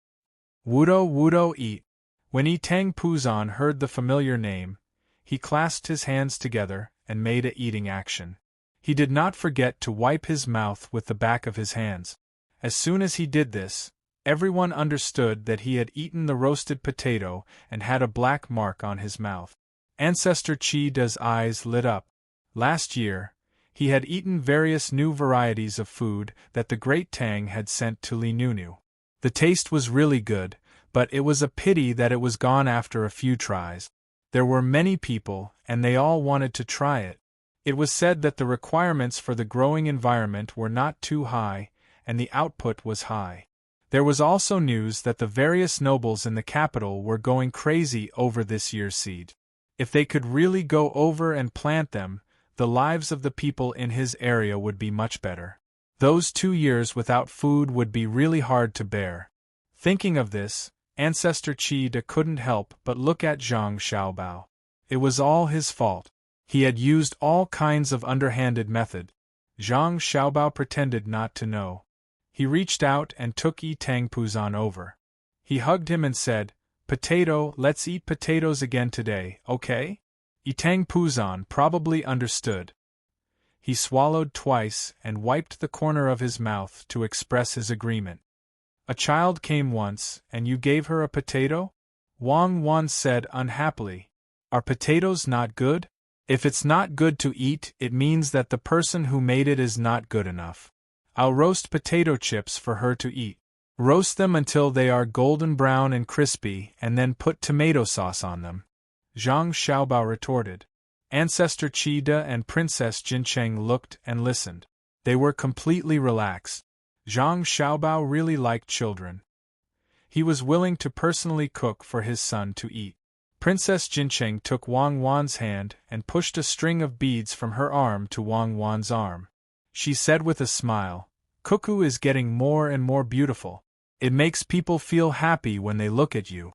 Wudo eat. When Tang Puzan heard the familiar name, he clasped his hands together and made a eating action. He did not forget to wipe his mouth with the back of his hands. As soon as he did this, everyone understood that he had eaten the roasted potato and had a black mark on his mouth. Ancestor Chi Da's eyes lit up. Last year, he had eaten various new varieties of food that the great Tang had sent to Li Nunu. The taste was really good, but it was a pity that it was gone after a few tries. There were many people, and they all wanted to try it. It was said that the requirements for the growing environment were not too high, and the output was high. There was also news that the various nobles in the capital were going crazy over this year's seed. If they could really go over and plant them, the lives of the people in his area would be much better. Those 2 years without food would be really hard to bear. Thinking of this, Ancestor Chi Da couldn't help but look at Zhang Xiaobao. It was all his fault. He had used all kinds of underhanded method. Zhang Xiaobao pretended not to know. He reached out and took Tang Puzan over. He hugged him and said, "Potato, let's eat potatoes again today, okay?" Tang Puzan probably understood. He swallowed twice and wiped the corner of his mouth to express his agreement. "A child came once, and you gave her a potato?" Wang Wan said unhappily. "Are potatoes not good? If it's not good to eat, it means that the person who made it is not good enough. I'll roast potato chips for her to eat. Roast them until they are golden brown and crispy, and then put tomato sauce on them," Zhang Xiaobao retorted. Ancestor Chi Da and Princess Jincheng looked and listened. They were completely relaxed. Zhang Xiaobao really liked children. He was willing to personally cook for his son to eat. Princess Jincheng took Wang Wan's hand and pushed a string of beads from her arm to Wang Wan's arm. She said with a smile, Cuckoo is getting more and more beautiful. It makes people feel happy when they look at you.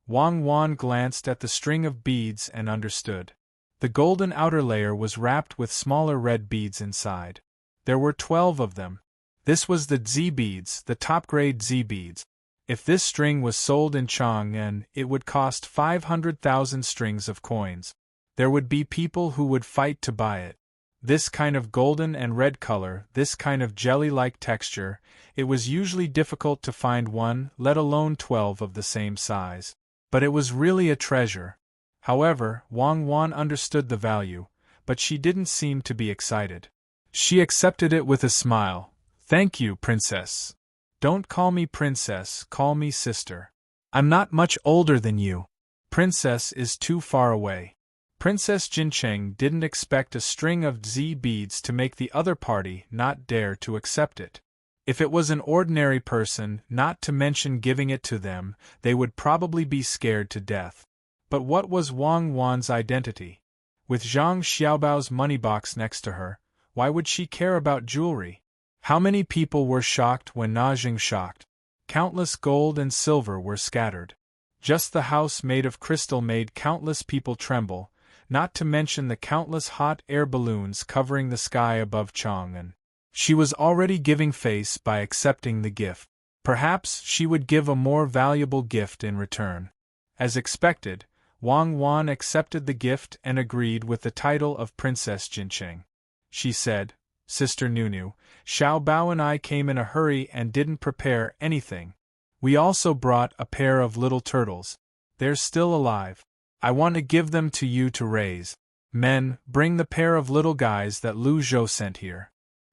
Wang Wan glanced at the string of beads and understood. The golden outer layer was wrapped with smaller red beads inside. There were 12 of them. This was the Z beads, the top-grade Z beads. If this string was sold in Chang'an, it would cost 500,000 strings of coins. There would be people who would fight to buy it. This kind of golden and red color, this kind of jelly-like texture, it was usually difficult to find one, let alone 12 of the same size. But it was really a treasure. However, Wang Wan understood the value, but she didn't seem to be excited. She accepted it with a smile. "Thank you, Princess. Don't call me Princess, call me Sister. I'm not much older than you. Princess is too far away." Princess Jincheng didn't expect a string of Z beads to make the other party not dare to accept it. If it was an ordinary person, not to mention giving it to them, they would probably be scared to death. But what was Wang Wan's identity? With Zhang Xiaobao's money box next to her, why would she care about jewelry? How many people were shocked when Najing shocked? Countless gold and silver were scattered. Just the house made of crystal made countless people tremble, not to mention the countless hot air balloons covering the sky above Chang'an. She was already giving face by accepting the gift. Perhaps she would give a more valuable gift in return. As expected, Wang Wan accepted the gift and agreed with the title of Princess Jincheng. She said, "Sister Nunu, Xiao Bao and I came in a hurry and didn't prepare anything. We also brought a pair of little turtles. They're still alive. I want to give them to you to raise. Men, bring the pair of little guys that Lu Zhou sent here."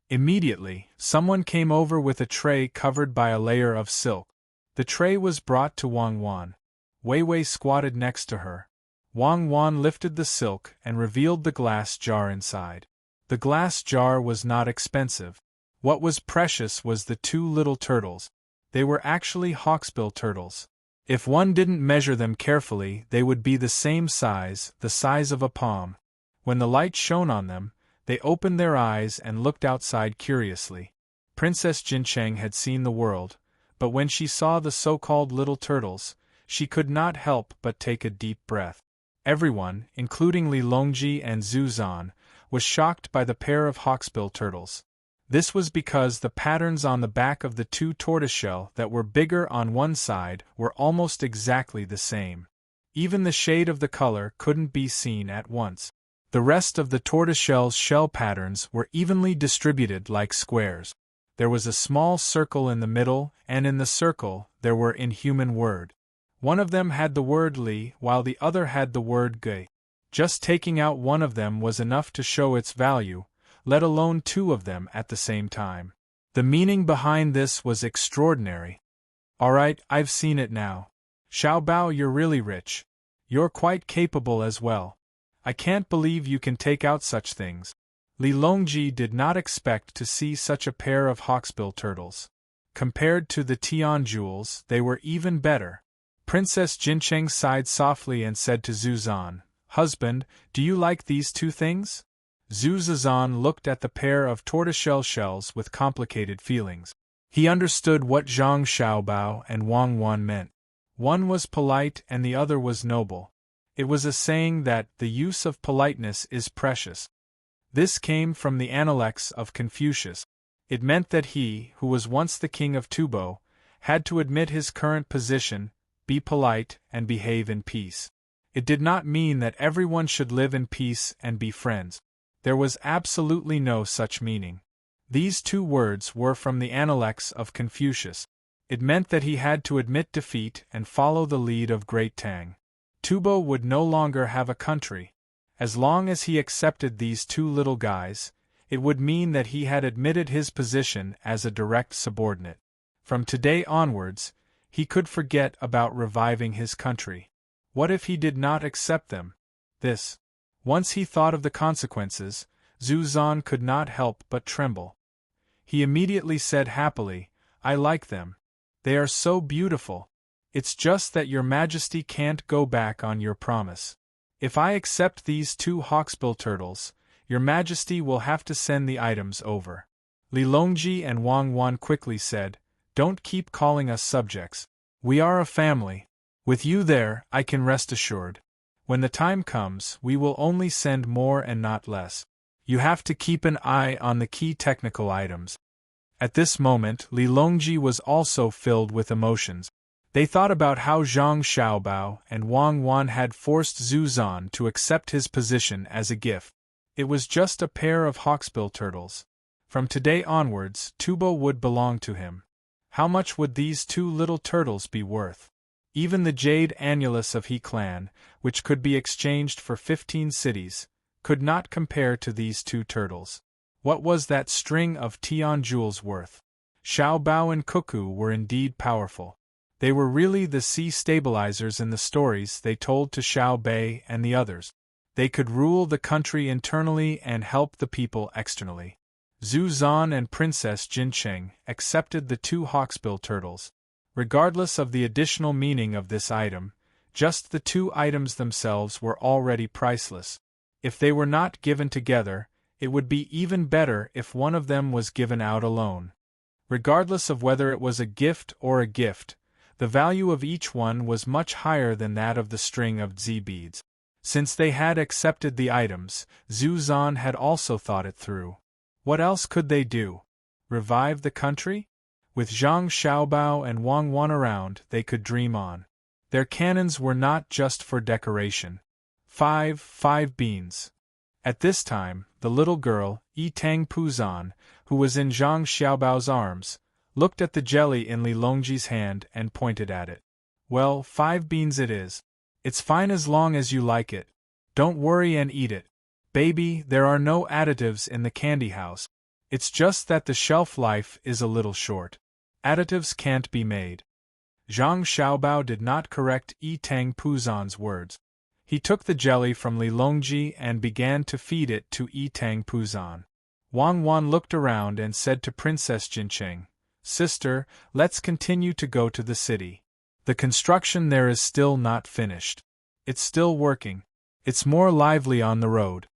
Immediately, someone came over with a tray covered by a layer of silk. The tray was brought to Wang Wan. Wei Wei squatted next to her. Wang Wan lifted the silk and revealed the glass jar inside. The glass jar was not expensive. What was precious was the two little turtles. They were actually hawksbill turtles. If one didn't measure them carefully, they would be the same size, the size of a palm. When the light shone on them, they opened their eyes and looked outside curiously. Princess Jincheng had seen the world, but when she saw the so-called little turtles, she could not help but take a deep breath. Everyone, including Li Longji and Zhu Zan, was shocked by the pair of hawksbill turtles. This was because the patterns on the back of the two tortoiseshell that were bigger on one side were almost exactly the same. Even the shade of the color couldn't be seen at once. The rest of the tortoiseshell's shell patterns were evenly distributed like squares. There was a small circle in the middle, and in the circle there were inhuman words. One of them had the word Li, while the other had the word Gui. Just taking out one of them was enough to show its value, let alone two of them at the same time. The meaning behind this was extraordinary. "Alright, I've seen it now. Xiao Bao, you're really rich. You're quite capable as well. I can't believe you can take out such things." Li Longji did not expect to see such a pair of hawksbill turtles. Compared to the Tian jewels, they were even better. Princess Jincheng sighed softly and said to Zhu Zan, "Husband, do you like these two things?" Zhu Zan looked at the pair of tortoiseshell shells with complicated feelings. He understood what Zhang Xiaobao and Wang Wan meant. One was polite and the other was noble. It was a saying that the use of politeness is precious. This came from the Analects of Confucius. It meant that he, who was once the king of Tubo, had to admit his current position, be polite, and behave in peace. It did not mean that everyone should live in peace and be friends. There was absolutely no such meaning. These two words were from the Analects of Confucius. It meant that he had to admit defeat and follow the lead of great Tang. Tubo would no longer have a country. As long as he accepted these two little guys, it would mean that he had admitted his position as a direct subordinate. From today onwards, he could forget about reviving his country. What if he did not accept them? Once he thought of the consequences, Zhu Zan could not help but tremble. He immediately said happily, "I like them. They are so beautiful. It's just that your Majesty can't go back on your promise. If I accept these two hawksbill turtles, your Majesty will have to send the items over." Li Longji and Wang Wan quickly said, "Don't keep calling us subjects. We are a family. With you there, I can rest assured. When the time comes, we will only send more and not less. You have to keep an eye on the key technical items." At this moment, Li Longji was also filled with emotions. They thought about how Zhang Xiaobao and Wang Wan had forced Zhu Zan to accept his position as a gift. It was just a pair of hawksbill turtles. From today onwards, Tubo would belong to him. How much would these two little turtles be worth? Even the jade annulus of He clan, which could be exchanged for 15 cities, could not compare to these two turtles. What was that string of Tian jewels worth? Xiao Bao and Cuckoo were indeed powerful. They were really the sea stabilizers in the stories they told to Xiao Bei and the others. They could rule the country internally and help the people externally. Zhu Zan and Princess Jincheng accepted the two hawksbill turtles. Regardless of the additional meaning of this item, just the two items themselves were already priceless. If they were not given together, it would be even better if one of them was given out alone. Regardless of whether it was a gift or a gift, the value of each one was much higher than that of the string of Zi beads. Since they had accepted the items, Zhu Zan had also thought it through. What else could they do? Revive the country? With Zhang Xiaobao and Wang Wan around, they could dream on. Their cannons were not just for decoration. Five beans. At this time, the little girl, Tang Puzan, who was in Zhang Xiaobao's arms, looked at the jelly in Li Longji's hand and pointed at it. "Well, 5 beans it is. It's fine as long as you like it. Don't worry and eat it. Baby, there are no additives in the candy house. It's just that the shelf life is a little short. Additives can't be made." Zhang Xiaobao did not correct Tang Puzan's words. He took the jelly from Li Longji and began to feed it to Tang Puzan. Wang Wan looked around and said to Princess Jincheng, "Sister, let's continue to go to the city. The construction there is still not finished. It's still working. It's more lively on the road."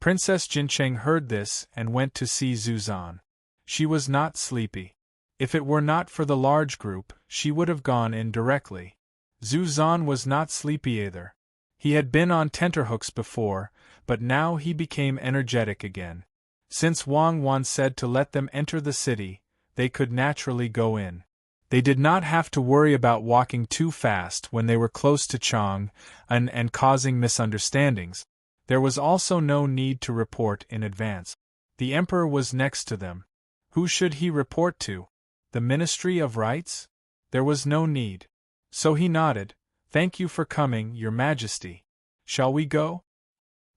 Princess Jincheng heard this and went to see Zhu Zan. She was not sleepy. If it were not for the large group, she would have gone in directly. Zhu Zan was not sleepy either. He had been on tenterhooks before, but now he became energetic again. Since Wang Wan said to let them enter the city, they could naturally go in. They did not have to worry about walking too fast when they were close to Chang and causing misunderstandings. There was also no need to report in advance. The emperor was next to them. Who should he report to? The Ministry of Rights? There was no need. So he nodded. "Thank you for coming, Your Majesty. Shall we go?"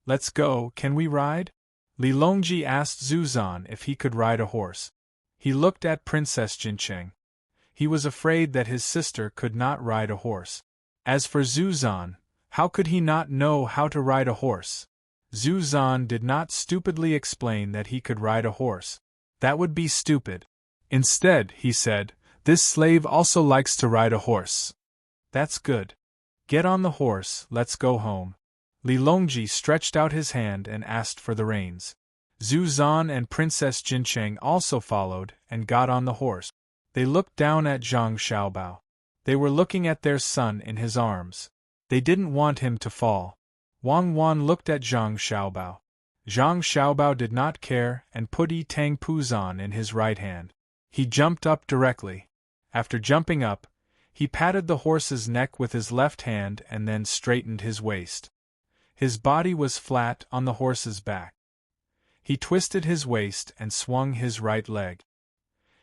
"Let's go. Can we ride?" Li Longji asked Zhu Zan if he could ride a horse. He looked at Princess Jincheng. He was afraid that his sister could not ride a horse. As for Zhu Zan, how could he not know how to ride a horse? Zhu Zan did not stupidly explain that he could ride a horse. That would be stupid. Instead, he said, "This slave also likes to ride a horse." "That's good. Get on the horse, let's go home." Li Longji stretched out his hand and asked for the reins. Zhu Zan and Princess Jincheng also followed and got on the horse. They looked down at Zhang Xiaobao. They were looking at their son in his arms. They didn't want him to fall. Wang Wan looked at Zhang Xiaobao. Zhang Xiaobao did not care and put Tang Puzan in his right hand. He jumped up directly. After jumping up, he patted the horse's neck with his left hand and then straightened his waist. His body was flat on the horse's back. He twisted his waist and swung his right leg.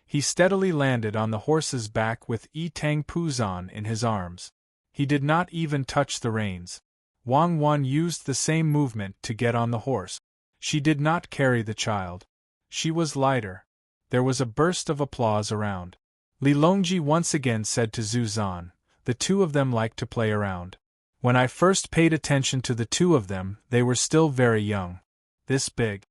He steadily landed on the horse's back with Tang Puzan in his arms. He did not even touch the reins. Wang Wan used the same movement to get on the horse. She did not carry the child. She was lighter. There was a burst of applause around. Li Longji once again said to Zhu Zan, "The two of them like to play around. When I first paid attention to the two of them, they were still very young. This big."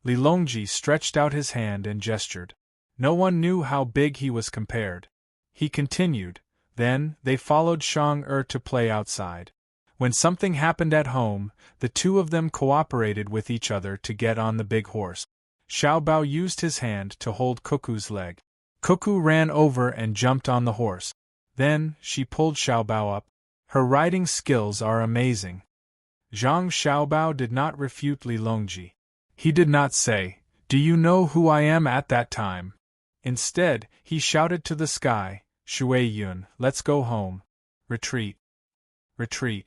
Li Longji stretched out his hand and gestured. No one knew how big he was compared. He continued, "Then, they followed Shang to play outside. When something happened at home, the two of them cooperated with each other to get on the big horse. Xiao Bao used his hand to hold Cuckoo's leg. Cuckoo ran over and jumped on the horse. Then, she pulled Xiao Bao up. Her riding skills are amazing. Zhang Xiaobao did not refute Li Longji. He did not say, "Do you know who I am?" at that time. Instead, he shouted to the sky, "Shui Yun, let's go home. Retreat. Retreat."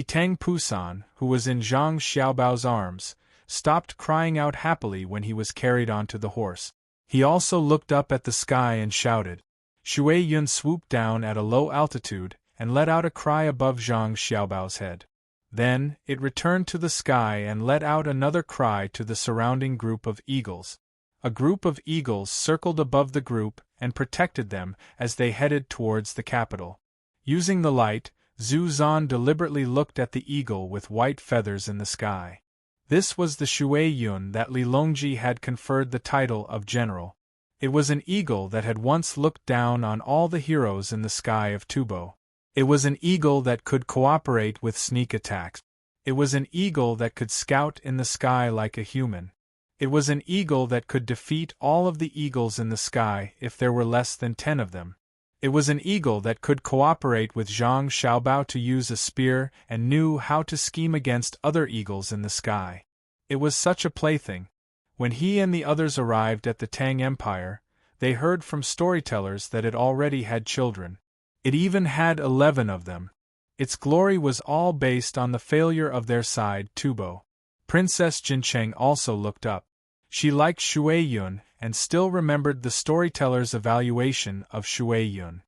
Tang Pusan, who was in Zhang Xiaobao's arms, stopped crying out happily when he was carried onto the horse. He also looked up at the sky and shouted. Shui Yun swooped down at a low altitude and let out a cry above Zhang Xiaobao's head. Then, it returned to the sky and let out another cry to the surrounding group of eagles. A group of eagles circled above the group and protected them as they headed towards the capital. Using the light, Zhu Zan deliberately looked at the eagle with white feathers in the sky. This was the Shui Yun that Li Longji had conferred the title of general. It was an eagle that had once looked down on all the heroes in the sky of Tubo. It was an eagle that could cooperate with sneak attacks. It was an eagle that could scout in the sky like a human. It was an eagle that could defeat all of the eagles in the sky if there were less than 10 of them. It was an eagle that could cooperate with Zhang Xiaobao to use a spear and knew how to scheme against other eagles in the sky. It was such a plaything. When he and the others arrived at the Tang Empire, they heard from storytellers that it already had children. It even had 11 of them. Its glory was all based on the failure of their side, Tubo. Princess Jincheng also looked up. She liked Shui Yun and still remembered the storyteller's evaluation of Shui Yun.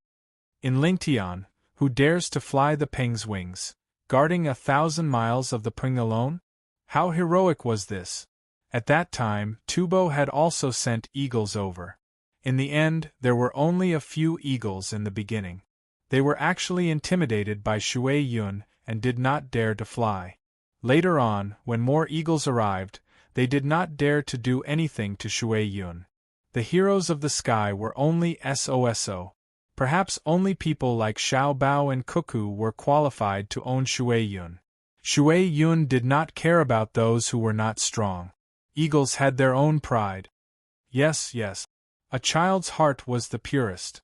In Lingtian, who dares to fly the Peng's wings, guarding 1,000 miles of the Peng alone? How heroic was this? At that time, Tubo had also sent eagles over. In the end, there were only a few eagles in the beginning. They were actually intimidated by Shui Yun and did not dare to fly. Later on, when more eagles arrived, they did not dare to do anything to Shui Yun. The heroes of the sky were only SOSO. Perhaps only people like Xiao Bao and Cuckoo were qualified to own Shui Yun. Shui Yun did not care about those who were not strong. Eagles had their own pride. Yes, a child's heart was the purest.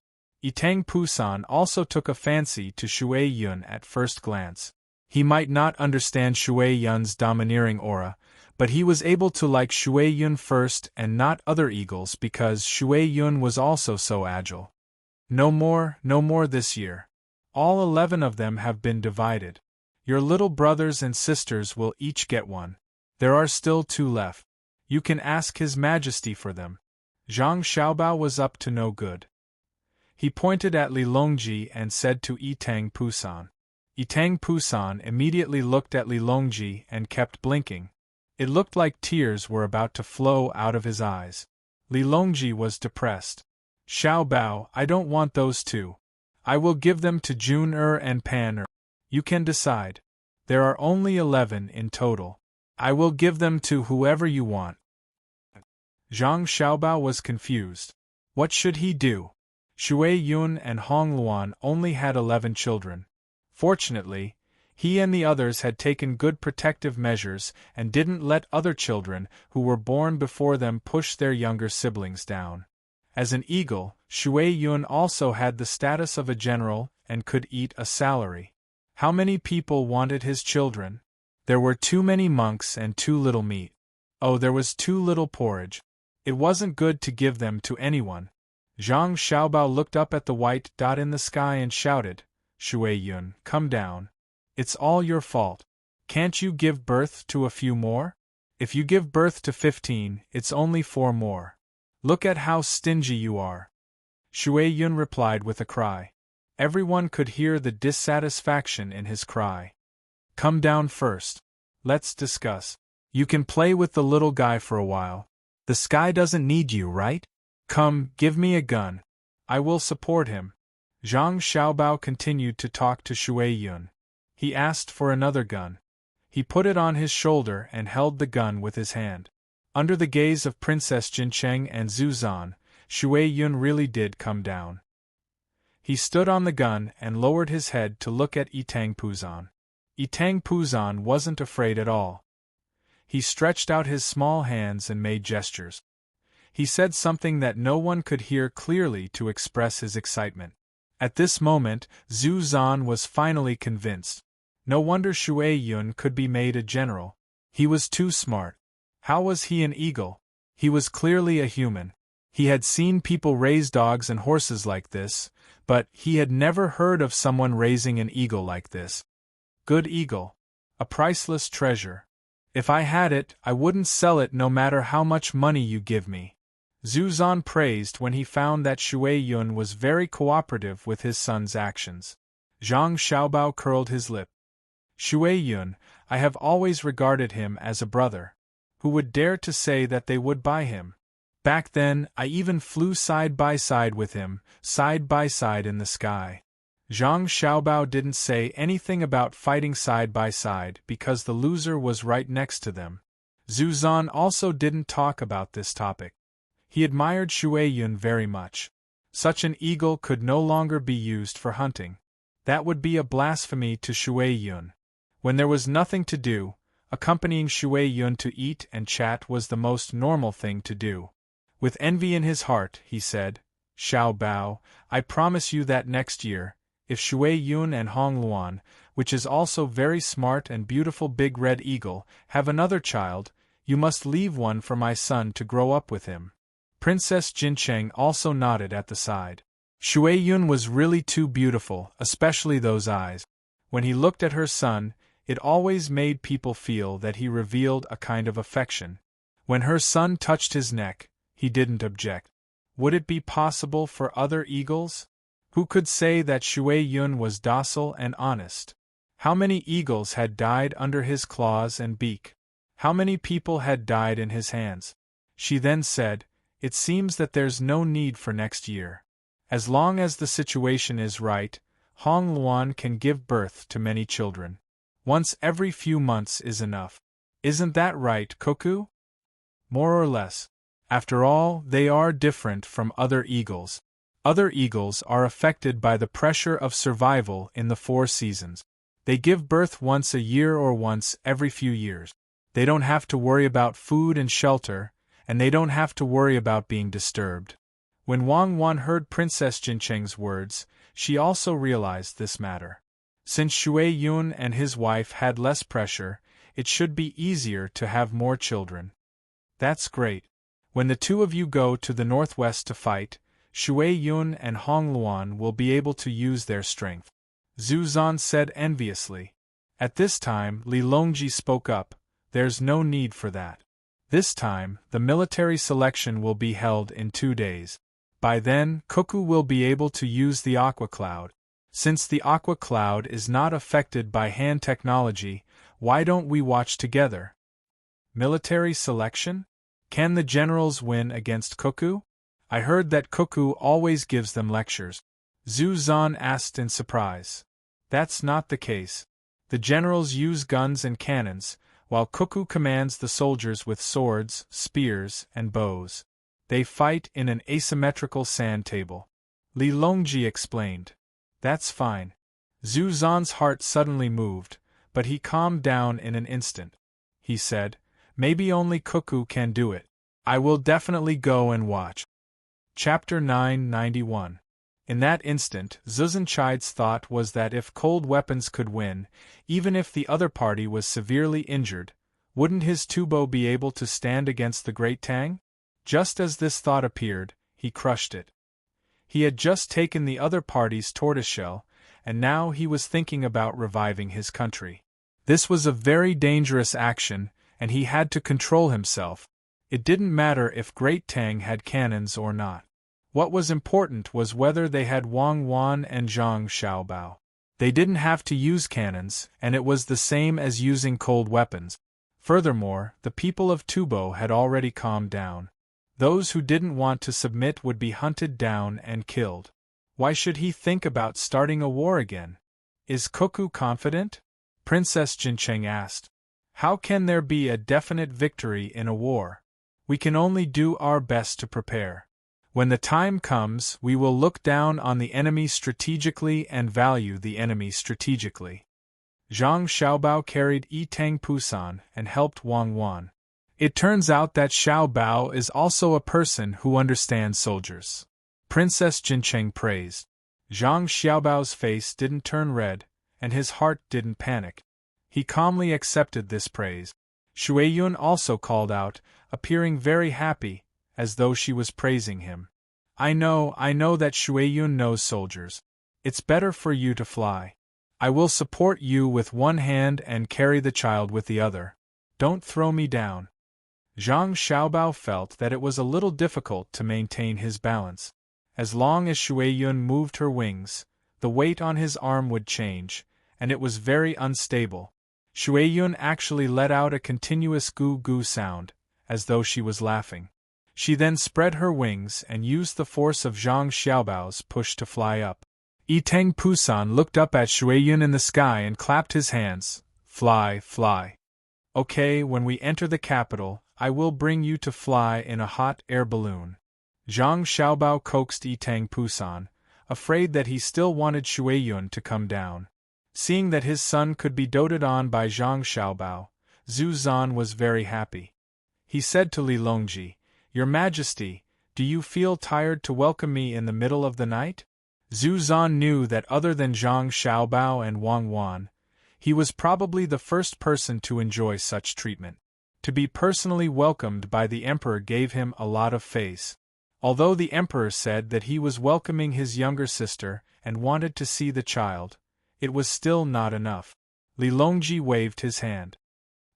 Tang Pusan also took a fancy to Shui Yun at first glance. He might not understand Shui Yun's domineering aura, but he was able to like Shui Yun first and not other eagles because Shui Yun was also so agile. No more this year. All 11 of them have been divided. Your little brothers and sisters will each get one. There are still 2 left. You can ask His Majesty for them. Zhang Xiaobao was up to no good. He pointed at Li Longji and said to Tang Pusan. Tang Pusan immediately looked at Li Longji and kept blinking. It looked like tears were about to flow out of his eyes. Li Longji was depressed. Xiao Bao, I don't want those 2. I will give them to Jun and Pan. You can decide. There are only 11 in total. I will give them to whoever you want. Zhang Xiaobao was confused. What should he do? Shui Yun and Hong Luan only had 11 children. Fortunately, he and the others had taken good protective measures and didn't let other children who were born before them push their younger siblings down. As an eagle, Shui Yun also had the status of a general and could eat a salary. How many people wanted his children? There were too many monks and too little meat. Oh, there was too little porridge. It wasn't good to give them to anyone. Zhang Xiaobao looked up at the white dot in the sky and shouted, Shui Yun, come down. It's all your fault. Can't you give birth to a few more? If you give birth to 15, it's only 4 more. Look at how stingy you are. Shui Yun replied with a cry. Everyone could hear the dissatisfaction in his cry. Come down first. Let's discuss. You can play with the little guy for a while. The sky doesn't need you, right? Come, give me a gun. I will support him. Zhang Xiaobao continued to talk to Shui Yun. He asked for another gun. He put it on his shoulder and held the gun with his hand. Under the gaze of Princess Jincheng and Zhu Zan, Shui Yun really did come down. He stood on the gun and lowered his head to look at Tang Pusan. Tang Pusan wasn't afraid at all. He stretched out his small hands and made gestures. He said something that no one could hear clearly to express his excitement. At this moment, Zhu Zan was finally convinced. No wonder Shui Yun could be made a general. He was too smart. How was he an eagle? He was clearly a human. He had seen people raise dogs and horses like this, but he had never heard of someone raising an eagle like this. Good eagle. A priceless treasure. If I had it, I wouldn't sell it no matter how much money you give me. Zhu Zan praised when he found that Shui Yun was very cooperative with his son's actions. Zhang Xiaobao curled his lip. Shui Yun, I have always regarded him as a brother. Who would dare to say that they would buy him? Back then, I even flew side by side with him, side by side in the sky. Zhang Xiaobao didn't say anything about fighting side by side because the loser was right next to them. Zhu Zan also didn't talk about this topic. He admired Shui Yun very much. Such an eagle could no longer be used for hunting. That would be a blasphemy to Shui Yun. When there was nothing to do, accompanying Shui Yun to eat and chat was the most normal thing to do. With envy in his heart, he said, Xiao Bao, I promise you that next year, if Shui Yun and Hong Luan, which is also very smart and beautiful big red eagle, have another child, you must leave one for my son to grow up with him. Princess Jincheng also nodded at the side. Shui Yun was really too beautiful, especially those eyes. When he looked at her son, it always made people feel that he revealed a kind of affection. When her son touched his neck, he didn't object. Would it be possible for other eagles? Who could say that Shui Yun was docile and honest? How many eagles had died under his claws and beak? How many people had died in his hands? She then said, It seems that there's no need for next year. As long as the situation is right, Hong Luan can give birth to many children. Once every few months is enough. Isn't that right, Cuckoo? More or less. After all, they are different from other eagles. Other eagles are affected by the pressure of survival in the 4 seasons. They give birth once a year or once every few years. They don't have to worry about food and shelter, and they don't have to worry about being disturbed. When Wang Wan heard Princess Jincheng's words, she also realized this matter. Since Shui Yun and his wife had less pressure, it should be easier to have more children. That's great. When the two of you go to the northwest to fight, Shui Yun and Hong Luan will be able to use their strength. Zhu Zan said enviously. At this time, Li Longji spoke up, There's no need for that. This time, the military selection will be held in 2 days. By then, Cuckoo will be able to use the Aqua Cloud. Since the Aqua Cloud is not affected by hand technology, why don't we watch together? Military selection? Can the generals win against Cuckoo? I heard that Cuckoo always gives them lectures. Zhu Zan asked in surprise. That's not the case. The generals use guns and cannons, while Cuckoo commands the soldiers with swords, spears, and bows. They fight in an asymmetrical sand table. Li Longji explained. That's fine. Zhu Zan's heart suddenly moved, but he calmed down in an instant. He said, Maybe only Cuckoo can do it. I will definitely go and watch. Chapter 991. In that instant, Zuzanchai's thought was that if cold weapons could win, even if the other party was severely injured, wouldn't his Tubo be able to stand against the great Tang? Just as this thought appeared, he crushed it. He had just taken the other party's tortoiseshell, and now he was thinking about reviving his country. This was a very dangerous action, and he had to control himself. It didn't matter if Great Tang had cannons or not. What was important was whether they had Wang Wan and Zhang Xiaobao. They didn't have to use cannons, and it was the same as using cold weapons. Furthermore, the people of Tubo had already calmed down. Those who didn't want to submit would be hunted down and killed. Why should he think about starting a war again? Is Cuckoo confident? Princess Jincheng asked. How can there be a definite victory in a war? We can only do our best to prepare. When the time comes, we will look down on the enemy strategically and value the enemy strategically. Zhang Xiaobao carried Tang Pusan and helped Wang Wan. It turns out that Xiaobao is also a person who understands soldiers. Princess Jincheng praised. Zhang Xiaobao's face didn't turn red, and his heart didn't panic. He calmly accepted this praise. Xueyun also called out, appearing very happy, as though she was praising him. I know that Xueyun knows soldiers. It's better for you to fly. I will support you with one hand and carry the child with the other. Don't throw me down. Zhang Xiaobao felt that it was a little difficult to maintain his balance. As long as Xueyun moved her wings, the weight on his arm would change, and it was very unstable. Xueyun actually let out a continuous goo-goo sound, as though she was laughing. She then spread her wings and used the force of Zhang Xiaobao's push to fly up. Tang Pusan looked up at Xueyun in the sky and clapped his hands. Fly, fly. Okay, when we enter the capital, I will bring you to fly in a hot air balloon. Zhang Xiaobao coaxed Tang Pusan, afraid that he still wanted Xueyun to come down. Seeing that his son could be doted on by Zhang Xiaobao, Zhu Zan was very happy. He said to Li Longji, Your Majesty, do you feel tired to welcome me in the middle of the night? Zhu Zan knew that other than Zhang Xiaobao and Wang Wan, he was probably the first person to enjoy such treatment. To be personally welcomed by the emperor gave him a lot of face. Although the emperor said that he was welcoming his younger sister and wanted to see the child, it was still not enough. Li Longji waved his hand.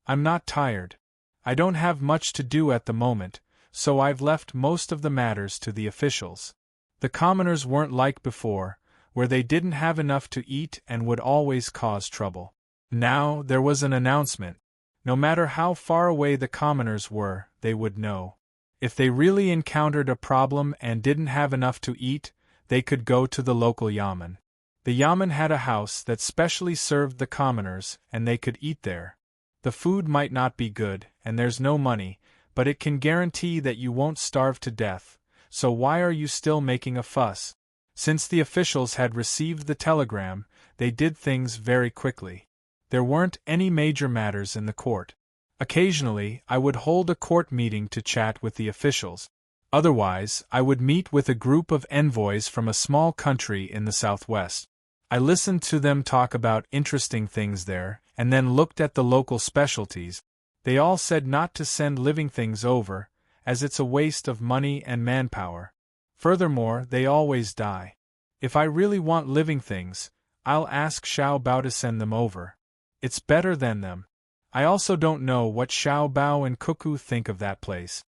I'm not tired. I don't have much to do at the moment, so I've left most of the matters to the officials. The commoners weren't like before, where they didn't have enough to eat and would always cause trouble. Now there was an announcement. No matter how far away the commoners were, they would know. If they really encountered a problem and didn't have enough to eat, they could go to the local yamen. The yamen had a house that specially served the commoners, and they could eat there. The food might not be good, and there's no money, but it can guarantee that you won't starve to death, so why are you still making a fuss? Since the officials had received the telegram, they did things very quickly. There weren't any major matters in the court. Occasionally, I would hold a court meeting to chat with the officials. Otherwise, I would meet with a group of envoys from a small country in the southwest. I listened to them talk about interesting things there, and then looked at the local specialties. They all said not to send living things over, as it's a waste of money and manpower. Furthermore, they always die. If I really want living things, I'll ask Xiao Bao to send them over. It's better than them. I also don't know what Xiao Bao and Cuckoo think of that place.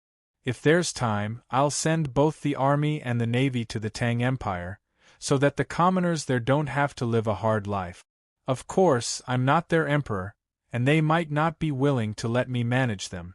If there's time, I'll send both the army and the navy to the Tang Empire, so that the commoners there don't have to live a hard life. Of course, I'm not their emperor, and they might not be willing to let me manage them.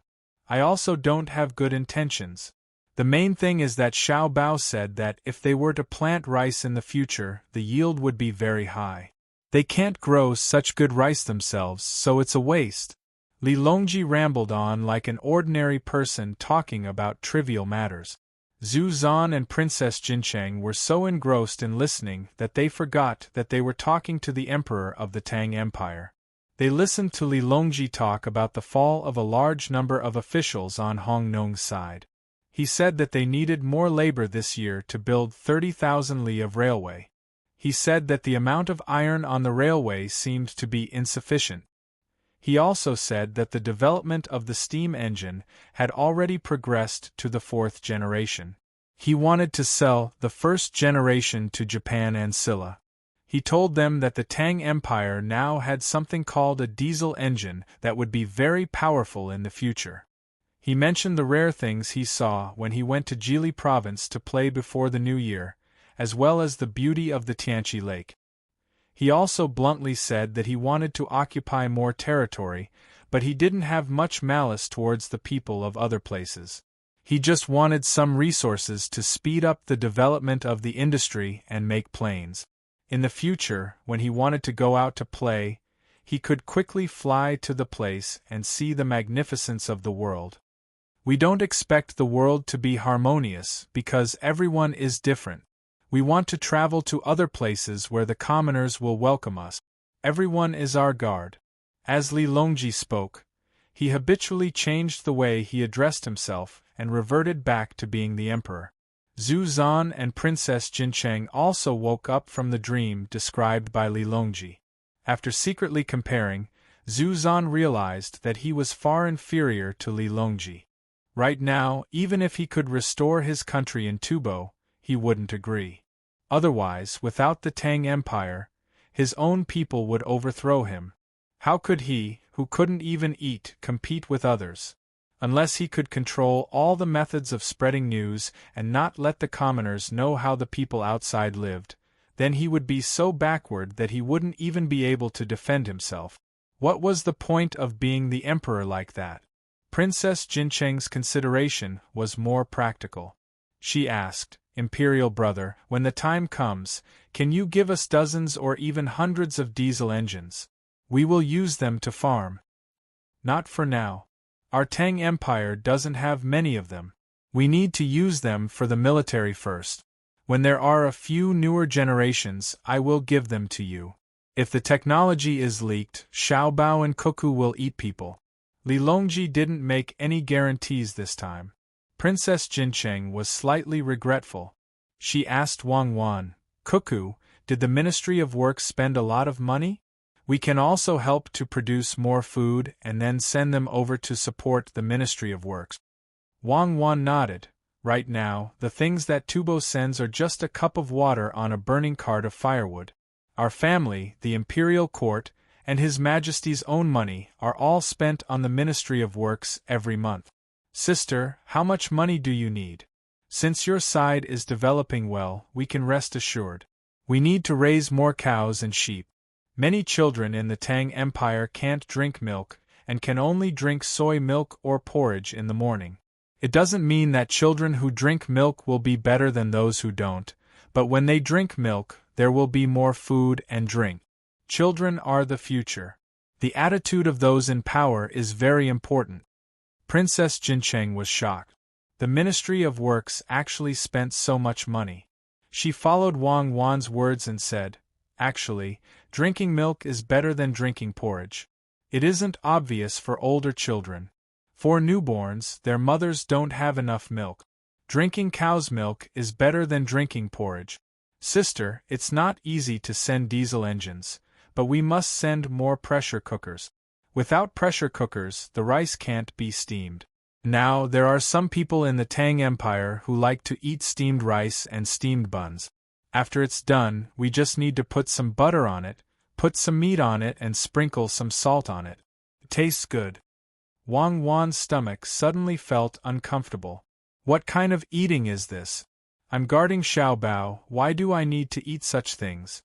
I also don't have good intentions. The main thing is that Xiao Bao said that if they were to plant rice in the future, the yield would be very high. They can't grow such good rice themselves, so it's a waste. Li Longji rambled on like an ordinary person talking about trivial matters. Zhu Zan and Princess Jincheng were so engrossed in listening that they forgot that they were talking to the emperor of the Tang Empire. They listened to Li Longji talk about the fall of a large number of officials on Hong Nong's side. He said that they needed more labor this year to build 30,000 li of railway. He said that the amount of iron on the railway seemed to be insufficient. He also said that the development of the steam engine had already progressed to the 4th generation. He wanted to sell the 1st generation to Japan and Silla. He told them that the Tang Empire now had something called a diesel engine that would be very powerful in the future. He mentioned the rare things he saw when he went to Jili province to play before the new year, as well as the beauty of the Tianqi Lake. He also bluntly said that he wanted to occupy more territory, but he didn't have much malice towards the people of other places. He just wanted some resources to speed up the development of the industry and make planes. In the future, when he wanted to go out to play, he could quickly fly to the place and see the magnificence of the world. We don't expect the world to be harmonious because everyone is different. We want to travel to other places where the commoners will welcome us. Everyone is our guard. As Li Longji spoke, he habitually changed the way he addressed himself and reverted back to being the emperor. Zhu Zan and Princess Jincheng also woke up from the dream described by Li Longji. After secretly comparing, Zhu Zan realized that he was far inferior to Li Longji. Right now, even if he could restore his country in Tubo, he wouldn't agree. Otherwise, without the Tang Empire, his own people would overthrow him. How could he, who couldn't even eat, compete with others? Unless he could control all the methods of spreading news and not let the commoners know how the people outside lived, then he would be so backward that he wouldn't even be able to defend himself. What was the point of being the emperor like that? Princess Jincheng's consideration was more practical. She asked, "Imperial brother, when the time comes, can you give us dozens or even hundreds of diesel engines? We will use them to farm." "Not for now. Our Tang Empire doesn't have many of them. We need to use them for the military first. When there are a few newer generations, I will give them to you. If the technology is leaked, Xiaobao and Cuckoo will eat people." Li Longji didn't make any guarantees this time. Princess Jincheng was slightly regretful. She asked Wang Wan, "Cuckoo, did the Ministry of Works spend a lot of money? We can also help to produce more food and then send them over to support the Ministry of Works." Wang Wan nodded. "Right now, the things that Tubo sends are just a cup of water on a burning cart of firewood. Our family, the imperial court, and His Majesty's own money are all spent on the Ministry of Works every month. Sister, how much money do you need? Since your side is developing well, we can rest assured. We need to raise more cows and sheep. Many children in the Tang Empire can't drink milk and can only drink soy milk or porridge in the morning. It doesn't mean that children who drink milk will be better than those who don't, but when they drink milk, there will be more food and drink. Children are the future. The attitude of those in power is very important." Princess Jincheng was shocked. The Ministry of Works actually spent so much money. She followed Wang Wan's words and said, "Actually, drinking milk is better than drinking porridge. It isn't obvious for older children. For newborns, their mothers don't have enough milk. Drinking cow's milk is better than drinking porridge. Sister, it's not easy to send diesel engines, but we must send more pressure cookers. Without pressure cookers, the rice can't be steamed. Now, there are some people in the Tang Empire who like to eat steamed rice and steamed buns. After it's done, we just need to put some butter on it, put some meat on it and sprinkle some salt on it. It tastes good." Wang Wan's stomach suddenly felt uncomfortable. "What kind of eating is this? I'm guarding Xiaobao, why do I need to eat such things?"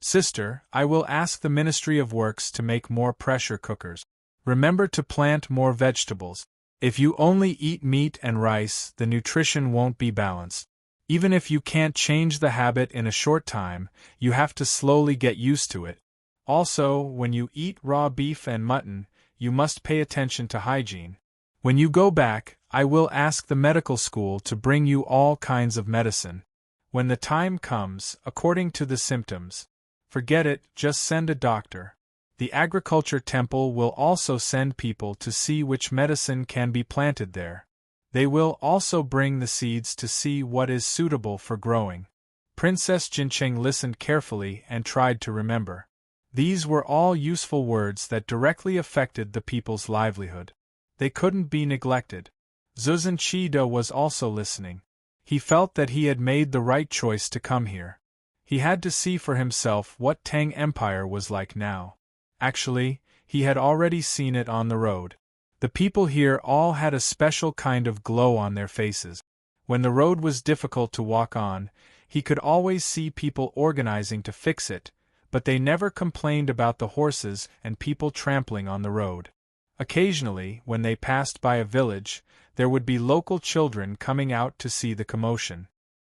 "Sister, I will ask the Ministry of Works to make more pressure cookers. Remember to plant more vegetables. If you only eat meat and rice, the nutrition won't be balanced. Even if you can't change the habit in a short time, you have to slowly get used to it. Also, when you eat raw beef and mutton, you must pay attention to hygiene. When you go back, I will ask the medical school to bring you all kinds of medicine. When the time comes, according to the symptoms, forget it, just send a doctor. The agriculture temple will also send people to see which medicine can be planted there. They will also bring the seeds to see what is suitable for growing." Princess Jincheng listened carefully and tried to remember. These were all useful words that directly affected the people's livelihood. They couldn't be neglected. Zuzan Qida was also listening. He felt that he had made the right choice to come here. He had to see for himself what Tang Empire was like now. Actually, he had already seen it on the road. The people here all had a special kind of glow on their faces. When the road was difficult to walk on, he could always see people organizing to fix it, but they never complained about the horses and people trampling on the road. Occasionally, when they passed by a village, there would be local children coming out to see the commotion.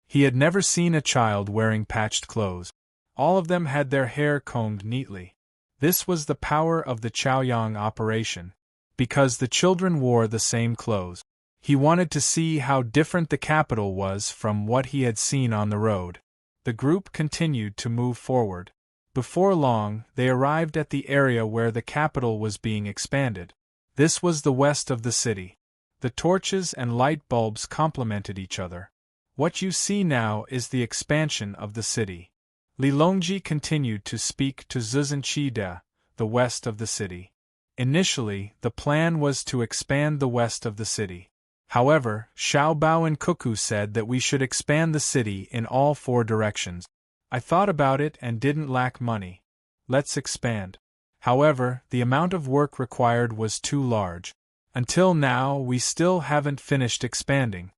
He had never seen a child wearing patched clothes. All of them had their hair combed neatly. This was the power of the Chaoyang operation. Because the children wore the same clothes. He wanted to see how different the capital was from what he had seen on the road. The group continued to move forward. Before long, they arrived at the area where the capital was being expanded. This was the west of the city. The torches and light bulbs complemented each other. What you see now is the expansion of the city. Li Longji continued to speak to Zuzhenqide, the west of the city. Initially, the plan was to expand the west of the city. However, Xiao Bao and Cuckoo said that we should expand the city in all 4 directions. I thought about it and didn't lack money. Let's expand. However, the amount of work required was too large. Until now, we still haven't finished expanding.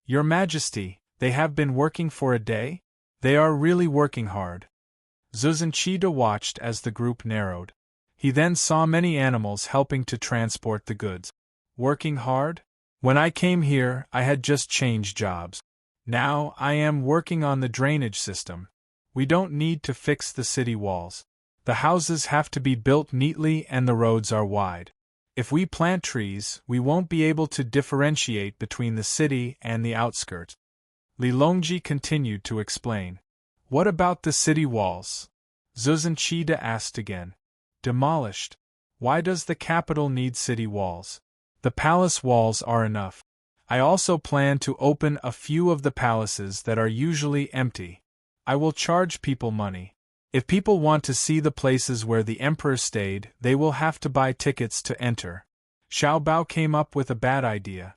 Your Majesty, they have been working for a day? They are really working hard. Zuzhenqide watched as the group narrowed. He then saw many animals helping to transport the goods. Working hard? When I came here, I had just changed jobs. Now, I am working on the drainage system. We don't need to fix the city walls. The houses have to be built neatly and the roads are wide. If we plant trees, we won't be able to differentiate between the city and the outskirts. Li Longji continued to explain. What about the city walls? Zuzhenqide asked again. Demolished. Why does the capital need city walls? The palace walls are enough. I also plan to open a few of the palaces that are usually empty. I will charge people money. If people want to see the places where the emperor stayed, they will have to buy tickets to enter. Xiao Bao came up with a bad idea.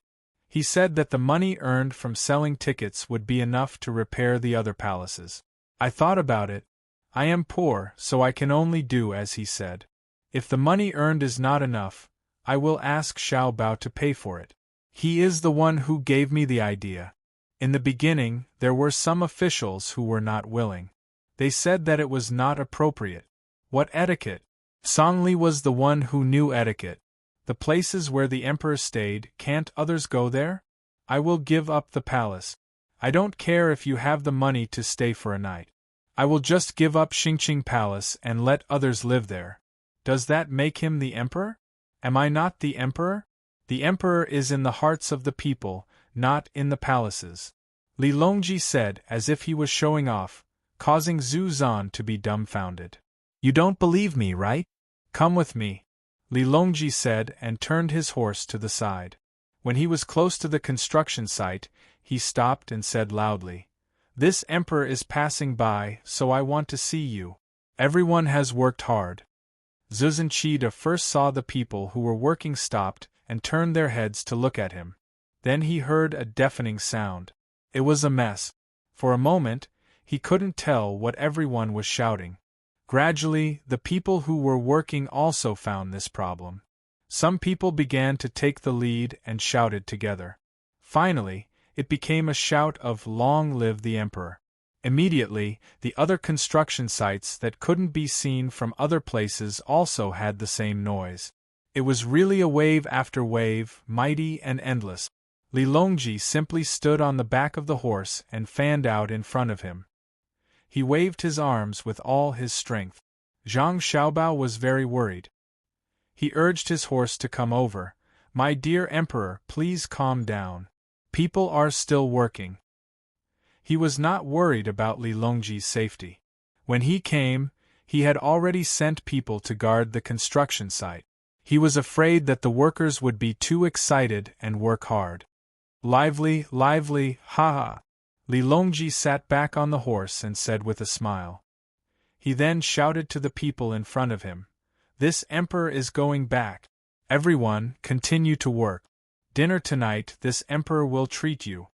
He said that the money earned from selling tickets would be enough to repair the other palaces. I thought about it. I am poor, so I can only do as he said. If the money earned is not enough, I will ask Xiao Bao to pay for it. He is the one who gave me the idea. In the beginning, there were some officials who were not willing. They said that it was not appropriate. What etiquette? Songli was the one who knew etiquette. The places where the emperor stayed, can't others go there? I will give up the palace. I don't care if you have the money to stay for a night. I will just give up Xingqing Palace and let others live there. Does that make him the emperor? Am I not the emperor? The emperor is in the hearts of the people, not in the palaces. Li Longji said as if he was showing off, causing Zhu Zan to be dumbfounded. You don't believe me, right? Come with me, Li Longji said and turned his horse to the side. When he was close to the construction site, he stopped and said loudly, This emperor is passing by, so I want to see you. Everyone has worked hard. Zuzhenqide first saw the people who were working stopped and turned their heads to look at him. Then he heard a deafening sound. It was a mess. For a moment, he couldn't tell what everyone was shouting. Gradually, the people who were working also found this problem. Some people began to take the lead and shouted together. Finally, it became a shout of "Long live the Emperor." Immediately, the other construction sites that couldn't be seen from other places also had the same noise. It was really a wave after wave, mighty and endless. Li Longji simply stood on the back of the horse and fanned out in front of him. He waved his arms with all his strength. Zhang Xiaobao was very worried. He urged his horse to come over. My dear Emperor, please calm down. People are still working. He was not worried about Li Longji's safety. When he came, he had already sent people to guard the construction site. He was afraid that the workers would be too excited and work hard. Lively, lively, ha! Li Longji sat back on the horse and said with a smile. He then shouted to the people in front of him, This emperor is going back. Everyone, continue to work. Dinner tonight, this emperor will treat you.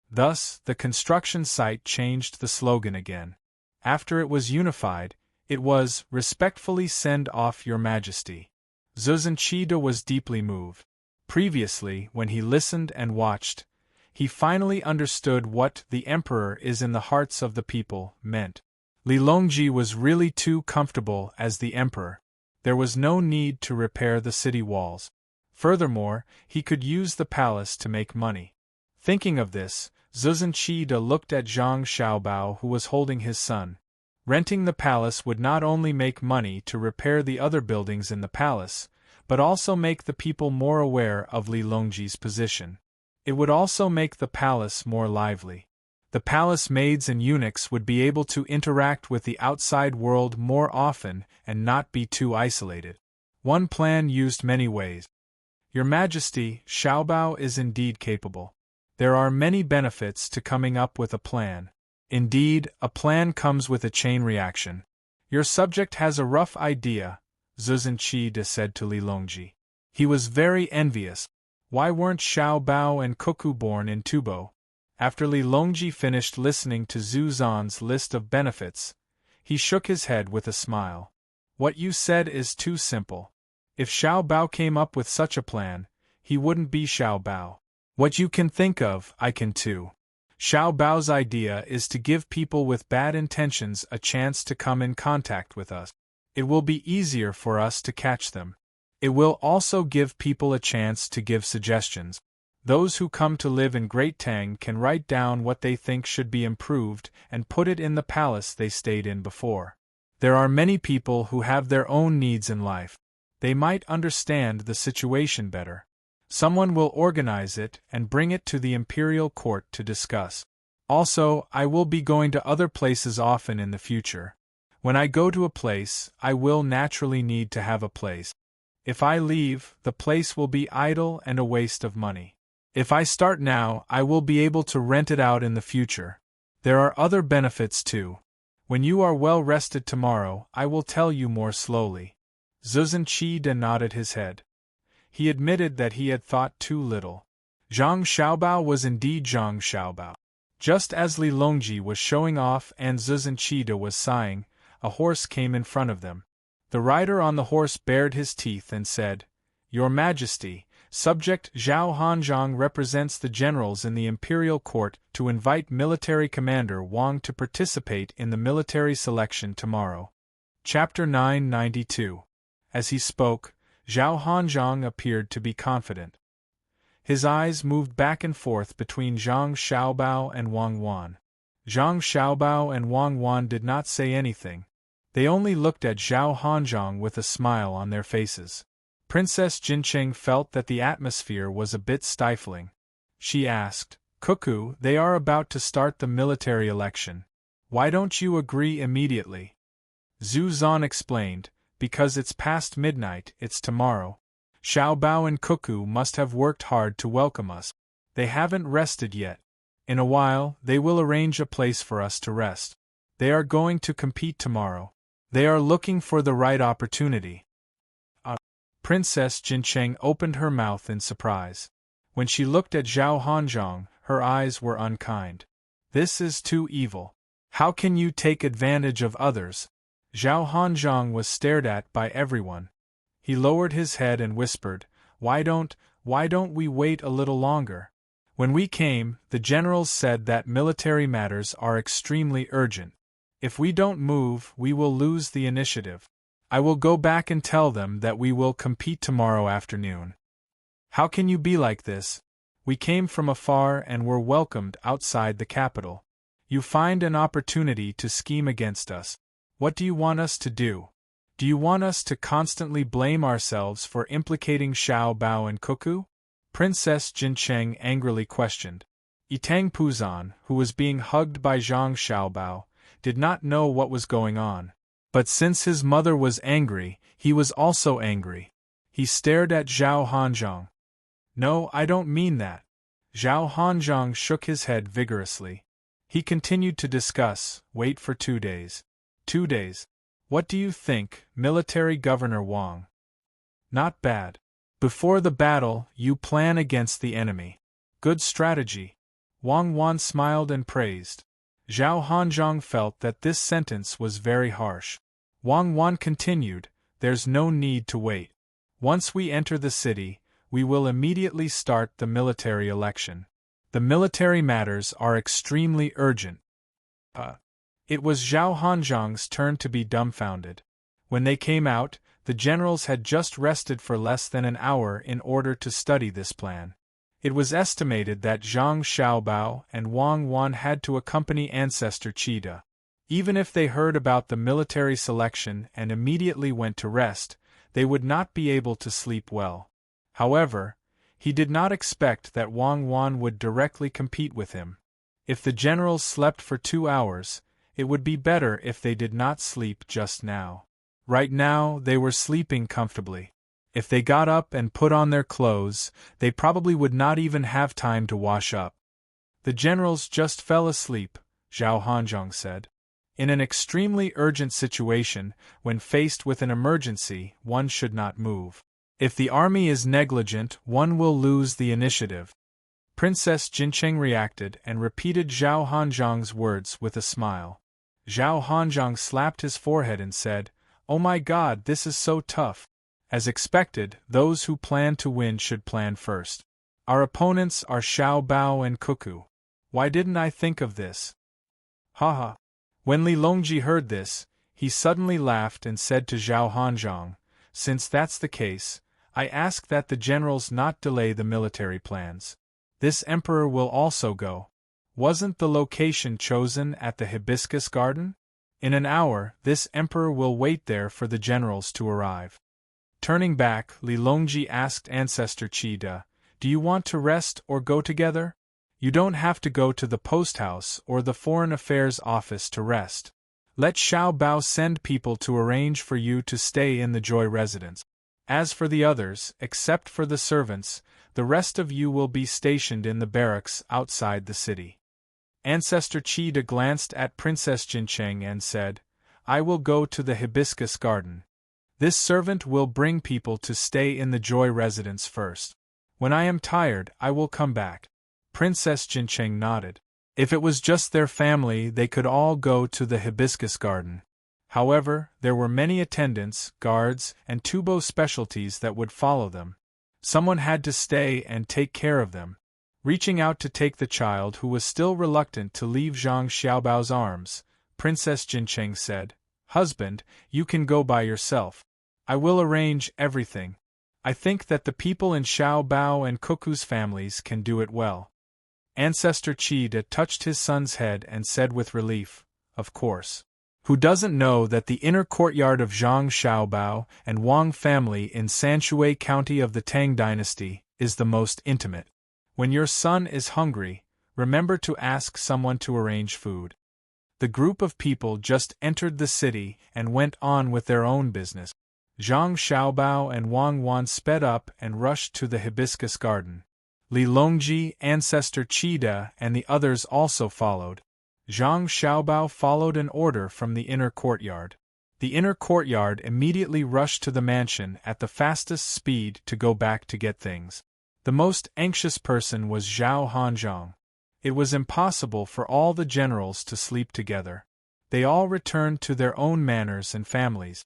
Thus, the construction site changed the slogan again. After it was unified, it was, Respectfully send off your majesty. Zuzhenqide was deeply moved. Previously, when he listened and watched, he finally understood what the emperor is in the hearts of the people meant. Li Longji was really too comfortable as the emperor. There was no need to repair the city walls. Furthermore, he could use the palace to make money. Thinking of this, Zuzhenqide looked at Zhang Xiaobao, who was holding his son. Renting the palace would not only make money to repair the other buildings in the palace, but also make the people more aware of Li Longji's position. It would also make the palace more lively. The palace maids and eunuchs would be able to interact with the outside world more often and not be too isolated. One plan used many ways. Your Majesty, Xiaobao is indeed capable. There are many benefits to coming up with a plan. Indeed, a plan comes with a chain reaction. Your subject has a rough idea, Zuzhenqi said to Li Longji. He was very envious. Why weren't Xiaobao and Cuckoo born in Tubo? After Li Longji finished listening to Zhu Zan's list of benefits, he shook his head with a smile. What you said is too simple. If Xiaobao came up with such a plan, he wouldn't be Xiaobao. What you can think of, I can too. Xiaobao's idea is to give people with bad intentions a chance to come in contact with us. It will be easier for us to catch them. It will also give people a chance to give suggestions. Those who come to live in Great Tang can write down what they think should be improved and put it in the palace they stayed in before. There are many people who have their own needs in life. They might understand the situation better. Someone will organize it and bring it to the imperial court to discuss. Also, I will be going to other places often in the future. When I go to a place, I will naturally need to have a place. If I leave, the place will be idle and a waste of money. If I start now, I will be able to rent it out in the future. There are other benefits too. When you are well rested tomorrow, I will tell you more slowly. Zuzhenqi nodded his head. He admitted that he had thought too little. Zhang Xiaobao was indeed Zhang Xiaobao. Just as Li Longji was showing off and Zuzhenqi was sighing, a horse came in front of them. The rider on the horse bared his teeth and said, "Your Majesty, Subject Zhao Hanzhong represents the generals in the imperial court to invite military commander Wang to participate in the military selection tomorrow." Chapter 992. As he spoke, Zhao Hanzhong appeared to be confident. His eyes moved back and forth between Zhang Xiaobao and Wang Wan. Zhang Xiaobao and Wang Wan did not say anything. They only looked at Zhao Hanzhong with a smile on their faces. Princess Jincheng felt that the atmosphere was a bit stifling. She asked, "Cuckoo, they are about to start the military election. Why don't you agree immediately?" Zhu Zan explained, "Because it's past midnight, it's tomorrow. Xiaobao and Cuckoo must have worked hard to welcome us. They haven't rested yet. In a while, they will arrange a place for us to rest. They are going to compete tomorrow. They are looking for the right opportunity." Princess Jincheng opened her mouth in surprise. When she looked at Zhao Hanzhong, her eyes were unkind. "This is too evil. How can you take advantage of others?" Zhao Hanzhong was stared at by everyone. He lowered his head and whispered, why don't we wait a little longer? When we came, the generals said that military matters are extremely urgent. If we don't move, we will lose the initiative. I will go back and tell them that we will compete tomorrow afternoon." "How can you be like this? We came from afar and were welcomed outside the capital. You find an opportunity to scheme against us. What do you want us to do? Do you want us to constantly blame ourselves for implicating Xiaobao and Cuckoo?" Princess Jincheng angrily questioned. Yitang Puzan, who was being hugged by Zhang Xiaobao, did not know what was going on. But since his mother was angry, he was also angry. He stared at Zhao Hanzhong. "No, I don't mean that." Zhao Hanzhong shook his head vigorously. He continued to discuss, wait for 2 days. 2 days. What do you think, Military Governor Wang? Not bad. Before the battle, you plan against the enemy. Good strategy. Wang Wan smiled and praised. Zhao Hanzhong felt that this sentence was very harsh. Wang Wan continued, "There's no need to wait. Once we enter the city, we will immediately start the military election. The military matters are extremely urgent." It was Zhao Hanzhong's turn to be dumbfounded. When they came out, the generals had just rested for less than an hour in order to study this plan. It was estimated that Zhang Xiaobao and Wang Wan had to accompany Ancestor Qida. Even if they heard about the military selection and immediately went to rest, they would not be able to sleep well. However, he did not expect that Wang Wan would directly compete with him. If the generals slept for 2 hours, it would be better if they did not sleep just now. Right now, they were sleeping comfortably. If they got up and put on their clothes, they probably would not even have time to wash up. The generals just fell asleep, Zhao Hanzhong said. In an extremely urgent situation, when faced with an emergency, one should not move. If the army is negligent, one will lose the initiative. Princess Jincheng reacted and repeated Zhao Hanzhong's words with a smile. Zhao Hanzhong slapped his forehead and said, "Oh my God, this is so tough." As expected, those who plan to win should plan first. Our opponents are Xiao Bao and Cuckoo. Why didn't I think of this? Haha. When Li Longji heard this, he suddenly laughed and said to Zhao Hanzhong, "Since that's the case, I ask that the generals not delay the military plans. This emperor will also go. Wasn't the location chosen at the hibiscus garden? In an hour, this emperor will wait there for the generals to arrive." Turning back, Li Longji asked Ancestor Qida, "Do you want to rest or go together? You don't have to go to the post house or the Foreign Affairs office to rest. Let Xiao Bao send people to arrange for you to stay in the Joy residence. As for the others, except for the servants, the rest of you will be stationed in the barracks outside the city." Ancestor Qida glanced at Princess Jincheng and said, "I will go to the hibiscus garden. This servant will bring people to stay in the Joy residence first. When I am tired, I will come back." Princess Jincheng nodded. If it was just their family, they could all go to the hibiscus garden. However, there were many attendants, guards, and tubo specialties that would follow them. Someone had to stay and take care of them. Reaching out to take the child who was still reluctant to leave Zhang Xiaobao's arms, Princess Jincheng said, "Husband, you can go by yourself. I will arrange everything. I think that the people in Xiao Bao and Cuckoo's families can do it well." Ancestor Qida touched his son's head and said with relief, "Of course. Who doesn't know that the inner courtyard of Zhang Xiaobao and Wang family in Sanshui County of the Tang dynasty is the most intimate? When your son is hungry, remember to ask someone to arrange food." The group of people just entered the city and went on with their own business. Zhang Xiaobao and Wang Wan sped up and rushed to the hibiscus garden. Li Longji, Ancestor Qida, and the others also followed. Zhang Xiaobao followed an order from the inner courtyard. The inner courtyard immediately rushed to the mansion at the fastest speed to go back to get things. The most anxious person was Zhao Hanzhong. It was impossible for all the generals to sleep together. They all returned to their own manors and families.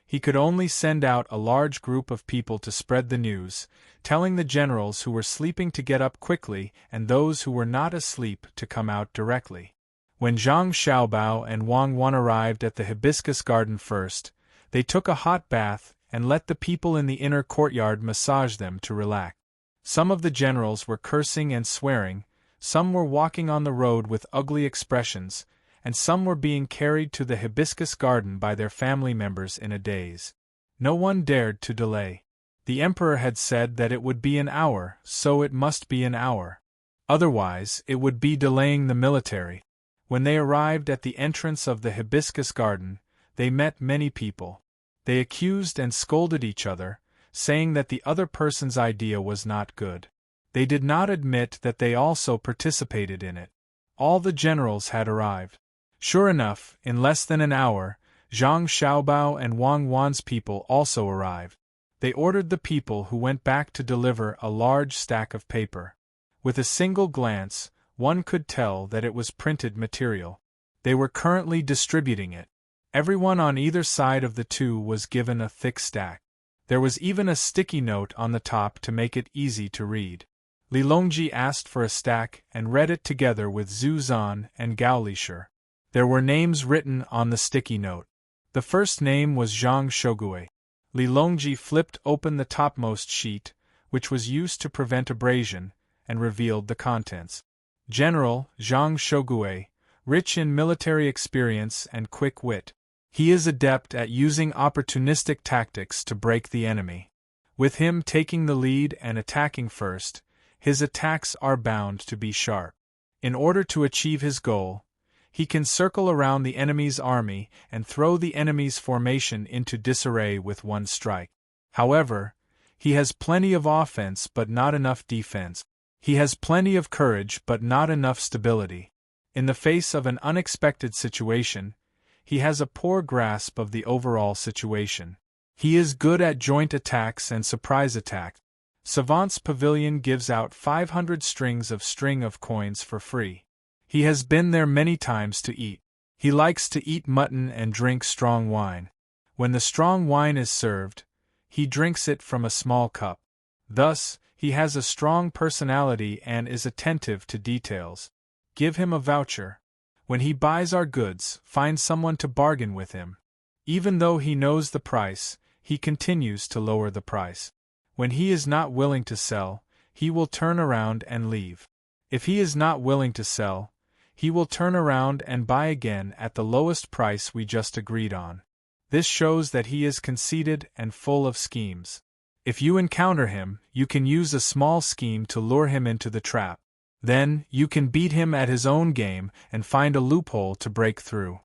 He could only send out a large group of people to spread the news, telling the generals who were sleeping to get up quickly and those who were not asleep to come out directly. When Zhang Xiaobao and Wang Wan arrived at the hibiscus garden first, they took a hot bath and let the people in the inner courtyard massage them to relax. Some of the generals were cursing and swearing, some were walking on the road with ugly expressions, and some were being carried to the hibiscus garden by their family members in a daze. No one dared to delay. The emperor had said that it would be an hour, so it must be an hour. Otherwise, it would be delaying the military. When they arrived at the entrance of the hibiscus garden, they met many people. They accused and scolded each other, saying that the other person's idea was not good. They did not admit that they also participated in it. All the generals had arrived. Sure enough, in less than an hour, Zhang Xiaobao and Wang Wan's people also arrived. They ordered the people who went back to deliver a large stack of paper. With a single glance, one could tell that it was printed material. They were currently distributing it. Everyone on either side of the two was given a thick stack. There was even a sticky note on the top to make it easy to read. Li Longji asked for a stack and read it together with Zhu Zan and Gao Lishir. There were names written on the sticky note. The first name was Zhang Shogui. Li Longji flipped open the topmost sheet, which was used to prevent abrasion, and revealed the contents. General Zhang Shogui, rich in military experience and quick wit. He is adept at using opportunistic tactics to break the enemy. With him taking the lead and attacking first, his attacks are bound to be sharp. In order to achieve his goal, he can circle around the enemy's army and throw the enemy's formation into disarray with one strike. However, he has plenty of offense but not enough defense. He has plenty of courage but not enough stability. In the face of an unexpected situation, he has a poor grasp of the overall situation. He is good at joint attacks and surprise attacks. Savant's Pavilion gives out 500 strings of string of coins for free. He has been there many times to eat. He likes to eat mutton and drink strong wine. When the strong wine is served, he drinks it from a small cup. Thus, he has a strong personality and is attentive to details. Give him a voucher. When he buys our goods, find someone to bargain with him. Even though he knows the price, he continues to lower the price. When he is not willing to sell, he will turn around and leave. If he is not willing to sell, he will turn around and buy again at the lowest price we just agreed on. This shows that he is conceited and full of schemes. If you encounter him, you can use a small scheme to lure him into the trap. Then, you can beat him at his own game and find a loophole to break through.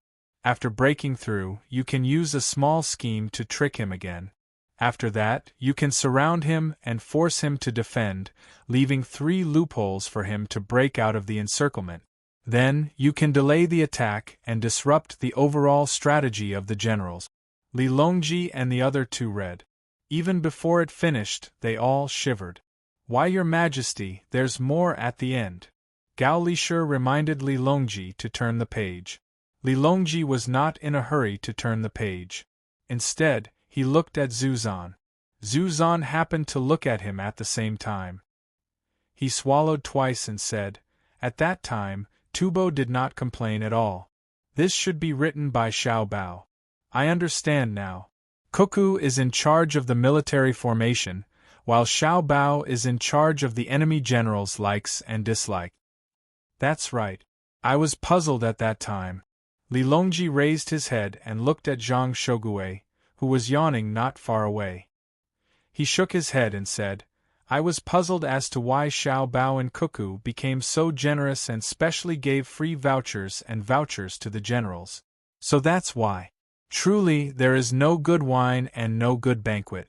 After breaking through, you can use a small scheme to trick him again. After that, you can surround him and force him to defend, leaving 3 loopholes for him to break out of the encirclement. Then, you can delay the attack and disrupt the overall strategy of the generals. Li Longji and the other 2 read. Even before it finished, they all shivered. Why, Your Majesty, there's more at the end. Gao Lisher reminded Li Longji to turn the page. Li Longji was not in a hurry to turn the page. Instead, he looked at Zuzan. Zuzan happened to look at him at the same time. He swallowed twice and said, "At that time, Tubo did not complain at all. This should be written by Xiao Bao. I understand now. Cuckoo is in charge of the military formation, while Xiao Bao is in charge of the enemy generals' likes and dislikes." That's right. I was puzzled at that time. Li Longji raised his head and looked at Zhang Shogui, who was yawning not far away. He shook his head and said, "I was puzzled as to why Xiao Bao and Cuckoo became so generous and specially gave free vouchers and vouchers to the generals. So that's why. Truly, there is no good wine and no good banquet."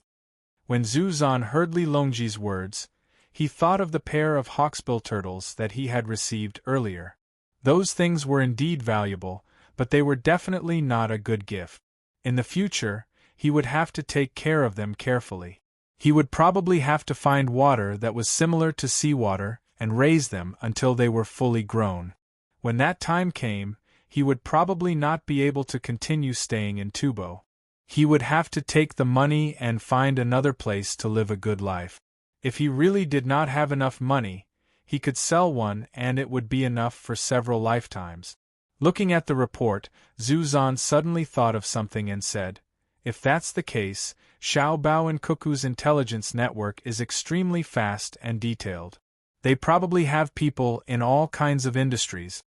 When Zuzan heard Li Longji's words, he thought of the pair of hawksbill turtles that he had received earlier. Those things were indeed valuable, but they were definitely not a good gift. In the future, he would have to take care of them carefully. He would probably have to find water that was similar to seawater and raise them until they were fully grown. When that time came, he would probably not be able to continue staying in Tubo. He would have to take the money and find another place to live a good life. If he really did not have enough money, he could sell one and it would be enough for several lifetimes. Looking at the report, Zuzan suddenly thought of something and said, "If that's the case, Xiao Bao and Cuckoo's intelligence network is extremely fast and detailed. They probably have people in all kinds of industries."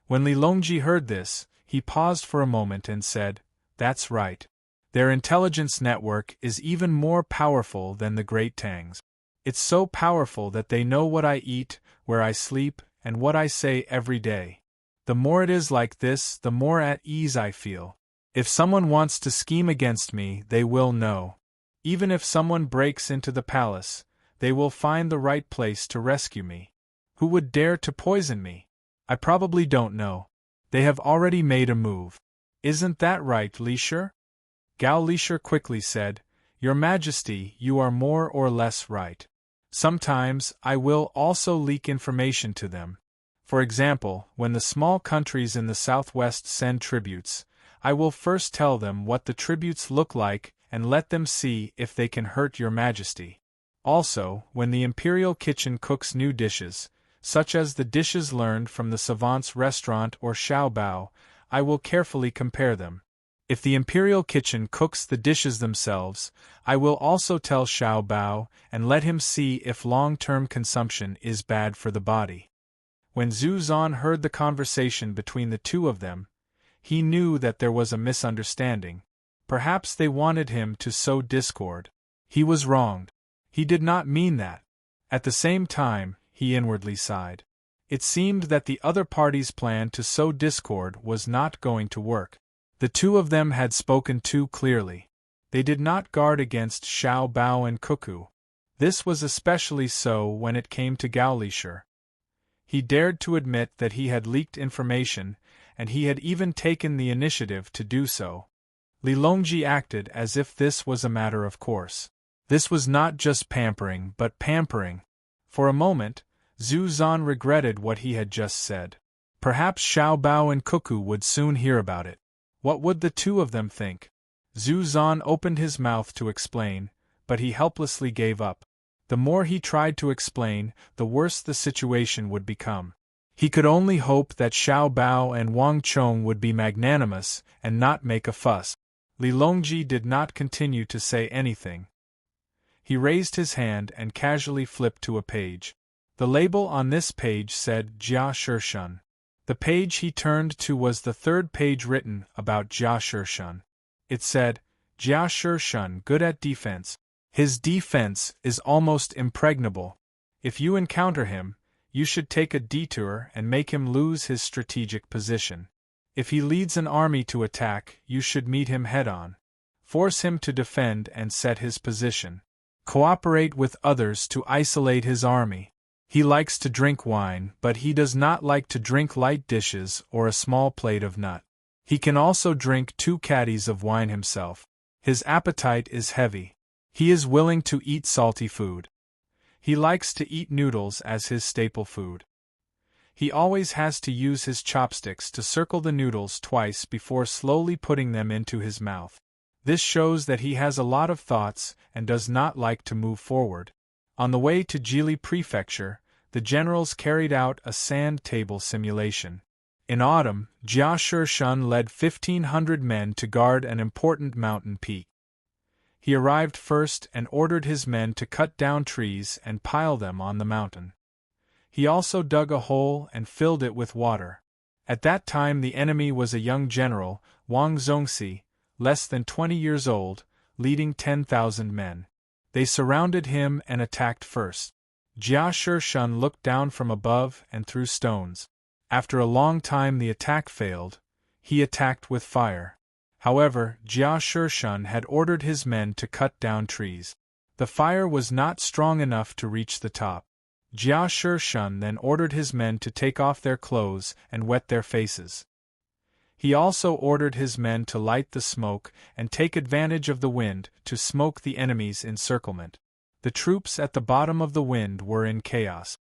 When Li Longji heard this, he paused for a moment and said, "That's right. Their intelligence network is even more powerful than the Great Tang's. It's so powerful that they know what I eat, where I sleep, and what I say every day. The more it is like this, the more at ease I feel. If someone wants to scheme against me, they will know. Even if someone breaks into the palace, they will find the right place to rescue me. Who would dare to poison me? I probably don't know. They have already made a move. Isn't that right, Lisher?" Gao Lisher quickly said, "Your Majesty, you are more or less right. Sometimes, I will also leak information to them. For example, when the small countries in the southwest send tributes, I will first tell them what the tributes look like and let them see if they can hurt your Majesty. Also, when the Imperial Kitchen cooks new dishes, such as the dishes learned from the Savant's restaurant or Xiao Bao, I will carefully compare them. If the Imperial Kitchen cooks the dishes themselves, I will also tell Xiao Bao and let him see if long-term consumption is bad for the body." When Zuzan heard the conversation between the two of them, he knew that there was a misunderstanding. Perhaps they wanted him to sow discord. He was wronged. He did not mean that. At the same time, he inwardly sighed. It seemed that the other party's plan to sow discord was not going to work. The two of them had spoken too clearly. They did not guard against Xiao Bao and Cuckoo. This was especially so when it came to Gaolisher. He dared to admit that he had leaked information, and he had even taken the initiative to do so. Li Longji acted as if this was a matter of course. This was not just pampering but pampering. For a moment, Zhu Zan regretted what he had just said. Perhaps Xiao Bao and Cuckoo would soon hear about it. What would the two of them think? Zhu Zan opened his mouth to explain, but he helplessly gave up. The more he tried to explain, the worse the situation would become. He could only hope that Xiao Bao and Wang Chong would be magnanimous and not make a fuss. Li Longji did not continue to say anything. He raised his hand and casually flipped to a page. The label on this page said Jia Shishun. The page he turned to was the third page written about Jia Shishun. It said, Jia Shishun good at defense. His defense is almost impregnable. If you encounter him, you should take a detour and make him lose his strategic position. If he leads an army to attack, you should meet him head-on. Force him to defend and set his position. Cooperate with others to isolate his army. He likes to drink wine, but he does not like to drink light dishes or a small plate of nut. He can also drink 2 caddies of wine himself. His appetite is heavy. He is willing to eat salty food. He likes to eat noodles as his staple food. He always has to use his chopsticks to circle the noodles twice before slowly putting them into his mouth. This shows that he has a lot of thoughts and does not like to move forward. On the way to Jili Prefecture, the generals carried out a sand table simulation. In autumn, Jia Shishun led 1,500 men to guard an important mountain peak. He arrived first and ordered his men to cut down trees and pile them on the mountain. He also dug a hole and filled it with water. At that time the enemy was a young general, Wang Zongxi, less than 20 years old, leading 10,000 men. They surrounded him and attacked first. Jia Shishun looked down from above and threw stones. After a long time the attack failed. He attacked with fire. However, Jia Shishun had ordered his men to cut down trees. The fire was not strong enough to reach the top. Jia Shishun then ordered his men to take off their clothes and wet their faces. He also ordered his men to light the smoke and take advantage of the wind to smoke the enemy's encirclement. The troops at the bottom of the wind were in chaos.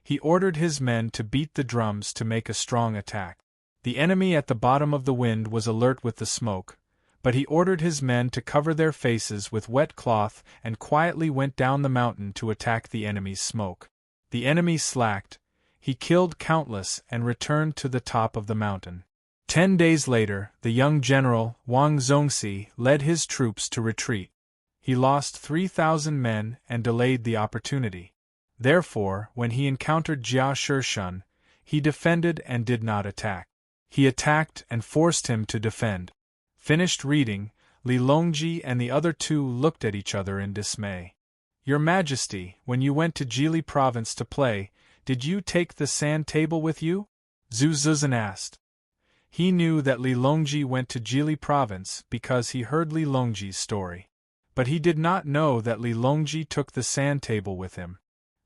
He ordered his men to beat the drums to make a strong attack. The enemy at the bottom of the wind was alert with the smoke, but he ordered his men to cover their faces with wet cloth and quietly went down the mountain to attack the enemy's smoke. The enemy slacked, he killed countless and returned to the top of the mountain. 10 days later, the young general, Wang Zongxi, led his troops to retreat. He lost 3,000 men and delayed the opportunity. Therefore, when he encountered Jia Shishun, he defended and did not attack. He attacked and forced him to defend. Finished reading, Li Longji and the other two looked at each other in dismay. Your Majesty, when you went to Jili province to play, did you take the sand table with you? Zhu Zuzan asked. He knew that Li Longji went to Jili province because he heard Li Longji's story. But he did not know that Li Longji took the sand table with him.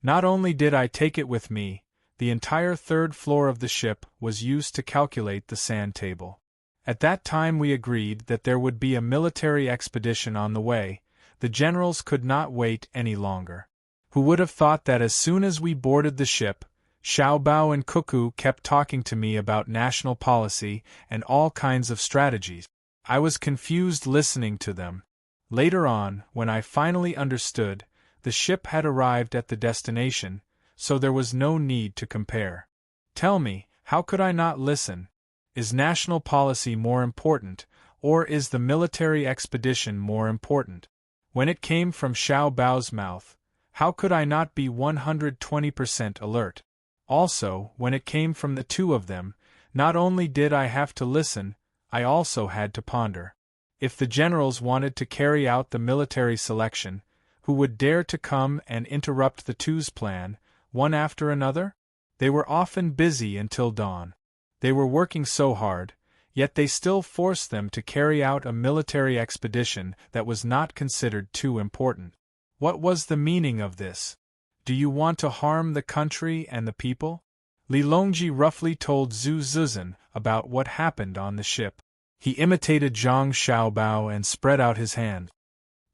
Not only did I take it with me, the entire 3rd floor of the ship was used to calculate the sand table. At that time we agreed that there would be a military expedition on the way. The generals could not wait any longer. Who would have thought that as soon as we boarded the ship, Xiao Bao and Cuckoo kept talking to me about national policy and all kinds of strategies. I was confused listening to them. Later on, when I finally understood, the ship had arrived at the destination, so there was no need to compare. Tell me, how could I not listen? Is national policy more important, or is the military expedition more important? When it came from Xiao Bao's mouth, how could I not be 120% alert? Also, when it came from the two of them, not only did I have to listen, I also had to ponder. If the generals wanted to carry out the military selection, who would dare to come and interrupt the two's plan, one after another? They were often busy until dawn. They were working so hard, yet they still forced them to carry out a military expedition that was not considered too important. What was the meaning of this? Do you want to harm the country and the people? Li Longji roughly told Zhu Zuzhen about what happened on the ship. He imitated Zhang Xiaobao and spread out his hand.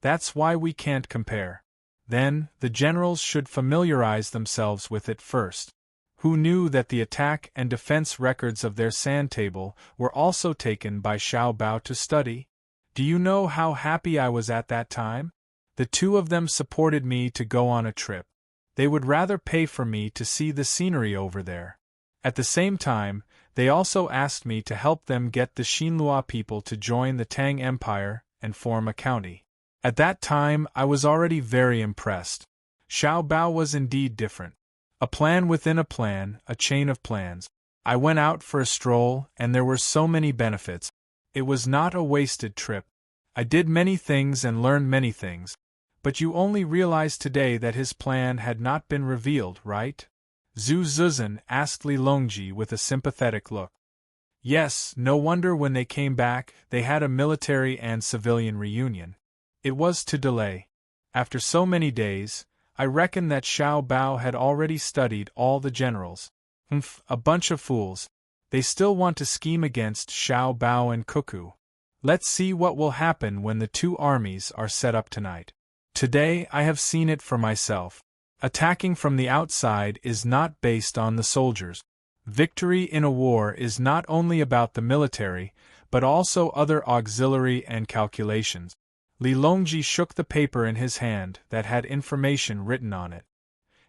That's why we can't compare. Then, the generals should familiarize themselves with it first. Who knew that the attack and defense records of their sand table were also taken by Xiaobao to study? Do you know how happy I was at that time? The two of them supported me to go on a trip. They would rather pay for me to see the scenery over there. At the same time, they also asked me to help them get the Xinhua people to join the Tang Empire and form a county. At that time, I was already very impressed. Xiaobao was indeed different. A plan within a plan, a chain of plans. I went out for a stroll, and there were so many benefits. It was not a wasted trip. I did many things and learned many things. But you only realize today that his plan had not been revealed, right? Zhu Zuzhen asked Li Longji with a sympathetic look. Yes, no wonder when they came back, they had a military and civilian reunion. It was to delay. After so many days, I reckon that Xiaobao had already studied all the generals. A bunch of fools. They still want to scheme against Xiaobao and Cuckoo. Let's see what will happen when the two armies are set up tonight. Today I have seen it for myself. Attacking from the outside is not based on the soldiers. Victory in a war is not only about the military, but also other auxiliary and calculations. Li Longji shook the paper in his hand that had information written on it.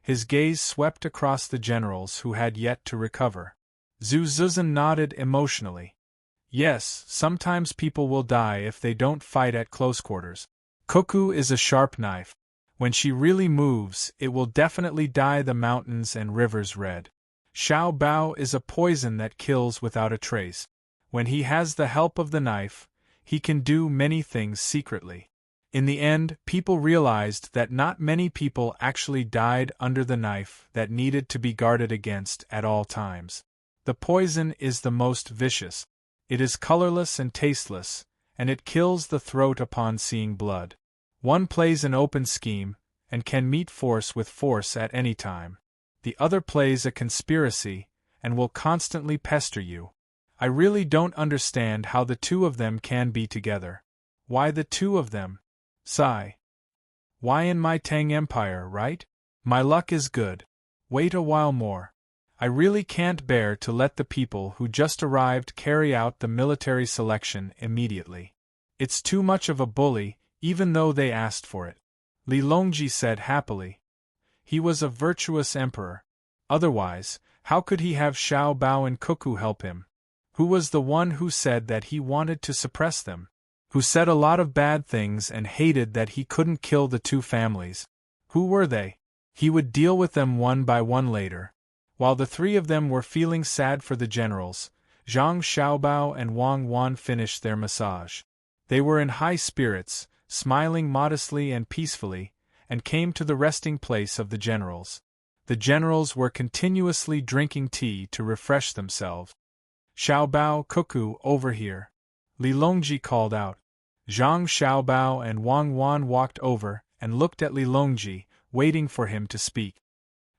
His gaze swept across the generals who had yet to recover. Zhu Zuzhen nodded emotionally. Yes, sometimes people will die if they don't fight at close quarters. Cuckoo is a sharp knife. When she really moves, it will definitely dye the mountains and rivers red. Xiaobao is a poison that kills without a trace. When he has the help of the knife, he can do many things secretly. In the end, people realized that not many people actually died under the knife that needed to be guarded against at all times. The poison is the most vicious. It is colorless and tasteless, and it kills the throat upon seeing blood. One plays an open scheme, and can meet force with force at any time. The other plays a conspiracy, and will constantly pester you. I really don't understand how the two of them can be together. Why the two of them? Sigh. Why in my Tang Empire, right? My luck is good. Wait a while more. I really can't bear to let the people who just arrived carry out the military selection immediately. It's too much of a bully, even though they asked for it. Li Longji said happily. He was a virtuous emperor. Otherwise, how could he have Xiaobao and Cuckoo help him? Who was the one who said that he wanted to suppress them? Who said a lot of bad things and hated that he couldn't kill the two families? Who were they? He would deal with them one by one later. While the three of them were feeling sad for the generals, Zhang Xiaobao and Wang Wan finished their massage. They were in high spirits, smiling modestly and peacefully, and came to the resting place of the generals. The generals were continuously drinking tea to refresh themselves. Xiaobao, Cuckoo, over here. Li Longji called out. Zhang Xiaobao and Wang Wan walked over and looked at Li Longji, waiting for him to speak.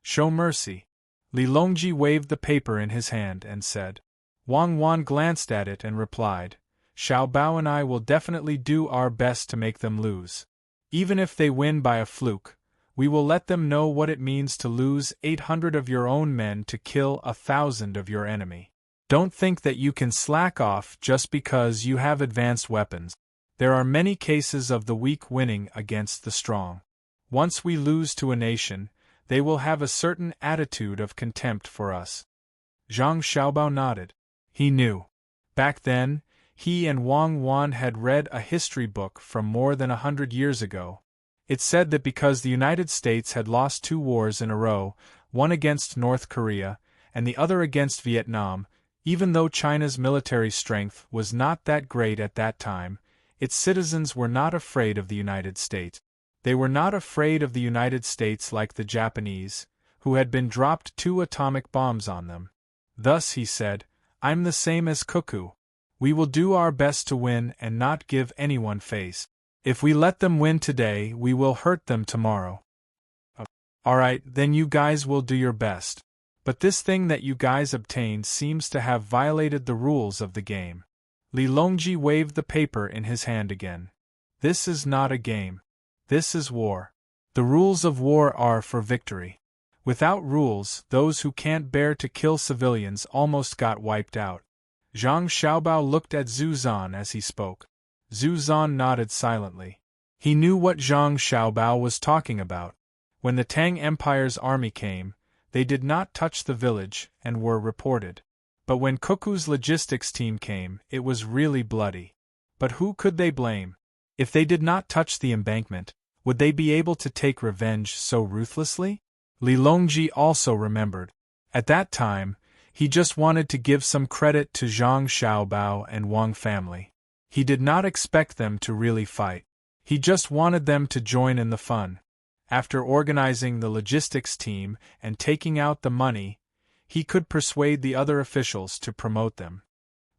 Show mercy. Li Longji waved the paper in his hand and said. Wang Wan glanced at it and replied, Xiaobao and I will definitely do our best to make them lose. Even if they win by a fluke, we will let them know what it means to lose 800 of your own men to kill 1,000 of your enemy. Don't think that you can slack off just because you have advanced weapons. There are many cases of the weak winning against the strong. Once we lose to a nation, they will have a certain attitude of contempt for us. Zhang Xiaobao nodded. He knew. Back then, he and Wang Wan had read a history book from more than 100 years ago. It said that because the United States had lost 2 wars in a row, one against North Korea, and the other against Vietnam, even though China's military strength was not that great at that time, its citizens were not afraid of the United States. They were not afraid of the United States like the Japanese, who had been dropped 2 atomic bombs on them. Thus he said, "I'm the same as Cuckoo. We will do our best to win and not give anyone face. If we let them win today, we will hurt them tomorrow." Alright, then you guys will do your best. But this thing that you guys obtained seems to have violated the rules of the game. Li Longji waved the paper in his hand again. This is not a game. This is war. The rules of war are for victory. Without rules, those who can't bear to kill civilians almost got wiped out. Zhang Xiaobao looked at Zhu Zan as he spoke. Zhu Zan nodded silently. He knew what Zhang Xiaobao was talking about. When the Tang Empire's army came, they did not touch the village and were reported. But when Cuckoo's logistics team came, it was really bloody. But who could they blame? If they did not touch the embankment, would they be able to take revenge so ruthlessly? Li Longji also remembered. At that time, he just wanted to give some credit to Zhang Xiaobao and Wang family. He did not expect them to really fight. He just wanted them to join in the fun. After organizing the logistics team and taking out the money, he could persuade the other officials to promote them.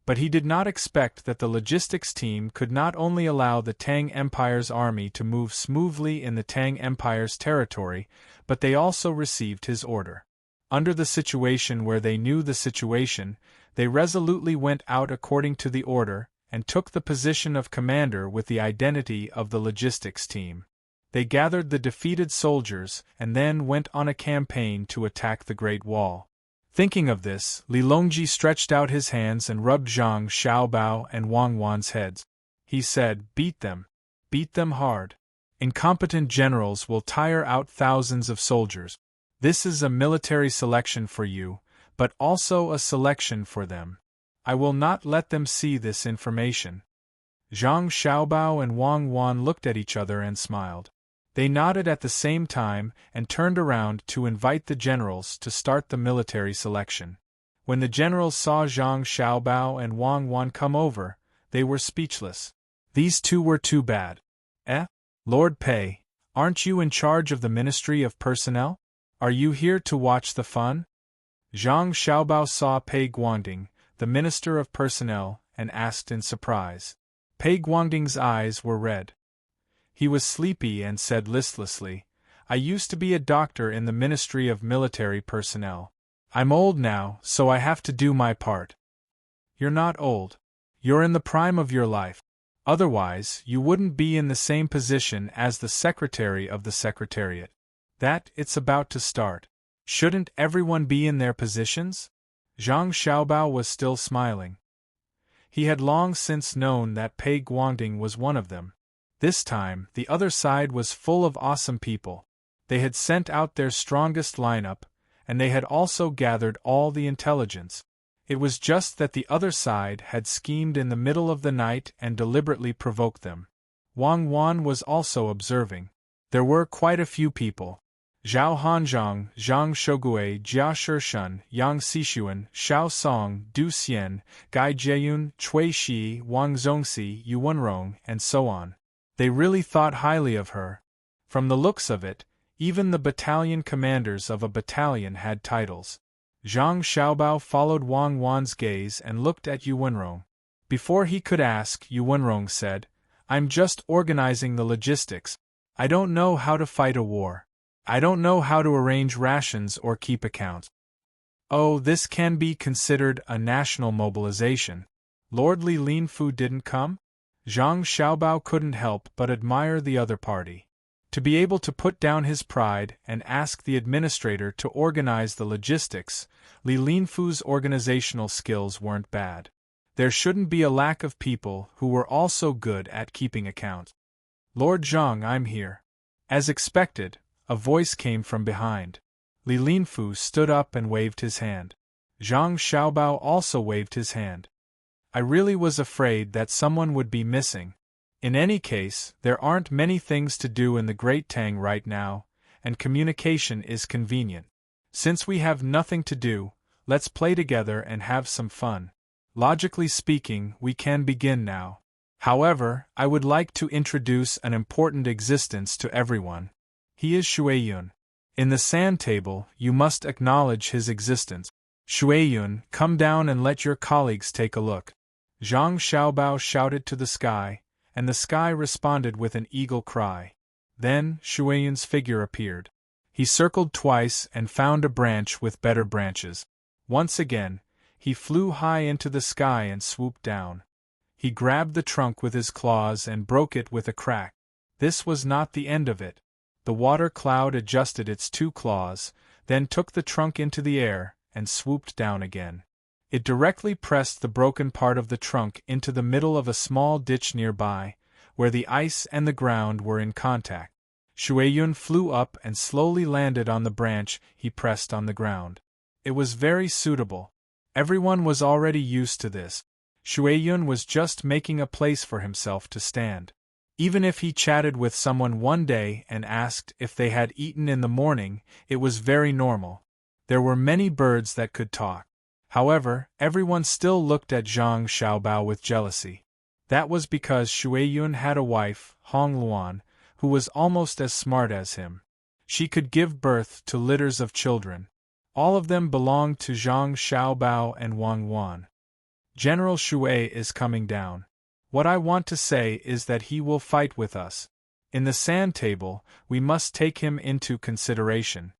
But he did not expect that the logistics team could not only allow the Tang Empire's army to move smoothly in the Tang Empire's territory, but they also received his order. Under the situation where they knew the situation, they resolutely went out according to the order and took the position of commander with the identity of the logistics team. They gathered the defeated soldiers and then went on a campaign to attack the Great Wall. Thinking of this, Li Longji stretched out his hands and rubbed Zhang Xiaobao and Wang Wan's heads. He said, "Beat them. Beat them hard. Incompetent generals will tire out thousands of soldiers. This is a military selection for you, but also a selection for them. I will not let them see this information." Zhang Xiaobao and Wang Wan looked at each other and smiled. They nodded at the same time and turned around to invite the generals to start the military selection. When the generals saw Zhang Xiaobao and Wang Wan come over, they were speechless. These two were too bad. Lord Pei, aren't you in charge of the Ministry of Personnel? Are you here to watch the fun? Zhang Xiaobao saw Pei Guangding, the Minister of Personnel, and asked in surprise. Pei Guangding's eyes were red. He was sleepy and said listlessly, "I used to be a doctor in the Ministry of Military Personnel. I'm old now, so I have to do my part." "You're not old. You're in the prime of your life. Otherwise, you wouldn't be in the same position as the Secretary of the Secretariat. It's about to start. Shouldn't everyone be in their positions?" Zhang Xiaobao was still smiling. He had long since known that Pei Guangding was one of them. This time, the other side was full of awesome people. They had sent out their strongest lineup, and they had also gathered all the intelligence. It was just that the other side had schemed in the middle of the night and deliberately provoked them. Wang Wan was also observing. There were quite a few people. Zhao Hanzhong, Zhang Shougui, Jia Shishun, Yang Xishuan, Xiao Song, Du Xian, Gai Jieyun, Cui Shi, Wang Zongxi, Yu Wenrong, and so on. They really thought highly of her. From the looks of it, even the battalion commanders of a battalion had titles. Zhang Xiaobao followed Wang Wan's gaze and looked at Yu Wenrong. Before he could ask, Yu Wenrong said, "I'm just organizing the logistics. I don't know how to fight a war. I don't know how to arrange rations or keep accounts." "Oh, this can be considered a national mobilization. Lord Li Linfu didn't come?" Zhang Xiaobao couldn't help but admire the other party. To be able to put down his pride and ask the administrator to organize the logistics, Li Linfu's organizational skills weren't bad. There shouldn't be a lack of people who were also good at keeping accounts. "Lord Zhang, I'm here." As expected, a voice came from behind. Li Linfu stood up and waved his hand. Zhang Xiaobao also waved his hand. "I really was afraid that someone would be missing. In any case, there aren't many things to do in the Great Tang right now, and communication is convenient. Since we have nothing to do, let's play together and have some fun. Logically speaking, we can begin now. However, I would like to introduce an important existence to everyone. He is Xueyun. In the sand table, you must acknowledge his existence. Shuiyun, come down and let your colleagues take a look. Zhang Xiaobao shouted to the sky, and the sky responded with an eagle cry. Then, Shuiyun's figure appeared. He circled twice and found a branch with better branches. Once again, he flew high into the sky and swooped down. He grabbed the trunk with his claws and broke it with a crack. This was not the end of it. The water cloud adjusted its two claws, then took the trunk into the air, and swooped down again. It directly pressed the broken part of the trunk into the middle of a small ditch nearby, where the ice and the ground were in contact. Shuiyun flew up and slowly landed on the branch he pressed on the ground. It was very suitable. Everyone was already used to this. Shuiyun was just making a place for himself to stand. Even if he chatted with someone one day and asked if they had eaten in the morning, it was very normal. There were many birds that could talk. However, everyone still looked at Zhang Xiaobao with jealousy. That was because Shuiyun had a wife, Hong Luan, who was almost as smart as him. She could give birth to litters of children. All of them belonged to Zhang Xiaobao and Wang Wan. General Shui is coming down. What I want to say is that he will fight with us. In the sand table, we must take him into consideration.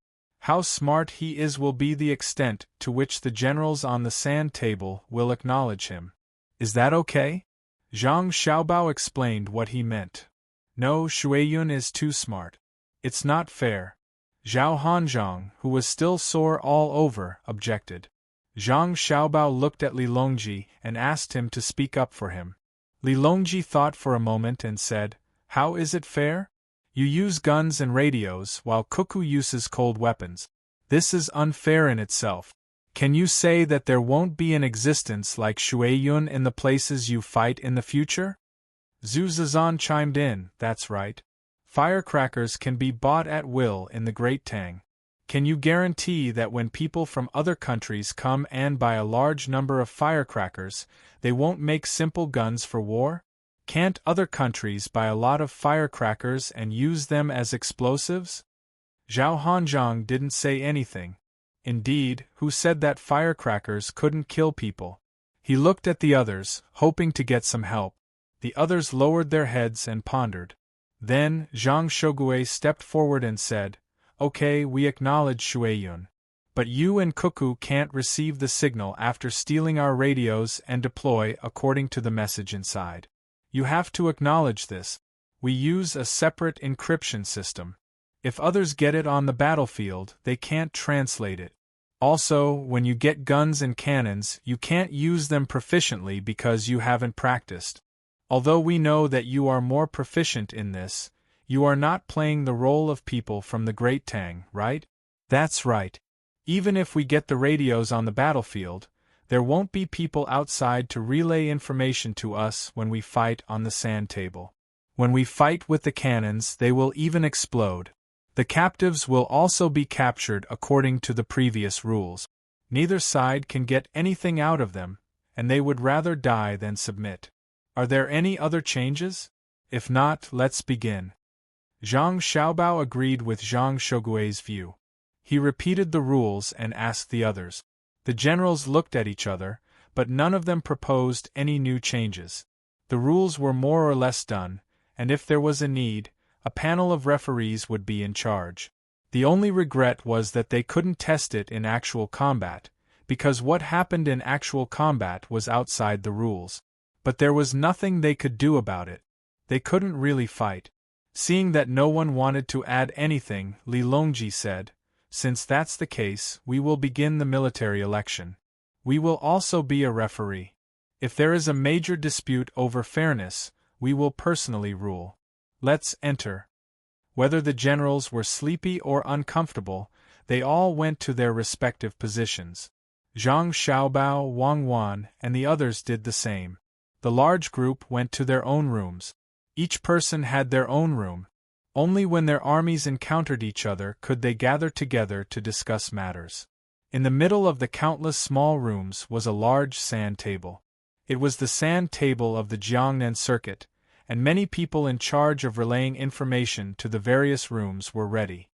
How smart he is will be the extent to which the generals on the sand table will acknowledge him. Is that okay? Zhang Xiaobao explained what he meant. No, Shuiyun is too smart. It's not fair. Zhao Hanzhong, who was still sore all over, objected. Zhang Xiaobao looked at Li Longji and asked him to speak up for him. Li Longji thought for a moment and said, "How is it fair? You use guns and radios while Cuckoo uses cold weapons. This is unfair in itself. Can you say that there won't be an existence like Shuiyun in the places you fight in the future?" Zhu Zizan chimed in, "That's right. Firecrackers can be bought at will in the Great Tang. Can you guarantee that when people from other countries come and buy a large number of firecrackers, they won't make simple guns for war? Can't other countries buy a lot of firecrackers and use them as explosives?" Zhao Hanzhong didn't say anything. Indeed, who said that firecrackers couldn't kill people? He looked at the others, hoping to get some help. The others lowered their heads and pondered. Then, Zhang Shogui stepped forward and said, "Okay, we acknowledge Shuiyun. But you and Cuckoo can't receive the signal after stealing our radios and deploy according to the message inside. You have to acknowledge this. We use a separate encryption system. If others get it on the battlefield, they can't translate it. Also, when you get guns and cannons, you can't use them proficiently because you haven't practiced. Although we know that you are more proficient in this, you are not playing the role of people from the Great Tang, right?" "That's right. Even if we get the radios on the battlefield, there won't be people outside to relay information to us when we fight on the sand table. When we fight with the cannons, they will even explode. The captives will also be captured according to the previous rules. Neither side can get anything out of them, and they would rather die than submit. Are there any other changes? If not, let's begin." Zhang Xiaobao agreed with Zhang Shogui's view. He repeated the rules and asked the others. The generals looked at each other, but none of them proposed any new changes. The rules were more or less done, and if there was a need, a panel of referees would be in charge. The only regret was that they couldn't test it in actual combat, because what happened in actual combat was outside the rules. But there was nothing they could do about it. They couldn't really fight. Seeing that no one wanted to add anything, Li Longji said, "Since that's the case, we will begin the military election. We will also be a referee. If there is a major dispute over fairness, we will personally rule. Let's enter." Whether the generals were sleepy or uncomfortable, they all went to their respective positions. Zhang Xiaobao, Wang Wan, and the others did the same. The large group went to their own rooms. Each person had their own room. Only when their armies encountered each other could they gather together to discuss matters. In the middle of the countless small rooms was a large sand table. It was the sand table of the Jiangnan circuit, and many people in charge of relaying information to the various rooms were ready.